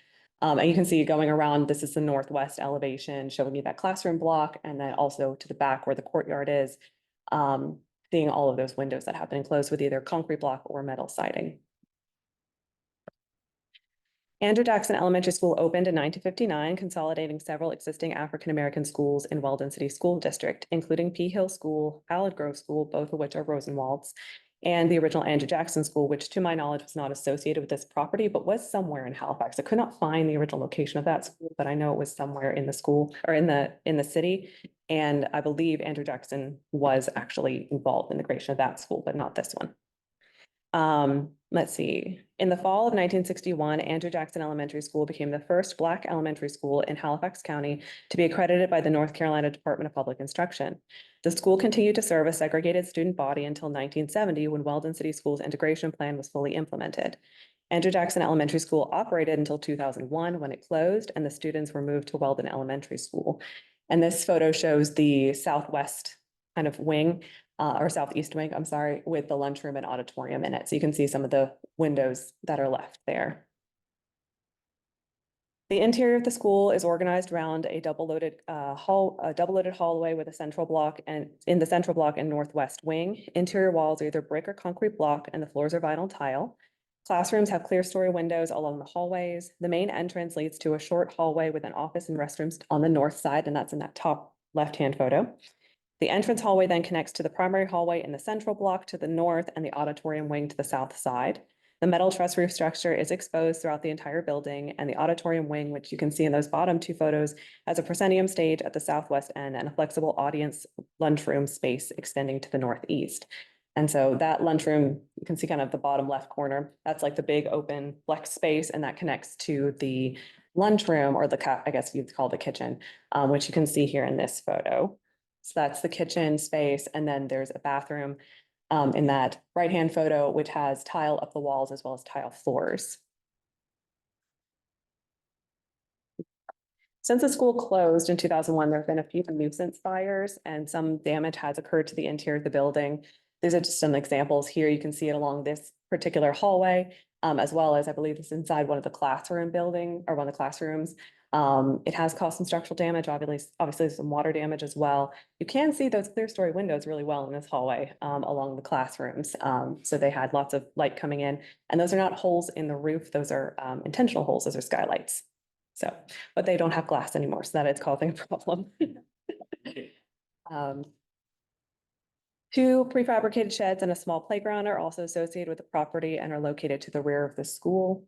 Speaker 11: And you can see going around, this is the northwest elevation showing you that classroom block, and then also to the back where the courtyard is, seeing all of those windows that have been enclosed with either concrete block or metal siding. Andrew Jackson Elementary School opened in 1959, consolidating several existing African-American schools in Weldon City School District, including Pea Hill School, Allard Grove School, both of which are Rosenwalds, and the original Andrew Jackson School, which to my knowledge was not associated with this property, but was somewhere in Halifax. I could not find the original location of that school, but I know it was somewhere in the school or in the city. And I believe Andrew Jackson was actually involved in the creation of that school, but not this one. Let's see. In the fall of 1961, Andrew Jackson Elementary School became the first Black elementary school in Halifax County to be accredited by the North Carolina Department of Public Instruction. The school continued to serve a segregated student body until 1970, when Weldon City Schools integration plan was fully implemented. Andrew Jackson Elementary School operated until 2001, when it closed and the students were moved to Weldon Elementary School. And this photo shows the southwest kind of wing, or southeast wing, I'm sorry, with the lunchroom and auditorium in it. So you can see some of the windows that are left there. The interior of the school is organized around a double-loaded hallway with a central block, and in the central block and northwest wing. Interior walls are either brick or concrete block, and the floors are vinyl tile. Classrooms have clear story windows along the hallways. The main entrance leads to a short hallway with an office and restrooms on the north side, and that's in that top left-hand photo. The entrance hallway then connects to the primary hallway in the central block to the north and the auditorium wing to the south side. The metal truss roof structure is exposed throughout the entire building, and the auditorium wing, which you can see in those bottom two photos, has a proscenium stage at the southwest end and a flexible audience lunchroom space extending to the northeast. And so that lunchroom, you can see kind of the bottom left corner, that's like the big open flex space, and that connects to the lunchroom, or I guess you'd call the kitchen, which you can see here in this photo. So that's the kitchen space, and then there's a bathroom in that right-hand photo, which has tile up the walls as well as tile floors. Since the school closed in 2001, there have been a few nuisance fires and some damage has occurred to the interior of the building. These are just some examples here. You can see it along this particular hallway, as well as I believe it's inside one of the classrooms. It has caused some structural damage, obviously some water damage as well. You can see those clear story windows really well in this hallway along the classrooms. So they had lots of light coming in, and those are not holes in the roof. Those are intentional holes. Those are skylights. So, but they don't have glass anymore, so that is causing a problem. Two prefabricated sheds and a small playground are also associated with the property and are located to the rear of the school.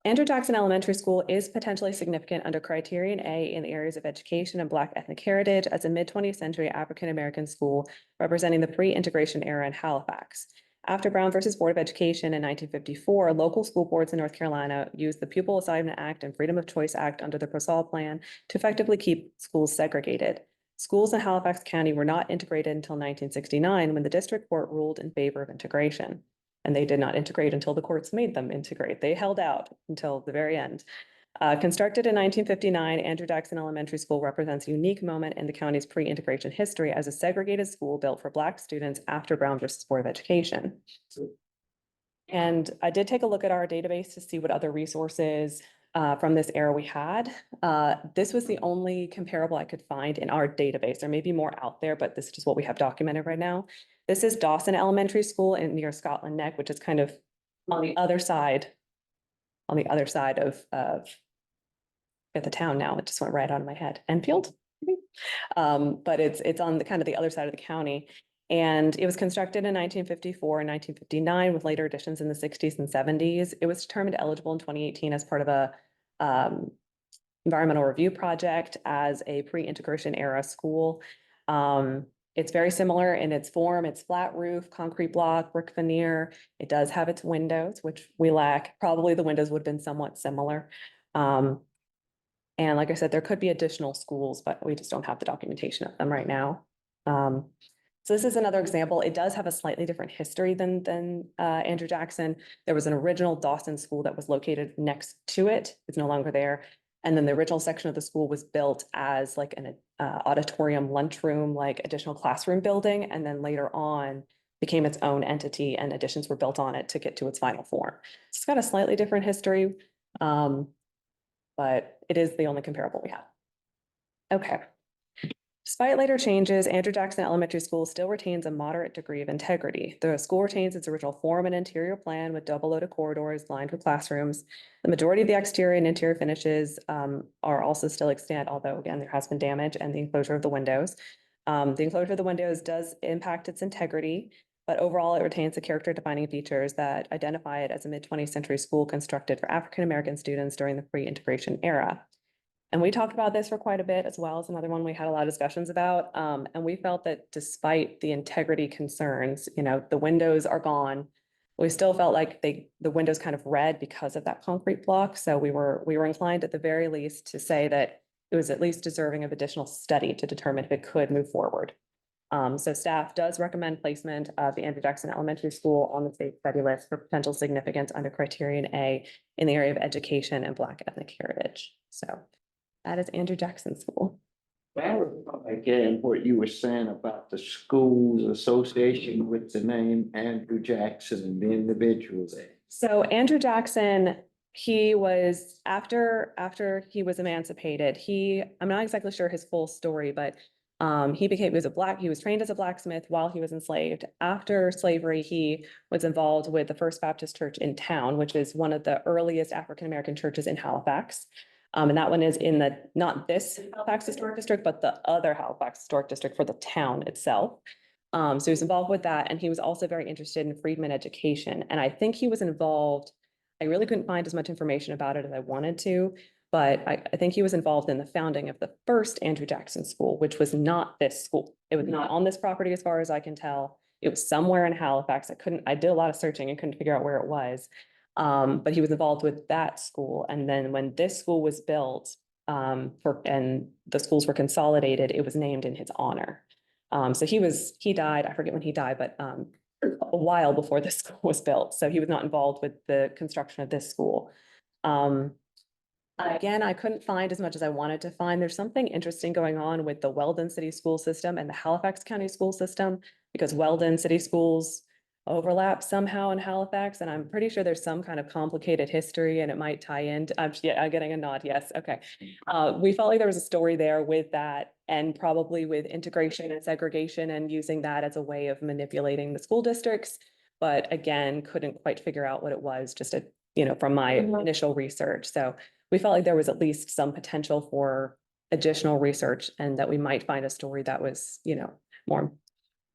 Speaker 11: Andrew Jackson Elementary School is potentially significant under criterion A in the areas of education and Black ethnic heritage as a mid-20th century African-American school representing the pre-integration era in Halifax. After Brown versus Board of Education in 1954, local school boards in North Carolina used the Pupil Assignment Act and Freedom of Choice Act under the Prosal Plan to effectively keep schools segregated. Schools in Halifax County were not integrated until 1969 when the district court ruled in favor of integration. And they did not integrate until the courts made them integrate. They held out until the very end. Constructed in 1959, Andrew Jackson Elementary School represents a unique moment in the county's pre-integration history as a segregated school built for Black students after Brown versus Board of Education. And I did take a look at our database to see what other resources from this era we had. This was the only comparable I could find in our database. There may be more out there, but this is just what we have documented right now. This is Dawson Elementary School near Scotland Neck, which is kind of on the other side of the town now. It just went right out of my head. Enfield, maybe? But it's on the kind of the other side of the county. And it was constructed in 1954 and 1959 with later additions in the 60s and 70s. It was determined eligible in 2018 as part of a environmental review project as a pre-integration era school. It's very similar in its form. It's flat roof, concrete block, brick veneer. It does have its windows, which we lack. Probably the windows would have been somewhat similar. And like I said, there could be additional schools, but we just don't have the documentation of them right now. So this is another example. It does have a slightly different history than Andrew Jackson. There was an original Dawson school that was located next to it. It's no longer there. And then the original section of the school was built as like an auditorium, lunchroom, like additional classroom building. And then later on became its own entity and additions were built on it to get to its final form. So it's got a slightly different history, but it is the only comparable we have. Okay. Despite later changes, Andrew Jackson Elementary School still retains a moderate degree of integrity. The school retains its original form and interior plan with double-loaded corridors lined with classrooms. The majority of the exterior and interior finishes are also still extant, although again, there has been damage and the enclosure of the windows. The enclosure of the windows does impact its integrity, but overall it retains the character-defining features that identify it as a mid-20th century school constructed for African-American students during the pre-integration era. And we talked about this for quite a bit as well as another one we had a lot of discussions about. And we felt that despite the integrity concerns, the windows are gone. We still felt like the windows kind of read because of that concrete block. So we were inclined at the very least to say that it was at least deserving of additional study to determine if it could move forward. So staff does recommend placement of the Andrew Jackson Elementary School on the state study list for potential significance under criterion A in the area of education and Black ethnic heritage. So that is Andrew Jackson School.
Speaker 10: Again, what you were saying about the schools association with the name Andrew Jackson and the individual there.
Speaker 11: So Andrew Jackson, he was after he was emancipated, I'm not exactly sure his full story, but he was trained as a blacksmith while he was enslaved. After slavery, he was involved with the First Baptist Church in town, which is one of the earliest African-American churches in Halifax. And that one is in not this Halifax Historic District, but the other Halifax Historic District for the town itself. So he was involved with that, and he was also very interested in freedmen education. And I think he was involved, I really couldn't find as much information about it as I wanted to, but I think he was involved in the founding of the first Andrew Jackson School, which was not this school. It was not on this property as far as I can tell. It was somewhere in Halifax. I did a lot of searching and couldn't figure out where it was. But he was involved with that school. And then when this school was built, and the schools were consolidated, it was named in his honor. So he died, I forget when he died, but a while before this school was built. So he was not involved with the construction of this school. Again, I couldn't find as much as I wanted to find. There's something interesting going on with the Weldon City School System and the Halifax County School System, because Weldon City Schools overlap somehow in Halifax, and I'm pretty sure there's some kind of complicated history and it might tie into, I'm getting a nod, yes, okay. We felt like there was a story there with that, and probably with integration and segregation and using that as a way of manipulating the school districts, but again, couldn't quite figure out what it was, just from my initial research. So we felt like there was at least some potential for additional research and that we might find a story that was, more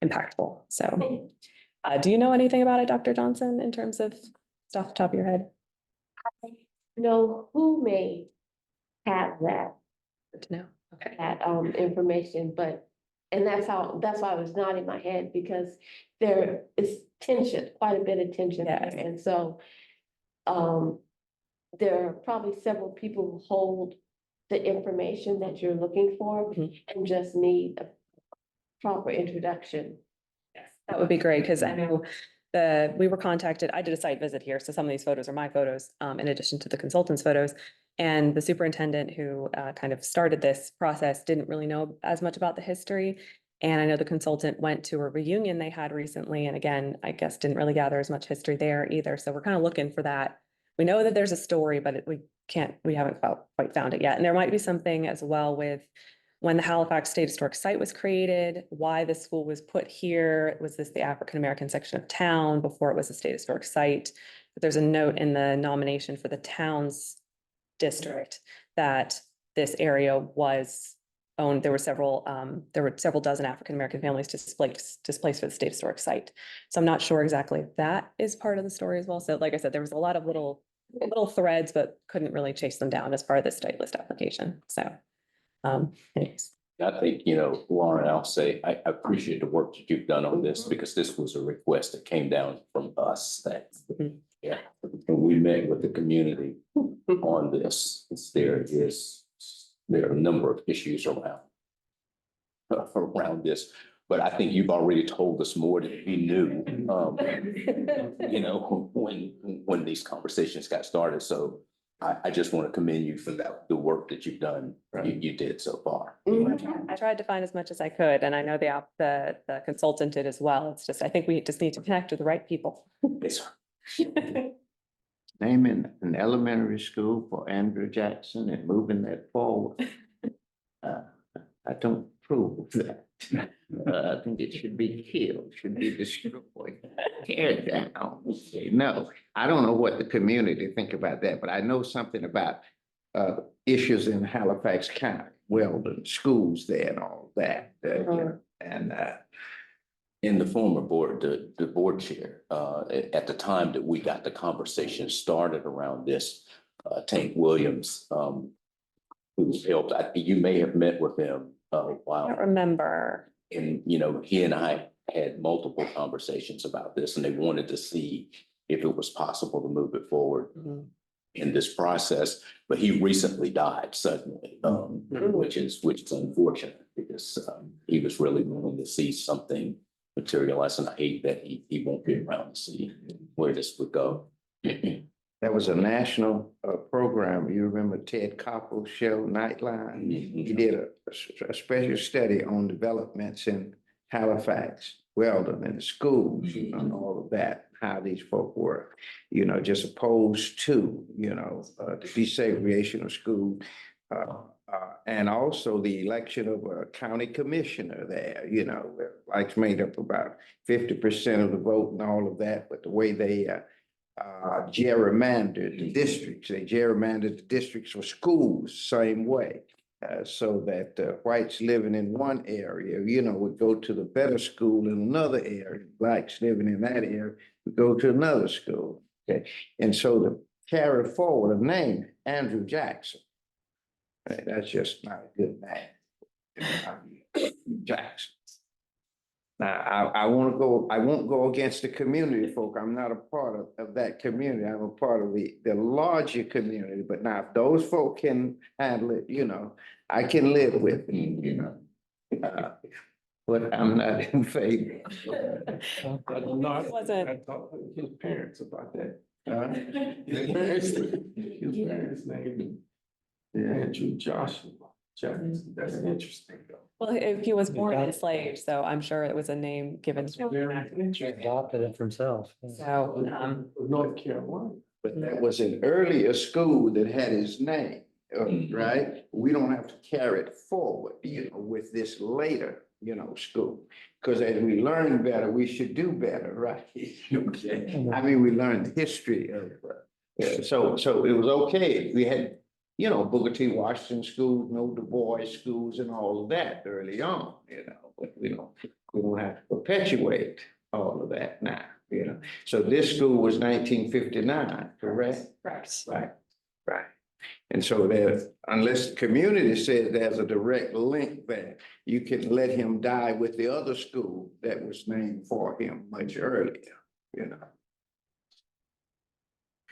Speaker 11: impactful. So do you know anything about it, Dr. Johnson, in terms of stuff off the top of your head?
Speaker 14: I know who may have that.
Speaker 11: Good to know. Okay.
Speaker 14: That information, and that's why it was not in my head, because there is tension, quite a bit of tension there. And so there are probably several people who hold the information that you're looking for and just need a proper introduction.
Speaker 11: That would be great, because I know we were contacted, I did a site visit here, so some of these photos are my photos, in addition to the consultant's photos. And the superintendent who kind of started this process didn't really know as much about the history. And I know the consultant went to a reunion they had recently, and again, I guess didn't really gather as much history there either. So we're kind of looking for that. We know that there's a story, but we haven't quite found it yet. And there might be something as well with when the Halifax State Historic Site was created, why the school was put here. Was this the African-American section of town before it was a state historic site? But there's a note in the nomination for the town's district that this area was owned. There were several dozen African-American families displaced for the state historic site. So I'm not sure exactly if that is part of the story as well. So like I said, there was a lot of little threads, but couldn't really chase them down as part of the study list application. So anyways.
Speaker 8: I think, Lauren, I'll say, I appreciate the work that you've done on this, because this was a request that came down from us that, and we met with the community on this. There are a number of issues around this, but I think you've already told us more than we knew, when these conversations got started. So I just want to commend you for the work that you've done, you did so far.
Speaker 11: I tried to find as much as I could, and I know the consultant did as well. It's just, I think we just need to connect with the right people.
Speaker 8: Yes.
Speaker 10: Naming an elementary school for Andrew Jackson and moving that forward. I don't approve of that. I think it should be killed, should be destroyed, tear down. No, I don't know what the community think about that, but I know something about issues in Halifax County, Weldon, schools there and all that. And
Speaker 8: in the former board, the board chair, at the time that we got the conversation started around this, Tank Williams, who helped, you may have met with him a while.
Speaker 11: I don't remember.
Speaker 8: And, he and I had multiple conversations about this, and they wanted to see if it was possible to move it forward. in this process, but he recently died suddenly, which is unfortunate because he was really willing to see something materialize, and I hate that he won't be around to see where this would go.
Speaker 10: There was a national program, you remember Ted Koppel's show Nightline? He did a special study on developments in Halifax, Weldon, and the schools and all of that, how these folk were, just opposed to, the desegregation of school. And also the election of a county commissioner there, like made up about 50% of the vote and all of that, but the way they gerrymandered the districts, they gerrymandered the districts for schools, same way. So that whites living in one area, would go to the better school in another area. Blacks living in that area would go to another school. Okay, and so to carry forward a name, Andrew Jackson. Right, that's just not a good man. Jackson. Now, I won't go against the community folk. I'm not a part of that community. I'm a part of the larger community. But now if those folk can handle it, I can live with it, but I'm not in favor.
Speaker 9: I'm not, I
Speaker 11: Wasn't-
Speaker 9: talked to his parents about that. His parents named Andrew Joshua Jackson. That's interesting though.
Speaker 11: Well, he was born enslaved, so I'm sure it was a name given to
Speaker 9: Very
Speaker 11: him.
Speaker 9: interesting.
Speaker 13: Adopted it for himself.
Speaker 11: So,
Speaker 9: North Carolina.
Speaker 10: But that was an earlier school that had his name, right? We don't have to carry it forward, with this later, school. Because as we learn better, we should do better, right? Okay. I mean, we learned the history of, so it was okay. We had, Booker T. Washington schools, no Du Bois schools and all of that early on, but we don't have to perpetuate all of that now, So this school was 1959, correct?
Speaker 11: correct.
Speaker 10: Right. And so there's, unless the community says there's a direct link there, you can let him die with the other school that was named for him much earlier,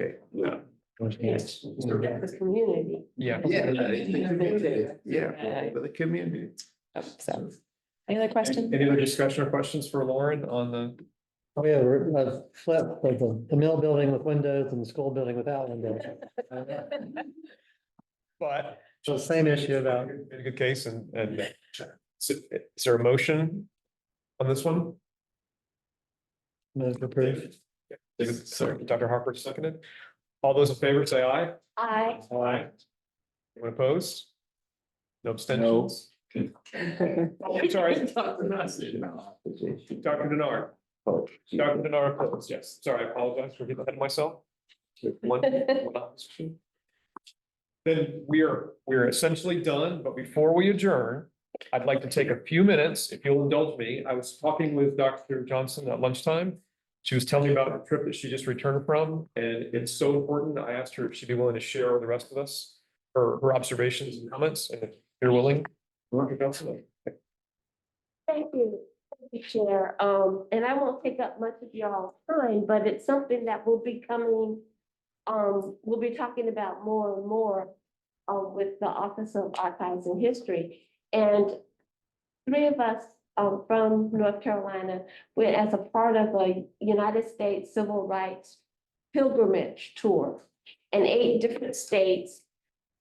Speaker 10: Okay, yeah.
Speaker 14: That's the community.
Speaker 1: Yeah.
Speaker 10: Yeah, for the community.
Speaker 11: So, any other questions?
Speaker 1: Any other discussion or questions for Lauren on the?
Speaker 13: We have a flip of the mill building with windows and the school building without windows.
Speaker 1: But.
Speaker 13: So same issue about.
Speaker 1: In a good case and so is there a motion on this one?
Speaker 13: Move to approve.
Speaker 1: Sorry, Dr. Harper seconded. All those in favor say aye.
Speaker 14: I,
Speaker 1: Aye. Anyone opposed? No abstentions? Sorry. Dr. Denard. Dr. Denard opposed, yes. Sorry, I apologize for getting ahead of myself. One opposition. Then we're essentially done, but before we adjourn, I'd like to take a few minutes, if you'll indulge me. I was talking with Dr. Johnson at lunchtime. She was telling me about the trip that she just returned from, and it's so important. I asked her if she'd be willing to share with the rest of us her observations and comments, and if you're willing. Dr. Johnson.
Speaker 14: thank you, Chair. And I won't take up much of y'all's time, but it's something that will be coming, we'll be talking about more and more with the Office of Archives and History. And three of us from North Carolina went as a part of a United States Civil Rights pilgrimage tour in 8 different states,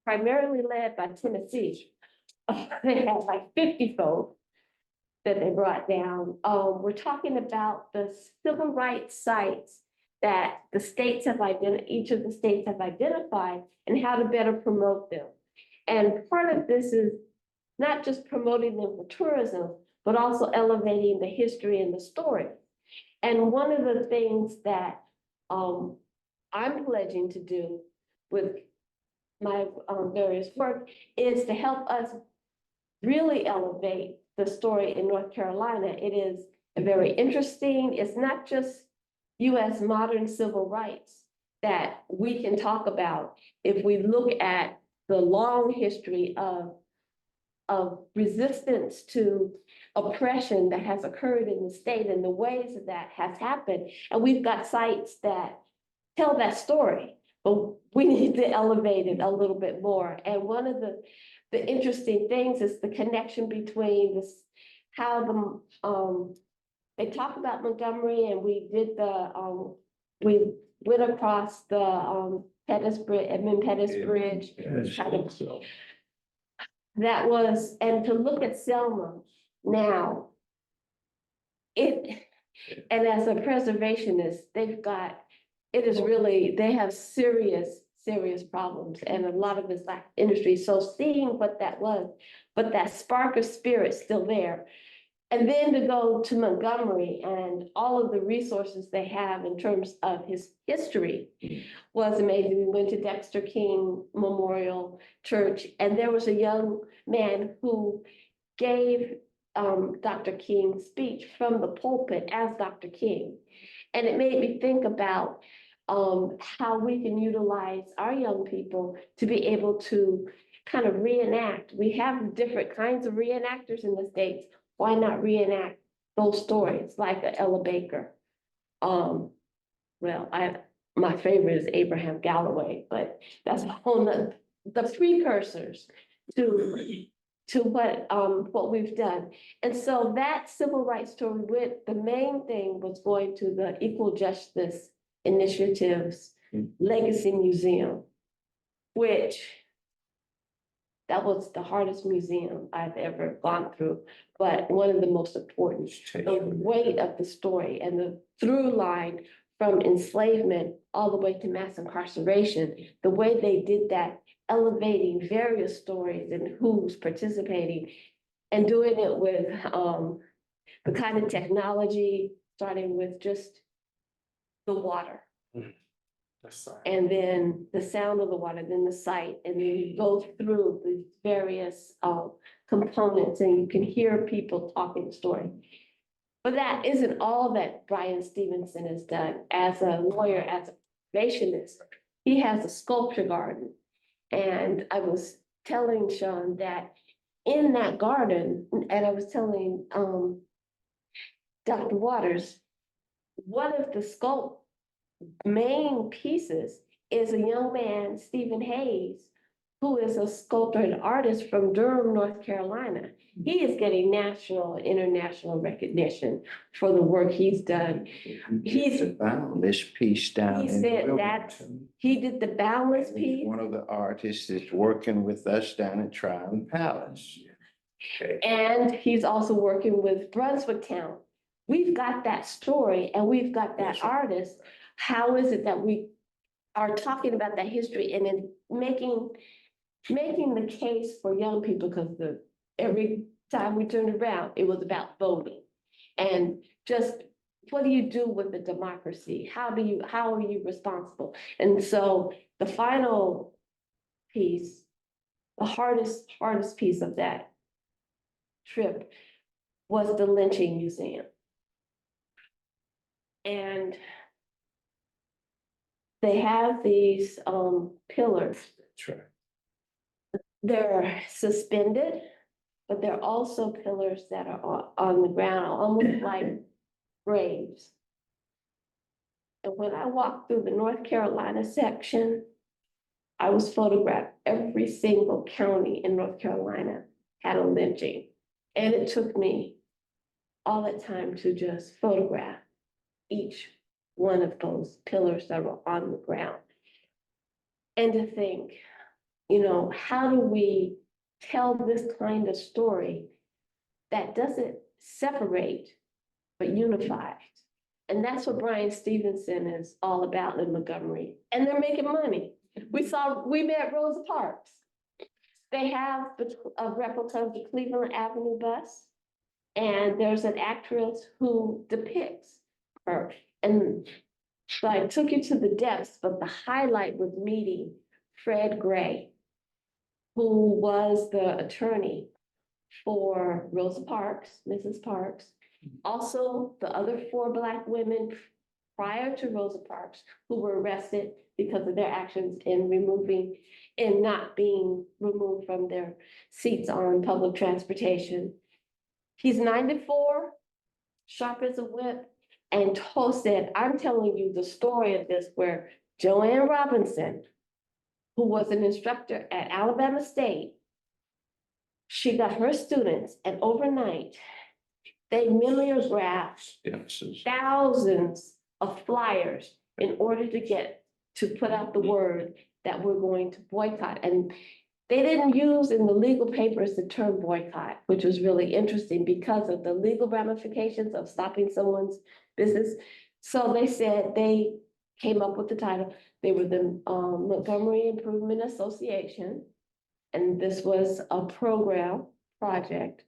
Speaker 14: primarily led by Tennessee. They had like 50 folks that they brought down. We're talking about the civil rights sites that the states have each of the states have identified and how to better promote them. And part of this is not just promoting them for tourism, but also elevating the history and the story. And one of the things that I'm pledging to do with my various work is to help us really elevate the story in North Carolina. It is very interesting. It's not just US modern civil rights that we can talk about if we look at the long history of resistance to oppression that has occurred in the state and the ways that has happened. And we've got sites that tell that story. but we need to elevate it a little bit more. And one of the interesting things is the connection between this, how they talk about Montgomery, and we did we went across the Pettus Bridge, Edmund Pettus Bridge. kind of- That was, and to look at Selma now, and as a preservationist, it is really, they have serious problems, and a lot of it's like industry. So seeing what that was, but that spark of spirit still there. And then to go to Montgomery and all of the resources they have in terms of his history was amazing. We went to Dexter King Memorial Church, and there was a young man who gave Dr. King's speech from the pulpit as Dr. King. And it made me think about how we can utilize our young people to be able to kind of reenact. We have different kinds of reenactors in the States. Why not reenact those stories like a Ella Baker? My favorite is Abraham Galloway, but that's a whole nother, the precursors to what we've done. And so that civil rights story the main thing was going to the Equal Justice Initiative's Legacy Museum, which that was the hardest museum I've ever gone through, but one of the most important. The weight of the story and the through line from enslavement all the way to mass incarceration, the way they did that, elevating various stories and who's participating, and doing it with the kind of technology, starting with just the water. And then the sound of the water, then the sight, and then you go through the various components and you can hear people talking the story. But that isn't all that Bryan Stevenson has done as a lawyer, as a conservationist. He has a sculpture garden. And I was telling Sean that in that garden, and I was telling Dr. Waters, one of the main pieces is a young man, Stephen Hayes, who is a sculptor and artist from Durham, North Carolina. He is getting national and international recognition for the work he's done.
Speaker 10: He's about this piece down
Speaker 14: He
Speaker 10: in
Speaker 14: said that
Speaker 10: Wilmington.
Speaker 14: he did the boundless
Speaker 10: He's
Speaker 14: piece,
Speaker 10: one of the artists that's working with us down at Tryon Palace. Okay.
Speaker 14: and he's also working with Brunswick Town. We've got that story and we've got that artist. How is it that we are talking about that history and then making the case for young people? Because every time we turned around, it was about voting. And just what do you do with the democracy? How are you responsible? And so the final piece, the hardest piece of that trip was the lynching museum. And they have these pillars. They're suspended, but they're also pillars that are on the ground, almost like graves. And when I walked through the North Carolina section, I was photographed. Every single county in North Carolina had a lynching. And it took me all that time to just photograph each one of those pillars that were on the ground. And to think, how do we tell this kind of story that doesn't separate, but unifies? And that's what Bryan Stevenson is all about in Montgomery. And they're making money. We met Rosa Parks. They have a replica of the Cleveland Avenue bus. And there's an actress who depicts her. And so I took you to the depths, but the highlight was meeting Fred Gray, who was the attorney for Rosa Parks, Mrs. Parks. Also, the other 4 Black women prior to Rosa Parks who were arrested because of their actions in not being removed from their seats on public transportation. He's 94, sharp as a whip, and Toe said, I'm telling you the story of this, where Joanne Robinson, who was an instructor at Alabama State, she got her students, and overnight, they mimeographed thousands of flyers in order to put out the word that we're going to boycott. And they didn't use in the legal papers the term boycott, which was really interesting because of the legal ramifications of stopping someone's business. So they said they came up with the title. They were the Montgomery Improvement Association. And this was a project.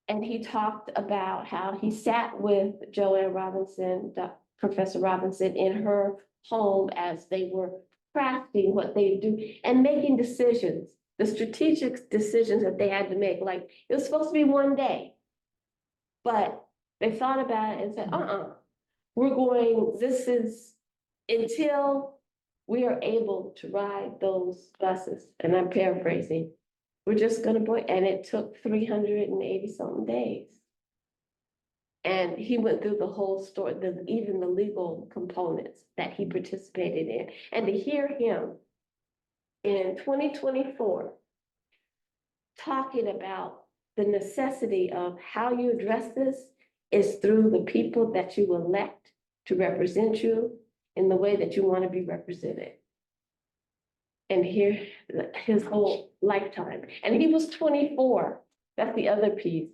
Speaker 14: And he talked about how he sat with Joanne Robinson, Professor Robinson, in her home as they were crafting what they do and making decisions, the strategic decisions that they had to make. Like, it was supposed to be one day, but they thought about it and said, this is until we are able to ride those buses. And I'm paraphrasing. We're just gonna and it took 380 something days. And he went through the whole story, even the legal components that he participated in. And to hear him in 2024 talking about the necessity of how you address this is through the people that you elect to represent you in the way that you want to be represented. And here, his whole lifetime. And he was 24. That's the other piece.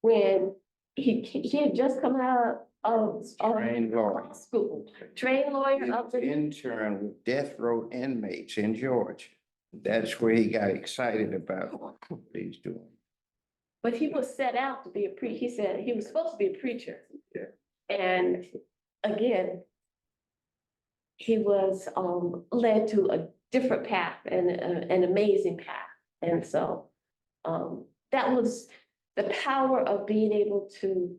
Speaker 14: When he had just come out of
Speaker 10: Trained lawyer.
Speaker 14: school, trained lawyer up in.
Speaker 10: Intern with death row inmates in Georgia. That's where he got excited about what he's doing.
Speaker 14: But he was set out to be he said he was supposed to be a preacher.
Speaker 10: Yeah.
Speaker 14: And again, he was led to a different path and an amazing path. And so that was the power of being able to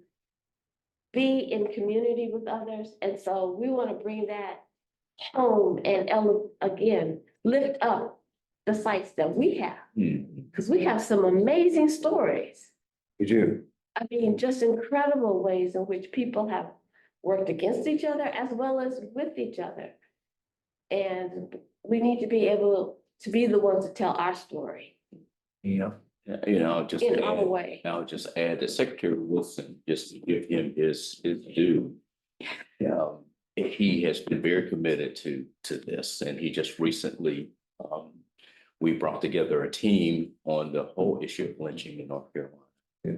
Speaker 14: be in community with others. And so we want to bring that home and again, lift up the sites that we have. Because we have some amazing stories.
Speaker 10: We do.
Speaker 14: I mean, just incredible ways in which people have worked against each other as well as with each other. And we need to be able to be the ones to tell our story.
Speaker 8: Yeah. You know, just
Speaker 14: in our way.
Speaker 8: I'll just add that Secretary Wilson, just to give him his due. He has been very committed to this, and he just recently, we brought together a team on the whole issue of lynching in North Carolina.
Speaker 10: Yeah.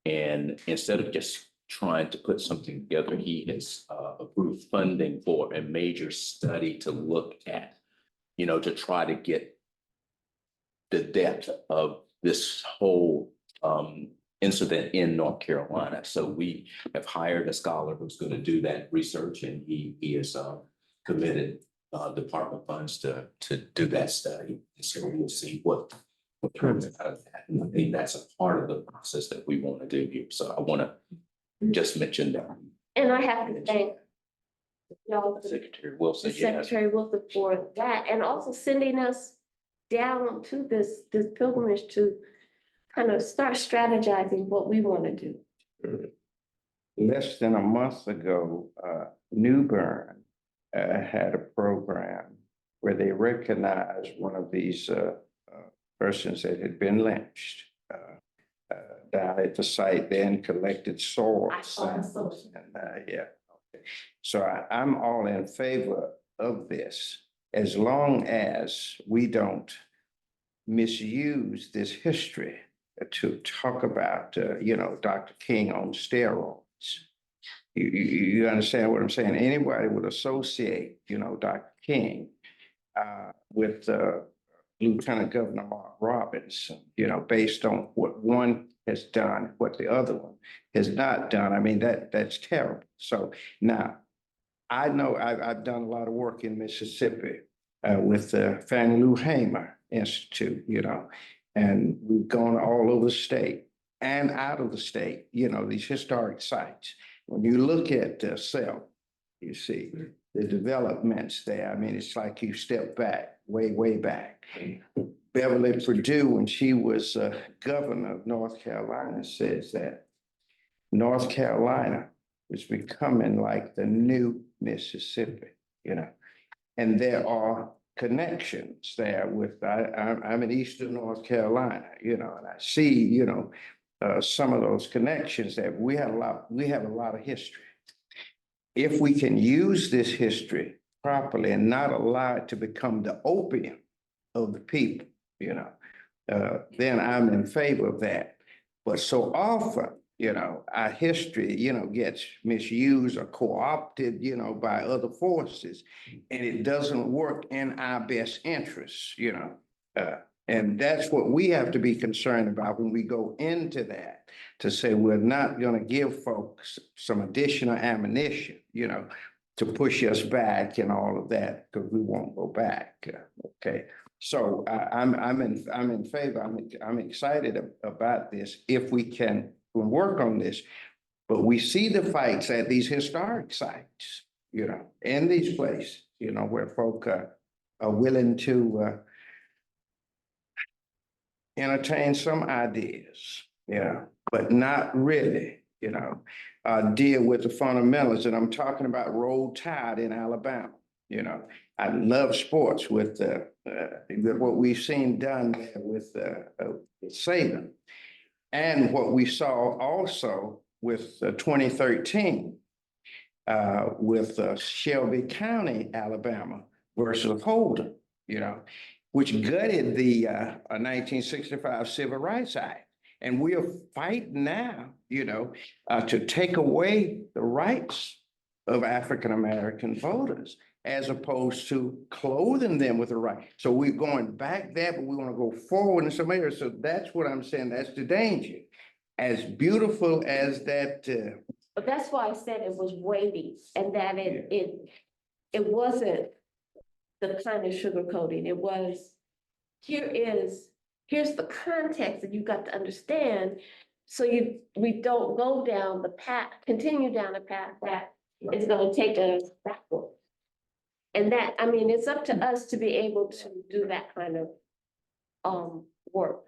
Speaker 8: And instead of just trying to put something together, he has approved funding for a major study to look at, to try to get the depth of this whole incident in North Carolina. So we have hired a scholar who's going to do that research, and he is committed department funds to do that study. So we'll see what comes out of that. And I think that's a part of the process that we want to do here. So I want to just mention that.
Speaker 14: And I have to thank
Speaker 8: Secretary Wilson,
Speaker 14: Secretary Wilson for that, and also sending us down to this pilgrimage to kind of start strategizing what we want to do.
Speaker 10: Less than a month ago, New Bern had a program where they recognized one of these persons that had been lynched down at the site, then collected soil.
Speaker 14: I saw the social.
Speaker 10: And, yeah. Okay. So I'm all in favor of this, as long as we don't misuse this history to talk about, Dr. King on steroids. You understand what I'm saying? Anybody would associate, Dr. King with Lieutenant Governor Mark Robinson, based on what one has done, what the other one has not done. I mean, that's terrible. So now, I know I've done a lot of work in Mississippi with the Fannie Lou Hamer Institute, and we've gone all over the state and out of the state, these historic sites. When you look at Self, you see the developments there. I mean, it's like you step back, way back. Beverly Perdue, when she was governor of North Carolina, says that North Carolina was becoming like the new Mississippi. you know. And there are connections there with, I'm in eastern North Carolina, you know, and I see, you know, some of those connections that we have a lot of history. If we can use this history properly and not allow it to become the opium of the people, you know, then I'm in favor of that. But so often, you know, our history, you know, gets misused or co-opted, you know, by other forces, and it doesn't work in our best interests, you know. And that's what we have to be concerned about when we go into that, to say we're not going to give folks some additional ammunition, you know, to push us back and all of that, because we won't go back. Okay. So I'm in favor. I'm excited about this if we can work on this. But we see the fights at these historic sites, you know, in these places, you know, where folk are willing to entertain some ideas, yeah, but not really, you know, deal with the fundamentals. And I'm talking about Roll Tide in Alabama, you know. I love sports with what we've seen done there with Saban. And what we saw also with 2013 with Shelby County, Alabama versus Holden, you know, which gutted the 1965 Civil Rights Act. And we are fighting now, you know, to take away the rights of African-American voters, as opposed to clothing them with the right. So we're going back there, but we want to go forward in some areas. So that's what I'm saying. That's the danger. As beautiful as that.
Speaker 14: But that's why I said it was weighty, and that it wasn't the kind of sugarcoating. It was, here's the context that you got to understand. So we don't go down the path, continue down the path that is going to take us backward. And that, I mean, it's up to us to be able to do that kind of work.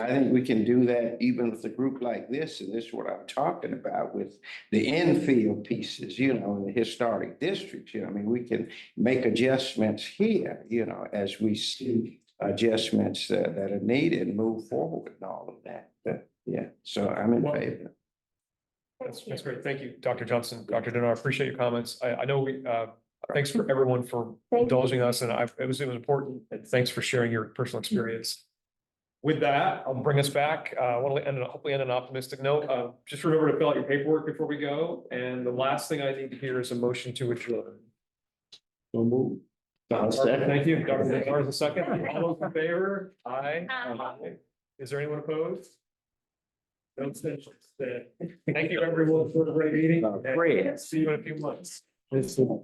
Speaker 10: I think we can do that even with a group like this, and this is what I'm talking about with the infield pieces, you know, in the historic districts. You know, I mean, we can make adjustments here, you know, as we see adjustments that are needed and move forward and all of that. But, yeah, so I'm in favor.
Speaker 1: That's great. Thank you, Dr. Johnson, Dr. Dennard. Appreciate your comments. I know thanks for everyone for indulging us, and it was important. And thanks for sharing your personal experience. With that, I'll bring us back. I want to hopefully end on an optimistic note. Just remember to fill out your paperwork before we go. And the last thing I need to hear is a motion to adjourn.
Speaker 9: So move.
Speaker 1: Thank you. Dr. Dennard is a second. All those in favor? Aye. Is there anyone opposed? No abstentions. Thank you, everyone, for the great meeting. And see you in a few months.
Speaker 9: Good stuff.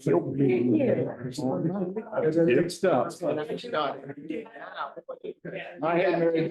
Speaker 9: I had very